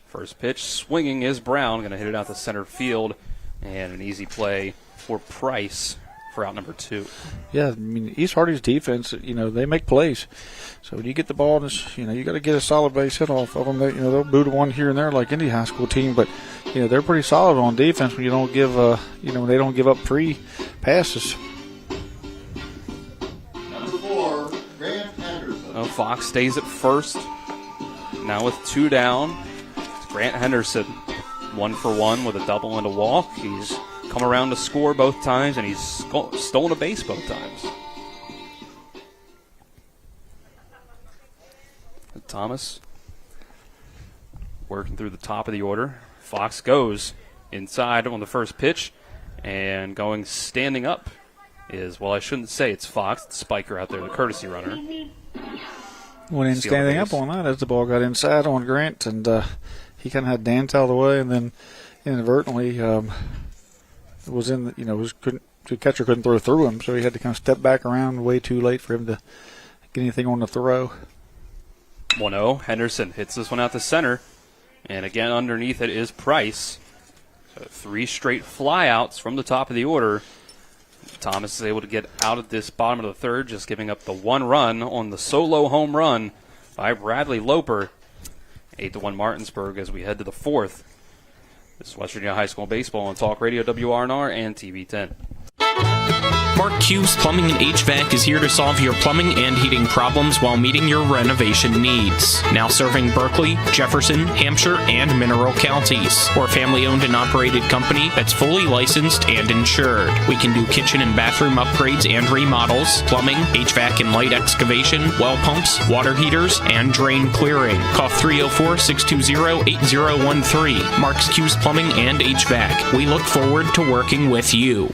First pitch, swinging is Brown. Going to hit it out to center field. And an easy play for Price for out number 2. Yeah, I mean, East Hardy's defense, they make plays. So when you get the ball, you got to get a solid base hit off of them. They'll boot one here and there like any high school team, but they're pretty solid on defense when you don't give, when they don't give up free passes. Number 4, Grant Henderson. Fox stays at first. Now with 2 down, Grant Henderson, 1 for 1 with a double and a walk. He's come around to score both times, and he's stolen a base both times. Thomas working through the top of the order. Fox goes inside on the first pitch, and going standing up is, well, I shouldn't say it's Fox, the spiker out there, the courtesy runner. Went in standing up on that as the ball got inside on Grant, and he kind of had Dan tailed away, and then inadvertently was in, the catcher couldn't throw through him, so he had to kind of step back around way too late for him to get anything on the throw. 1-0. Henderson hits this one out to center, and again underneath it is Price. So 3 straight flyouts from the top of the order. Thomas is able to get out of this bottom of the third, just giving up the 1 run on the solo home run by Bradley Loper. 8-1 Martinsburg as we head to the 4th. This is West Virginia High School Baseball on Talk Radio WRNR and TV 10. Mark Q's Plumbing and HVAC is here to solve your plumbing and heating problems while meeting your renovation needs. Now serving Berkeley, Jefferson, Hampshire, and Mineral counties. We're a family-owned and operated company that's fully licensed and insured. We can do kitchen and bathroom upgrades and remodels, plumbing, HVAC and light excavation, well pumps, water heaters, and drain clearing. Call 304-620-8013. Mark's Q's Plumbing and HVAC. We look forward to working with you.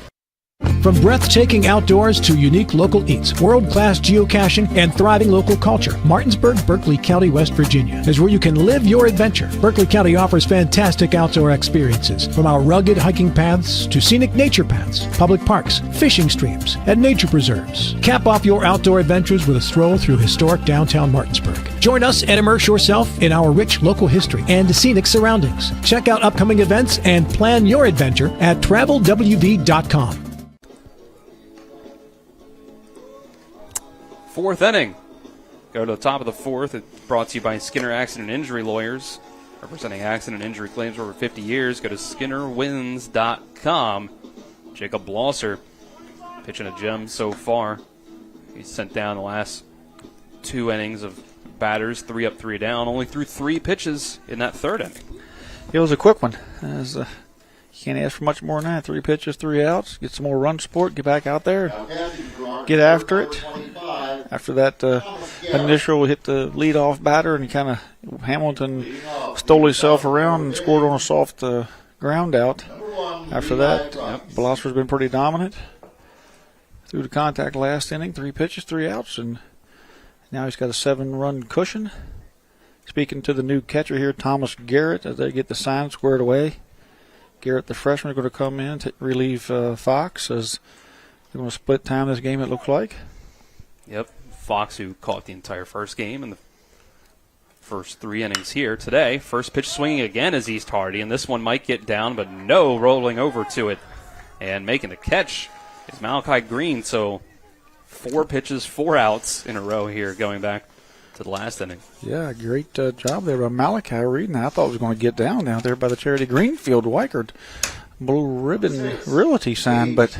From breathtaking outdoors to unique local eats, world-class geocaching, and thriving local culture, Martinsburg, Berkeley County, West Virginia is where you can live your adventure. Berkeley County offers fantastic outdoor experiences, from our rugged hiking paths to scenic nature paths, public parks, fishing streams, and nature preserves. Cap off your outdoor adventures with a stroll through historic downtown Martinsburg. Join us and immerse yourself in our rich local history and scenic surroundings. Check out upcoming events and plan your adventure at travelwv.com. 4th inning. Go to the top of the 4th. It's brought to you by Skinner Accident Injury Lawyers. Representing accident and injury claims for over 50 years. Go to SkinnerWins.com. Jacob Blosser pitching a gem so far. He's sent down the last 2 innings of batters, 3 up, 3 down. Only threw 3 pitches in that 3rd inning. It was a quick one. You can't ask for much more than that. 3 pitches, 3 outs. Get some more run support. Get back out there. Get after it. After that initial hit the leadoff batter, and Hamilton stole himself around and scored on a soft ground out. After that, Blosser's been pretty dominant. Through the contact last inning, 3 pitches, 3 outs, and now he's got a 7-run cushion. Speaking to the new catcher here, Thomas Garrett, as they get the sign squared away. Garrett, the freshman, is going to come in to relieve Fox as they're going to split time this game, it looks like. Yep. Fox, who caught the entire first game, and the first 3 innings here today. First pitch swinging again is East Hardy, and this one might get down, but no, rolling over to it and making the catch is Malachi Green. So 4 pitches, 4 outs in a row here going back to the last inning. Yeah, great job there by Malachi reading that. I thought it was going to get down there by the Charity Greenfield Weichert Blue Ribbon Realty sign, but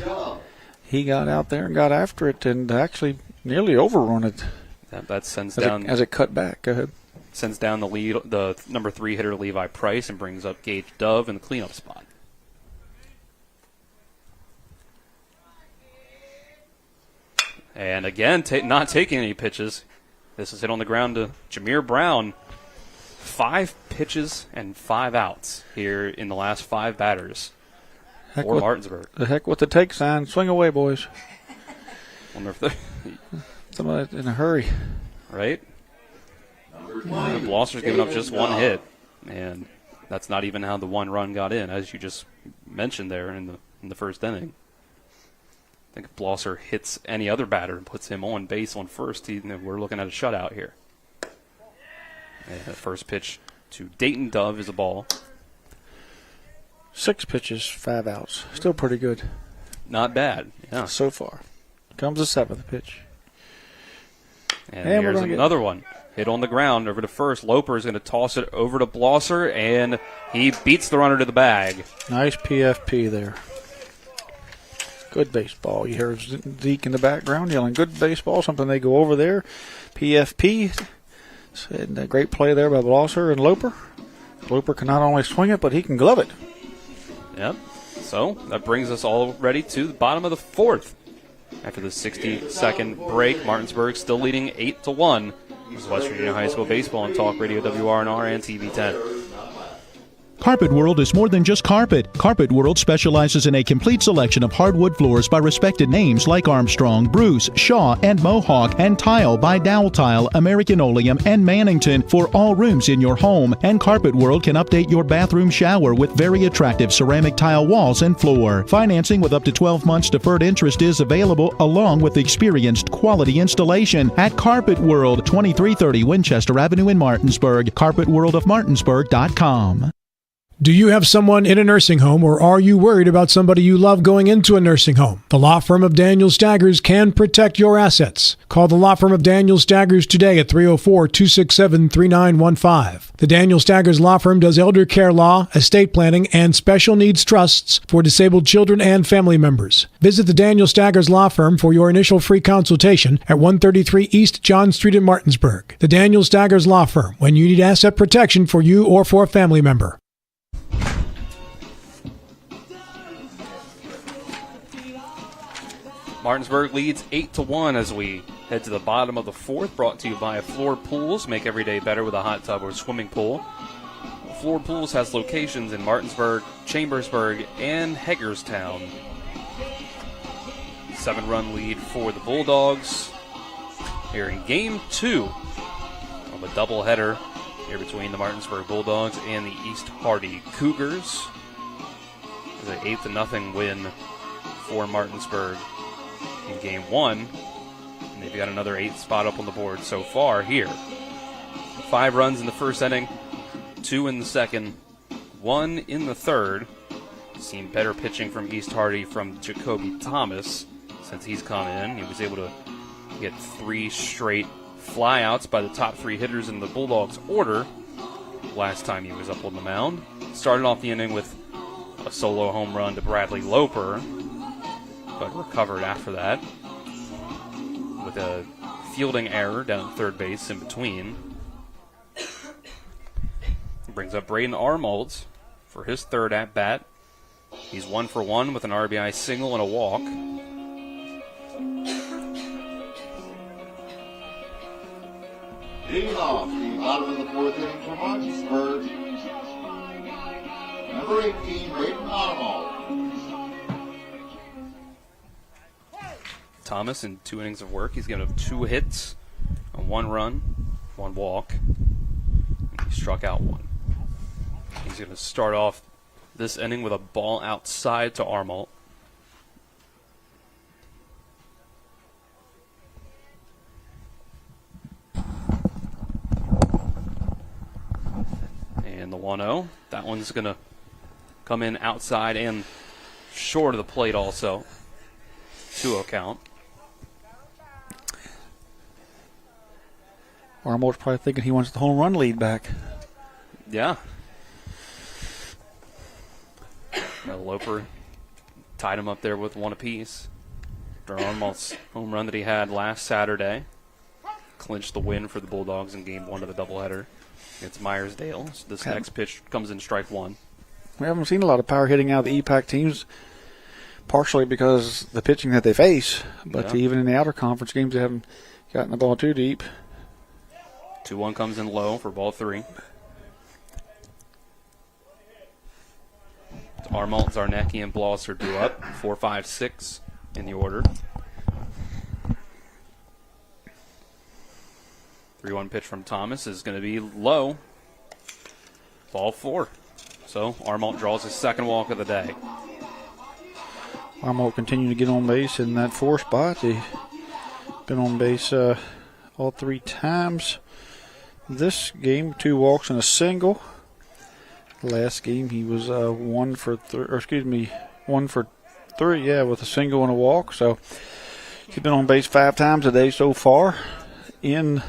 he got out there and got after it and actually nearly overrun it. That sends down as it cut back. Go ahead. Sends down the number 3 hitter Levi Price and brings up Gage Dove in the cleanup spot. And again, not taking any pitches. This is hit on the ground to Jameer Brown. 5 pitches and 5 outs here in the last 5 batters for Martinsburg. The heck with the take sign. Swing away, boys. Wonder if somebody's in a hurry. Right? Blosser's giving up just 1 hit, and that's not even how the 1 run got in, as you just mentioned there in the first inning. I think if Blosser hits any other batter and puts him on base on first, we're looking at a shutout here. And the first pitch to Dayton Dove is a ball. 6 pitches, 5 outs. Still pretty good. Not bad, yeah. So far. Comes the 7th pitch. And here's another one. Hit on the ground over to first. Loper is going to toss it over to Blosser, and he beats the runner to the bag. Nice PFP there. Good baseball. You hear Zeke in the background yelling, good baseball, something they go over there. PFP. And a great play there by Blosser and Loper. Loper can not only swing it, but he can glove it. Yep. So that brings us already to the bottom of the 4th. After the 60-second break, Martinsburg still leading 8-1. This is West Virginia High School Baseball on Talk Radio WRNR and TV 10. Carpet World is more than just carpet. Carpet World specializes in a complete selection of hardwood floors by respected names like Armstrong, Bruce, Shaw, and Mohawk, and tile by Dowell Tile, American Oleum, and Mannington for all rooms in your home. And Carpet World can update your bathroom shower with very attractive ceramic tile walls and floor. Financing with up to 12 months deferred interest is available, along with experienced quality installation at Carpet World, 2330 Winchester Avenue in Martinsburg. CarpetWorldofMartinsburg.com. Do you have someone in a nursing home, or are you worried about somebody you love going into a nursing home? The law firm of Daniel Staggers can protect your assets. Call the law firm of Daniel Staggers today at 304-267-3915. The Daniel Staggers Law Firm does elder care law, estate planning, and special needs trusts for disabled children and family members. Visit the Daniel Staggers Law Firm for your initial free consultation at 133 East John Street in Martinsburg. The Daniel Staggers Law Firm, when you need asset protection for you or for a family member. Martinsburg leads 8-1 as we head to the bottom of the 4th, brought to you by Floor Pools. Make every day better with a hot tub or swimming pool. Floor Pools has locations in Martinsburg, Chambersburg, and Hagerstown. 7-run lead for the Bulldogs here in Game 2 of a doubleheader here between the Martinsburg Bulldogs and the East Hardy Cougars. It's an 8-0 win for Martinsburg in Game 1, and they've got another 8th spot up on the board so far here. 5 runs in the first inning, 2 in the second, 1 in the third. Seen better pitching from East Hardy from Jacoby Thomas since he's come in. He was able to get 3 straight flyouts by the top 3 hitters in the Bulldogs order last time he was up on the mound. Started off the inning with a solo home run to Bradley Loper, but recovered after that with a fielding error down at third base in between. Brings up Braden Armolds for his 3rd at-bat. He's 1 for 1 with an RBI single and a walk. Leading off the bottom of the 4th inning for Martinsburg, number 18, Braden Armolds. Thomas in 2 innings of work. He's given up 2 hits, a 1 run, 1 walk. And he struck out 1. He's going to start off this inning with a ball outside to Armalt. And the 1-0. That one's going to come in outside and short of the plate also. 2-0 count. Armour's probably thinking he wants the home run lead back. Yeah. Loper tied him up there with one apiece. Armour's home run that he had last Saturday clinched the win for the Bulldogs in Game 1 of the doubleheader against Myersdale. So this next pitch comes in strike one. We haven't seen a lot of power hitting out of the EPAC teams, partially because the pitching that they face, but even in the outer conference games, they haven't gotten the ball too deep. 2-1 comes in low for ball 3. Armalt, Zarnecki, and Bloss are due up. 4, 5, 6 in the order. 3-1 pitch from Thomas is going to be low. Ball 4. So Armalt draws his second walk of the day. Armalt continuing to get on base in that 4 spot. He's been on base all 3 times. This game, 2 walks and a single. Last game he was 1 for 3, with a single and a walk. So he's been on base 5 times a day so far in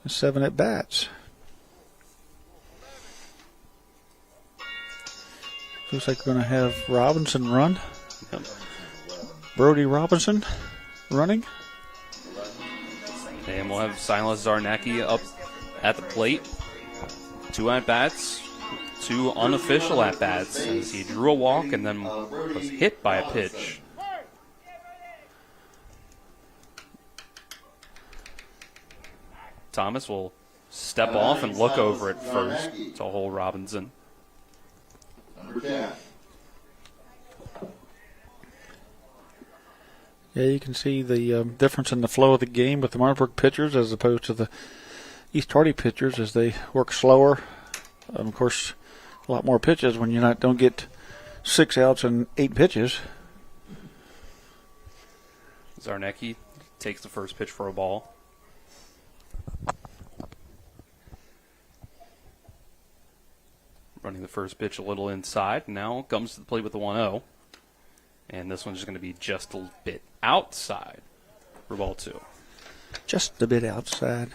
7 at bats. Looks like we're going to have Robinson run. Yep. Brody Robinson running. And we'll have Silas Zarnecki up at the plate. 2 at-bats, 2 unofficial at-bats, as he drew a walk and then was hit by a pitch. Thomas will step off and look over at first to hold Robinson. Number 10. Yeah, you can see the difference in the flow of the game with the Martinsburg pitchers as opposed to the East Hardy pitchers as they work slower. Of course, a lot more pitches when you don't get 6 outs and 8 pitches. Zarnecki takes the first pitch for a ball. Running the first pitch a little inside. Now comes to the plate with the 1-0. And this one's going to be just a bit outside for ball 2. Just a bit outside.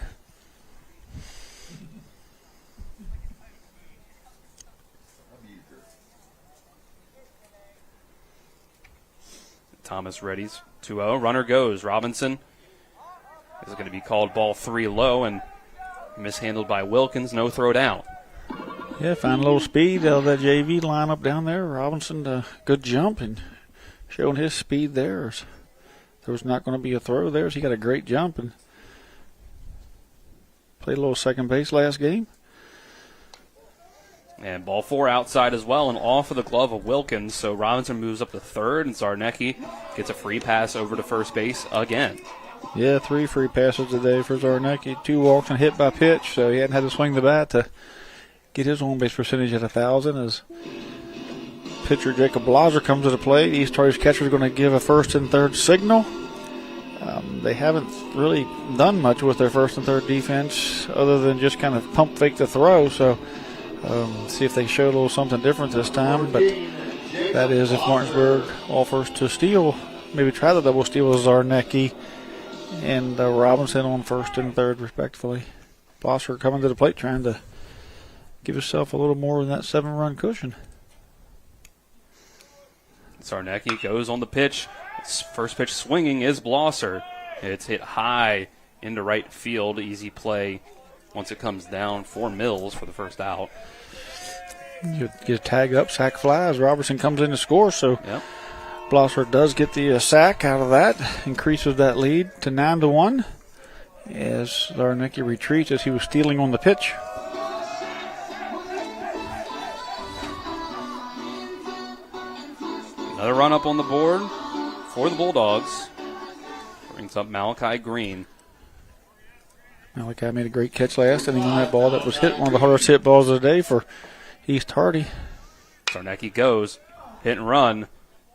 Thomas readies. 2-0. Runner goes. Robinson is going to be called ball 3 low and mishandled by Wilkins. No throw down. Yeah, find a little speed out of that JV lineup down there. Robinson, good jump and showing his speed there. There was not going to be a throw there, so he got a great jump and played a little second base last game. And ball 4 outside as well and off of the glove of Wilkins. So Robinson moves up to third and Zarnecki gets a free pass over to first base again. Yeah, 3 free passes today for Zarnecki. 2 walks and hit by pitch, so he hadn't had to swing the bat to get his on-base percentage at 1,000 as pitcher Jacob Blaser comes to the plate. East Hardy's catcher is going to give a first and third signal. They haven't really done much with their first and third defense other than just kind of pump fake the throw, so see if they show a little something different this time. But that is if Martinsburg offers to steal, maybe try the double steal with Zarnecki and Robinson on first and third respectively. Blaser coming to the plate trying to give himself a little more than that 7-run cushion. Zarnecki goes on the pitch. His first pitch swinging is Blosser. It's hit high into right field. Easy play once it comes down for Mills for the first out. You get a tag up, sack flies. Robertson comes in to score, so yep. Blosser does get the sack out of that. Increases that lead to 9-1 as Zarnecki retreats as he was stealing on the pitch. Another run up on the board for the Bulldogs. Brings up Malachi Green. Malachi made a great catch last inning on that ball that was hit, one of the hardest hit balls of the day for East Hardy. Zarnecki goes, hit and run,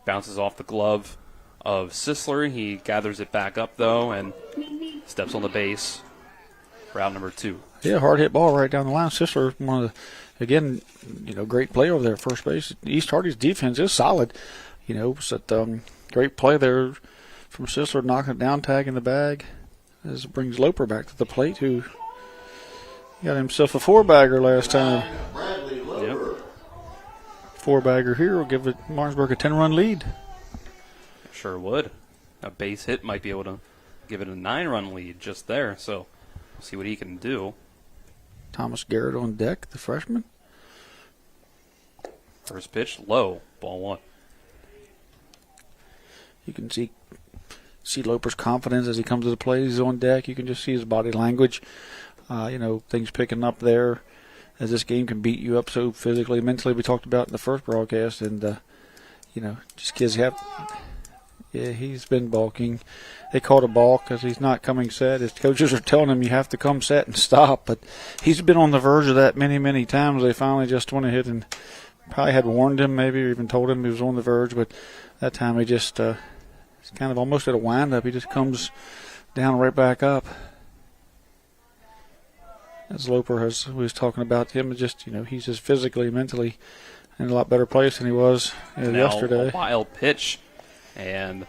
bounces off the glove of Sisler. He gathers it back up, though, and steps on the base for out number 2. Yeah, hard hit ball right down the line. Sisler, one of the, again, great play over there at first base. East Hardy's defense is solid, so great play there from Sisler, knocking it down, tagging the bag. This brings Loper back to the plate, who got himself a 4-bagger last time. Yep. 4-bagger here will give Martinsburg a 10-run lead. Sure would. A base hit might be able to give it a 9-run lead just there, so we'll see what he can do. Thomas Garrett on deck, the freshman. First pitch, low, ball 1. You can see Loper's confidence as he comes to the plate. He's on deck. You can just see his body language. Things picking up there as this game can beat you up so physically, mentally. We talked about in the first broadcast, and just kids have. Yeah, he's been balking. They called a balk because he's not coming set. His coaches are telling him you have to come set and stop, but he's been on the verge of that many, many times. They finally just went ahead and probably had warned him, maybe, or even told him he was on the verge, but that time he just it's kind of almost at a wind-up. He just comes down right back up. As Loper was talking about him, just he's just physically, mentally in a lot better place than he was yesterday. A wild pitch, and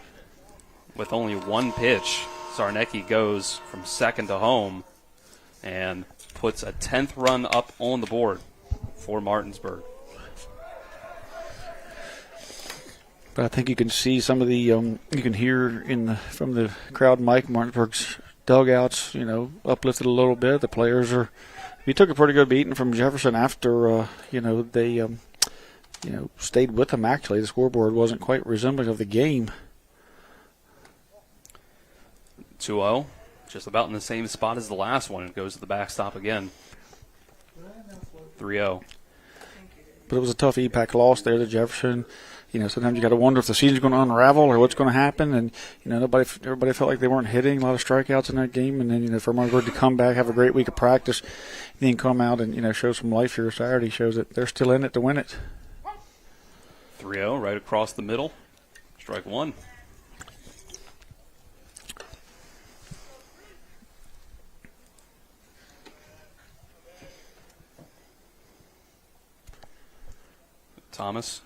with only one pitch, Zarnecki goes from second to home and puts a 10th run up on the board for Martinsburg. But I think you can see some of the you can hear from the crowd mic, Martinsburg's dugouts, uplifted a little bit. The players he took a pretty good beating from Jefferson after they stayed with him. Actually, the scoreboard wasn't quite resembling of the game. 2-0, just about in the same spot as the last one. It goes to the backstop again. 3-0. But it was a tough EPAC loss there to Jefferson. Sometimes you got to wonder if the season's going to unravel or what's going to happen. And everybody felt like they weren't hitting, a lot of strikeouts in that game. And then for Martinsburg to come back, have a great week of practice, and then come out and show some life here Saturday shows that they're still in it to win it. 3-0 right across the middle. Strike 1. Thomas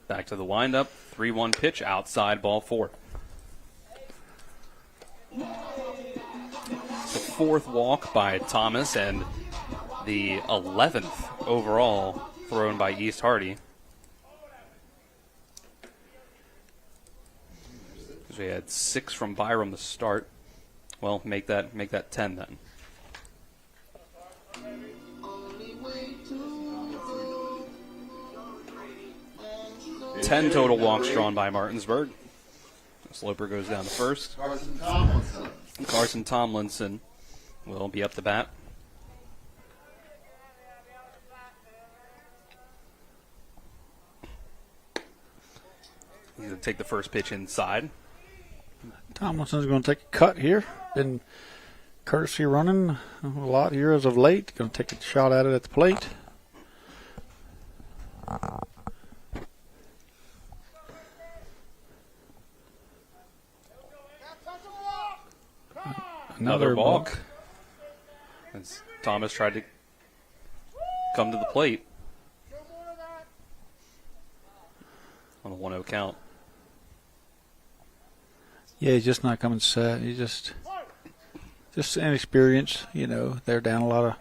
back to the windup. 3-1 pitch outside, ball 4. The 4th walk by Thomas and the 11th overall thrown by East Hardy. Because we had 6 from Byram to start. Well, make that 10 then. 10 total walks drawn by Martinsburg. Sloper goes down to first. Carson Tomlinson will be up to bat. He's going to take the first pitch inside. Tomlinson's going to take a cut here. Been courtesy running a lot here as of late. Going to take a shot at it at the plate. Another balk. As Thomas tried to come to the plate on the 1-0 count. Yeah, he's just not coming set. He's just inexperienced. They're down a lot of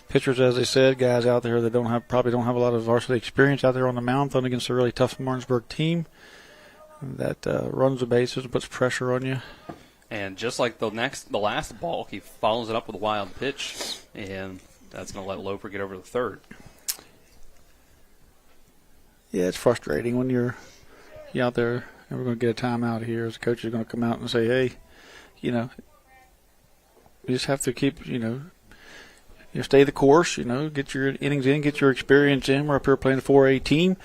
pitchers, as they said, guys out there that probably don't have a lot of varsity experience out there on the mound, throwing against a really tough Martinsburg team that runs the bases and puts pressure on you. And just like the last balk, he follows it up with a wild pitch, and that's going to let Loper get over the third. Yeah, it's frustrating when you're out there and we're going to get a timeout here. As the coach is going to come out and say, hey, you just have to keep, stay the course, get your innings in, get your experience in. We're up here playing a 4A team.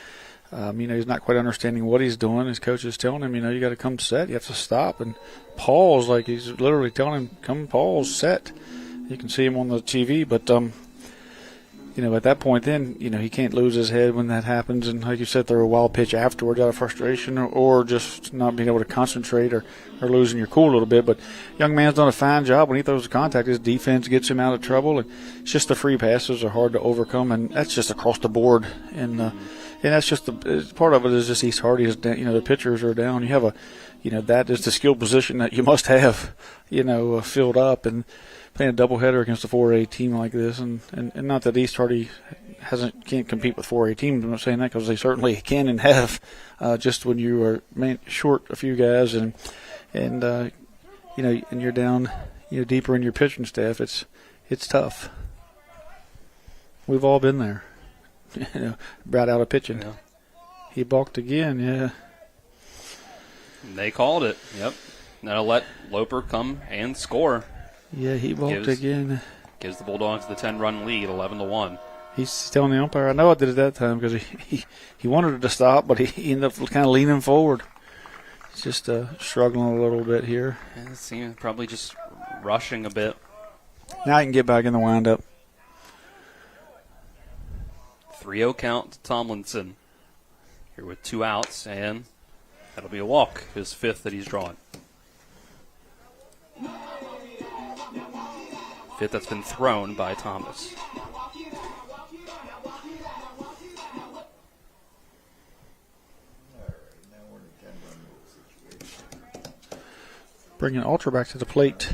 He's not quite understanding what he's doing. His coach is telling him, you got to come set. You have to stop and pause. Like he's literally telling him, come pause, set. You can see him on the TV. But, at that point, then, he can't lose his head when that happens. And like you said, throw a wild pitch afterwards out of frustration or just not being able to concentrate or losing your cool a little bit. But young man's done a fine job when he throws the contact. His defense gets him out of trouble. And it's just the free passes are hard to overcome, and that's just across the board. And that's just part of it is just East Hardy is down, the pitchers are down. You have that is the skill position that you must have, filled up. And playing a doubleheader against a 4A team like this, and not that East Hardy can't compete with 4A teams. I'm not saying that because they certainly can and have. Just when you are short a few guys and you're down deeper in your pitching staff, it's tough. We've all been there. Brought out of pitching. Yeah. He balked again. Yeah. They called it. Yep. Now let Loper come and score. Yeah, he balked again. Gives the Bulldogs the 10-run lead, 11-1. He's telling the umpire, I know I did it that time because he wanted it to stop, but he ended up kind of leaning forward. He's just struggling a little bit here. And it seems probably just rushing a bit. Now he can get back in the windup. 3-0 count to Tomlinson. Here with 2 outs, and that'll be a walk, his 5th that he's drawn. 5th that's been thrown by Thomas. Bringing Alter back to the plate.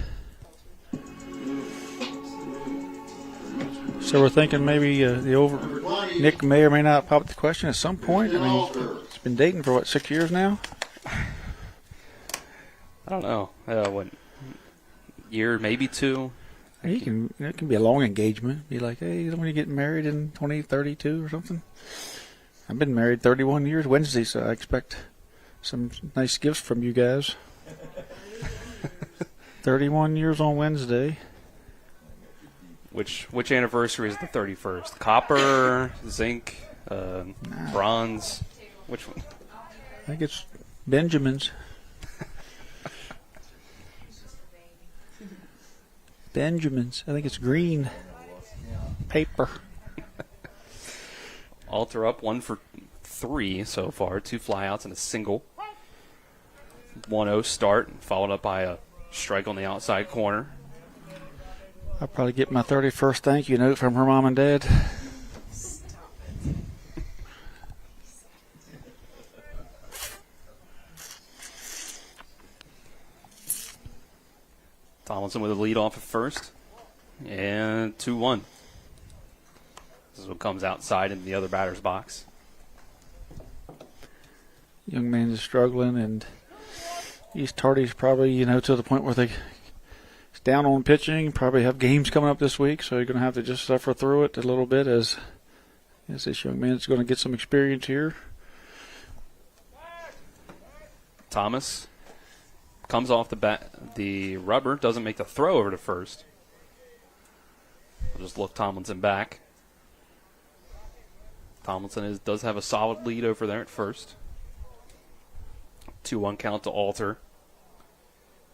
So we're thinking maybe Nick may or may not pop the question at some point. I mean, it's been dating for 6 years now? I don't know. What year, maybe 2? It can be a long engagement. Be like, hey, you don't want to get married in 2032 or something? I've been married 31 years Wednesday, so I expect some nice gifts from you guys. 31 years on Wednesday. Which anniversary is the 31st? Copper, zinc, bronze? Which one? I think it's Benjamin's. Benjamin's. I think it's green paper. Alter up 1 for 3 so far. 2 flyouts and a single. 1-0 start, followed up by a strike on the outside corner. I'll probably get my 31st thank you note from her mom and dad. Tomlinson with a lead off at first. And 2-1. This is what comes outside in the other batter's box. Young man is struggling, and East Hardy's probably, to the point where he's down on pitching, probably have games coming up this week, so you're going to have to just suffer through it a little bit as this young man's going to get some experience here. Thomas comes off the bat, the rubber, doesn't make the throw over to first. I'll just look Tomlinson back. Tomlinson does have a solid lead over there at first. 2-1 count to Alter.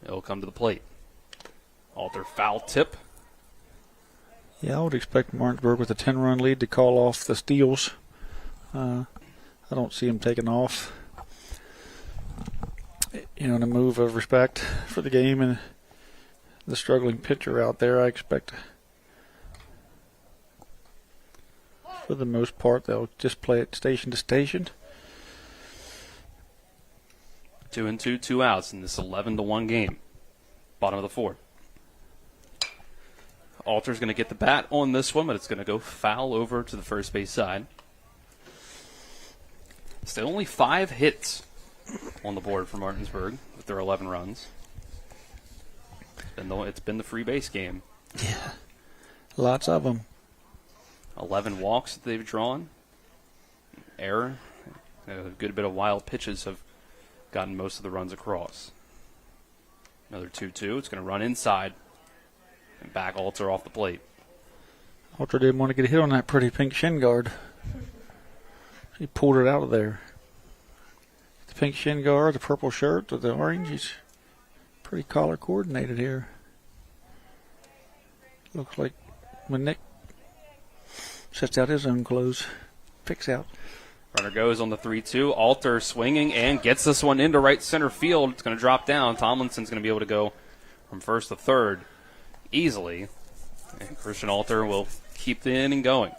It'll come to the plate. Alter foul tip. Yeah, I would expect Martinsburg with a 10-run lead to call off the steals. I don't see him taking off. In a move of respect for the game and the struggling pitcher out there, I expect for the most part they'll just play it station to station. 2-2, 2 outs in this 11-1 game. Bottom of the 4th. Alter's going to get the bat on this one, but it's going to go foul over to the first base side. Still only 5 hits on the board for Martinsburg with their 11 runs. It's been the free base game. Yeah, lots of them. 11 walks that they've drawn. Error. A good bit of wild pitches have gotten most of the runs across. Another 2-2. It's going to run inside and back Alter off the plate. Alter didn't want to get a hit on that pretty pink shin guard. He pulled it out of there. The pink shin guard, the purple shirt with the orange. He's pretty color coordinated here. Looks like when Nick Sets out his own clothes. Picks out. Runner goes on the 3-2. Alter swinging and gets this one into right center field. It's going to drop down. Tomlinson's going to be able to go from first to third easily. And Christian Alter will keep the inning going.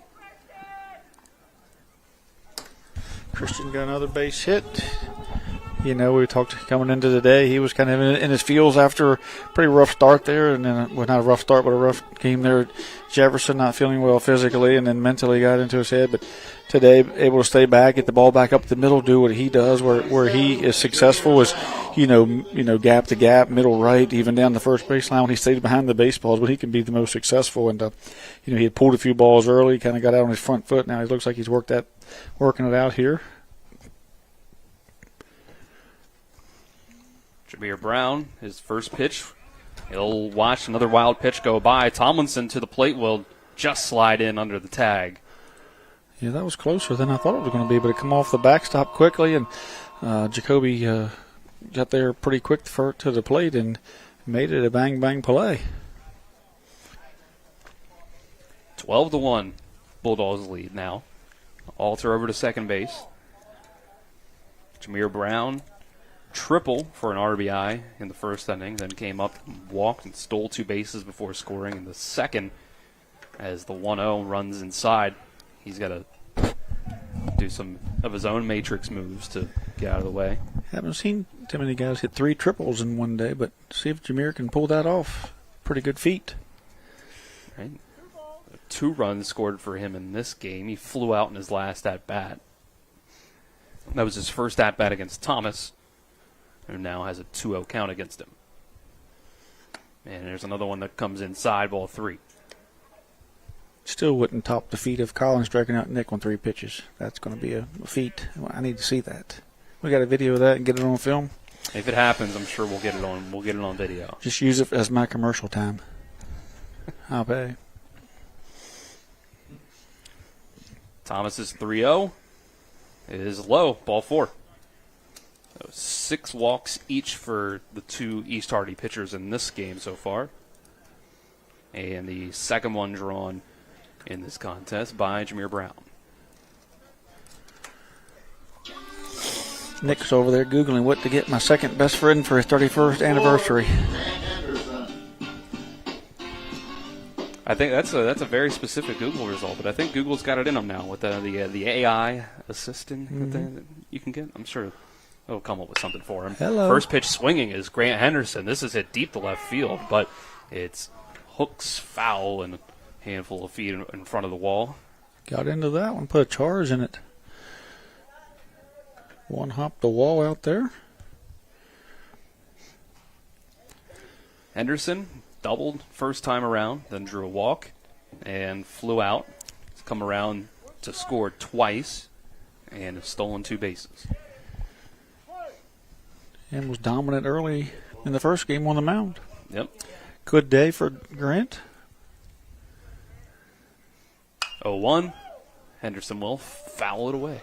Christian got another base hit. You know, we talked coming into the day, he was kind of in his feels after a pretty rough start there, and then, well, not a rough start, but a rough game there. Jefferson not feeling well physically, and then mentally got into his head, but today able to stay back, get the ball back up the middle, do what he does, where he is successful is, you know, gap to gap, middle right, even down the first baseline when he stays behind the baseballs, but he can be the most successful. And you know, he had pulled a few balls early, kind of got out on his front foot. Now he looks like he's working it out here. Jameer Brown, his first pitch. He'll watch another wild pitch go by. Tomlinson to the plate will just slide in under the tag. Yeah, that was closer than I thought it was going to be, but it come off the backstop quickly, and Jacoby got there pretty quick to the plate and made it a bang-bang play. 12-1, Bulldogs lead now. Alter over to second base. Jameer Brown, triple for an RBI in the first inning, then came up, walked, and stole 2 bases before scoring in the second. As the 1-0 runs inside, he's got to do some of his own matrix moves to get out of the way. Haven't seen too many guys hit 3 triples in one day, but see if Jameer can pull that off. Pretty good feat. Right. 2 runs scored for him in this game. He flew out in his last at-bat. That was his first at-bat against Thomas, who now has a 2-0 count against him. And there's another one that comes inside, ball 3. Still wouldn't top the feat of Collins striking out Nick on 3 pitches. That's going to be a feat. I need to see that. We got a video of that and get it on film. If it happens, I'm sure we'll get it on. We'll get it on video. Just use it as my commercial time. I'll pay. Thomas's 3-0 is low, ball 4. 6 walks each for the 2 East Hardy pitchers in this game so far. And the second one drawn in this contest by Jameer Brown. Nick's over there Googling what to get my second best friend for his 31st anniversary. I think that's a very specific Google result, but I think Google's got it in them now with the AI assistant that you can get. I'm sure it'll come up with something for him. Hello. First pitch swinging is Grant Henderson. This is hit deep to left field, but it's hooks foul and a handful of feet in front of the wall. Got into that one, put a charge in it. One hop the wall out there. Henderson doubled first time around, then drew a walk and flew out. He's come around to score twice and has stolen 2 bases. And was dominant early in the first game on the mound. Yep. Good day for Grant. 0-1. Henderson will foul it away.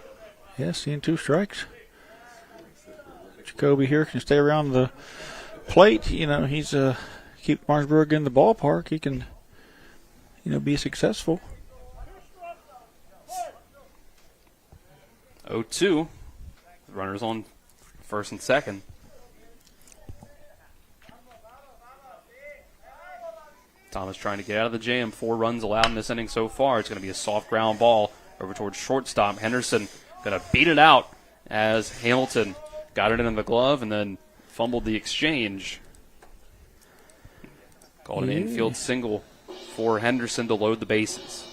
Yeah, seeing 2 strikes. Jacoby here can stay around the plate. You know, he's keep Martinsburg in the ballpark. He can, you know, be successful. 0-2. Runners on first and second. Thomas trying to get out of the jam. 4 runs allowed in this inning so far. It's going to be a soft ground ball over towards shortstop. Henderson going to beat it out as Hamilton got it in the glove and then fumbled the exchange. Called an infield single for Henderson to load the bases.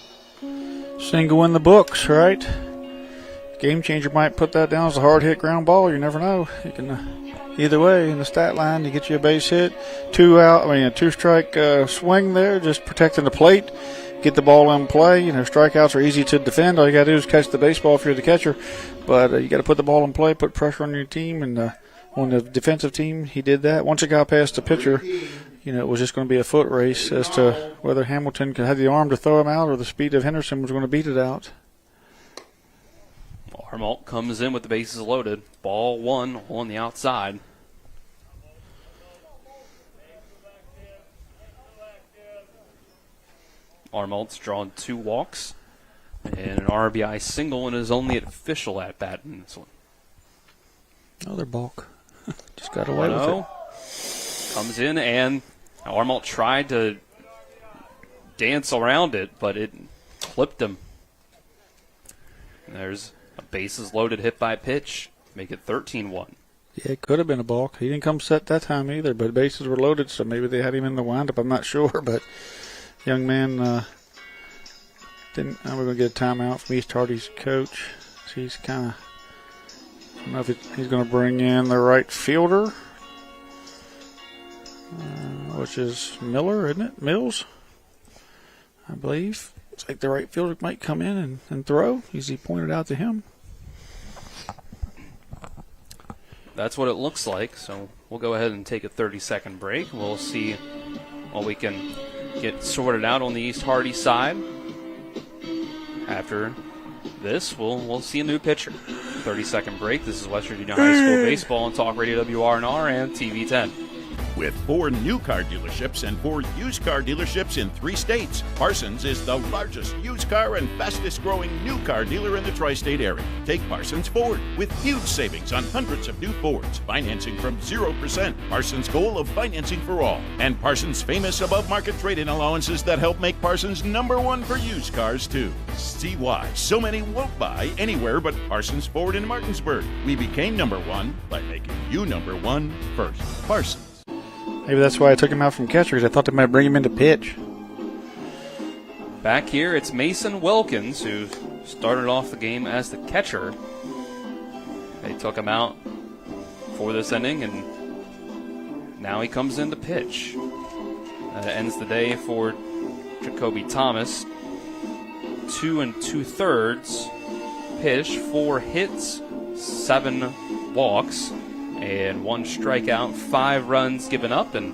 Single in the books, right? Game changer might put that down as a hard hit ground ball. You never know. You can either way in the stat line, you get you a base hit, 2 strike swing there, just protecting the plate. Get the ball in play. You know, strikeouts are easy to defend. All you got to do is catch the baseball if you're the catcher. But you got to put the ball in play, put pressure on your team. And on the defensive team, he did that. Once it got past the pitcher, you know, it was just going to be a foot race as to whether Hamilton could have the arm to throw him out or the speed of Henderson was going to beat it out. Armalt comes in with the bases loaded. Ball 1 on the outside. Armalt's drawn 2 walks, And an RBI single in his only official at-bat in this one. Another balk. Just got away with it. Comes in, and Armalt tried to dance around it, but it clipped him. And there's a bases loaded hit by pitch. Make it 13-1. Yeah, it could have been a balk. He didn't come set that time either, but bases were loaded, so maybe they had him in the windup. I'm not sure, but young man didn't. We're going to get a timeout from East Hardy's coach. So he's kind of, I don't know if he's going to bring in the right fielder, which is Miller, isn't it? Mills, I believe. It's like the right fielder might come in and throw, as he pointed out to him. That's what it looks like, so we'll go ahead and take a 30-second break. We'll see what we can get sorted out on the East Hardy side. After this, we'll see a new pitcher. 30-second break. This is West Virginia High School Baseball on Talk Radio WRNR and TV 10. With 4 new car dealerships and 4 used car dealerships in 3 states, Parsons is the largest used car and fastest growing new car dealer in the tri-state area. Take Parsons Ford with huge savings on hundreds of new Fords, financing from 0%. Parsons' goal of financing for all, and Parsons' famous above-market trade-in allowances that help make Parsons #1 for used cars too. See why so many won't buy anywhere but Parsons Ford in Martinsburg. We became #1 by making you #1 first. Parsons. Maybe that's why I took him out from catcher, because I thought they might bring him into pitch. Back here, it's Mason Wilkins, who started off the game as the catcher. They took him out for this inning, and now he comes in to pitch. That ends the day for Jacoby Thomas. 2 2/3 pitch, 4 hits, 7 walks, and 1 strikeout, 5 runs given up, and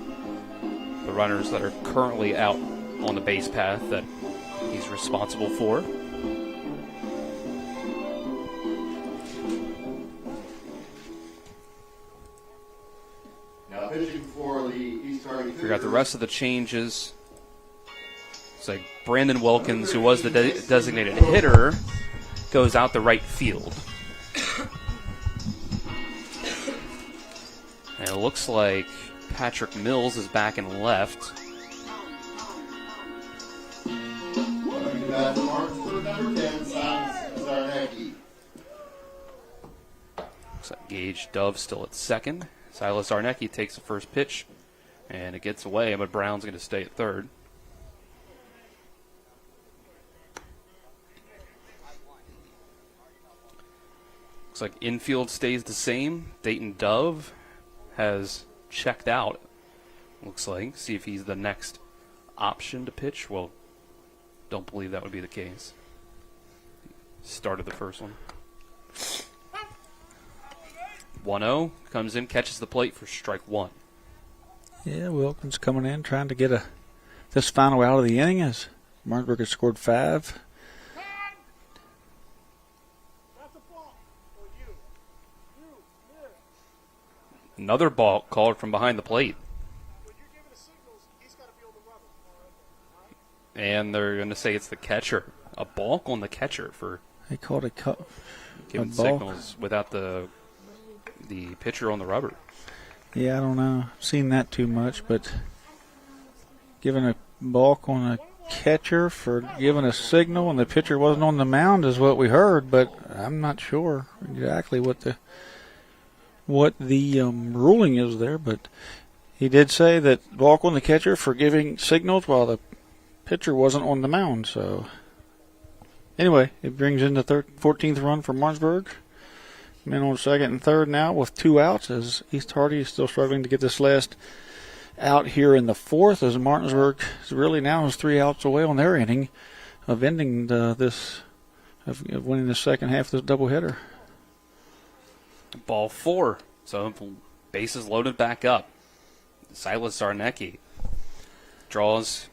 the runners that are currently out on the base path that he's responsible for. Now pitching for the East Hardy. Figure out the rest of the changes. It's like Brandon Wilkins, who was the designated hitter, goes out the right field. And it looks like Patrick Mills is back in left. Looks like Gage Dove still at second. Silas Arnecki takes the first pitch, and it gets away, but Brown's going to stay at third. Looks like infield stays the same. Dayton Dove has checked out, looks like. See if he's the next option to pitch. Well, don't believe that would be the case. Started the first one. 1-0, comes in, catches the plate for strike 1. Yeah, Wilkins coming in, trying to get this final out of the inning as Martinsburg has scored 5. Another ball called from behind the plate. And they're going to say it's the catcher. A balk on the catcher for they called a giving signals without the pitcher on the rubber. Yeah, I don't know. I've seen that too much, but giving a balk on a catcher for giving a signal and the pitcher wasn't on the mound is what we heard, but I'm not sure exactly what the ruling is there, but he did say that balk on the catcher for giving signals while the pitcher wasn't on the mound. So anyway, it brings in the 14th run for Martinsburg. Men on second and third now with 2 outs as East Hardy is still struggling to get this last out here in the 4th, as Martinsburg is really now is 3 outs away on their inning of ending of winning the second half of this doubleheader. Ball 4. So bases loaded back up. Silas Arnecki draws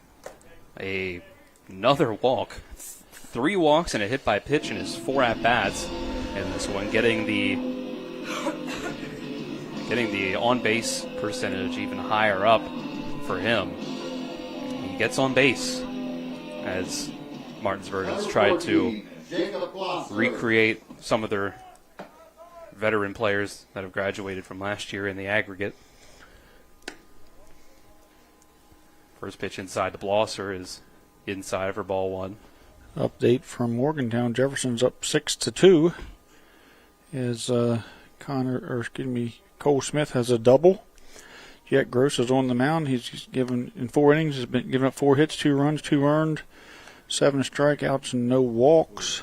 another walk. 3 walks and a hit by pitch in his 4 at-bats in this one, getting the on-base percentage even higher up for him. He gets on base as Martinsburg has tried to recreate some of their veteran players that have graduated from last year in the aggregate. First pitch inside to Blosser is inside for ball one. Update from Morgantown. Jefferson's up 6-2. As Cole Smith has a double. Jack Gross is on the mound. He's given in 4 innings. Has been given up 4 hits, 2 runs, 2 earned, 7 strikeouts, and no walks.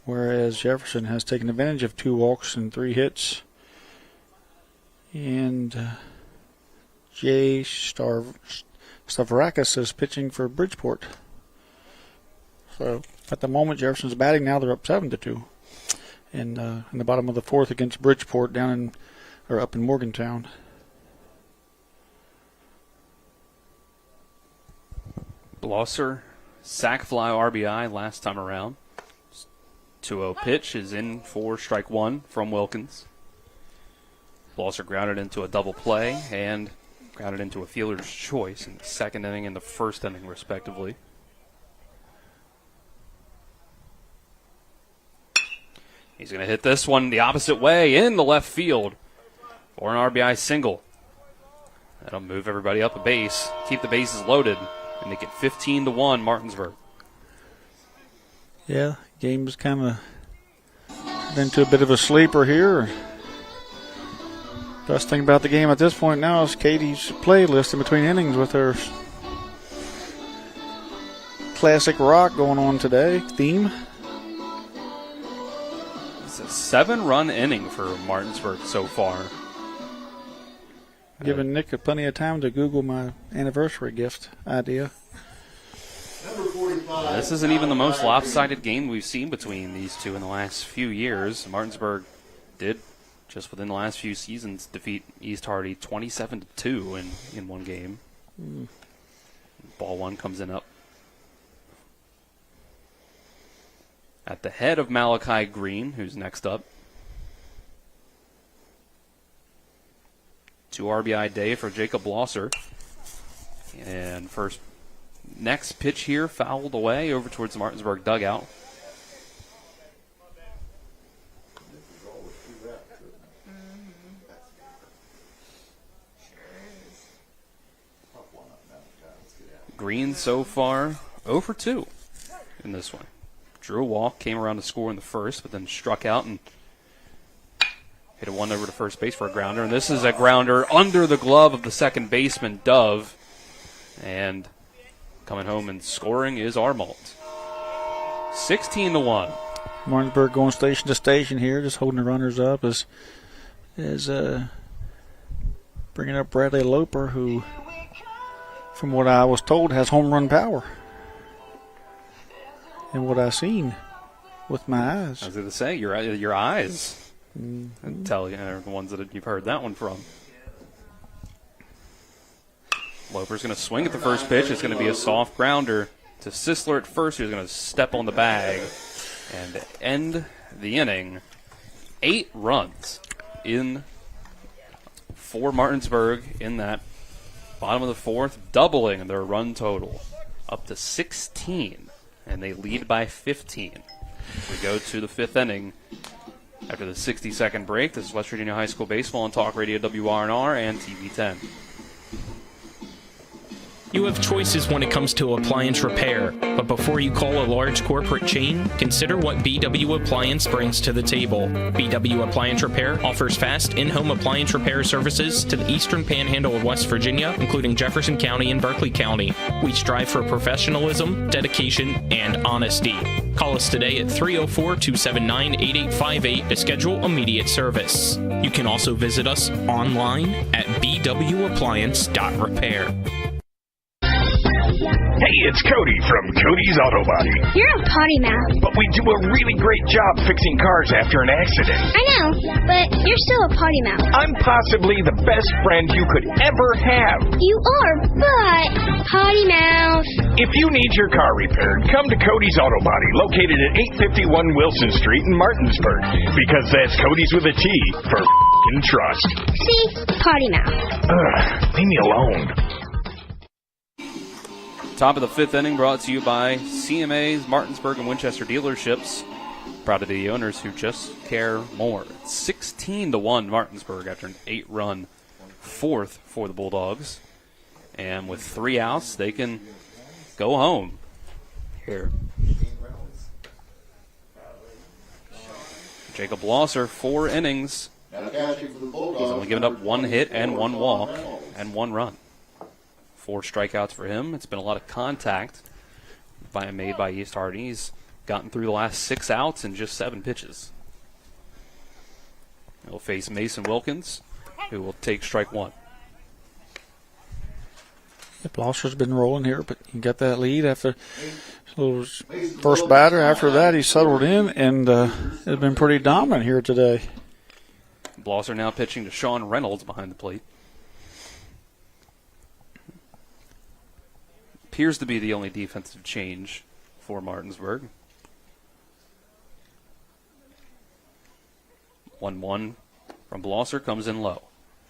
Whereas Jefferson has taken advantage of 2 walks and 3 hits. And Jay Stavrakis is pitching for Bridgeport. So at the moment, Jefferson's batting. Now they're up 7-2. And in the bottom of the 4th against Bridgeport up in Morgantown. Blosser, sac fly RBI last time around. 2-0 pitch is in for strike one from Wilkins. Blosser grounded into a double play and grounded into a fielder's choice in the second inning and the first inning, respectively. He's going to hit this one the opposite way in the left field for an RBI single. That'll move everybody up a base, keep the bases loaded, and make it 15-1 Martinsburg. Yeah, game's kind of into a bit of a sleeper here. Best thing about the game at this point now is Katie's playlist in between innings with her classic rock going on today theme. It's a 7-run inning for Martinsburg so far. Giving Nick plenty of time to Google my anniversary gift idea. This isn't even the most lopsided game we've seen between these two in the last few years. Martinsburg did, just within the last few seasons, defeat East Hardy 27-2 in one game. Ball one comes in up. At the head of Malachi Green, who's next up. 2 RBI day for Jacob Blosser. And next pitch here fouled away over towards the Martinsburg dugout. Green so far 0 for 2 in this one. Drew a walk, came around to score in the first, but then struck out and hit a one over to first base for a grounder. And this is a grounder under the glove of the second baseman, Dove. And coming home and scoring is Armalt. 16-1. Martinsburg going station to station here, just holding the runners up as bringing up Bradley Loper, who, from what I was told, has home run power. And what I've seen with my eyes. I was going to say, your eyes. Mm-hmm. Tell you, the ones that you've heard that one from. Loper's going to swing at the first pitch. It's going to be a soft grounder to Sisler at first, who's going to step on the bag and end the inning. 8 runs in for Martinsburg in that bottom of the 4th, doubling their run total up to 16. And they lead by 15. We go to the 5th inning after the 60-second break. This is West Virginia High School Baseball on Talk Radio WRNR and TV 10. You have choices when it comes to appliance repair, but before you call a large corporate chain, consider what BW Appliance brings to the table. BW Appliance Repair offers fast in-home appliance repair services to the eastern panhandle of West Virginia, including Jefferson County and Berkeley County. We strive for professionalism, dedication, and honesty. Call us today at 304-279-8858 to schedule immediate service. You can also visit us online at bwappliance.repair. Hey, it's Cody from Cody's Auto Body. You're a potty mouth. But we do a really great job fixing cars after an accident. I know, but you're still a potty mouth. I'm possibly the best friend you could ever have. You are, but potty mouth. If you need your car repaired, come to Cody's Auto Body, located at 851 Wilson Street in Martinsburg. Because that's Cody's with a T for f***ing trust. See? Potty mouth. Leave me alone. Top of the fifth inning brought to you by CMA's Martinsburg and Winchester dealerships. Proud of the owners who just care more. 16-1 Martinsburg after an 8-run fourth for the Bulldogs. And with 3 outs, they can go home here. Jacob Blosser, 4 innings. He's only given up 1 hit and 1 walk and 1 run. 4 strikeouts for him. It's been a lot of contact made by East Hardy. He's gotten through the last 6 outs in just 7 pitches. He'll face Mason Wilkins, who will take strike 1. Blosser's been rolling here, but he got that lead after his first batter. After that, he settled in and has been pretty dominant here today. Blosser now pitching to Sean Reynolds behind the plate. Appears to be the only defensive change for Martinsburg. 1-1 from Blosser comes in low.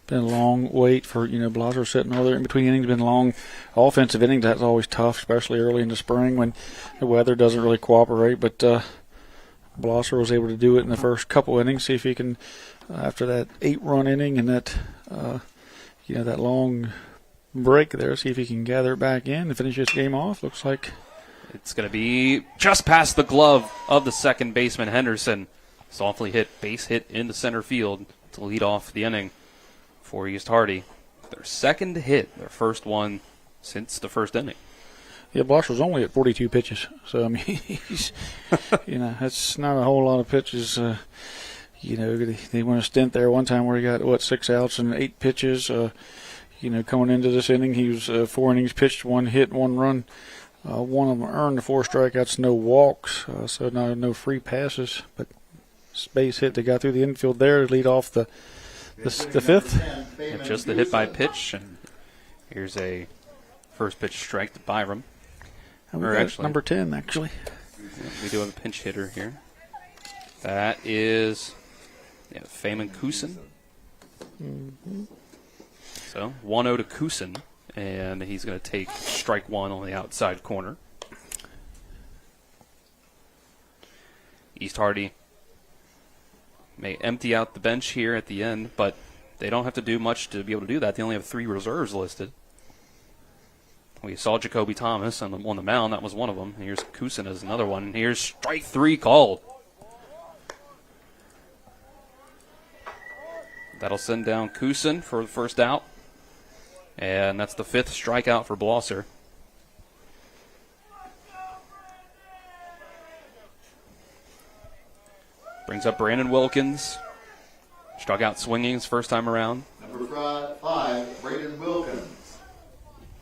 Been a long wait for, Blosser sitting over there in between innings. Been long offensive innings. That's always tough, especially early in the spring when the weather doesn't really cooperate. But Blosser was able to do it in the first couple innings. See if he can, after that 8-run inning and that, that long break there, see if he can gather it back in and finish this game off. Looks like it's going to be just past the glove of the second baseman, Henderson. Softly hit, base hit into center field to lead off the inning for East Hardy. Their second hit, their first one since the first inning. Yeah, Blosser's only at 42 pitches. So, I mean, he's, that's not a whole lot of pitches. They went a stint there one time where he got, 6 outs and 8 pitches. Coming into this inning, he was 4 innings pitched, 1 hit, 1 run. One of them earned 4 strikeouts, no walks, so no free passes. But base hit that got through the infield there to lead off the fifth. And just the hit by pitch, and here's a first pitch strike to Byram. Or actually, number 10, actually. We do have a pinch hitter here. That is Feynman Kusin. Mm-hmm. So 1-0 to Kusin, and he's going to take strike 1 on the outside corner. East Hardy may empty out the bench here at the end, but they don't have to do much to be able to do that. They only have 3 reserves listed. We saw Jacoby Thomas on the mound. That was one of them. Here's Kusin as another one. And here's strike 3 called. That'll send down Kusin for the first out. And that's the 5th strikeout for Blosser. Brings up Brandon Wilkins. Struck out swinging his first time around. Number 5, Brandon Wilkins.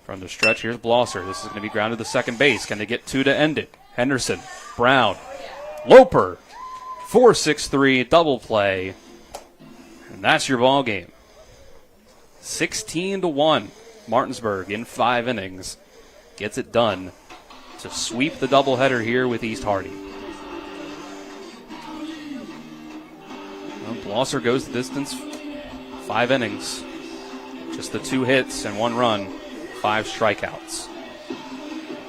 From the stretch, here's Blosser. This is going to be grounded to second base. Can they get 2 to end it? Henderson, Brown, Loper, 4-6-3 double play. And that's your ball game. 16-1. Martinsburg in 5 innings gets it done to sweep the doubleheader here with East Hardy. Well, Blosser goes the distance. 5 innings. Just the 2 hits and 1 run. 5 strikeouts.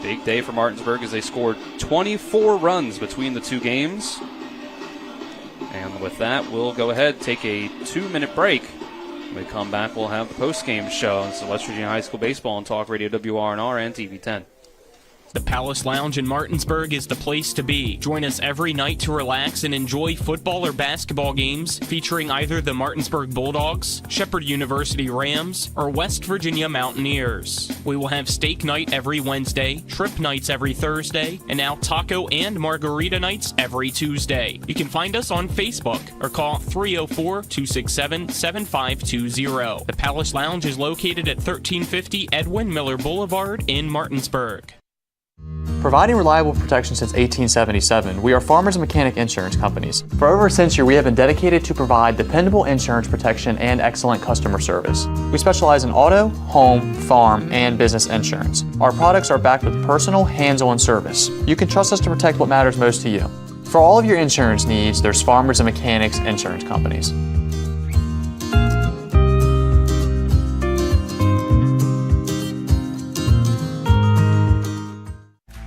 Big day for Martinsburg as they scored 24 runs between the 2 games. And with that, we'll go ahead, take a 2-minute break. When we come back, we'll have the post-game show. It's the West Virginia High School Baseball and Talk Radio WRNR and TV 10. The Palace Lounge in Martinsburg is the place to be. Join us every night to relax and enjoy football or basketball games featuring either the Martinsburg Bulldogs, Shepherd University Rams, or West Virginia Mountaineers. We will have steak night every Wednesday, shrimp nights every Thursday, and now taco and margarita nights every Tuesday. You can find us on Facebook or call 304-267-7520. The Palace Lounge is located at 1350 Edwin Miller Boulevard in Martinsburg. Providing reliable protection since 1877, we are Farmers and Mechanic Insurance Companies. For over a century, we have been dedicated to provide dependable insurance protection and excellent customer service. We specialize in auto, home, farm, and business insurance. Our products are backed with personal, hands-on service. You can trust us to protect what matters most to you. For all of your insurance needs, there's Farmers and Mechanics Insurance Companies.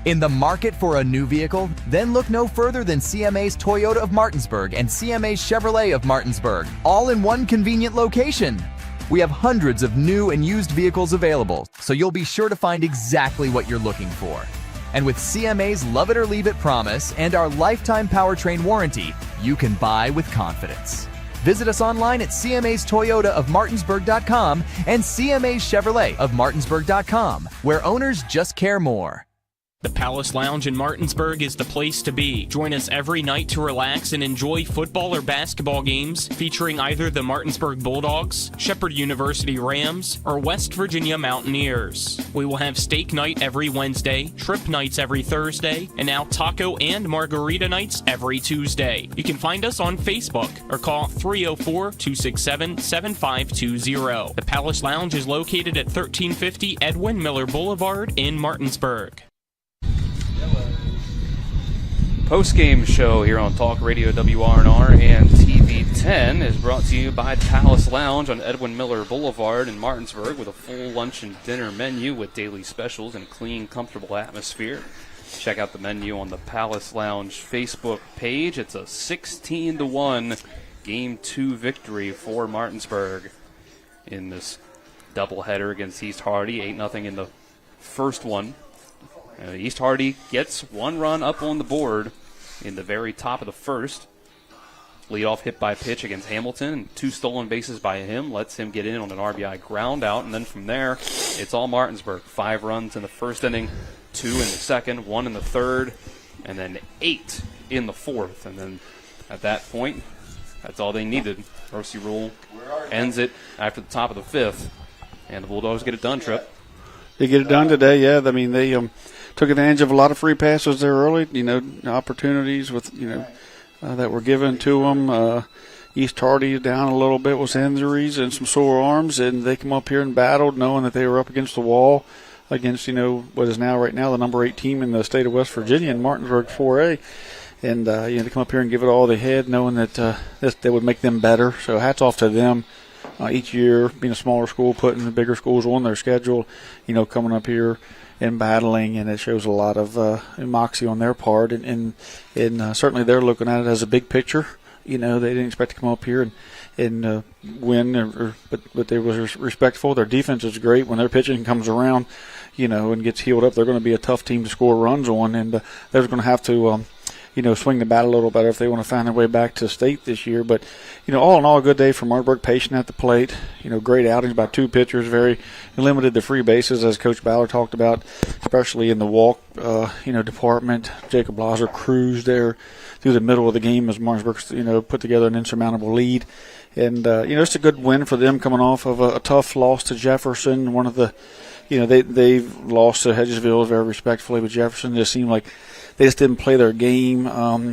In the market for a new vehicle? Then look no further than CMA's Toyota of Martinsburg and CMA's Chevrolet of Martinsburg, all in one convenient location. We have hundreds of new and used vehicles available, so you'll be sure to find exactly what you're looking for. And with CMA's Love It or Leave It promise and our lifetime powertrain warranty, you can buy with confidence. Visit us online at CMA's Toyota of Martinsburg.com and CMA's Chevrolet of Martinsburg.com, where owners just care more. The Palace Lounge in Martinsburg is the place to be. Join us every night to relax and enjoy football or basketball games featuring either the Martinsburg Bulldogs, Shepherd University Rams, or West Virginia Mountaineers. We will have steak night every Wednesday, trip nights every Thursday, and now taco and margarita nights every Tuesday. You can find us on Facebook or call 304-267-7520. The Palace Lounge is located at 1350 Edwin Miller Boulevard in Martinsburg. Post-game show here on Talk Radio WRNR and TV 10 is brought to you by Palace Lounge on Edwin Miller Boulevard in Martinsburg, with a full lunch and dinner menu with daily specials and clean, comfortable atmosphere. Check out the menu on the Palace Lounge Facebook page. It's a 16-1 Game 2 victory for Martinsburg in this doubleheader against East Hardy. 8-0 in the first one. East Hardy gets one run up on the board in the very top of the first. Leadoff hit by pitch against Hamilton, and 2 stolen bases by him lets him get in on an RBI ground out, and then from there, it's all Martinsburg. 5 runs in the first inning, 2 in the second, 1 in the third, and then 8 in the fourth. And then at that point, that's all they needed. Mercy Rule ends it after the top of the fifth, and the Bulldogs get it done, Trip. They get it done today, yeah. I mean, they took advantage of a lot of free passes there early, opportunities with, that were given to them. East Hardy down a little bit with injuries and some sore arms, and they come up here and battled, knowing that they were up against the wall against, what is now right now the number 8 team in the state of West Virginia in Martinsburg 4A. And, they come up here and give it all they had, knowing that that would make them better. So hats off to them. Each year, being a smaller school, putting the bigger schools on their schedule, coming up here and battling, and it shows a lot of moxie on their part, and certainly they're looking at it as a big picture. They didn't expect to come up here and win, but they were respectful. Their defense is great. When their pitching comes around, and gets healed up, they're going to be a tough team to score runs on, and they're going to have to swing the bat a little better if they want to find their way back to state this year. But, all in all, a good day for Martinsburg. Patient at the plate. Great outings by 2 pitchers. Very limited the free bases, as Coach Ballard talked about, especially in the walk, department. Jacob Blaser cruised there through the middle of the game as Martinsburg, put together an insurmountable lead. And, it's a good win for them coming off of a tough loss to Jefferson. One of the, they've lost to Hedgesville very respectfully, but Jefferson just seemed like they just didn't play their game.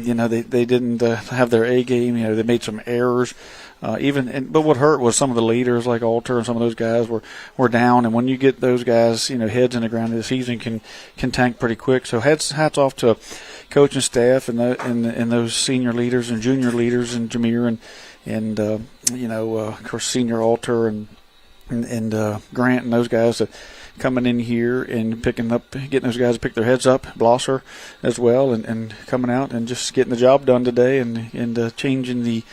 They didn't have their A game. They made some errors. But what hurt was some of the leaders like Alter and some of those guys were down. And when you get those guys, heads in the ground, the season can tank pretty quick. So hats off to coaching staff and those senior leaders and junior leaders and Jameer and of course senior Alter and Grant and those guys that coming in here and getting those guys to pick their heads up, Blosser as well, and coming out and just getting the job done today and changing the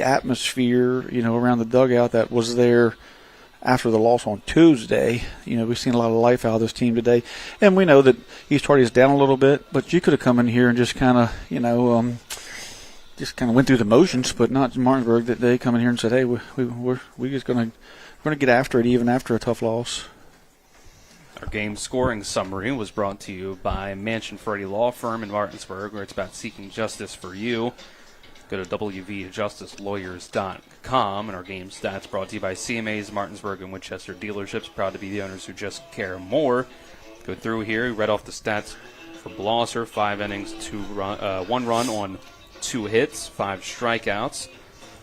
atmosphere, around the dugout that was there after the loss on Tuesday. We've seen a lot of life out of this team today, and we know that East Hardy is down a little bit, but you could have come in here and just kind of, went through the motions, but not Martinsburg. That they come in here and said, hey, we're just going to get after it even after a tough loss. Our game scoring summary was brought to you by Mansion Ferretti Law Firm in Martinsburg, where it's about seeking justice for you. Go to wvjusticelawyers.com. And our game stats brought to you by CMA's Martinsburg and Winchester dealerships, proud to be the owners who just care more. Go through here. We read off the stats for Blosser: 5 innings, 1 run on 2 hits, 5 strikeouts.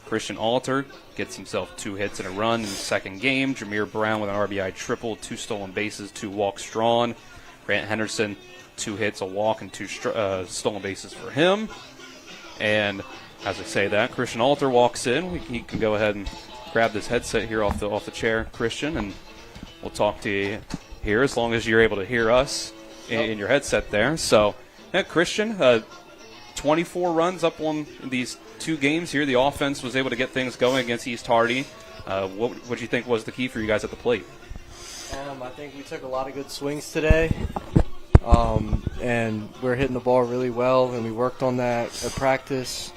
Christian Alter gets himself 2 hits and a run in the second game. Jameer Brown with an RBI triple, 2 stolen bases, 2 walks drawn. Grant Henderson, 2 hits, a walk, and 2 stolen bases for him. And as I say that, Christian Alter walks in. He can go ahead and grab this headset here off the chair, Christian, and we'll talk to you here as long as you're able to hear us. in your headset there. So, Christian, 24 runs up on these 2 games here. The offense was able to get things going against East Hardy. What do you think was the key for you guys at the plate? I think we took a lot of good swings today, and we're hitting the ball really well, and we worked on that at practice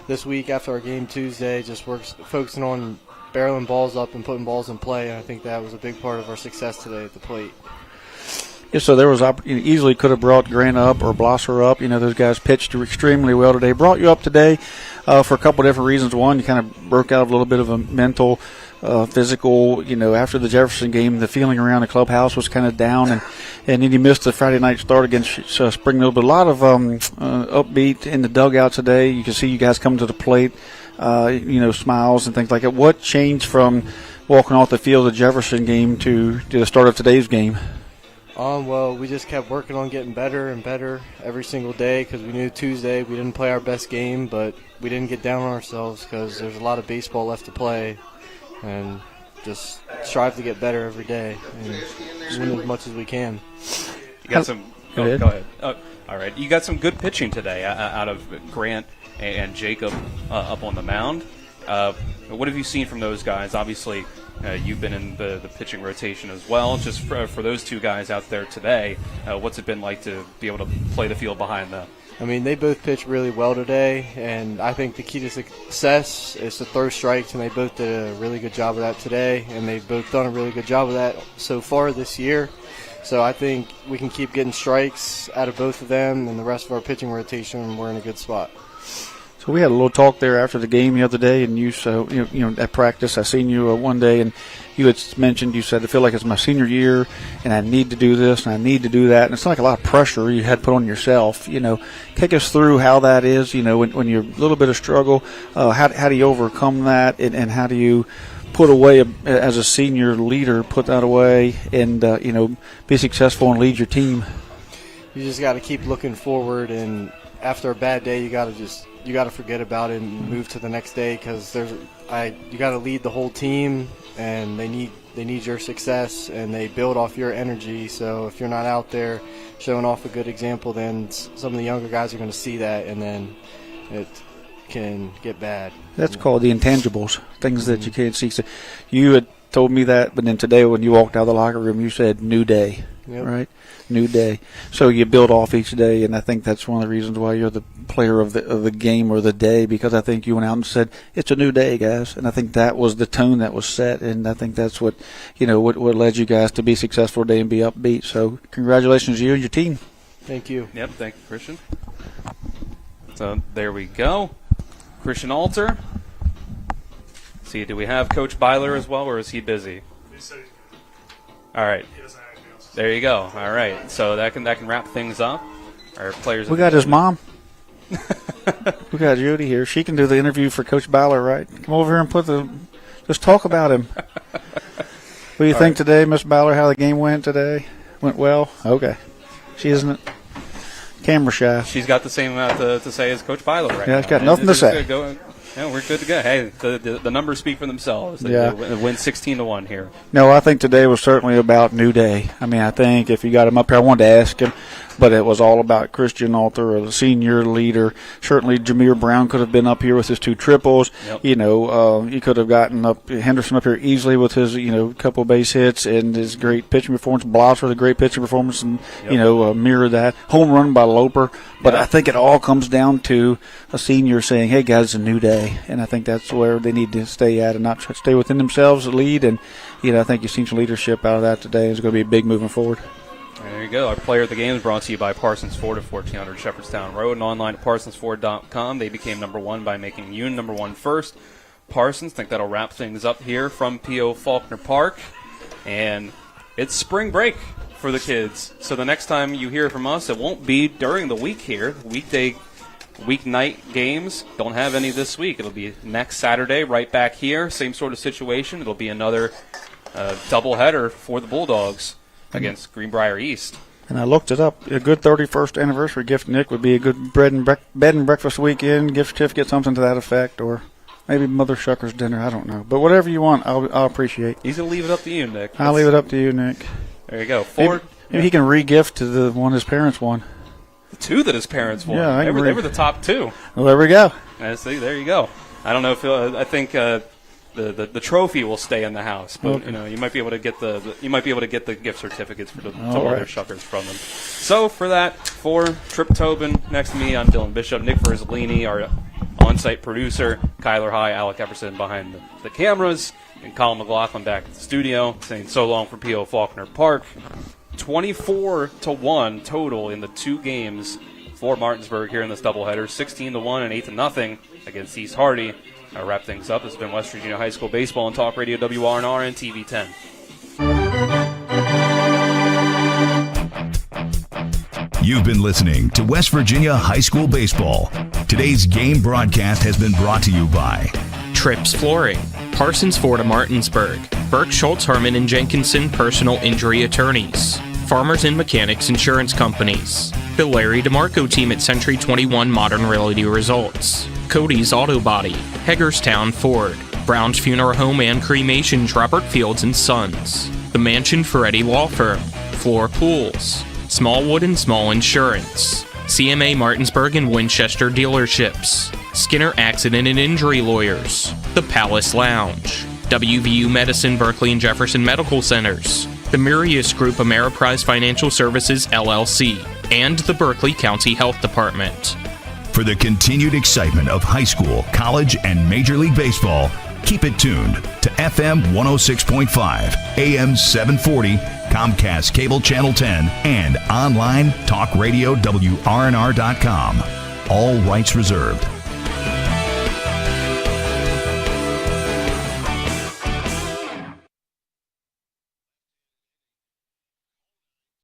this week after our game Tuesday, just focusing on barreling balls up and putting balls in play, and I think that was a big part of our success today at the plate. Yeah, so there was easily could have brought Grant up or Blosser up. Those guys pitched extremely well today. Brought you up today for a couple of different reasons. One, you kind of broke out of a little bit of a mental, physical. After the Jefferson game, the feeling around the clubhouse was kind of down, and then you missed the Friday night start against Springfield. But a lot of upbeat in the dugout today. You can see you guys coming to the plate, smiles and things like that. What changed from walking off the field of the Jefferson game to the start of today's game? Well, we just kept working on getting better and better every single day because we knew Tuesday we didn't play our best game, but we didn't get down on ourselves because there's a lot of baseball left to play, and just strive to get better every day and win as much as we can. You got some. Go ahead. All right, you got some good pitching today out of Grant and Jacob up on the mound. What have you seen from those guys? Obviously, you've been in the pitching rotation as well. Just for those 2 guys out there today, what's it been like to be able to play the field behind them? I mean, they both pitched really well today, and I think the key to success is to throw strikes, and they both did a really good job of that today, and they've both done a really good job of that so far this year. So I think we can keep getting strikes out of both of them, and the rest of our pitching rotation, we're in a good spot. So we had a little talk there after the game the other day, and you at practice, I seen you one day, and you had mentioned, you said, I feel like it's my senior year, and I need to do this, and I need to do that, and it's like a lot of pressure you had put on yourself. Take us through how that is. When you're a little bit of struggle, how do you overcome that, and how do you put away as a senior leader, put that away, and be successful and lead your team? You just got to keep looking forward, and after a bad day, you got to forget about it and move to the next day because you got to lead the whole team, and they need your success, and they build off your energy. So if you're not out there showing off a good example, then some of the younger guys are going to see that, and then it can get bad. That's called the intangibles, things that you can't see. So you had told me that, but then today when you walked out of the locker room, you said new day, right? New day. So you build off each day, and I think that's one of the reasons why you're the player of the game or the day, because I think you went out and said, it's a new day, guys. And I think that was the tone that was set, and I think that's what led you guys to be successful today and be upbeat. So congratulations to you and your team. Thank you. Yep, thank you, Christian. So there we go. Christian Alter. See, do we have Coach Byler as well, or is he busy? All right. There you go. All right. So that can wrap things up. Our players. We got his mom. We got Judy here. She can do the interview for Coach Byler, right? Come over here and just talk about him. What do you think today, Miss Byler, how the game went today? Went well? Okay. She isn't camera shy. She's got the same amount to say as Coach Byler right now. Yeah, she's got nothing to say. We're good to go. Hey, the numbers speak for themselves. They win 16-1 here. No, I think today was certainly about new day. I mean, I think if you got him up here, I wanted to ask him, but it was all about Christian Alter, the senior leader. Certainly, Jameer Brown could have been up here with his 2 triples. Yep. You could have gotten Henderson up here easily with his couple base hits and his great pitching performance. Blotz with a great pitching performance, and mirror that home run by Loper. But I think it all comes down to a senior saying, "Hey guys, it's a new day," and I think that's where they need to stay at and not stay within themselves, lead. And I think you've seen some leadership out of that today. It's going to be a big moving forward. There you go. Our player of the game is brought to you by Parsons Ford at 1400 Shepherdstown Road and online at parsonsford.com. They became #1 by making you #1 first. Parsons, think that'll wrap things up here from P.O. Faulkner Park. And it's spring break for the kids. So the next time you hear from us, it won't be during the week here. Weeknight games, don't have any this week. It'll be next Saturday right back here. Same sort of situation. It'll be another doubleheader for the Bulldogs against Greenbrier East. And I looked it up. A good 31st anniversary gift, Nick, would be a good bed and breakfast weekend, gift certificate, something to that effect, or maybe Mother Shucker's dinner. I don't know. But whatever you want, I'll appreciate. He's going to leave it up to you, Nick. I'll leave it up to you, Nick. There you go. Maybe he can re-gift to the one his parents won. The two that his parents won. Yeah, they were the top two. Well, there we go. See, there you go. I don't know if I think the trophy will stay in the house, but Okay. you might be able to get the gift certificates to All other right. Shuckers from them. So for that, for Trip Tobin, next to me, I'm Dylan Bishop, Nick Verzolini, our on-site producer, Kyler High, Alec Epperson behind the cameras, and Colin McLaughlin back at the studio, saying so long from P.O. Faulkner Park. 24-1 total in the two games for Martinsburg here in this doubleheader. 16-1 and 8-0 against East Hardy. I'll wrap things up. This has been West Virginia High School Baseball on Talk Radio WRNR and TV 10. You've been listening to West Virginia High School Baseball. Today's game broadcast has been brought to you by Trips Flooring, Parsons Ford of Martinsburg, Burke Schultz Herman and Jenkinson Personal Injury Attorneys, Farmers and Mechanics Insurance Companies, the Larry DeMarco Team at Century 21 Modern Realty Results, Cody's Auto Body, Hagerstown Ford, Brown's Funeral Home and Cremations Robert Fields and Sons, the Mansion Ferretti Law Firm, Floor Pools, Smallwood and Small Insurance, CMA Martinsburg and Winchester Dealerships, Skinner Accident and Injury Lawyers, the Palace Lounge, WVU Medicine Berkeley and Jefferson Medical Centers, the Mirius Group Ameriprise Financial Services LLC, and the Berkeley County Health Department. For the continued excitement of high school, college, and Major League Baseball, keep it tuned to FM 106.5, AM 740, Comcast Cable Channel 10, and online talkradiowrnr.com. All rights reserved.